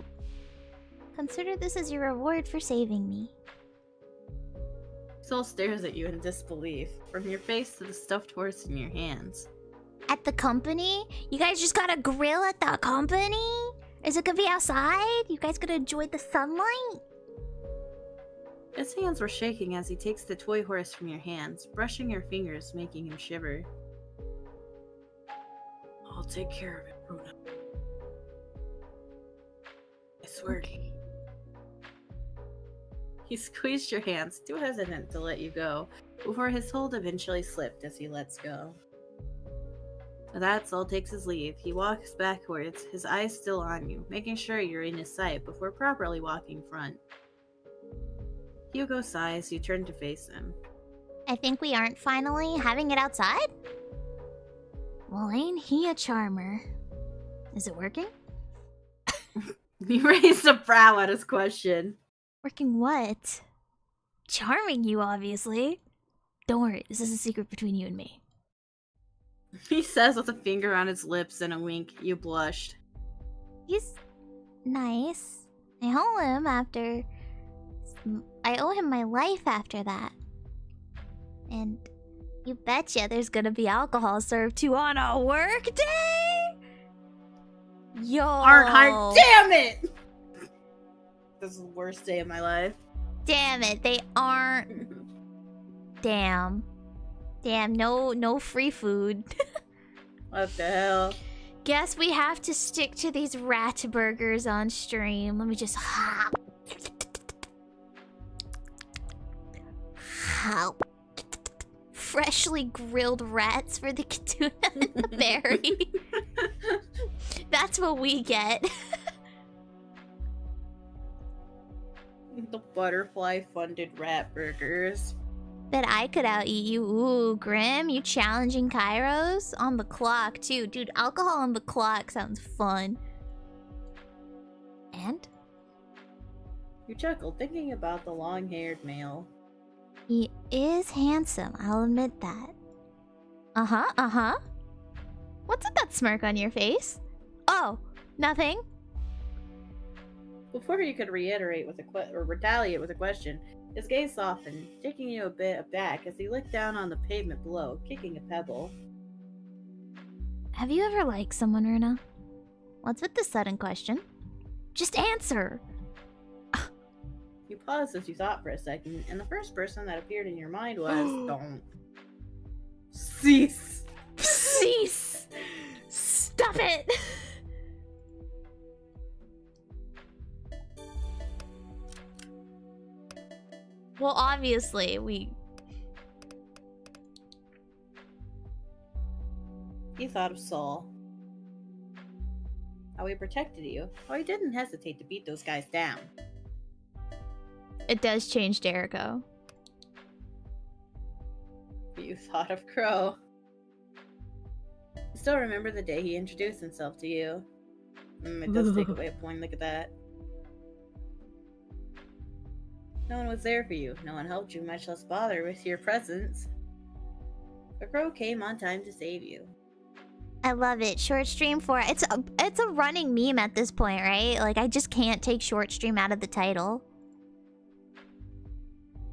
Consider this as your reward for saving me. Saul stares at you in disbelief, from your face to the stuffed horse in your hands. At the company? You guys just got a grill at the company? Is it gonna be outside? You guys gonna enjoy the sunlight? His hands were shaking as he takes the toy horse from your hands, brushing your fingers, making him shiver. I'll take care of it, Bruna. I swear to you. He squeezed your hands, too hesitant to let you go, before his hold eventually slipped as he lets go. With that, Sol takes his leave. He walks backwards, his eyes still on you, making sure you're in his sight before properly walking front. Hugo sighs, you turn to face him. I think we aren't finally having it outside? Well, ain't he a charmer? Is it working? He raised a brow at his question. Working what? Charming you, obviously. Don't worry, this is a secret between you and me. He says with a finger on his lips and a wink. You blushed. He's nice. I owe him my life after that. And you betcha there's gonna be alcohol served too on a work day? Yo! Aren't hard. Damn it! This is the worst day of my life. Damn it, they aren't. Damn. Damn, no free food. What the hell? Guess we have to stick to these rat burgers on stream. Let me just freshly grilled rats for the Katuna and the berry. That's what we get. The butterfly-funded rat burgers. Bet I could out-eat you. Ooh, Grim, you challenging Kairos? On the clock, too. Dude, alcohol on the clock sounds fun. And? You chuckled, thinking about the long-haired male. He is handsome, I'll admit that. Uh-huh. What's with that smirk on your face? Oh, nothing? Before you could retaliate with a question, his gaze softened, taking you a bit aback as he looked down on the pavement below, kicking a pebble. Have you ever liked someone, Runa? What's with the sudden question? Just answer! You paused as you thought for a second, and the first person that appeared in your mind was... Don't. Cease! Cease! Stop it! Well, obviously, He thought of Sol. How he protected you. How he didn't hesitate to beat those guys down. It does change Jericho. You thought of Crow. You still remember the day he introduced himself to you. It does take away a point, look at that. No one was there for you. No one helped you, much less bother with your presence. But Crow came on time to save you. I love it. Short stream 4. It's a running meme at this point, right? Like, I just can't take short stream out of the title.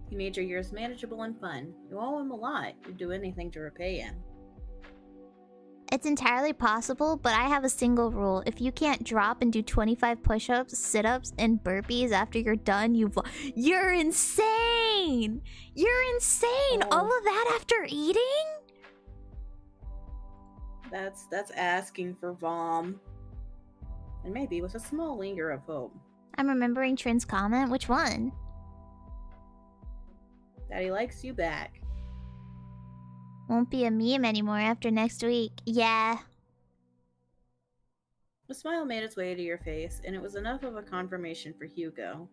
He made your years manageable and fun. You owe him a lot. You'd do anything to repay him. It's entirely possible, but I have a single rule. If you can't drop and do 25 push-ups, sit-ups, and burpees after you're done, you're insane! You're insane! Oh. All of that after eating? That's asking for vom. And maybe with a small linger of hope. I'm remembering Trin's comment. Which one? That he likes you back. Won't be a meme anymore after next week. Yeah. A smile made its way to your face, and it was enough of a confirmation for Hugo.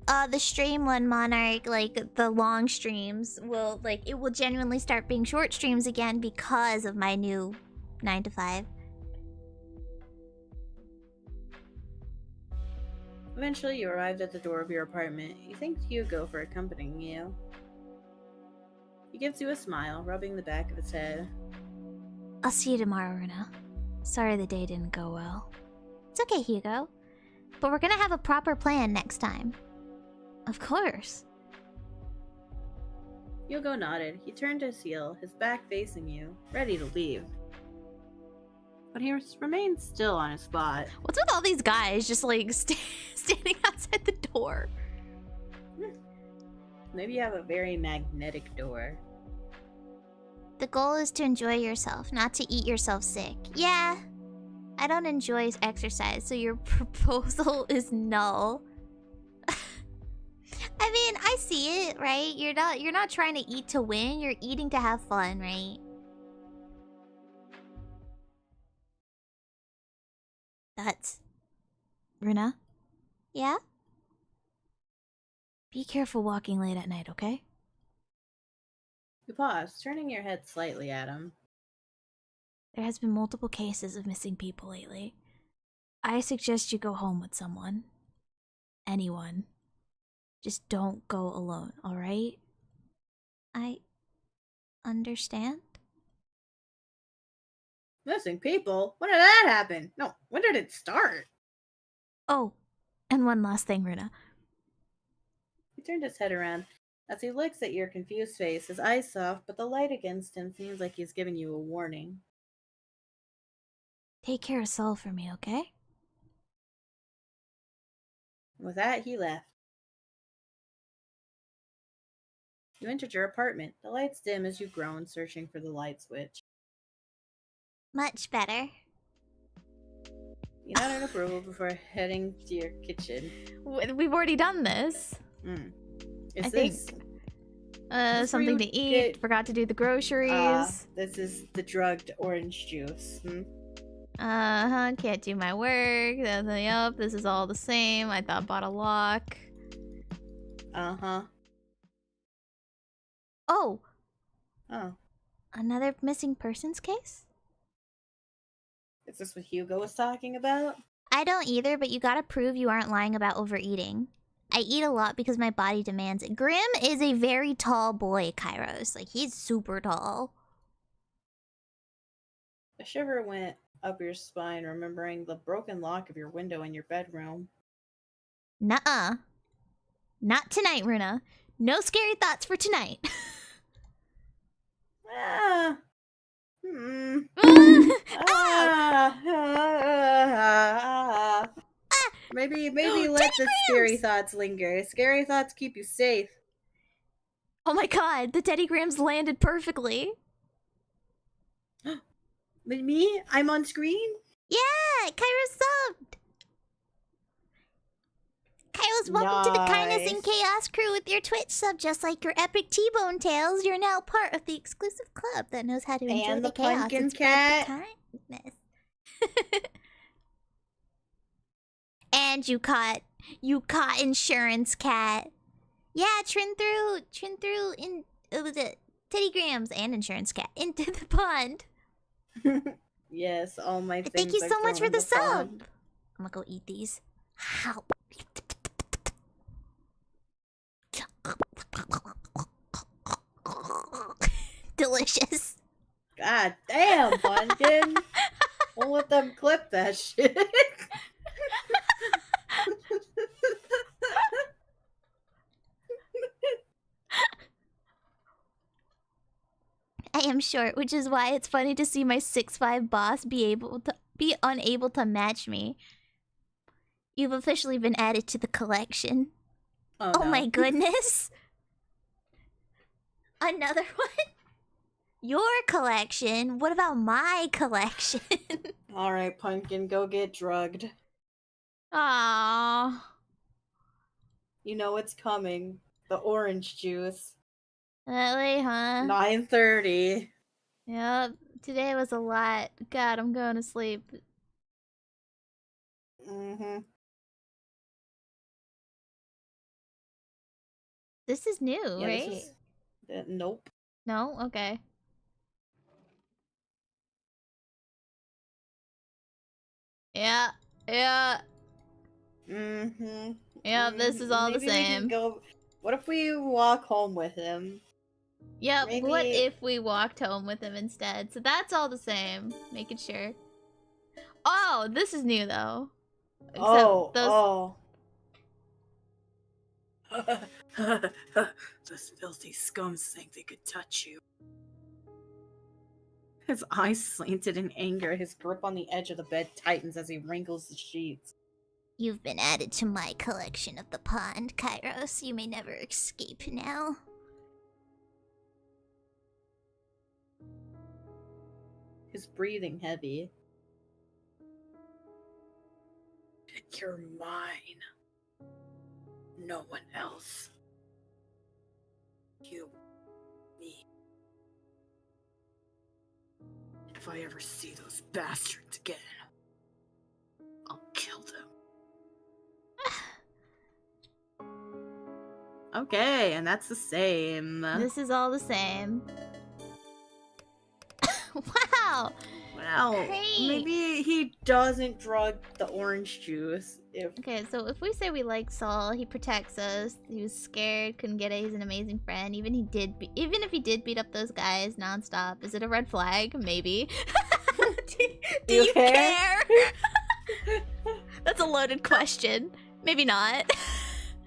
The stream one, Monarch, like, the long streams will, like, it will genuinely start being short streams again because of my new 9 to 5. Eventually, you arrived at the door of your apartment. You thanked Hugo for accompanying you. He gives you a smile, rubbing the back of his head. I'll see you tomorrow, Runa. Sorry the day didn't go well. It's okay, Hugo. But we're gonna have a proper plan next time. Of course. Hugo nodded. He turned to his heel, his back facing you, ready to leave. But he remained still on his spot. What's with all these guys just, like, standing outside the door? Maybe you have a very magnetic door. The goal is to enjoy yourself, not to eat yourself sick. Yeah, I don't enjoy exercise, so your proposal is null. I mean, I see it, right? You're not trying to eat to win, you're eating to have fun, right? That's Runa, yeah? be careful walking late at night, okay? You pause, turning your head slightly at him. There has been multiple cases of missing people lately. I suggest you go home with someone. Anyone. Just don't go alone, alright? I understand. Missing people? When did that happen? No, when did it start? Oh, and one last thing, Runa. He turned his head around. As he looks at your confused face, his eyes soft, but the light against him seems like he's giving you a warning. Take care of Saul for me, okay? With that, he left. You entered your apartment. The lights dim as you groan, searching for the light switch. Much better. You nodded approval before heading to your kitchen. We've already done this. Is I this... think this where something you to eat. get- Forgot to do the groceries. This is the drugged orange juice. Can't do my work. Yup, this is all the same. I thought bought a lock. Oh, Oh. another missing persons case? Is this what Hugo was talking about? I don't either, but you gotta prove you aren't lying about overeating. I eat a lot because my body demands it. Grim is a very tall boy, Kairos. Like, he's super tall. A shiver went up your spine, remembering the broken lock of your window in your bedroom. Nuh-uh. Not tonight, Runa. No scary thoughts for tonight. Maybe let the scary thoughts linger. Scary thoughts keep you safe. Oh my god, the Teddy Grams landed perfectly. With me? I'm on screen? Yeah, Kairos subbed. Kairos, welcome to the Kindness and Chaos crew with your Twitch sub. Just like your epic T-Bone tales, you're now part of the exclusive club that knows how to enjoy And the the chaos pumpkin and spread cat. the kindness. And you caught insurance cat. Yeah, Trin threw in it was a Teddy Grams and insurance cat into the pond. Yes, all my things. Thank you are so much for thrown in the sub. pond. I'm gonna go eat these. How? Delicious. God damn, pumpkin! Won't let them clip that shit. I am short, which is why it's funny to see my 6'5" boss be unable to match me. You've officially been added to the collection. Oh, Oh no. my goodness. Another one? Your collection? What about my collection? Alright, pumpkin, go get drugged. Aww. You know it's coming. The orange juice. That way, huh? 9:30. Yep, today was a lot. God, I'm going to sleep. This is new, Yeah, right? this is... nope. No? Okay. Yeah. Yeah. Yeah, this is all the Maybe we can same. go... What if we walk home with him? Yep, what maybe- if we walked home with him instead? So that's all the same. Making sure. Oh, this is new though. Except those... Those filthy scums think they could touch you. His eyes slanted in anger. His grip on the edge of the bed tightens as he wrinkles the sheets. You've been added to my collection of the pond, Kairos. You may never escape now. He's breathing heavy. You're mine. No one else. You. Me. If I ever see those bastards again, I'll kill them. Okay, and that's the same. This is all the same. Wow. Wow. Great. Maybe he doesn't drug the orange juice. If Okay, so if we say we like Saul, he protects us. He was scared, couldn't get it. He's an amazing friend. Even if he did beat up those guys nonstop, is it a red flag? Maybe. do you care? That's a loaded question. Maybe not.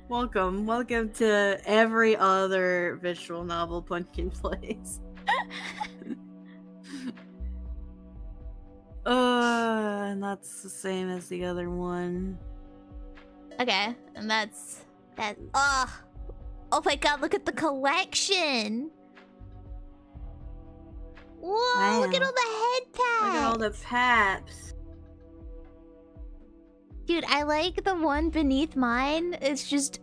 welcome to every other visual novel Pumpkin plays. And that's the same as the other one. Okay, and that's that. Oh my god! Look at the collection. Whoa! Look at Wow. all the head pads. Look at all the paps. Dude, I like the one beneath mine. It's just.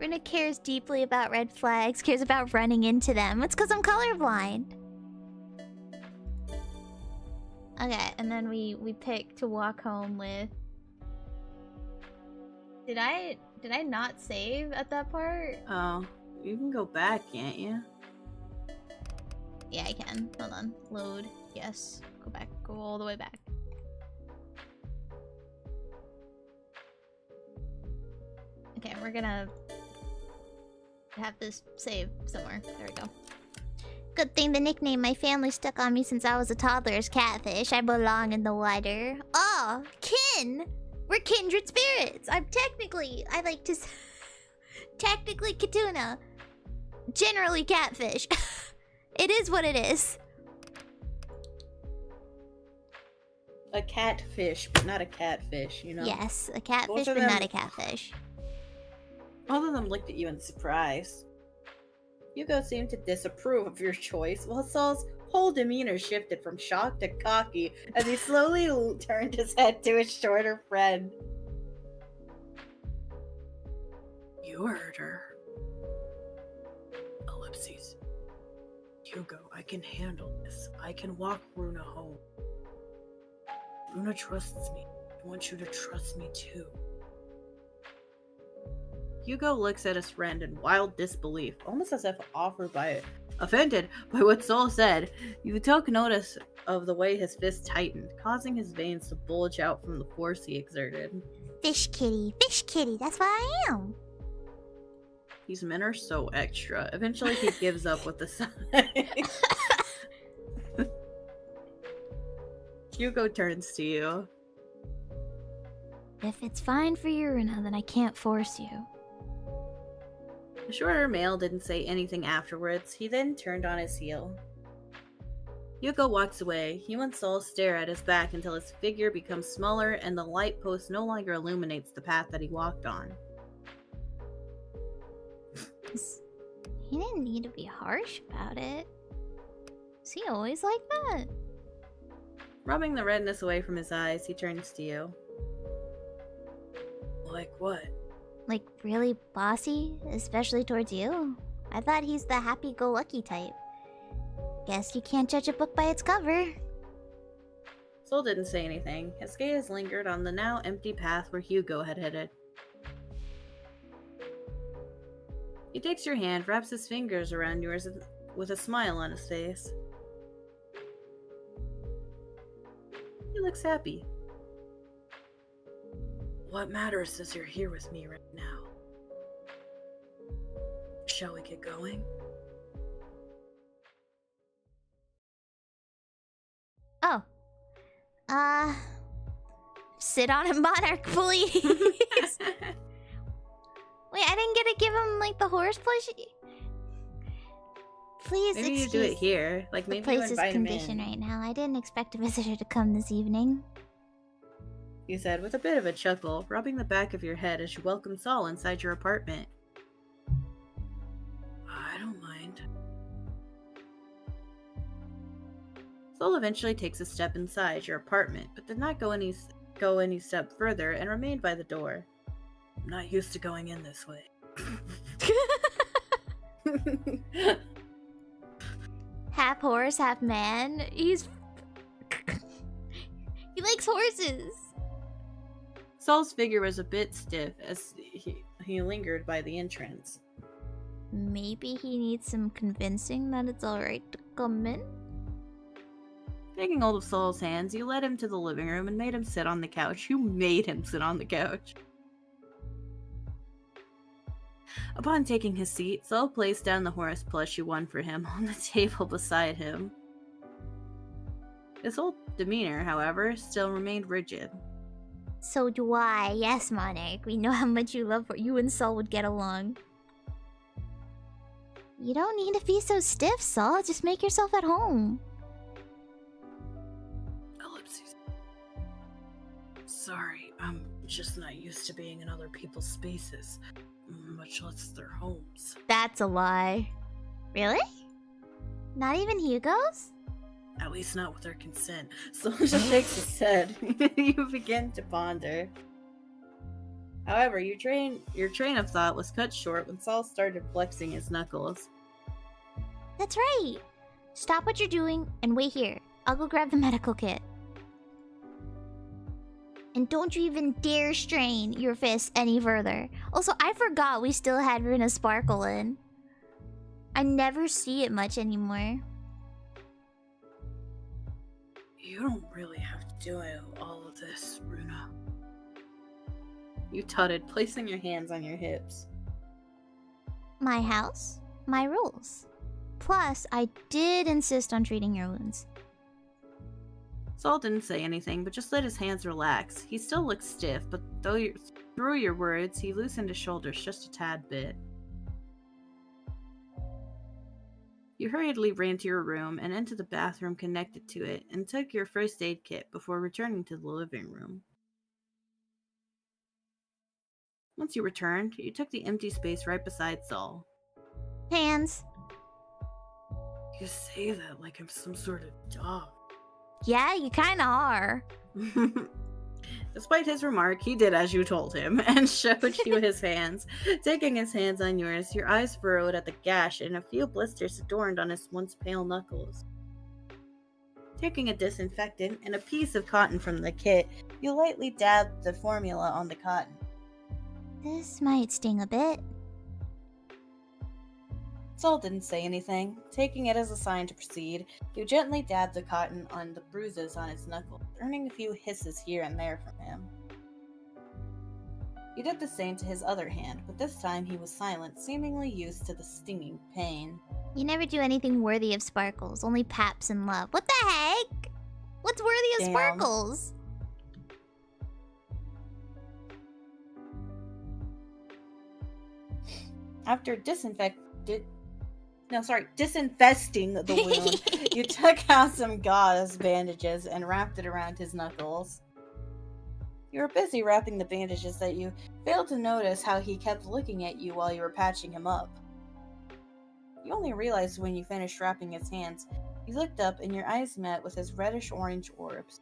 Rina cares deeply about red flags, cares about running into them. It's because I'm colorblind. Okay, and then we pick to walk home with. Did I not save at that part? Oh, you can go back, can't you? Yeah, I can. Hold on. Load. Yes. Go back. Go all the way back. Okay, we're gonna have this save somewhere. There we go. Good thing the nickname my family stuck on me since I was a toddler is Catfish. I belong in the water. Oh, kin! We're kindred spirits. I like to technically Katuna. Generally Catfish. It is what it is. A catfish, but not a catfish, you know? Yes, a catfish, Both of but not them- a catfish. Both of them looked at you in surprise. Hugo seemed to disapprove of your choice, while Saul's whole demeanor shifted from shock to cocky as he slowly turned his head to his shorter friend. You heard her. Ellipses. Hugo, I can handle this. I can walk Runa home. Runa trusts me. I want you to trust me too. Hugo looks at his friend in wild disbelief, almost as if offended by what Saul said. You took notice of the way his fist tightened, causing his veins to bulge out from the force he exerted. Fish kitty, that's what I am. These men are so extra. Eventually he gives up with the sigh. Hugo turns to you. If it's fine for you, Rina, then I can't force you. The shorter male didn't say anything afterwards. He then turned on his heel. Hugo walks away. He and Saul stare at his back until his figure becomes smaller and the light post no longer illuminates the path that he walked on. He didn't need to be harsh about it. Is he always like that? Rubbing the redness away from his eyes, he turns to you. Like what? Like really bossy, especially towards you. I thought he's the happy-go-lucky type. Guess you can't judge a book by its cover. Saul didn't say anything. His gaze lingered on the now empty path where Hugo had headed. He takes your hand, wraps his fingers around yours with a smile on his face. He looks happy. What matters is you're here with me right now. Shall we get going? Oh. Sit on him, Monarch, please. Wait, I didn't get to give him, like, the horse plushie? Please Maybe you excuse do it here. Like, the maybe you place's invite him condition in. right now. I didn't expect a visitor to come this evening. he said with a bit of a chuckle, rubbing the back of your head as you welcomed Saul inside your apartment. I don't mind. Saul eventually takes a step inside your apartment, but did not go any step further and remained by the door. I'm not used to going in this way. Half horse, half man. He likes horses. Saul's figure was a bit stiff as he lingered by the entrance. Maybe he needs some convincing that it's alright to come in? Taking hold of Saul's hands, you led him to the living room and made him sit on the couch. You made him sit on the couch. Upon taking his seat, Saul placed down the horse plush you won for him on the table beside him. His whole demeanor, however, still remained rigid. So do I. Yes, Monarch. We know how much you love you and Saul would get along. You don't need to be so stiff, Saul. Just make yourself at home. Ellipses. Sorry, I'm just not used to being in other people's spaces, much less their homes. That's a lie. Really? Not even Hugo's? At least not with their consent. So just shakes his head. You begin to ponder. However, your train of thought was cut short when Saul started flexing his knuckles. That's right. Stop what you're doing and wait here. I'll go grab the medical kit. And don't you even dare strain your fist any further. Also, I forgot we still had Runa Sparkle in. I never see it much anymore. You don't really have to do all of this, Runa. You tutted, placing your hands on your hips. My house, my rules. Plus, I did insist on treating your wounds. Saul didn't say anything, but just let his hands relax. He still looked stiff, but through your words, he loosened his shoulders just a tad bit. You hurriedly ran to your room and into the bathroom connected to it, and took your first aid kit before returning to the living room. Once you returned, you took the empty space right beside Saul. Hands. You say that like I'm some sort of dog. Yeah, you kinda are. Despite his remark, he did as you told him, and showed you his hands. Taking his hands on yours, your eyes furrowed at the gash and a few blisters adorned on his once pale knuckles. Taking a disinfectant and a piece of cotton from the kit, you lightly dabbed the formula on the cotton. This might sting a bit. Saul didn't say anything. Taking it as a sign to proceed, you gently dabbed the cotton on the bruises on his knuckles, earning a few hisses here and there from him. You did the same to his other hand, but this time he was silent, seemingly used to the stinging pain. You never do anything worthy of Sparkles, only paps and love. What the heck? What's worthy of Damn. Sparkles? After disinfesting the wound, you took out some gauze bandages and wrapped it around his knuckles. You were busy wrapping the bandages that you failed to notice how he kept looking at you while you were patching him up. You only realized when you finished wrapping his hands. You looked up and your eyes met with his reddish-orange orbs.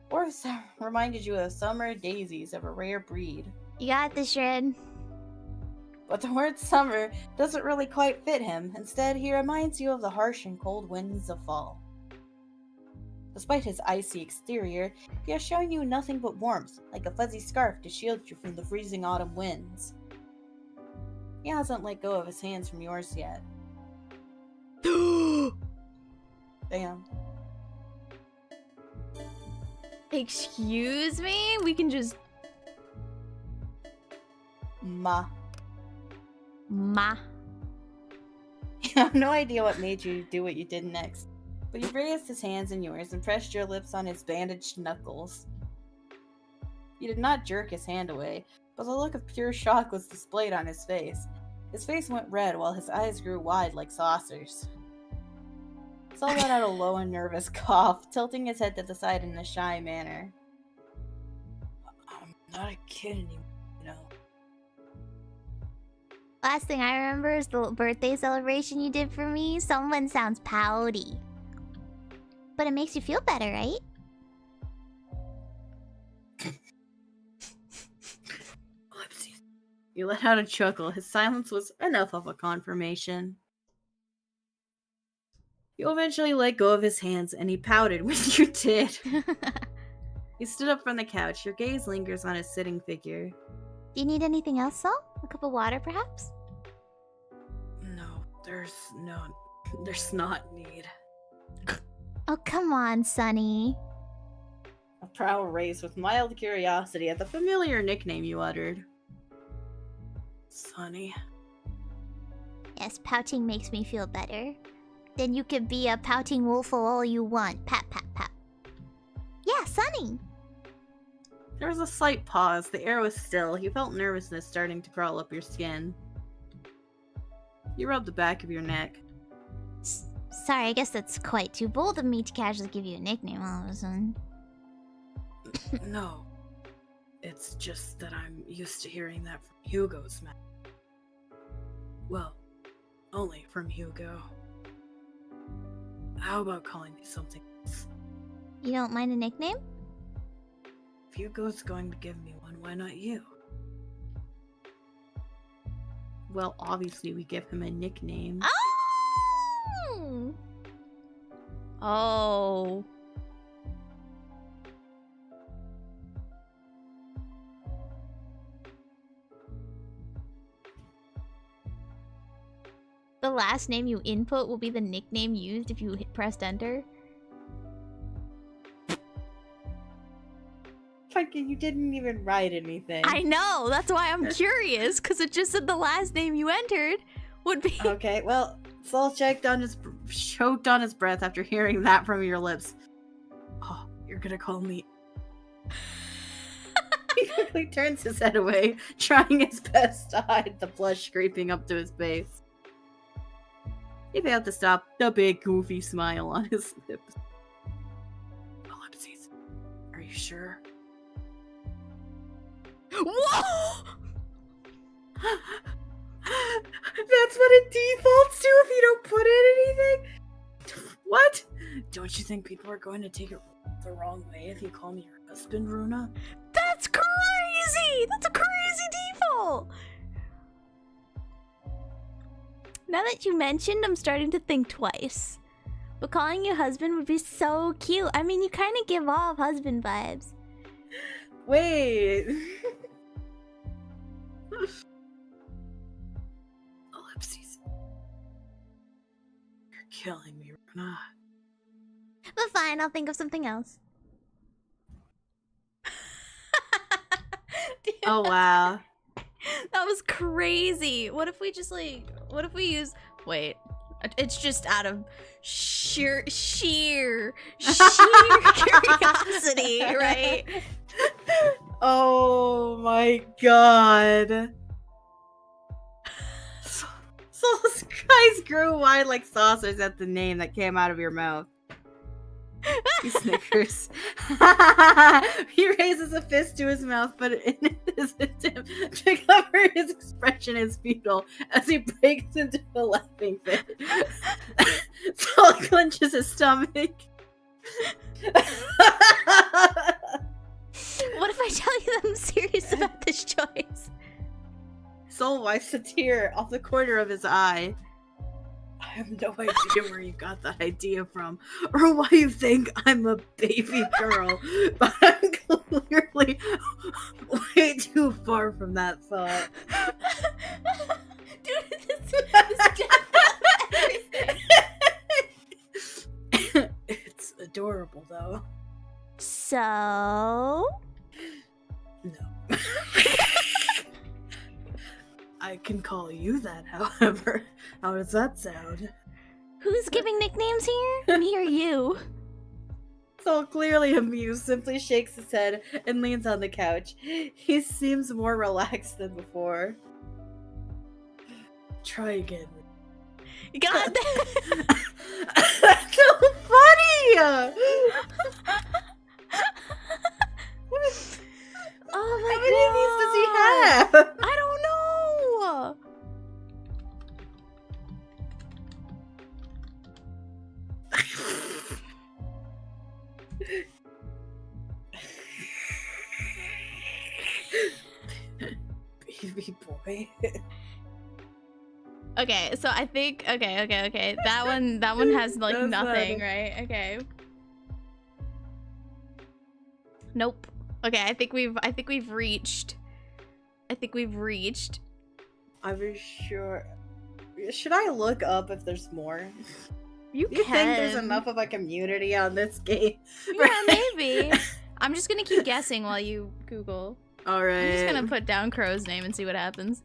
Orbs that reminded you of summer daisies of a rare breed. You got this, Shred. But the word summer doesn't really quite fit him. Instead, he reminds you of the harsh and cold winds of fall. Despite his icy exterior, he has shown you nothing but warmth, like a fuzzy scarf to shield you from the freezing autumn winds. He hasn't let go of his hands from yours yet. Damn. Excuse me? We can just... Ma. Ma. You have no idea what made you do what you did next, but you raised his hands in yours and pressed your lips on his bandaged knuckles. You did not jerk his hand away, but the look of pure shock was displayed on his face. His face went red while his eyes grew wide like saucers. Saul let out a low and nervous cough, tilting his head to the side in a shy manner. not a kid anymore, you know. Last thing I remember is the birthday celebration you did for me. Someone sounds pouty. But it makes you feel better, right? You let out a chuckle. His silence was enough of a confirmation. You eventually let go of his hands, and he pouted when you did. He stood up from the couch. Your gaze lingers on his sitting figure. Do you need anything else, Sol? A cup of water, perhaps? No, there's not need. Oh, come on, Sonny. A brow raised with mild curiosity at the familiar nickname you uttered. Sonny. Yes, pouting makes me feel better. Then you could be a pouting wolf for all you want. Pat, pat, pat. Yeah, Sonny. There was a slight pause. The air was still. You felt nervousness starting to crawl up your skin. You rubbed the back of your neck. Sorry, I guess that's quite too bold of me to casually give you a nickname all of a sudden. No. It's just that I'm used to hearing that from Hugo's mouth. Well, only from Hugo. How about calling me something else? You don't mind a nickname? If Hugo's going to give me one, why not you? Well, obviously we give him a nickname. Oh! Oh. The last name you input will be the nickname used if you pressed enter. Fucking, you didn't even write anything. I know, that's why I'm curious, because it just said the last name you entered would be... Okay, well, Saul choked on his breath after hearing that from your lips. Oh, you're gonna call me... He quickly turns his head away, trying his best to hide the blush creeping up to his face. He failed to stop the big goofy smile on his lips. Ellipses. Are you sure? Whoa! That's what it defaults to if you don't put in anything? What? Don't you think people are going to take it the wrong way if you call me your husband, Runa? That's crazy! That's a crazy default! Now that you mentioned, I'm starting to think twice. But calling you husband would be so cute. I mean, you kind of give off husband vibes. Wait. Ellipses. You're killing me, Runa. But fine, I'll think of something else. Dude, Oh, wow. that was crazy. What if we just like, what if we use, wait, it's just out of sheer curiosity, right? Oh my god. Saul's eyes grew wide like saucers at the name that came out of your mouth. He snickers. He raises a fist to his mouth, but in his attempt to cover his expression is futile as he breaks into a laughing fit. Saul clenches his stomach. What if I tell you that I'm serious about this choice? Saul wipes a tear off the corner of his eye. I have no idea where you got that idea from, or why you think I'm a baby girl, but I'm clearly way too far from that thought. Dude, It's adorable, though. So? No. I can call you that, however. How does that sound? Who's giving nicknames here? Me or you? Saul, clearly amused, simply shakes his head and leans on the couch. He seems more relaxed than before. Try again. God. That's so funny! Oh my Wait. Okay, so I think okay. That one has like That's nothing, not right? Okay. Nope. Okay, I think we've reached. I'm sure. Should I look up if there's more? You Do you can. think there's enough of a community on this game? Yeah, maybe. I'm just gonna keep guessing while you Google. Alright. I'm just gonna put down Crow's name and see what happens.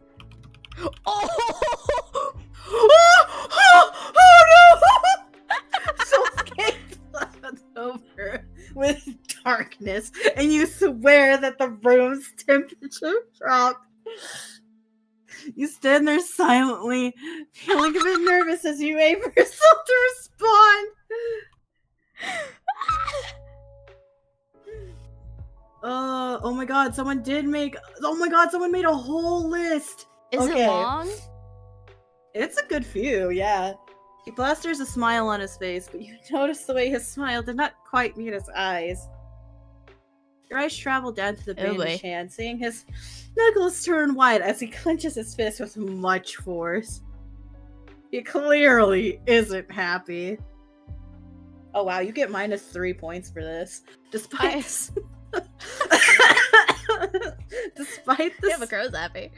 Oh! oh no! Soulscape's over with darkness, and you swear that the room's temperature dropped. You stand there silently, feeling a bit nervous as you wait for yourself to respond. Oh my god, someone made a whole list. Is it long? It's a good few, yeah. He plasters a smile on his face, but you notice the way his smile did not quite meet his eyes. Your eyes travel down to the bandaged hand, seeing his knuckles turn white as he clenches his fist with much force. He clearly isn't happy. Oh wow, you get -3 points for this. Despite this... Despite this... Yeah, but Crow's happy.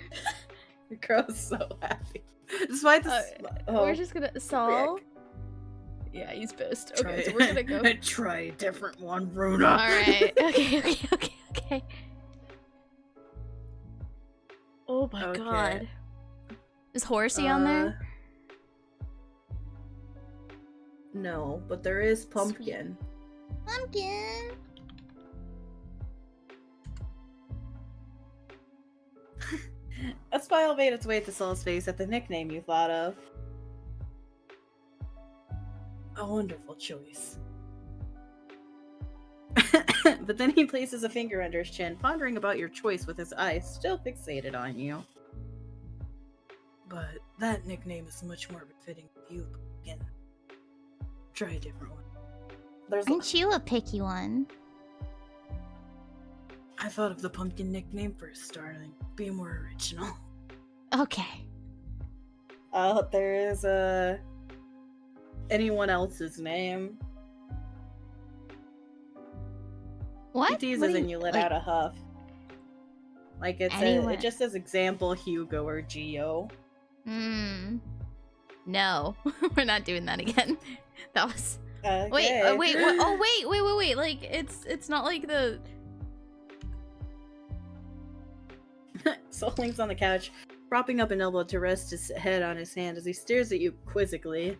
The crow's so happy. Despite this... We're just gonna... Saul? Yeah, he's pissed. Okay, so we're gonna go... Try a different one, Runa. Alright. Okay. Oh my god. Is Horsey on there? No, but there is Pumpkin. Pumpkin. A smile made its way to Saul's face at the nickname you thought of. A wonderful choice. But then he places a finger under his chin, pondering about your choice with his eyes still fixated on you. But that nickname is much more befitting of you, Pumpkin. Try a different one. Aren't you a picky one? I thought of the Pumpkin nickname first, darling. Be more original. Okay. There is anyone else's name. What? He teases and you let out a huff. Like it just says example Hugo or Geo. No. We're not doing that again. That was... Okay. Wait. Like, it's not like the... Soul leans on the couch, propping up an elbow to rest his head on his hand as he stares at you quizzically.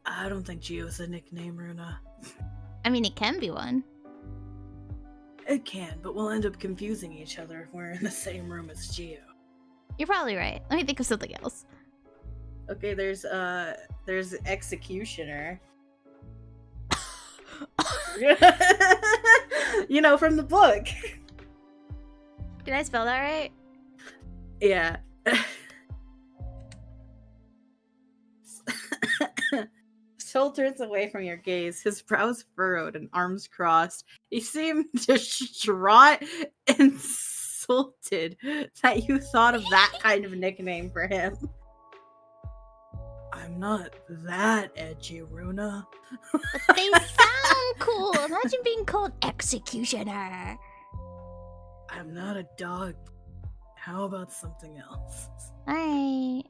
I don't think Geo's a nickname, Runa. I mean, it can be one. It can, but we'll end up confusing each other if we're in the same room as Geo. You're probably right. Let me think of something else. Okay, there's Executioner. You know, from the book. Did I spell that right? Yeah. Soul turns away from your gaze, his brows furrowed and arms crossed. He seemed distraught and insulted that you thought of that kind of nickname for him. I'm not that edgy, Runa. But they sound cool. Imagine being called Executioner. I'm not a dog. How about something else? Alright.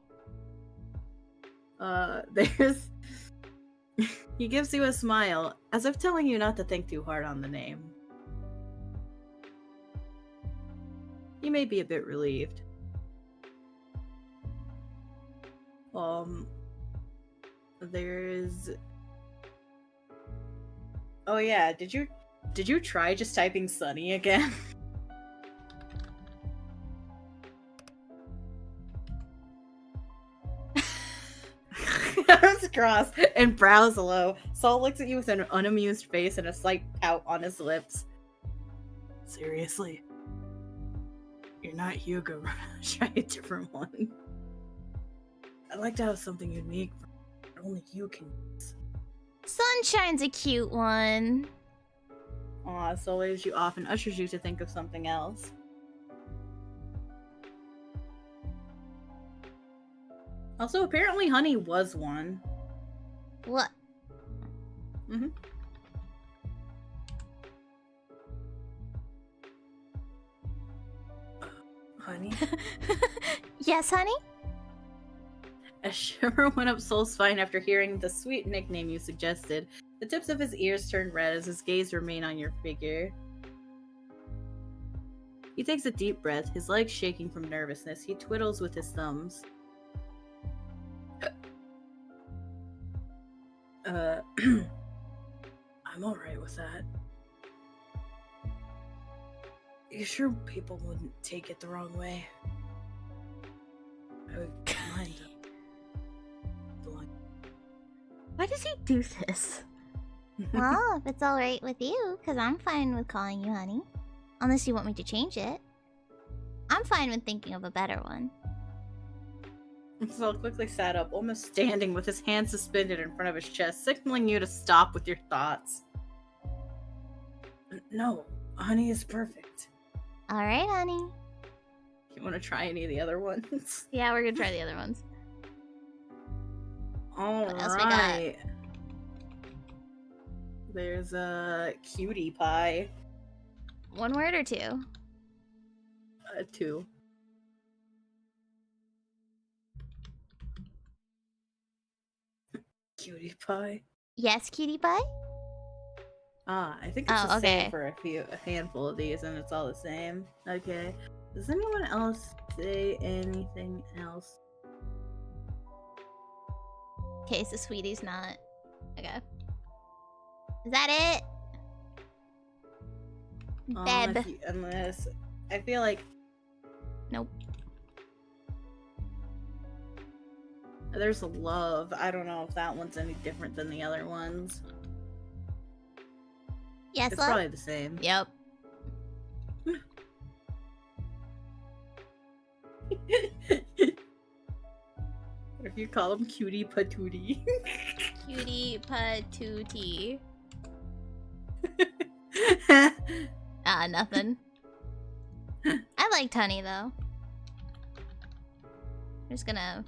There's... He gives you a smile, as if telling you not to think too hard on the name. You may be a bit relieved. There's... Oh yeah, did you try just typing Sunny again? Arms crossed and brows low. Saul looks at you with an unamused face and a slight pout on his lips. Seriously? You're not Hugo. Try a different one. I'd like to have something unique that only you can use. Sunshine's a cute one. Aw, Soul waves you off and ushers you to think of something else. Also, apparently Honey was one. What? Mm-hmm. Honey? Yes, honey? A shiver went up Soul's spine after hearing the sweet nickname you suggested. The tips of his ears turned red as his gaze remained on your figure. He takes a deep breath, his legs shaking from nervousness. He twiddles with his thumbs. I'm alright with that. You sure people wouldn't take it the wrong way? I would mind them. Why does he do this? Well, if it's alright with you, because I'm fine with calling you honey. Unless you want me to change it. I'm fine with thinking of a better one. Saul quickly sat up, almost standing with his hand suspended in front of his chest, signaling you to stop with your thoughts. No, honey is perfect. Alright, honey. You want to try any of the other ones? Yeah, we're gonna try the other ones. What else we got? Alright. There's a cutie pie. One word or two? 2. Cutie pie. Yes, cutie pie? I think it's Oh, the okay. same for a handful of these, and it's all the same. Okay. Does anyone else say anything else? Okay, so sweetie's not. Okay. Is that it? Beb. Unless I feel like Nope. there's love. I don't know if that one's any different than the other ones. Yes, It's love? probably the same. Yep. What if you call him Cutie Patootie? Cutie patootie. Nothing. I liked honey though. I'm just gonna.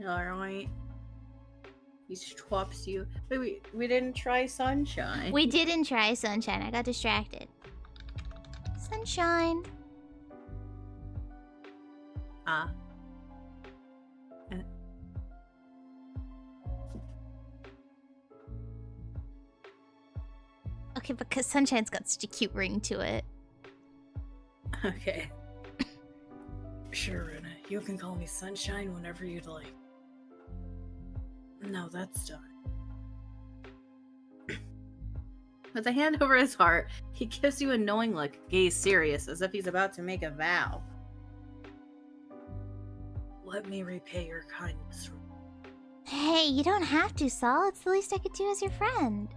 Alright. He swaps you. Wait, we didn't try Sunshine. We didn't try sunshine. I got distracted. Sunshine. Ah. Okay, because sunshine's got such a cute ring to it. Okay. Sure, Rena. You can call me Sunshine whenever you'd like. Now that's done. With a hand over his heart, he gives you a knowing look, gaze serious, as if he's about to make a vow. Let me repay your kindness. Hey, you don't have to, Saul. It's the least I could do as your friend.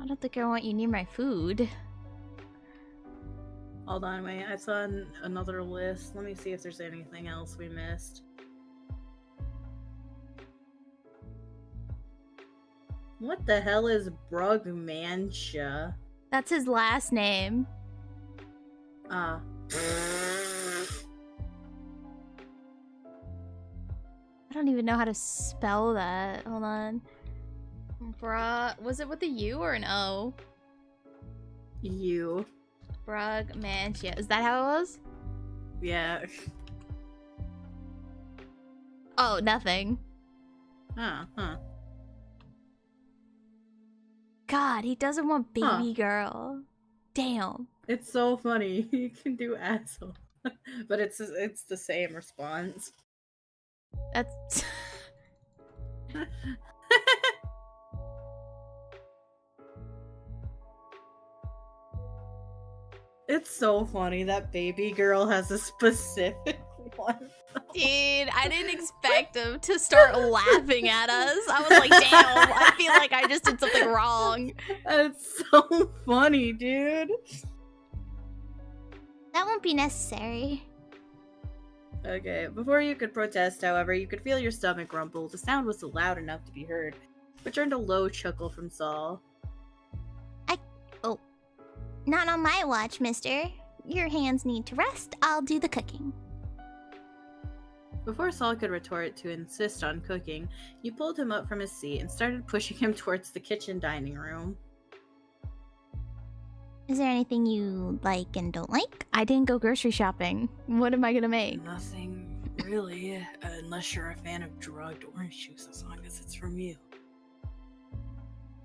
I don't think I want you near my food. Hold on, wait. I saw another list. Let me see if there's anything else we missed. What the hell is Brugmantia? That's his last name. Ah. I don't even know how to spell that. Hold on. Was it with a U or an O? You. Brugmantia. Is that how it was? Yeah. Oh, nothing. Huh. God, he doesn't want baby Huh. girl. Damn. It's so funny. You can do asshole. But it's the same response. That's... It's so funny that baby girl has a specific one. Dude, I didn't expect him to start laughing at us. I was like, damn, I feel like I just did something wrong. It's so funny, dude. That won't be necessary. Okay, before you could protest, however, you could feel your stomach rumble. The sound was loud enough to be heard, which earned a low chuckle from Saul. Oh. Not on my watch, mister. Your hands need to rest. I'll do the cooking. Before Saul could retort to insist on cooking, you pulled him up from his seat and started pushing him towards the kitchen dining room. Is there anything you like and don't like? I didn't go grocery shopping. What am I gonna make? Nothing really, unless you're a fan of drugged orange juice, as long as it's from you.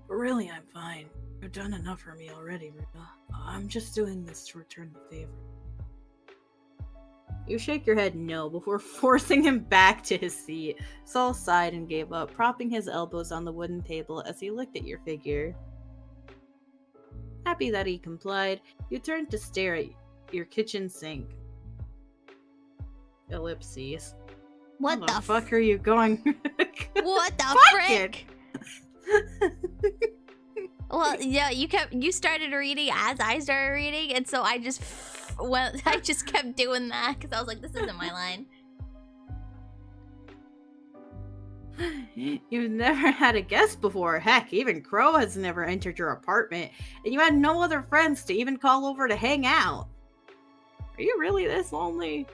But really, I'm fine. You've done enough for me already, Rita. I'm just doing this to return the favor. You shake your head no before forcing him back to his seat. Saul sighed and gave up, propping his elbows on the wooden table as he looked at your figure. Happy that he complied, you turned to stare at your kitchen sink. Ellipses. What How the fuck are you going? What the Fuck frick? Well, yeah, you started reading as I started reading, and so I just kept doing that because I was like, this isn't my line. You've never had a guest before. Heck, even Crow has never entered your apartment, and you had no other friends to even call over to hang out. Are you really this lonely?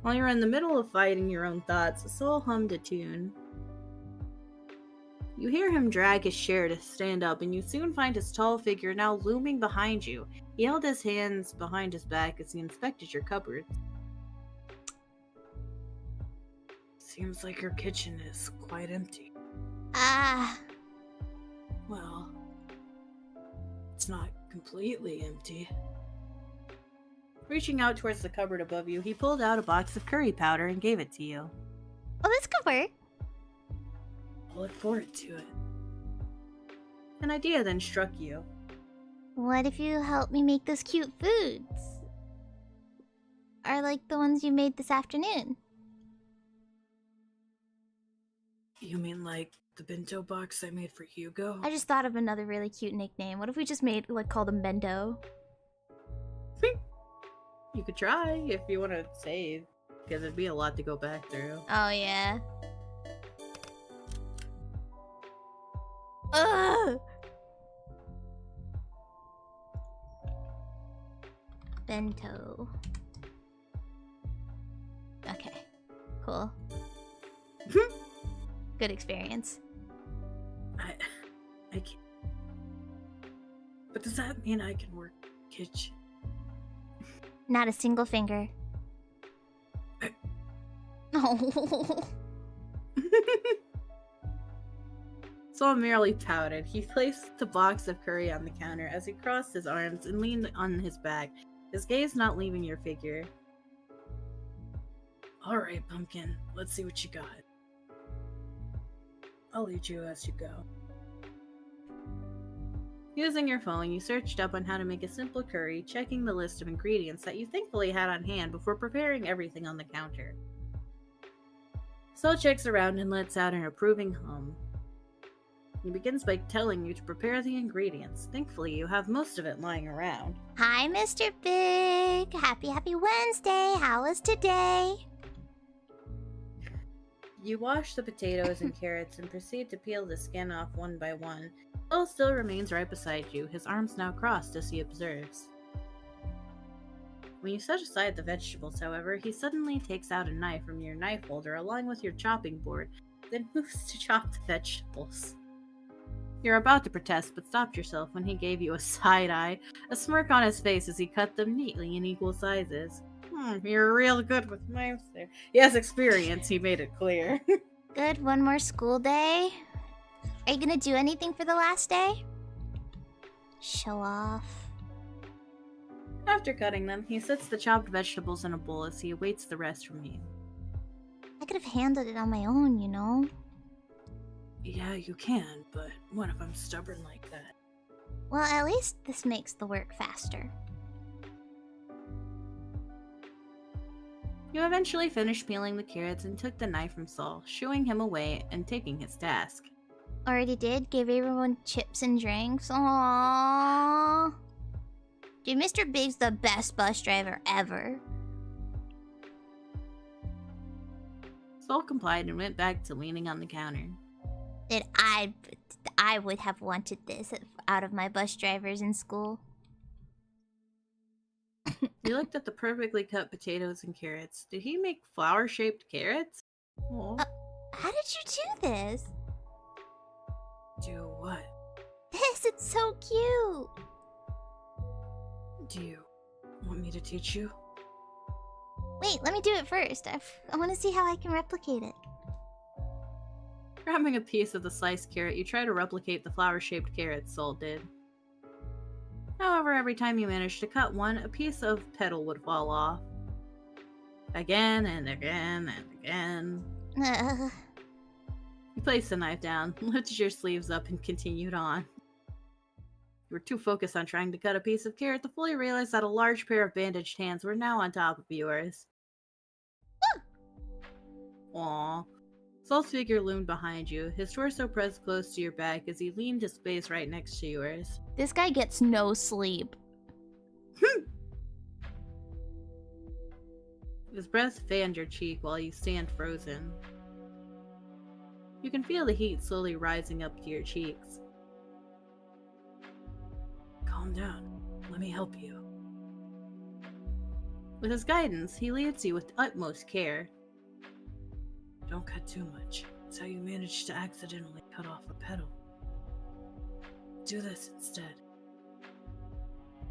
While you're in the middle of fighting your own thoughts, Soul hummed a tune. You hear him drag his chair to stand up, and you soon find his tall figure now looming behind you. He held his hands behind his back as he inspected your cupboards. Seems like your kitchen is quite empty. Well, it's not completely empty. Reaching out towards the cupboard above you, he pulled out a box of curry powder and gave it to you. Oh, this could work. I'll look forward to it. An idea then struck you. What if you help me make those cute foods? Are like the ones you made this afternoon. You mean like the bento box I made for Hugo? I just thought of another really cute nickname. What if we just called him Bento? You could try if you want to save, because it'd be a lot to go back through. Oh yeah. Ugh! Bento. Okay. Cool. Good experience. I can't. But does that mean I can work kitchen? Not a single finger. Oh. Saul merely pouted. He placed the box of curry on the counter as he crossed his arms and leaned on his back, his gaze not leaving your figure. Alright, Pumpkin. Let's see what you got. I'll lead you as you go. Using your phone, you searched up on how to make a simple curry, checking the list of ingredients that you thankfully had on hand before preparing everything on the counter. Saul checks around and lets out an approving hum. He begins by telling you to prepare the ingredients. Thankfully, you have most of it lying around. Hi, Mr. Big. Happy Wednesday. How was today? You wash the potatoes and carrots and proceed to peel the skin off one by one. Saul still remains right beside you, his arms now crossed as he observes. When you set aside the vegetables, however, he suddenly takes out a knife from your knife holder along with your chopping board, then moves to chop the vegetables. You're about to protest, but stopped yourself when he gave you a side eye, a smirk on his face as he cut them neatly in equal sizes. You're real good with knives there. He has experience, he made it clear. Good, one more school day. Are you gonna do anything for the last day? Show off. After cutting them, he sets the chopped vegetables in a bowl as he awaits the rest from you. I could have handled it on my own, you know? Yeah, you can, but what if I'm stubborn like that? Well, at least this makes the work faster. You eventually finished peeling the carrots and took the knife from Saul, shooing him away and taking his task. Already did. Gave everyone chips and drinks. Aww. Dude, Mr. Big's the best bus driver ever. Soul complied and went back to leaning on the counter. That I would have wanted this out of my bus drivers in school. He looked at the perfectly cut potatoes and carrots. Did he make flower-shaped carrots? Aw. How did you do this? Do what? This, it's so cute. Do you want me to teach you? Wait, let me do it first. I want to see how I can replicate it. Grabbing a piece of the sliced carrot, you try to replicate the flower-shaped carrot Soul did. However, every time you managed to cut one, a piece of petal would fall off. Again and again and again. You placed the knife down, lifted your sleeves up, and continued on. You were too focused on trying to cut a piece of carrot to fully realize that a large pair of bandaged hands were now on top of yours. Aww. Soul's figure loomed behind you, his torso pressed close to your back as he leaned his face right next to yours. This guy gets no sleep. His breath fanned your cheek while you stand frozen. You can feel the heat slowly rising up to your cheeks. Calm down. Let me help you. With his guidance, he leads you with utmost care. Don't cut too much. It's how you managed to accidentally cut off a petal. Do this instead.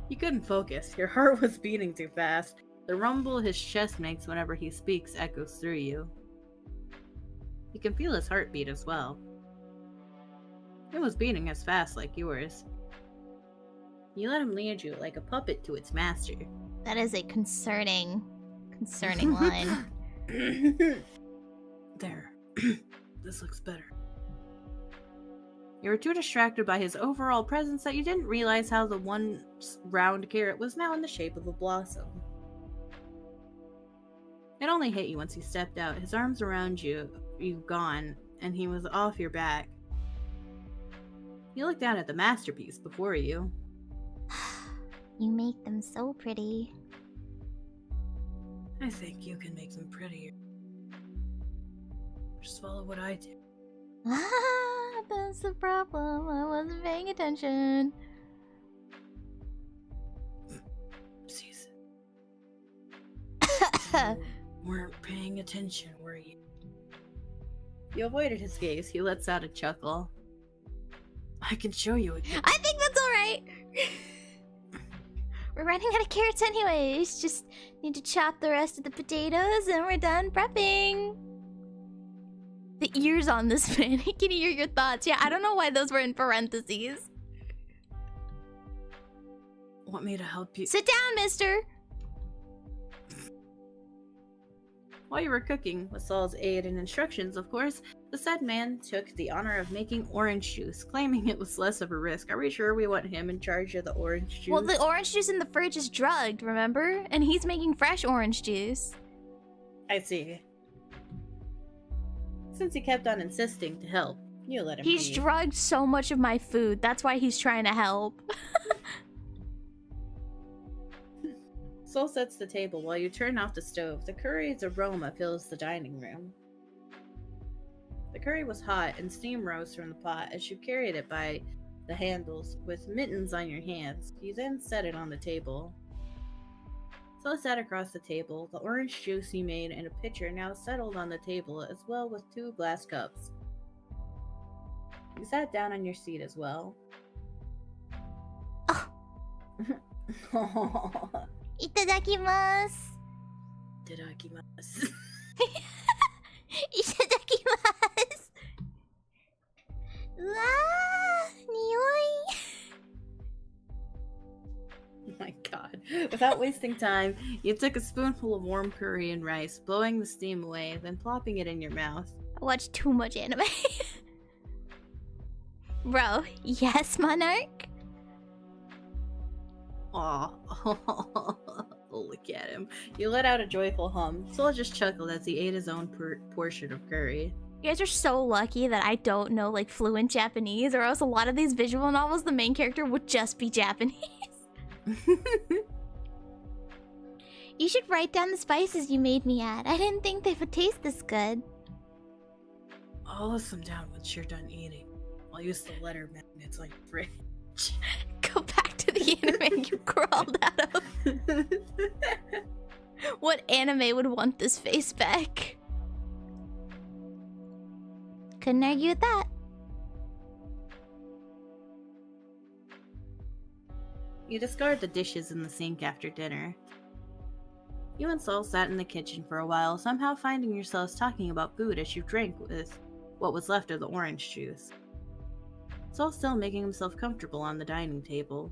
You couldn't focus. Your heart was beating too fast. The rumble his chest makes whenever he speaks echoes through you. You can feel his heartbeat as well. It was beating as fast like yours. You let him lead you like a puppet to its master. That is a concerning line. There. This looks better. You were too distracted by his overall presence that you didn't realize how the one round carrot was now in the shape of a blossom. It only hit you once he stepped out, his arms around you gone, and he was off your back. You looked down at the masterpiece before you. You make them so pretty. I think you can make them prettier. Just follow what I do. Ah, that's the problem. I wasn't paying attention. Oopsies. You weren't paying attention, were you? You avoided his gaze. He lets out a chuckle. I can show you again. I think that's alright. We're running out of carrots anyways. Just need to chop the rest of the potatoes and we're done prepping. The ears on this man. He can hear your thoughts. Yeah, I don't know why those were in parentheses. Want me to help you? Sit down, mister. While you were cooking, with Saul's aid and instructions, of course, the said man took the honor of making orange juice, claiming it was less of a risk. Are we sure we want him in charge of the orange juice? Well, the orange juice in the fridge is drugged, remember? And he's making fresh orange juice. I see. Since he kept on insisting to help, you let him He's be. drugged so much of my food. That's why he's trying to help. Soul sets the table while you turn off the stove. The curry's aroma fills the dining room. The curry was hot and steam rose from the pot as you carried it by the handles with mittens on your hands. You then set it on the table. Soul sat across the table. The orange juice he made in a pitcher now settled on the table as well with 2 glass cups. You sat down on your seat as well. Itadakimasu. Itadakimasu. Itadakimasu. Nioi. Oh my god. Without wasting time, you took a spoonful of warm curry and rice, blowing the steam away, then plopping it in your mouth. I watch too much anime. Bro, yes, Monarch? Aw. Look at him. You let out a joyful hum. Soul just chuckled as he ate his own portion of curry. You guys are so lucky that I don't know, like, fluent Japanese, or else a lot of these visual novels, the main character would just be Japanese. You should write down the spices you made me add. I didn't think they would taste this good. I'll list them down once you're done eating. I'll use the letter magnets like fridge. Go back to the anime you crawled out of. What anime would want this face back? Couldn't argue with that. You discard the dishes in the sink after dinner. You and Saul sat in the kitchen for a while, somehow finding yourselves talking about food as you drank with what was left of the orange juice. Saul still making himself comfortable on the dining table.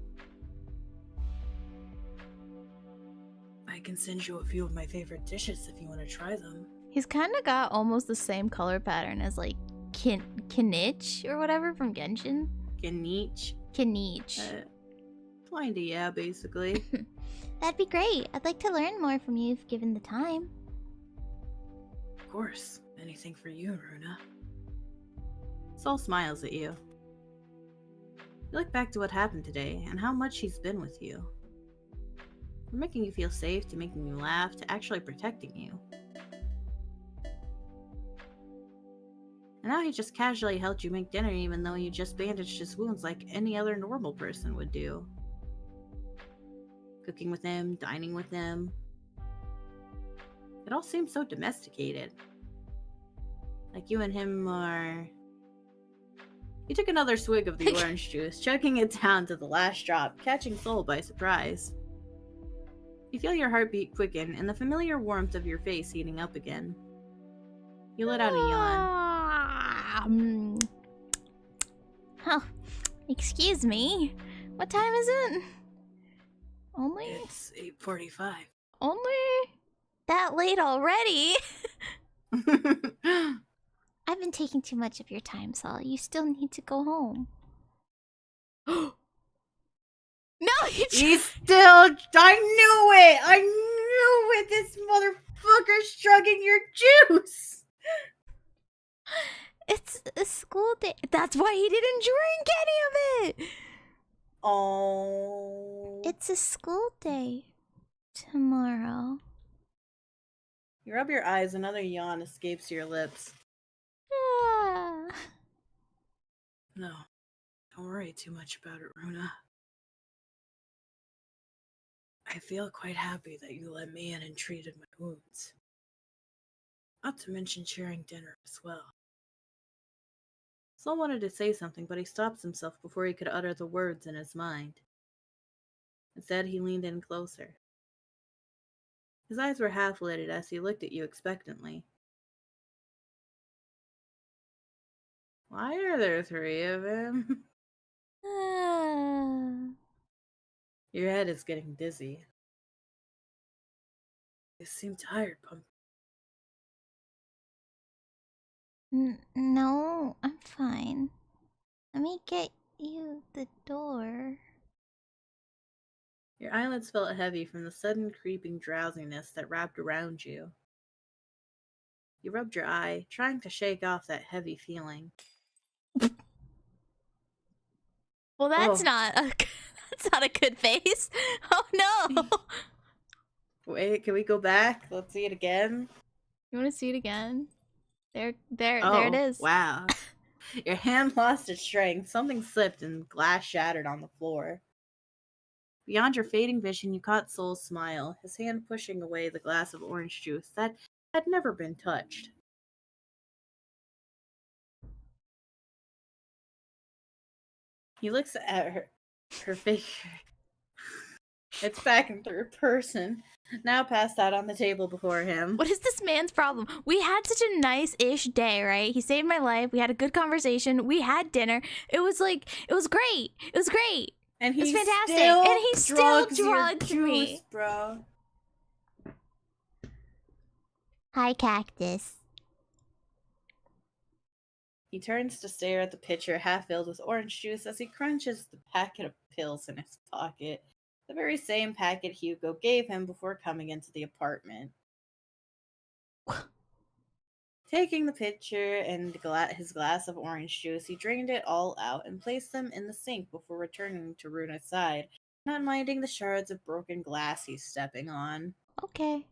I can send you a few of my favorite dishes if you want to try them. He's kind of got almost the same color pattern as like Kinich or whatever from Genshin. Kinich? Kinich. Kinda, yeah, basically. That'd be great. I'd like to learn more from you if given the time. Of course. Anything for you, Runa. Saul smiles at you. You look back to what happened today and how much he's been with you. From making you feel safe to making you laugh to actually protecting you. And now he just casually helped you make dinner even though you just bandaged his wounds like any other normal person would do. Cooking with him, dining with him. It all seems so domesticated. Like you and him are... He took another swig of the orange juice, chugging it down to the last drop, catching Soul by surprise. You feel your heartbeat quicken and the familiar warmth of your face heating up again. You let out a yawn. Oh, excuse me. What time is it? Only? It's 8:45. Only? That late already? I've been taking too much of your time, Saul. You still need to go home. No, He's still... I knew it! I knew it! This motherfucker's struggling your juice! It's a school day. That's why he didn't drink any of it. Oh. It's a school day tomorrow. You rub your eyes, another yawn escapes your lips. Ah. No, don't worry too much about it, Runa. I feel quite happy that you let me in and treated my wounds. Not to mention sharing dinner as well. Saul wanted to say something, but he stopped himself before he could utter the words in his mind. Instead, he leaned in closer. His eyes were half-lidded as he looked at you expectantly. Why are there three of him? Your head is getting dizzy. You seem tired, Pumpkin. No, I'm fine. Let me get you the door. Your eyelids felt heavy from the sudden creeping drowsiness that wrapped around you. You rubbed your eye, trying to shake off that heavy feeling. Well, that's Oh. not a good face. Oh no! Wait, can we go back? Let's see it again. You want to see it again? There it Oh, is. wow. Your hand lost its strength. Something slipped and glass shattered on the floor. Beyond your fading vision, you caught Soul's smile, his hand pushing away the glass of orange juice that had never been touched. He looks at her figure. It's back in third person, now passed out on the table before him. What is this man's problem? We had such a nice-ish day, right? He saved my life. We had a good conversation. We had dinner. It was great. It was great. And It's he fantastic. still And he still drugs your drugged me. juice, bro. Hi, Cactus. He turns to stare at the pitcher half filled with orange juice as he crunches the packet of pills in his pocket. The very same packet Hugo gave him before coming into the apartment. Taking the pitcher and his glass of orange juice, he drained it all out and placed them in the sink before returning to Runa's side, not minding the shards of broken glass he's stepping on. Okay.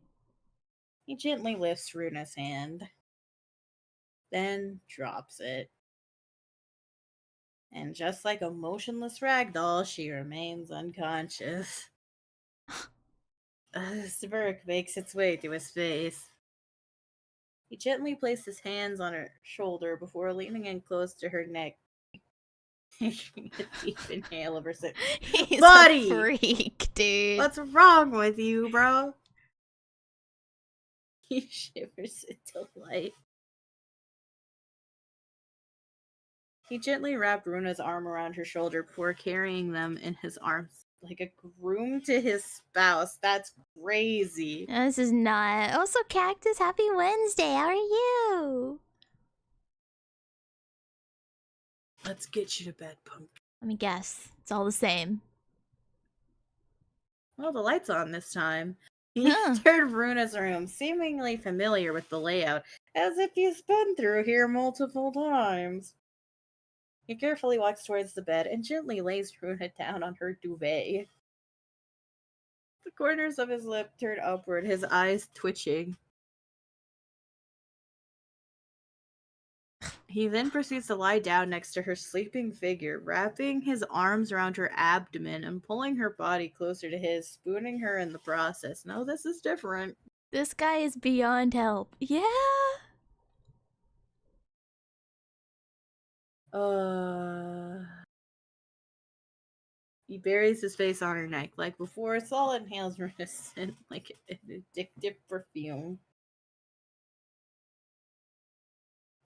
He gently lifts Runa's hand. then drops it. And just like a motionless ragdoll, she remains unconscious. Smirk makes its way to his face. He gently placed his hands on her shoulder before leaning in close to her neck. Taking a deep inhale of her sip. He's Buddy! a freak, dude. What's wrong with you, bro? He shivers in delight. He gently wrapped Runa's arm around her shoulder before carrying them in his arms like a groom to his spouse. That's crazy. This is not. Also, Cactus, happy Wednesday. How are you? Let's get you to bed, punk. Let me guess. It's all the same. Well, the light's on this time. He Huh. entered Runa's room, seemingly familiar with the layout, as if he's been through here multiple times. He carefully walks towards the bed and gently lays Runa down on her duvet. The corners of his lip turn upward, his eyes twitching. He then proceeds to lie down next to her sleeping figure, wrapping his arms around her abdomen and pulling her body closer to his, spooning her in the process. No, this is different. This guy is beyond help. Yeah. He buries his face on her neck. Like before, Saul inhales Runa's scent like an addictive perfume.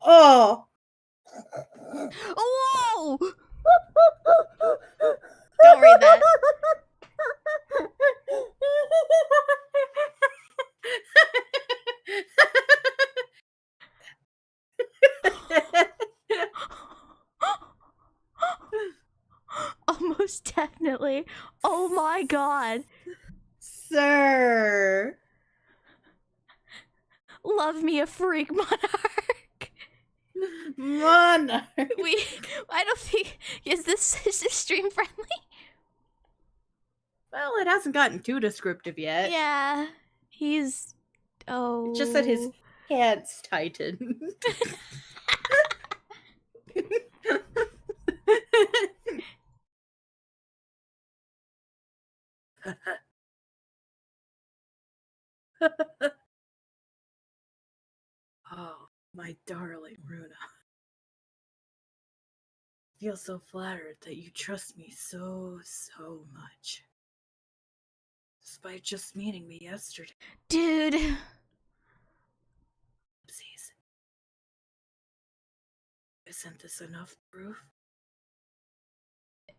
Oh! Whoa! Don't read that. Almost definitely. Oh my god. Sir! Love me a freak monarch. Monarch! I don't think is this stream friendly? Well, it hasn't gotten too descriptive yet. Yeah. He's oh Just that his hands tightened. Oh, my darling Runa. I feel so flattered that you trust me so much. Despite just meeting me yesterday. dude. Oopsies. Isn't this enough proof?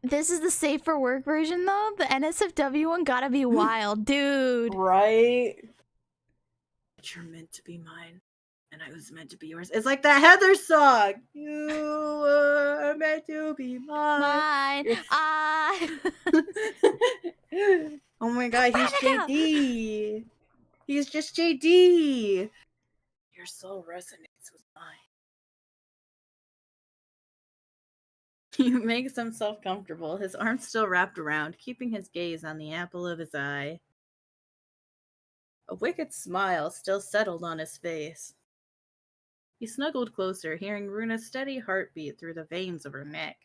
This is the safe for work version though. The NSFW one gotta be wild, dude. Right? That you're meant to be mine, and I was meant to be yours. It's like that Heather song. You were meant to be mine. Mine. Oh my god, he's JD. He's just JD. Your soul resonates with mine. He makes himself comfortable, his arms still wrapped around, keeping his gaze on the apple of his eye. A wicked smile still settled on his face. He snuggled closer, hearing Runa's steady heartbeat through the veins of her neck.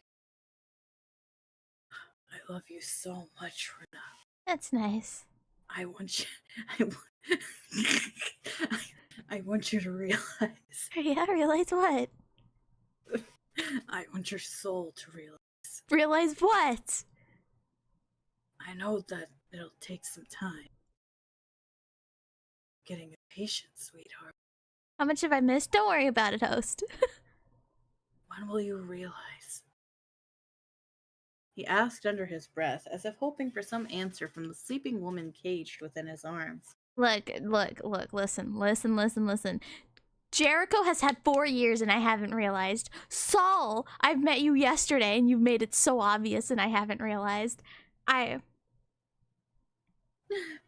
I love you so much, Runa. That's nice. I want you to realize. Yeah, realize what? I want your soul to realize. Realize what? I know that it'll take some time. Getting impatient, sweetheart. How much have I missed? Don't worry about it, host. When will you realize? He asked under his breath, as if hoping for some answer from the sleeping woman caged within his arms. Look, listen. Jericho has had 4 years and I haven't realized. Saul, I've met you yesterday and you've made it so obvious and I haven't realized. But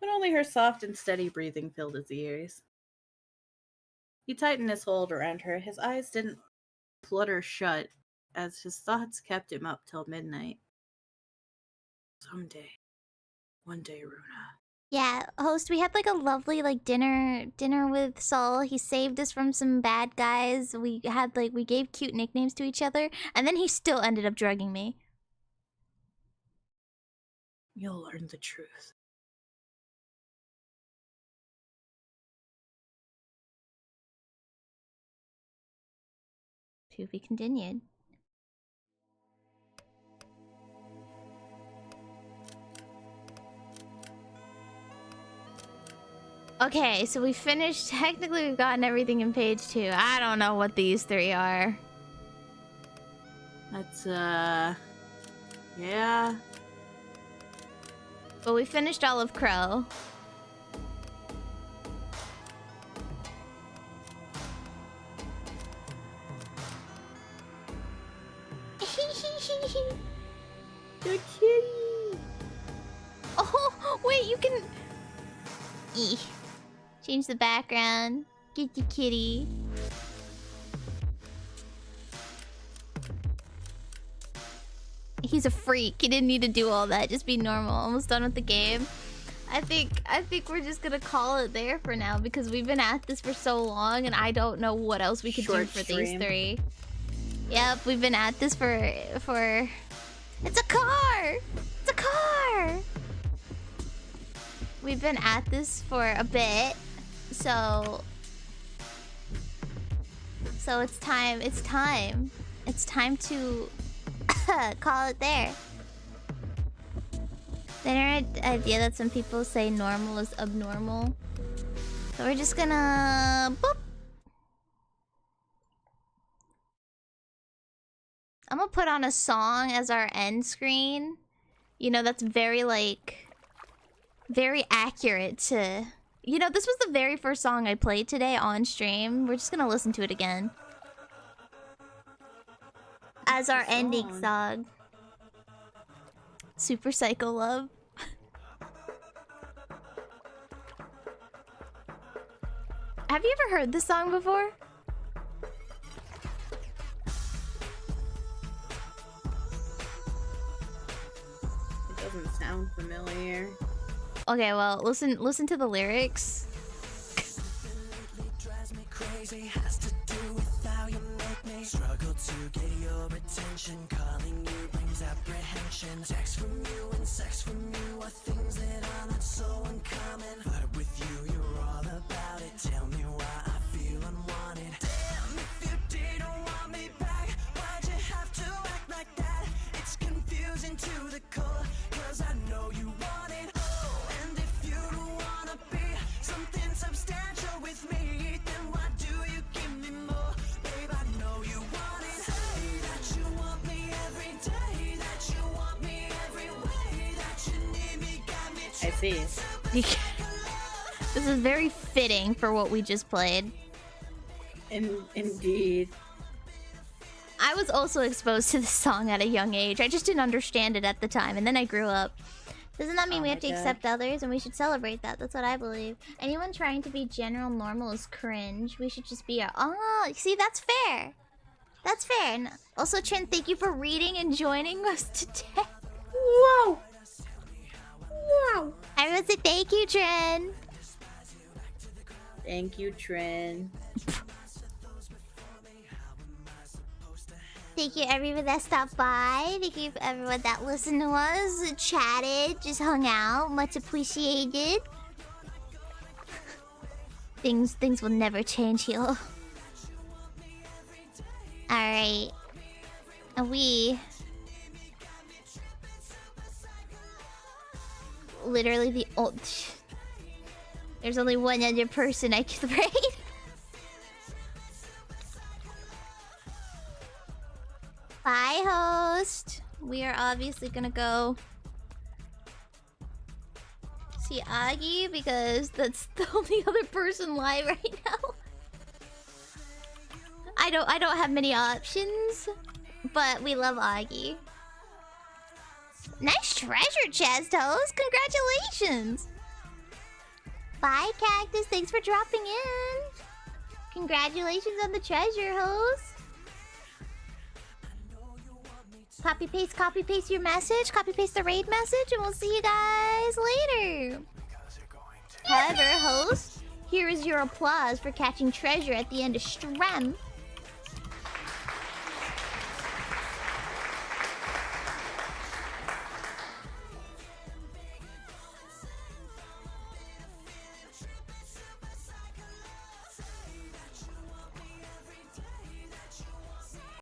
only her soft and steady breathing filled his ears. He tightened his hold around her. His eyes didn't flutter shut, as his thoughts kept him up till midnight. Someday. One day, Runa. Yeah, host, we had like a lovely like dinner with Saul. He saved us from some bad guys. We had like we gave cute nicknames to each other, and then he still ended up drugging me. You'll learn the truth. To be continued. Okay, so we finished. Technically, we've gotten everything in page 2. I don't know what these 3 are. That's yeah. But we finished all of Crow. The kitty. Oh, wait, you can... Eeh. Change the background. Get your kitty. He's a freak. He didn't need to do all that. Just be normal. Almost done with the game. I think we're just gonna call it there for now because we've been at this for so long and I don't know what else we could do for these 3. Yep, we've been at this for... It's a car! It's a car! We've been at this for a bit, so it's time to call it there. The idea that some people say normal is abnormal, so we're just gonna boop. I'm gonna put on a song as our end screen. You know, that's very like very accurate to... You know, this was the very first song I played today on stream. We're just gonna listen to it again. As our ending song. Super Psycho Love. Have you ever heard this song before? It doesn't sound familiar. Okay, well, listen to the lyrics. Drives me crazy, has to do with how you make me struggle to get your attention. Calling you brings apprehension. Text from you and sex from you are things that are not so uncommon. But with you, you're all about it. Tell me why I feel unwanted. Damn, if you didn't want me back, why'd you have to act like that? It's confusing to the core, cause I know you want it. And if you don't wanna be something substantial with me, then why do you give me more? Babe, I know you want it. Say that you want me every day, that you want me every way, that you need me, got me. I see. This is very fitting for what we just played. Indeed. I was also exposed to this song at a young age. I just didn't understand it at the time, and then I grew up. Doesn't that mean we have to accept others and we should celebrate that? That's what I believe. Anyone trying to be general normal is cringe. We should just be a... Oh, see, that's fair. That's fair. And also, Trent, thank you for reading and joining us today. Whoa! Whoa! I was a thank you, Trent. Thank you, Trin. Thank you everyone that stopped by. Thank you for everyone that listened to us, chatted, just hung out. Much appreciated. Things will never change here. Alright. And we... Literally the old... There's only one other person I can raid. Bye, host. We are obviously gonna go see Aggie because that's the only other person live right now. I don't have many options, but we love Aggie. Nice treasure chest, host. Congratulations. Bye, Cactus. Thanks for dropping in. Congratulations on the treasure, host. Copy paste your message, copy paste the raid message, and we'll see you guys later. However, host, here is your applause for catching treasure at the end of Strim.